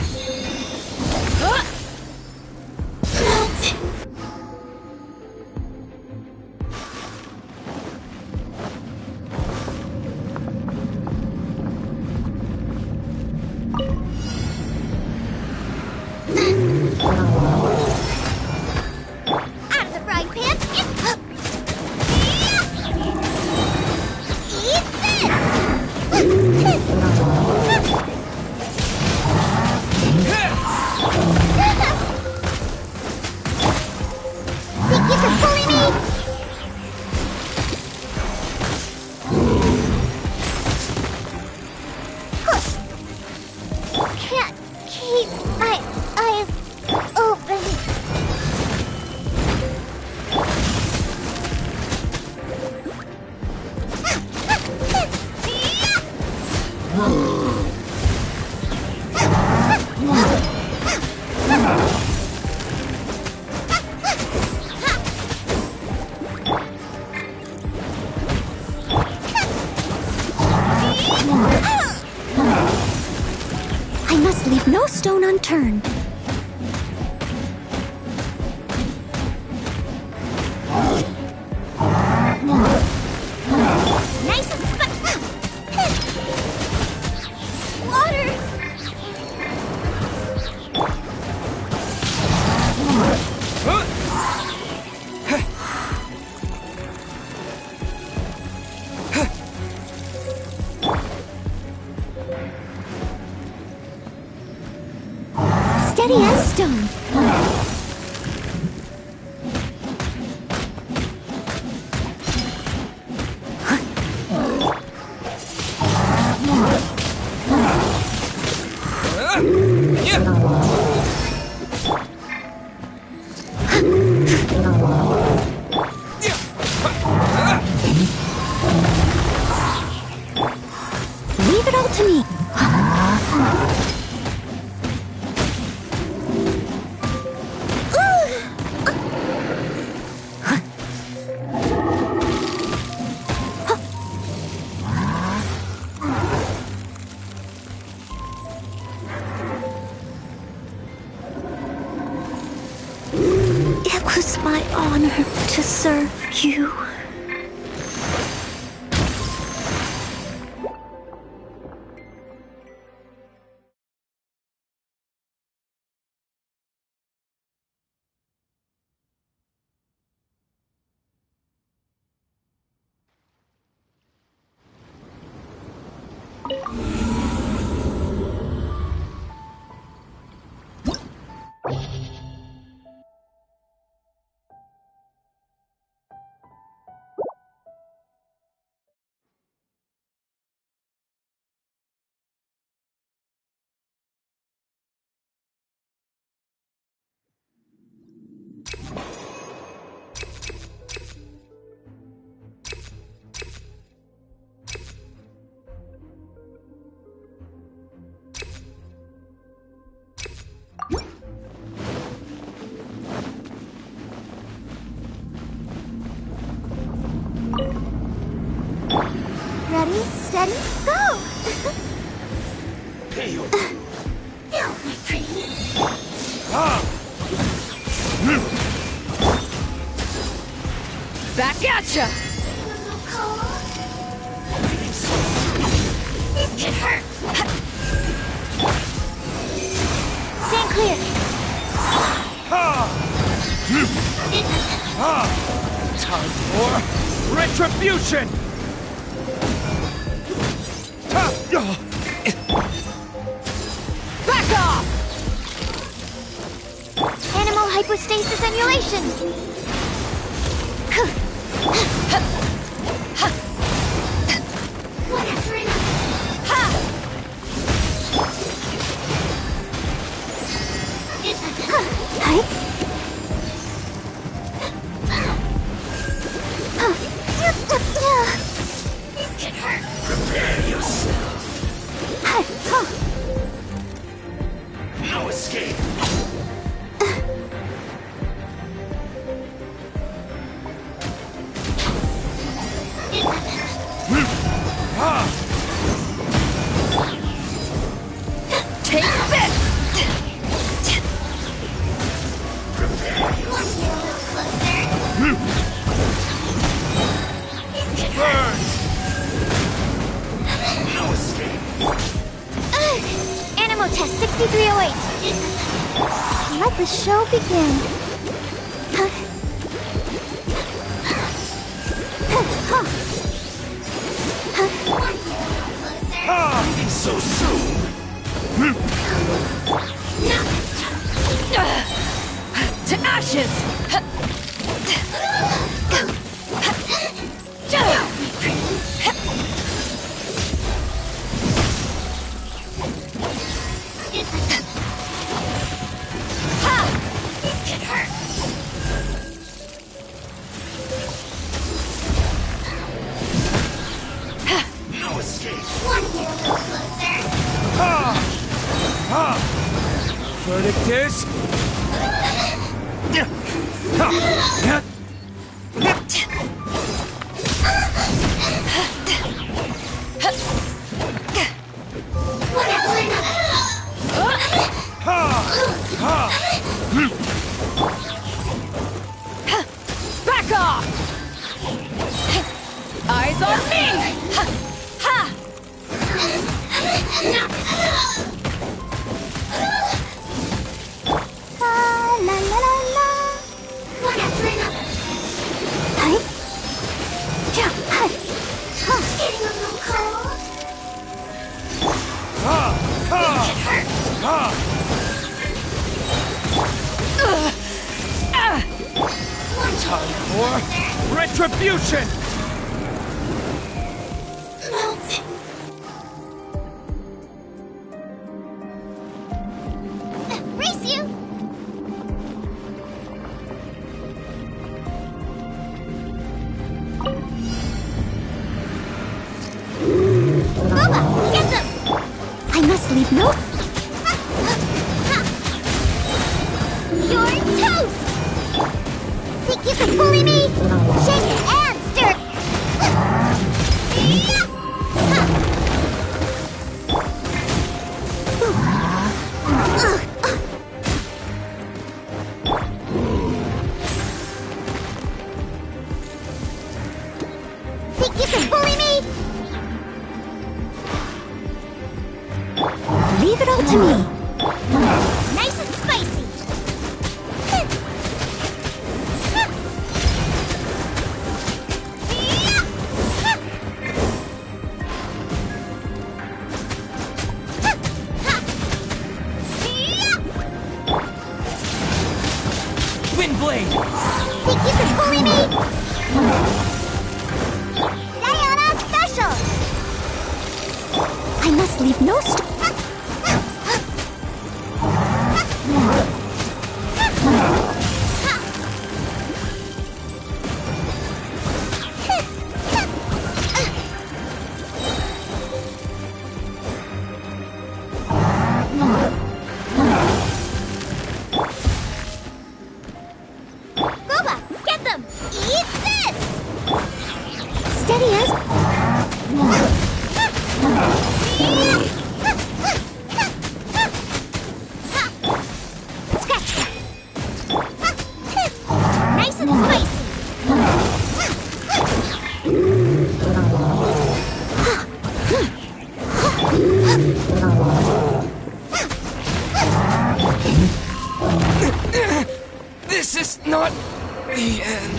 turn. Nice and water! Steady as stone. Leave it all to me. It was my honor to serve you. Ready, steady, go! Back at ya! This can hurt! Stand clear! Time for retribution! Back off! Animal hypostasis emulation! Whatever enough! This can hurt! Prepare yourself! No escape! Take this! Burn! No escape! Animal test 6308. Let the show begin. Leaving so soon! To ashes! This can hurt. No escape. One little closer. Verdict is... Whatever enough. for retribution! Race you! Boba, get them! I must leave no... You're toast! Think you can bully me? Shake and stir! Think you can bully me? Leave it all to me. Nice and spicy. Wind blade! Think you can bully me? Diana special! I must leave no Boba, get them! Eat this! Steady as... Scratch that! Nice and spicy! This is not the end.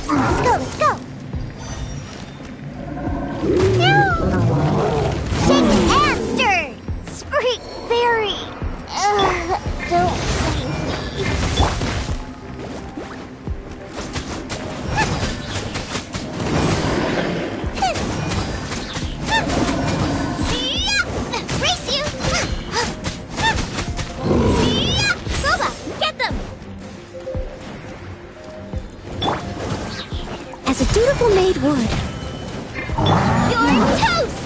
Let's go! Shake and stir! Spring fairy! Don't leave me. Race you! Boba, get them! As a dutiful maid would. You're toast!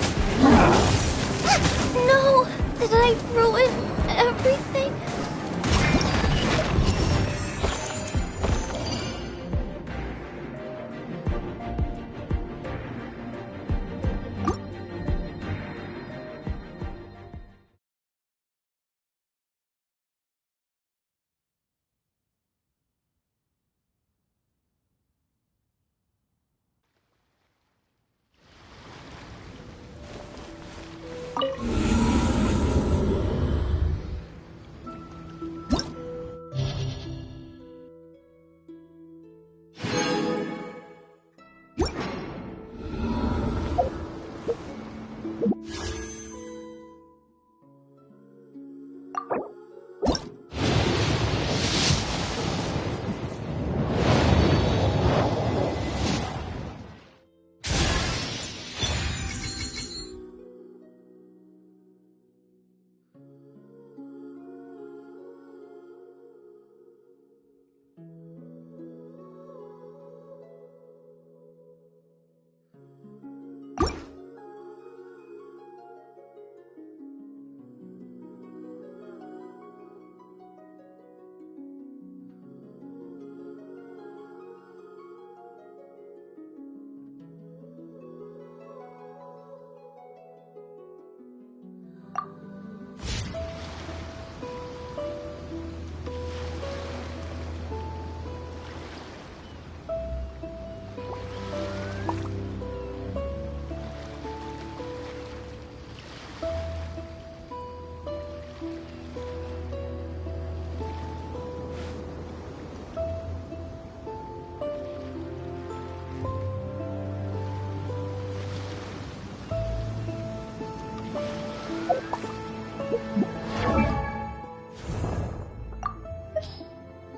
No! Did I ruin everything?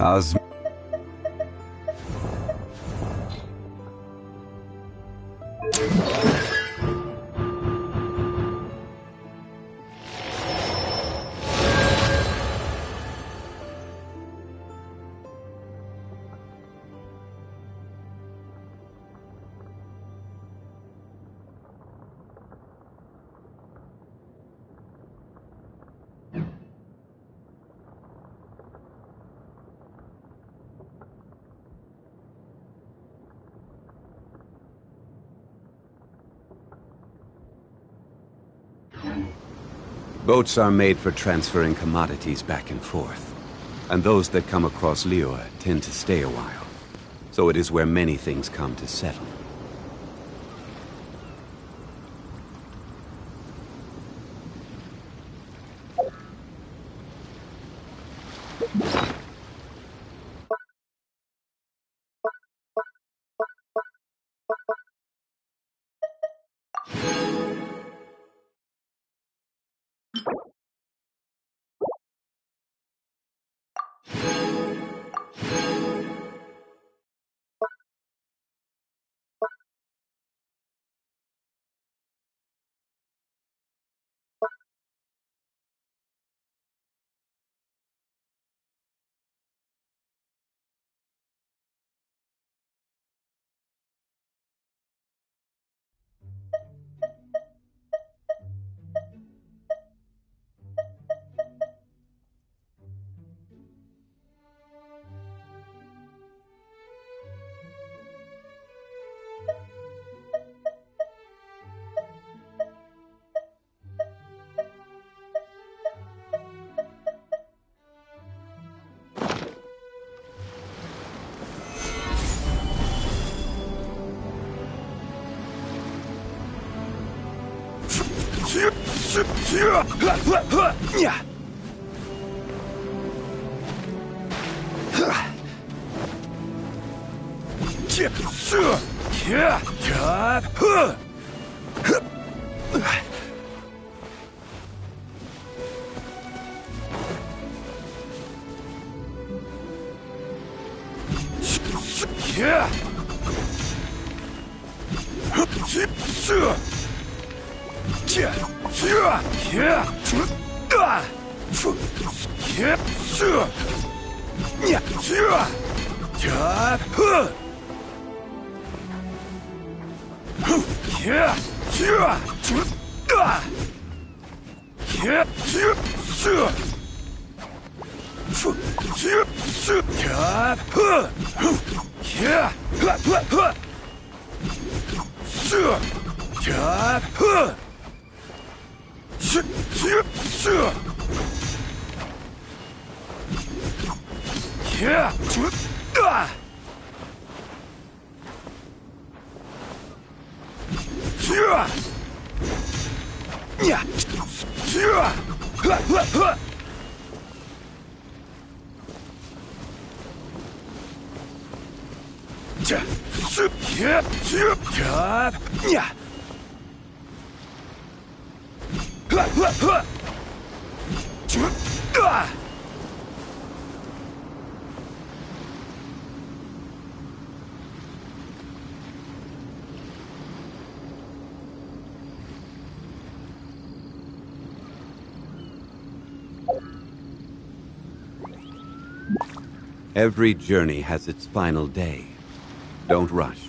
As boats are made for transferring commodities back and forth, and those that come across Liyue tend to stay a while. So it is where many things come to settle. Every journey has its final day. Don't rush.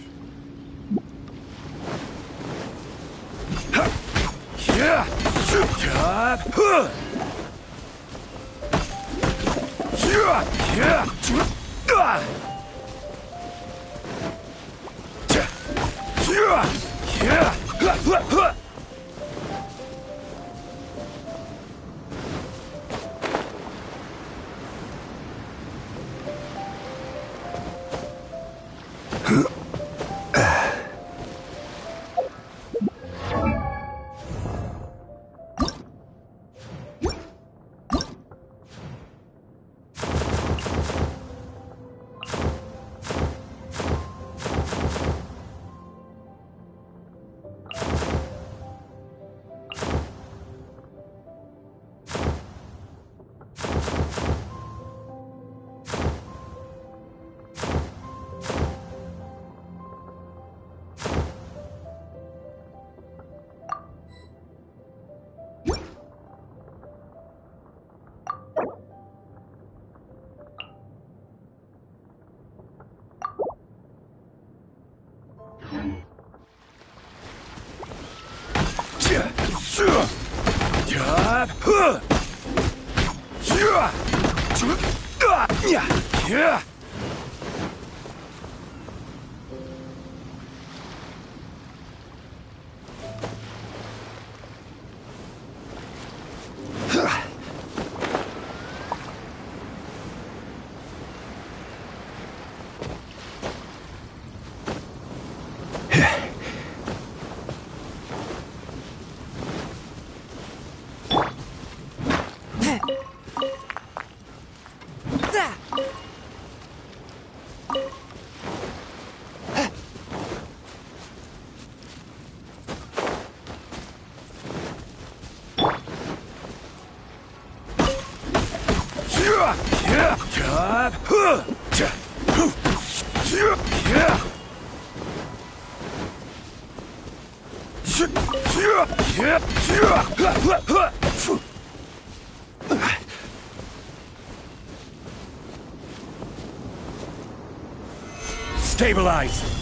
Stabilize!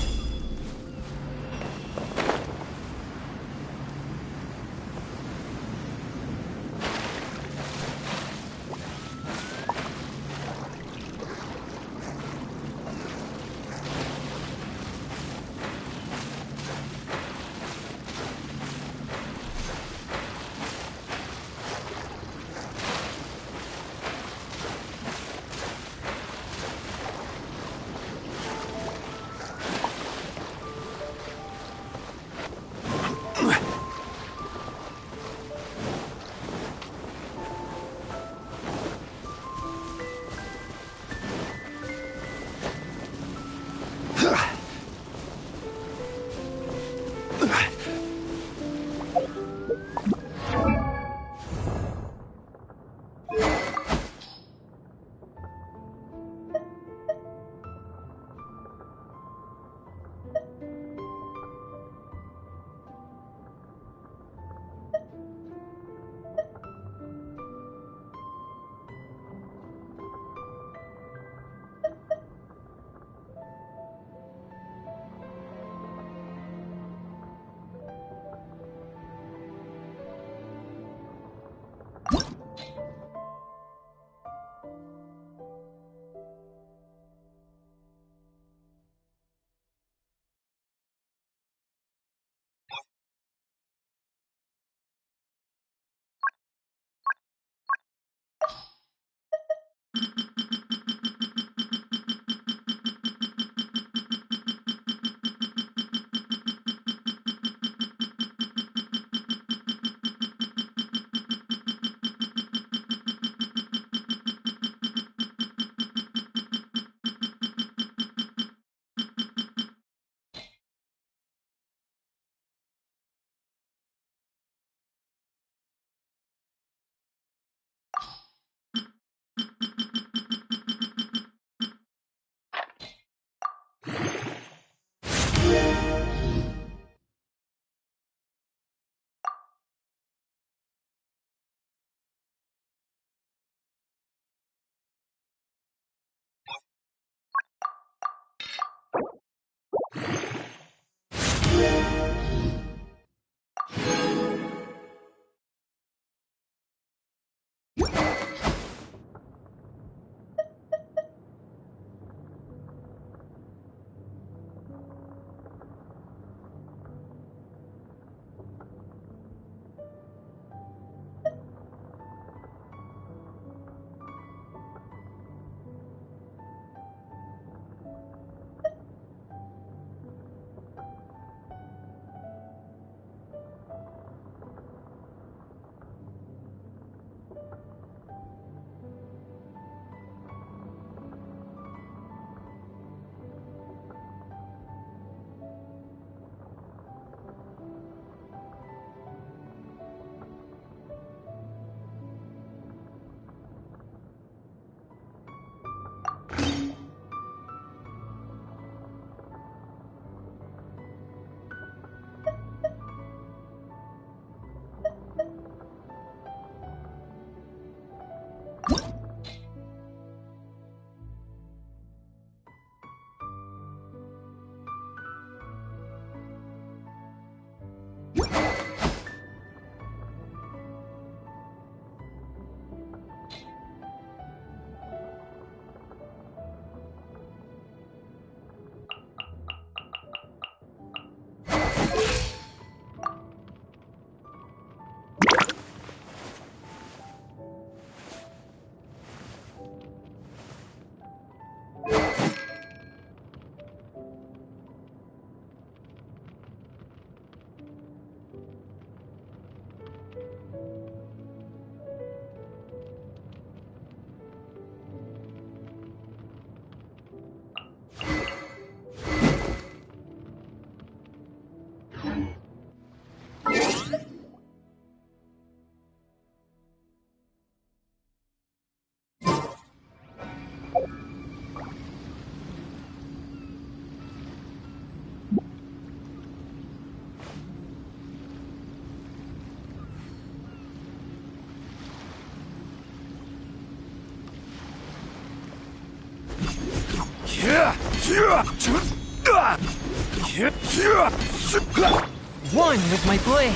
One with my blade.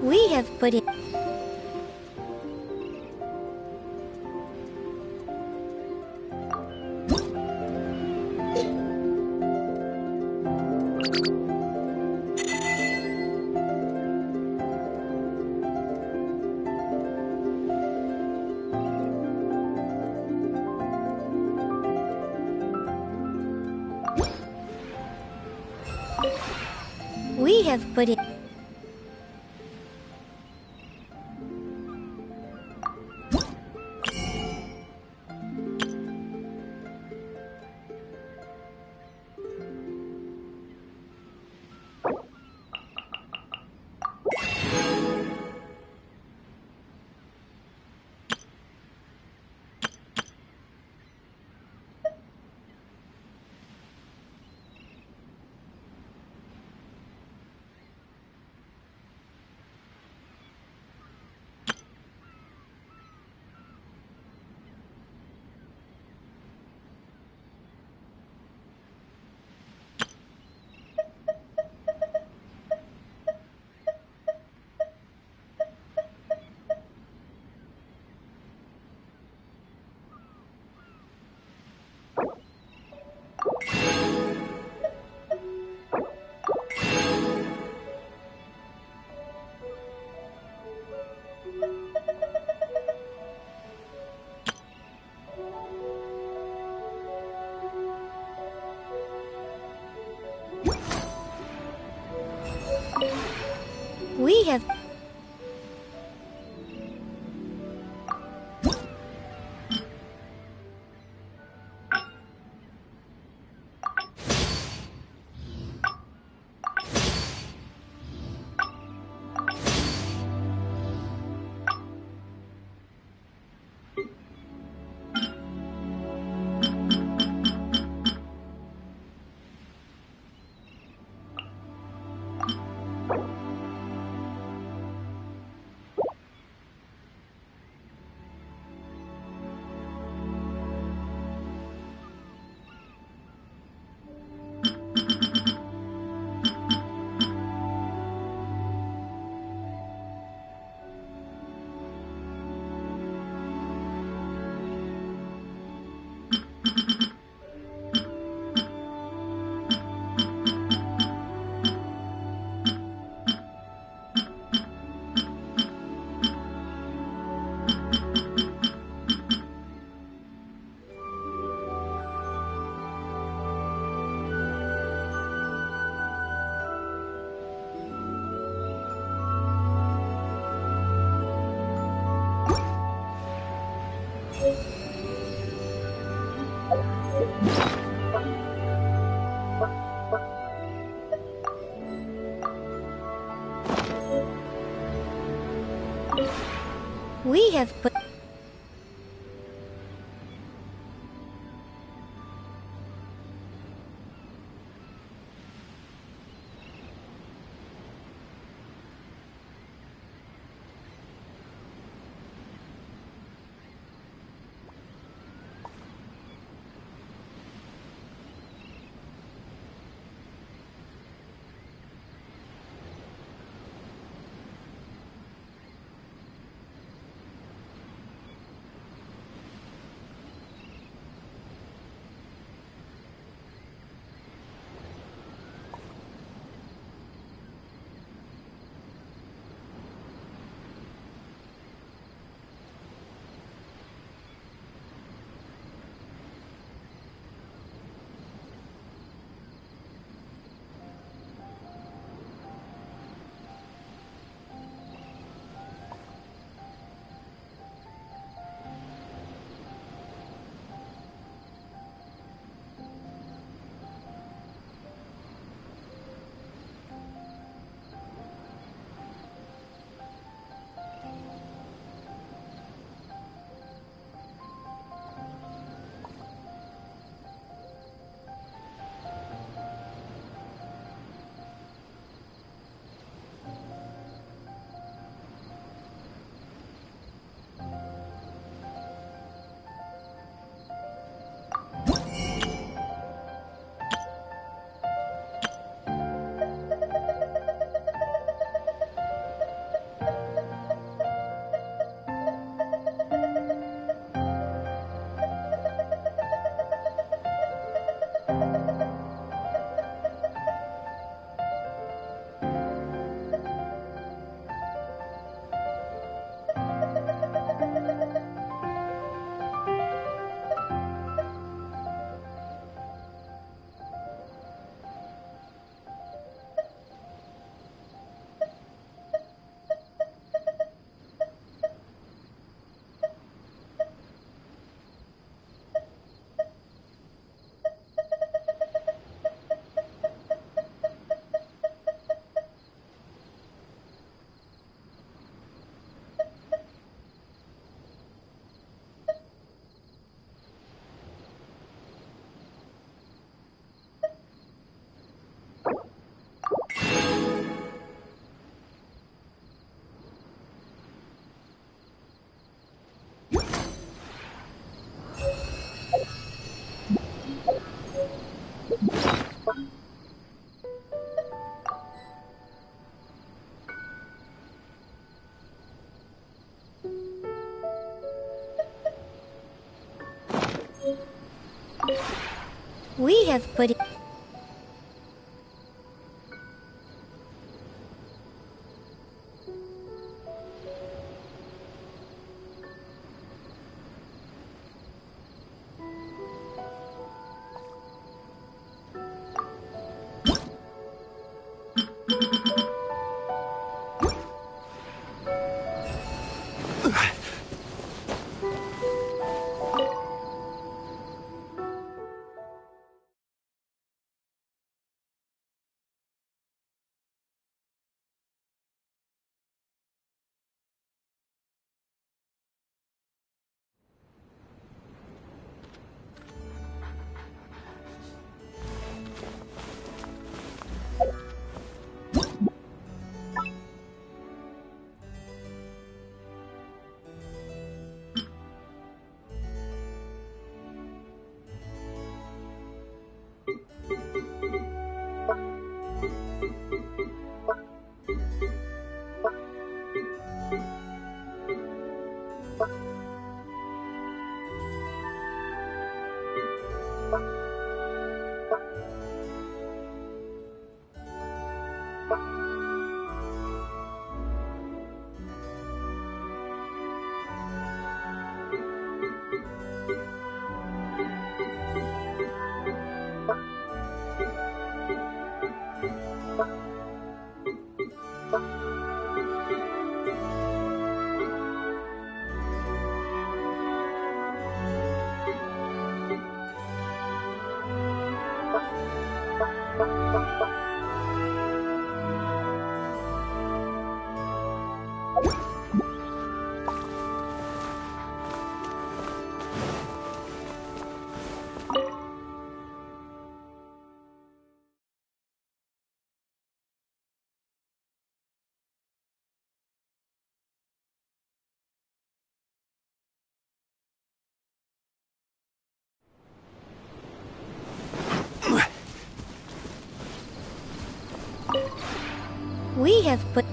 We have put it. We have put it. We have. have put... We have put it... have put...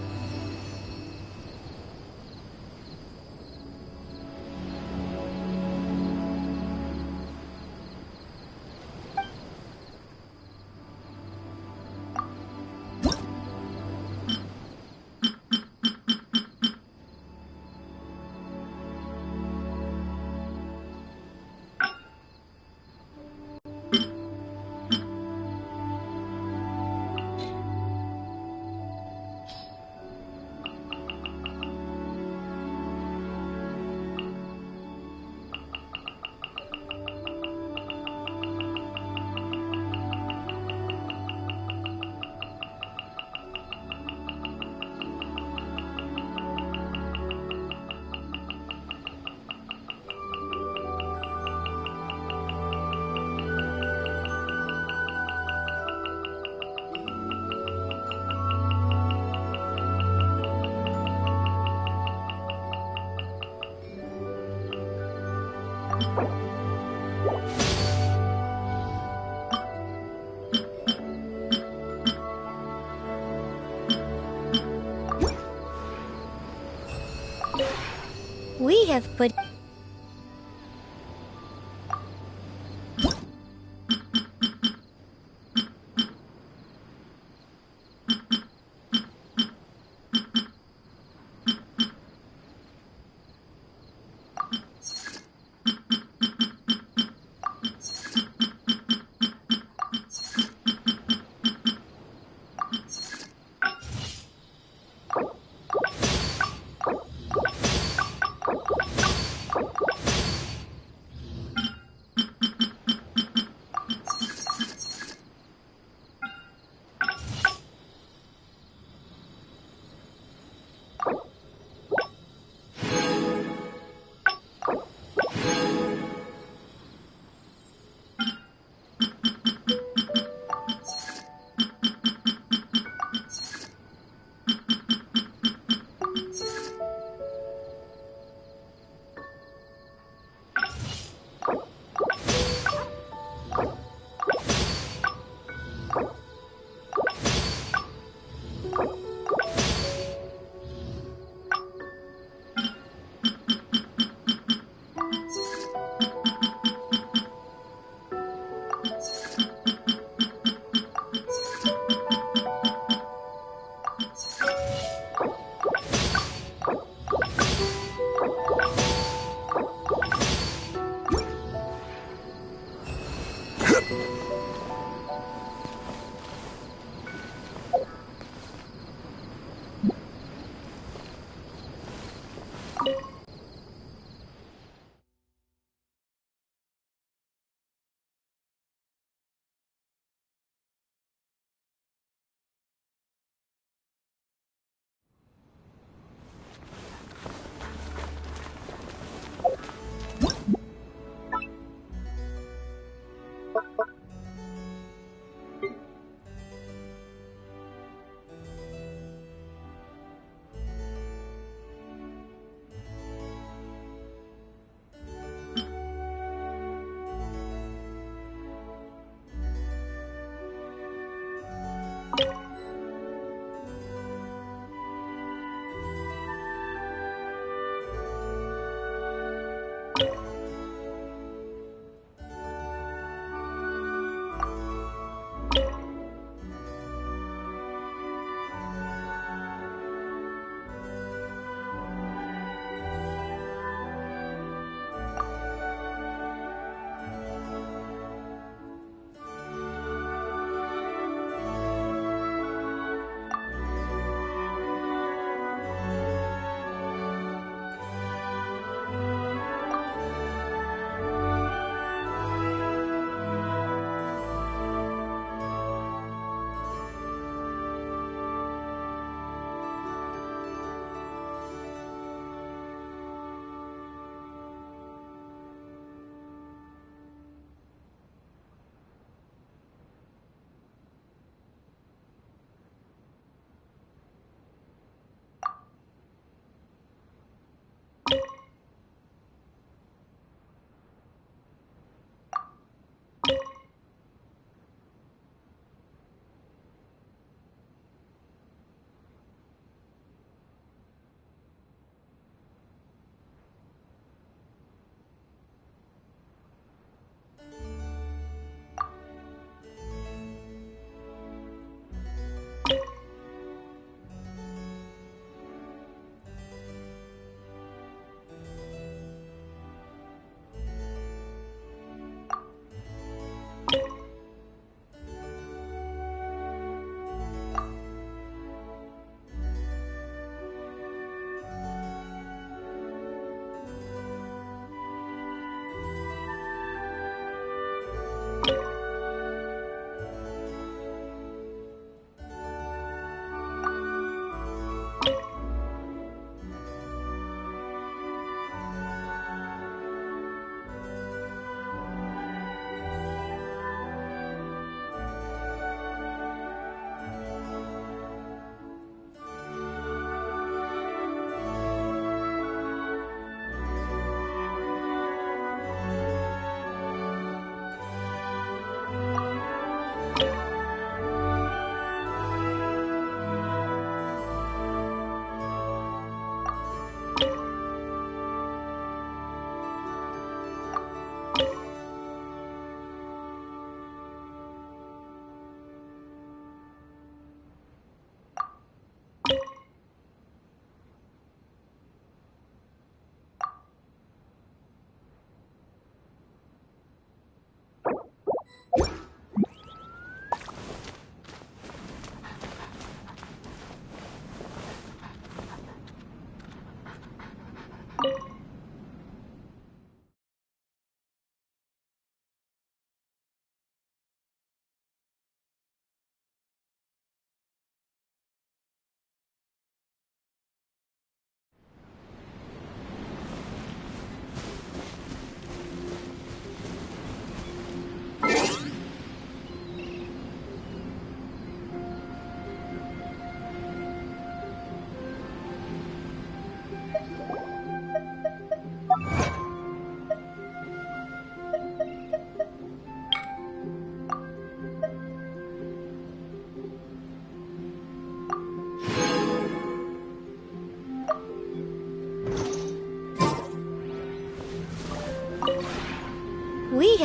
We have put...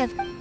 have...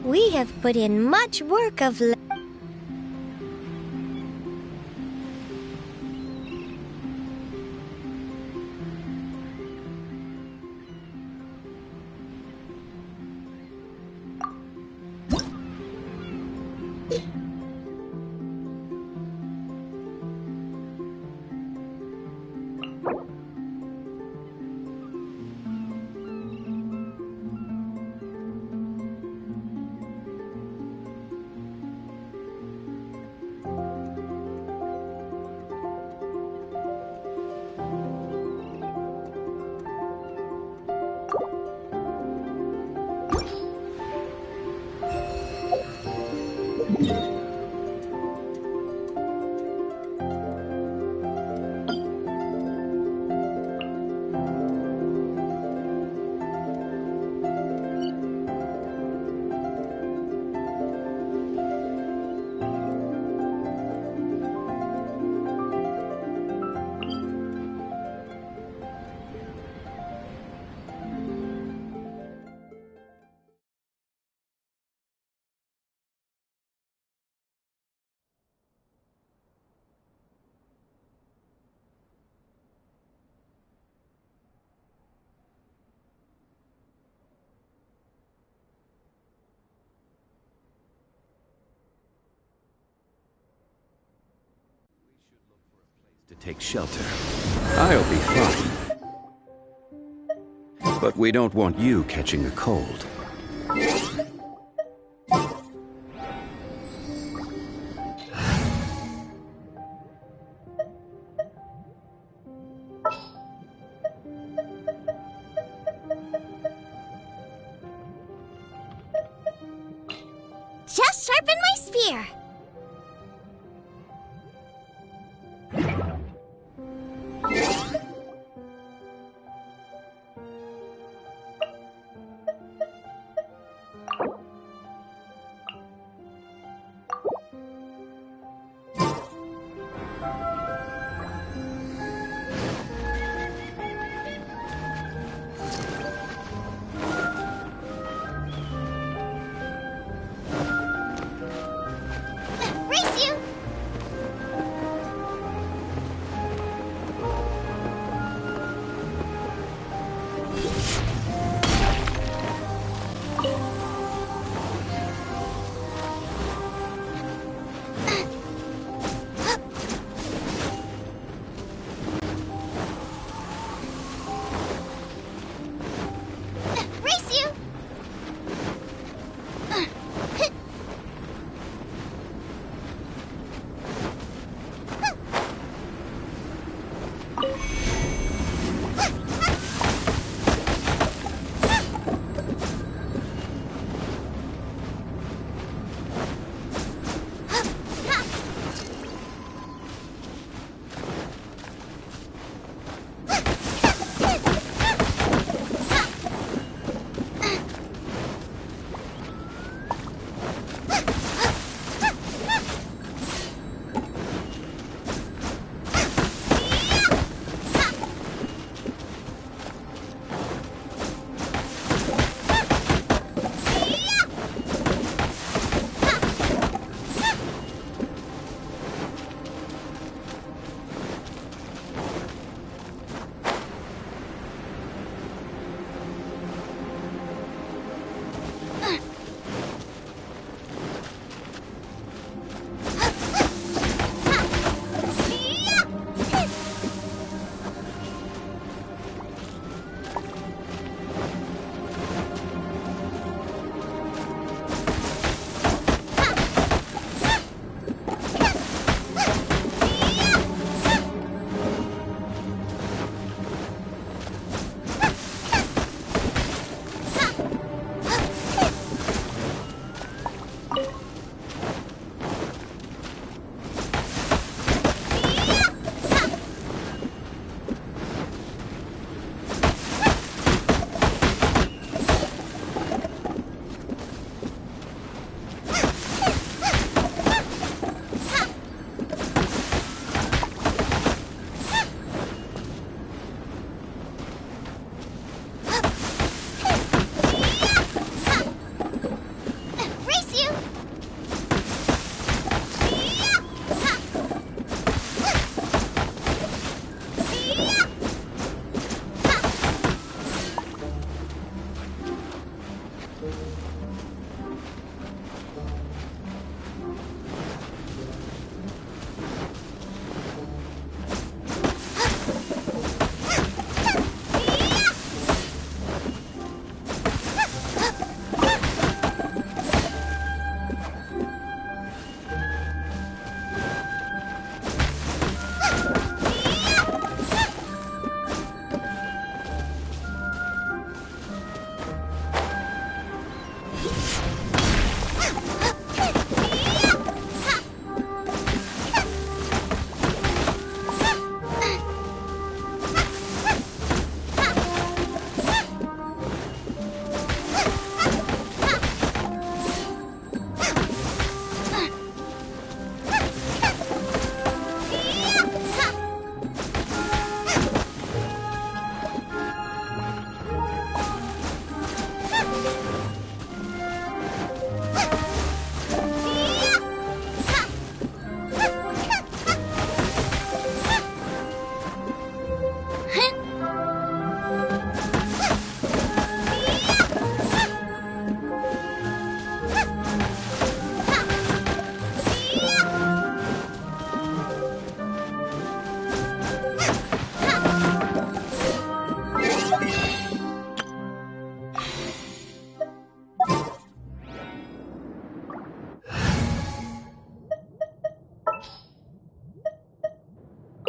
We have put in much work of late. To take shelter. I'll be fine. But we don't want you catching a cold. sharpen my spear.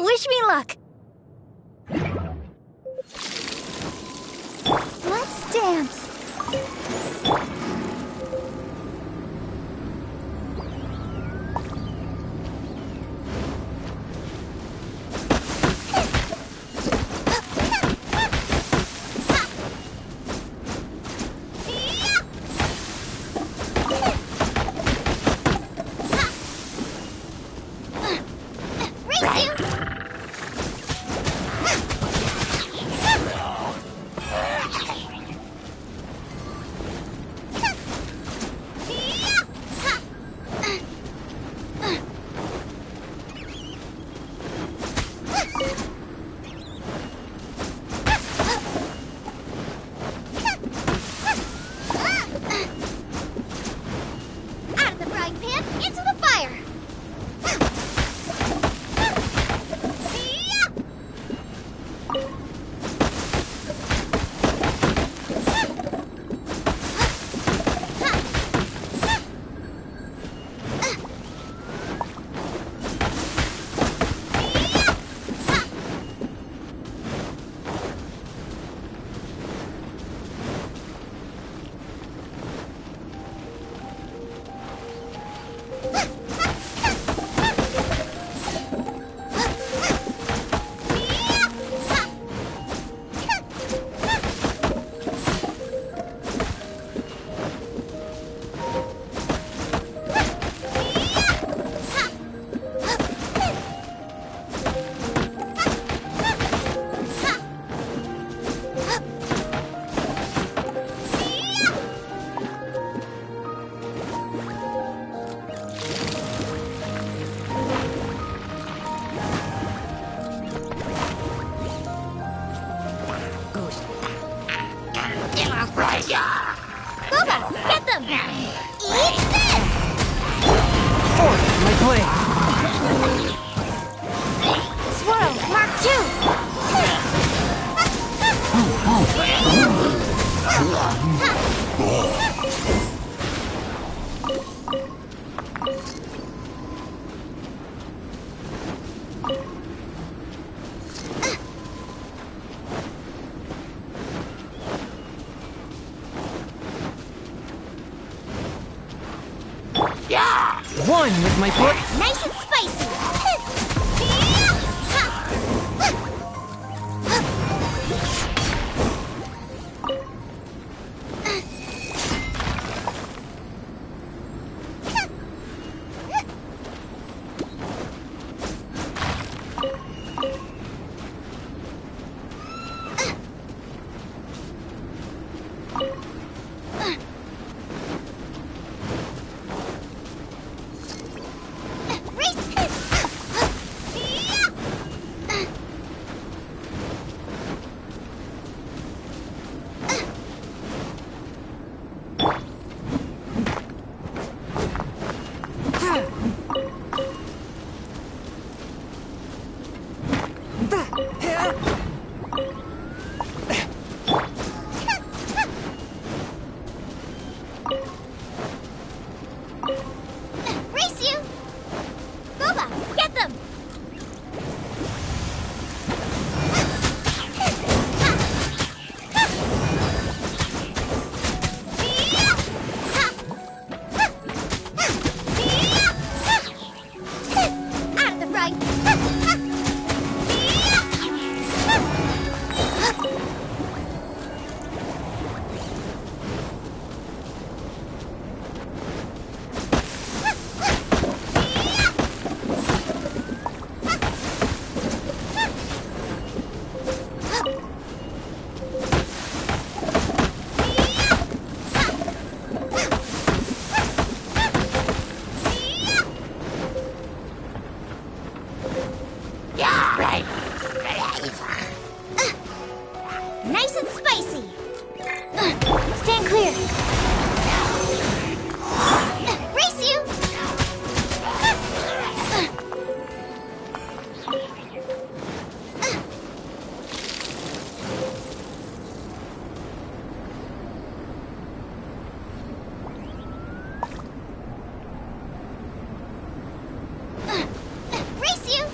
Wish me luck! Let's dance! Boba, get them! Eat this! Forth, my blade! Swirl, Mark 2! One with my foot. Nice and spicy! Nice and spicy! Stand clear! Race you! Race you!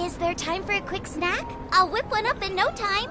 Is there time for a quick snack? I'll whip one up in no time.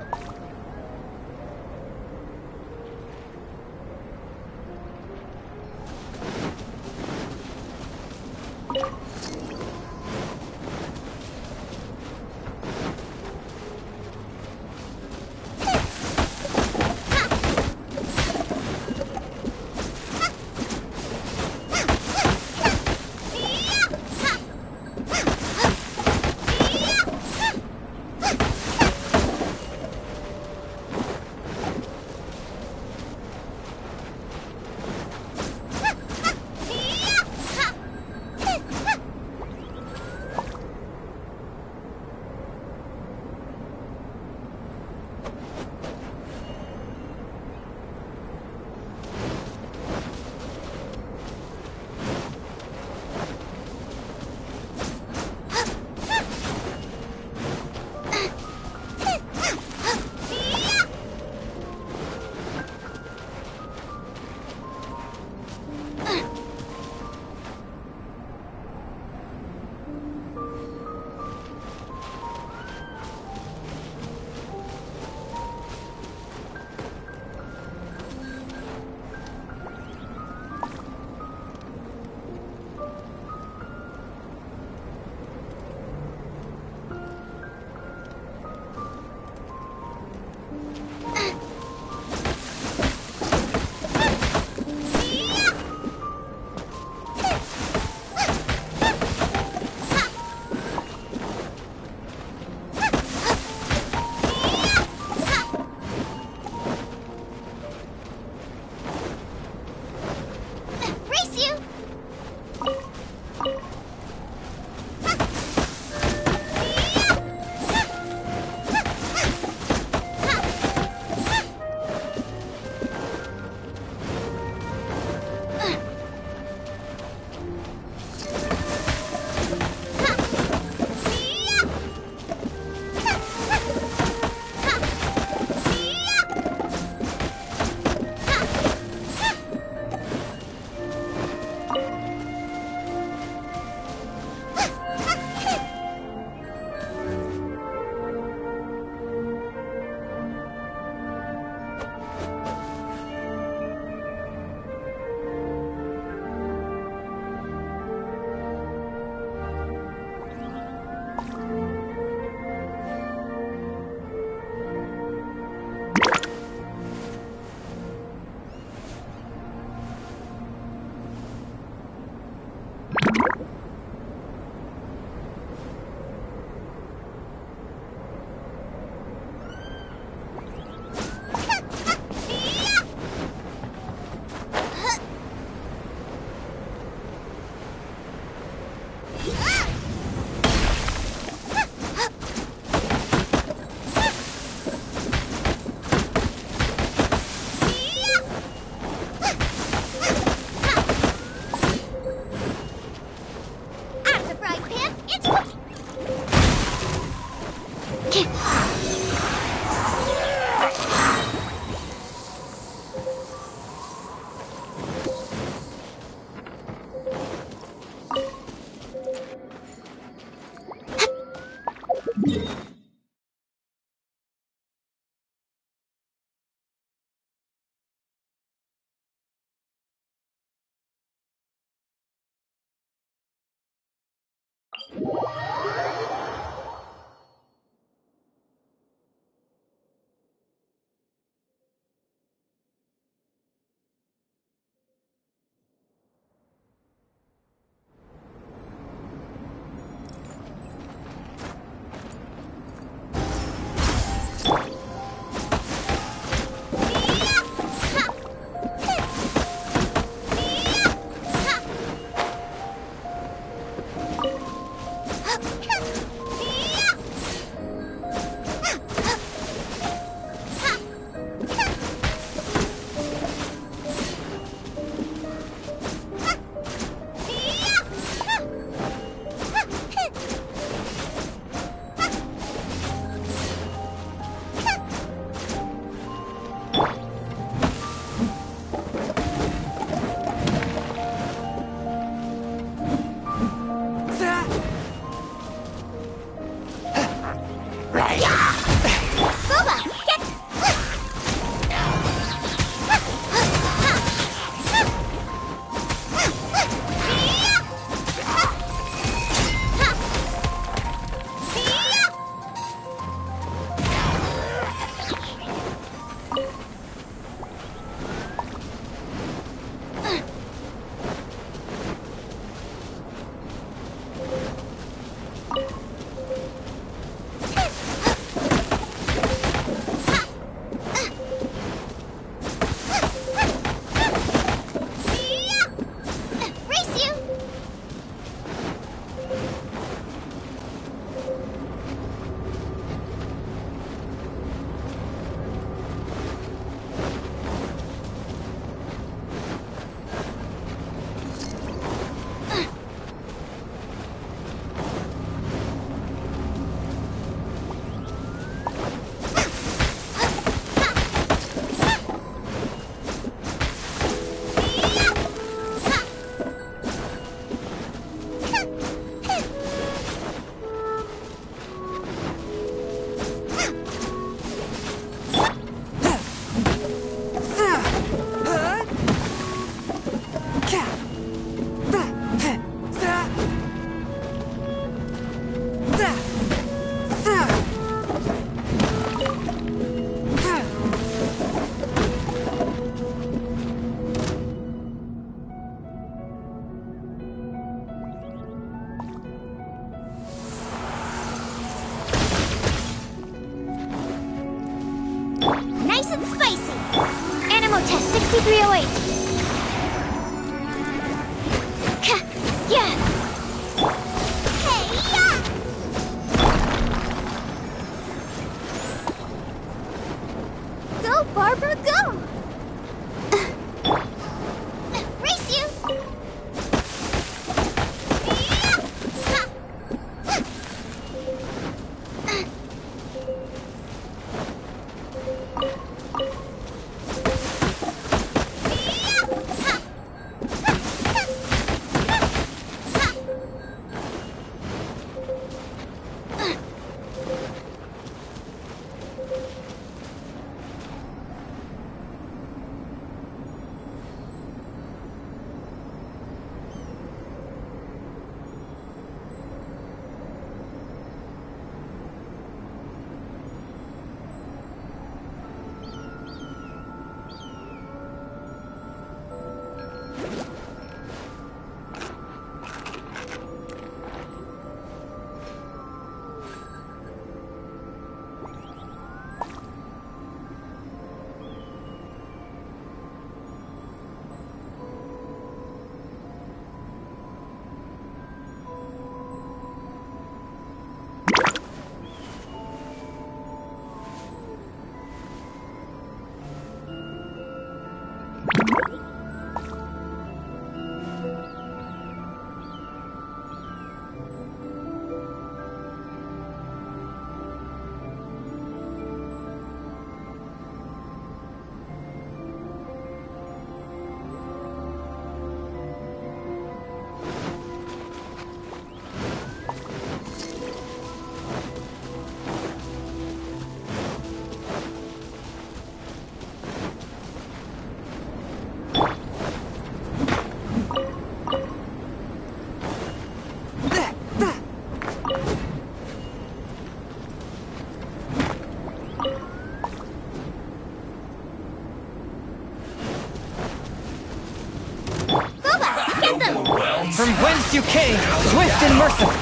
From whence you came, swift and merciful.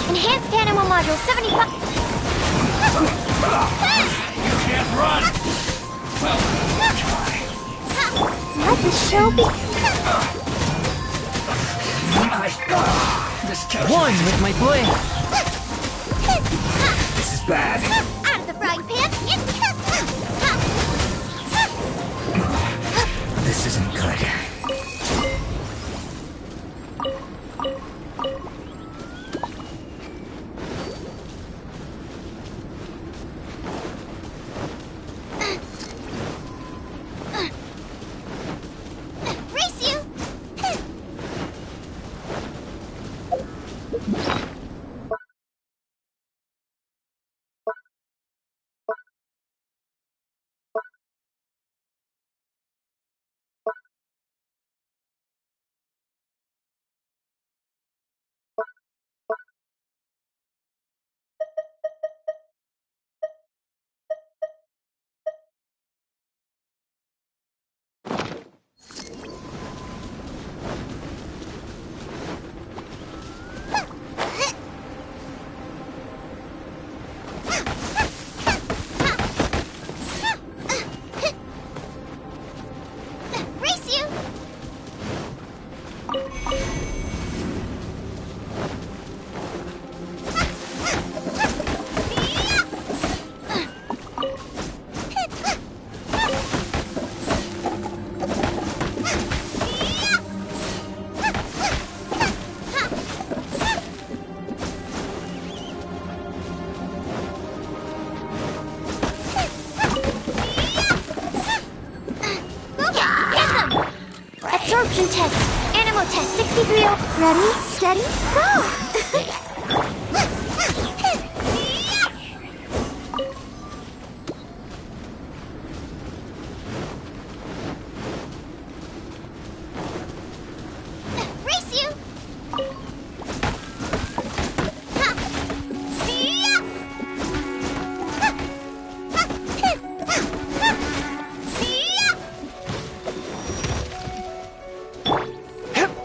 Enhanced animal module 75. You can't run! Well, try. Let the show be. This catches. One with my blade. This is bad. Out of the frying pan. This isn't good. Race you! Race you! Absorption test. Animal test 63. Ready, steady, go! Race you!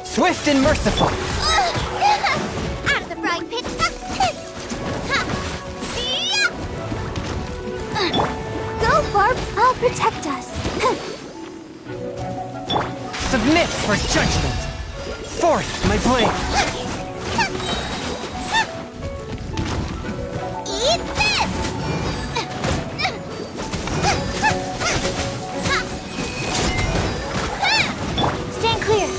Swift and merciful. Out of the frying pan. Go, Barb. I'll protect us. Submit for judgment. Forth my blade. Eat this! Stand clear.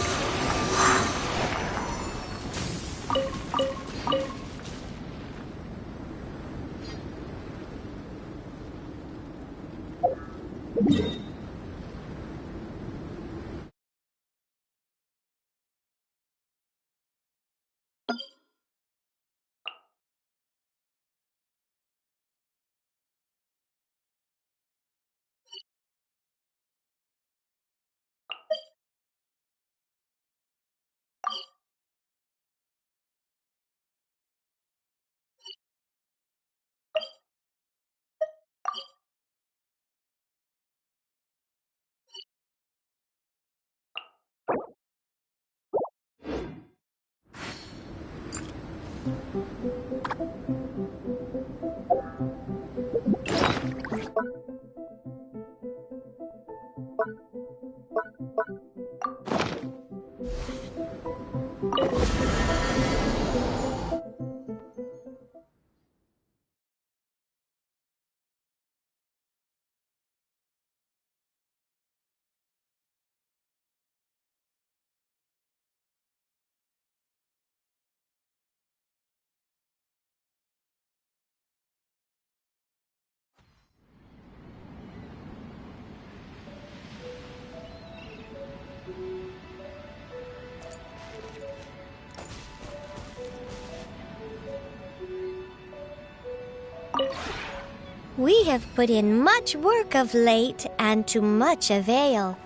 We have put in much work of late, and to much avail.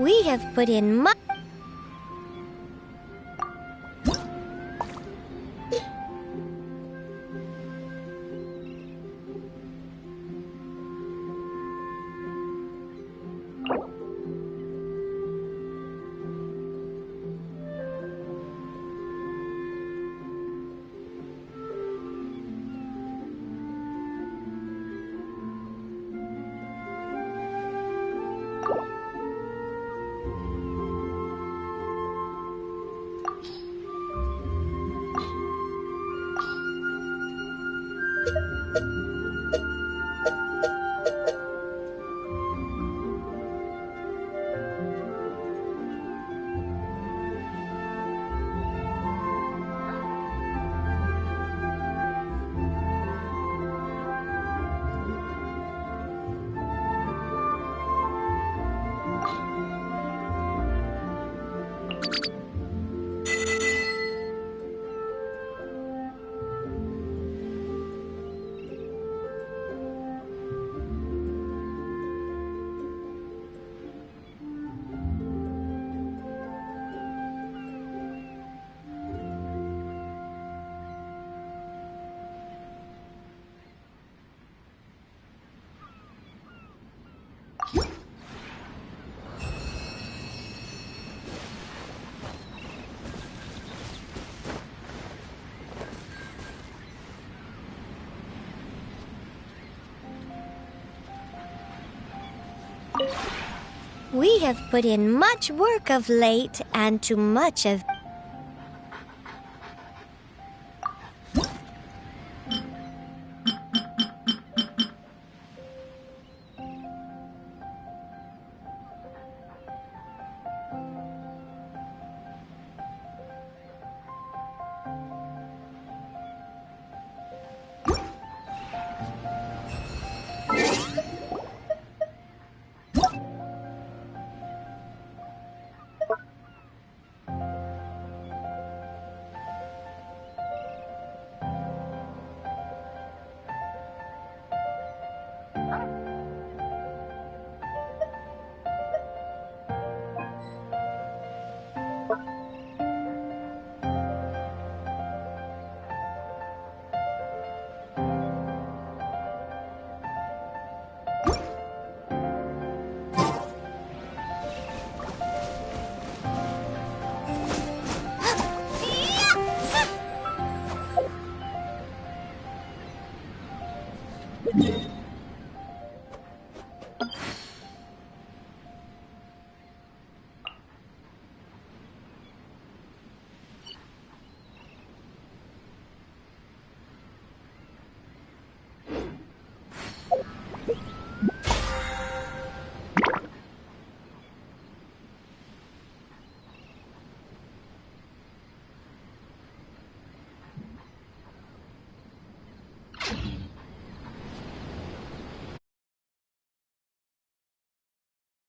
We have put in much. We have put in much work of late, and to much of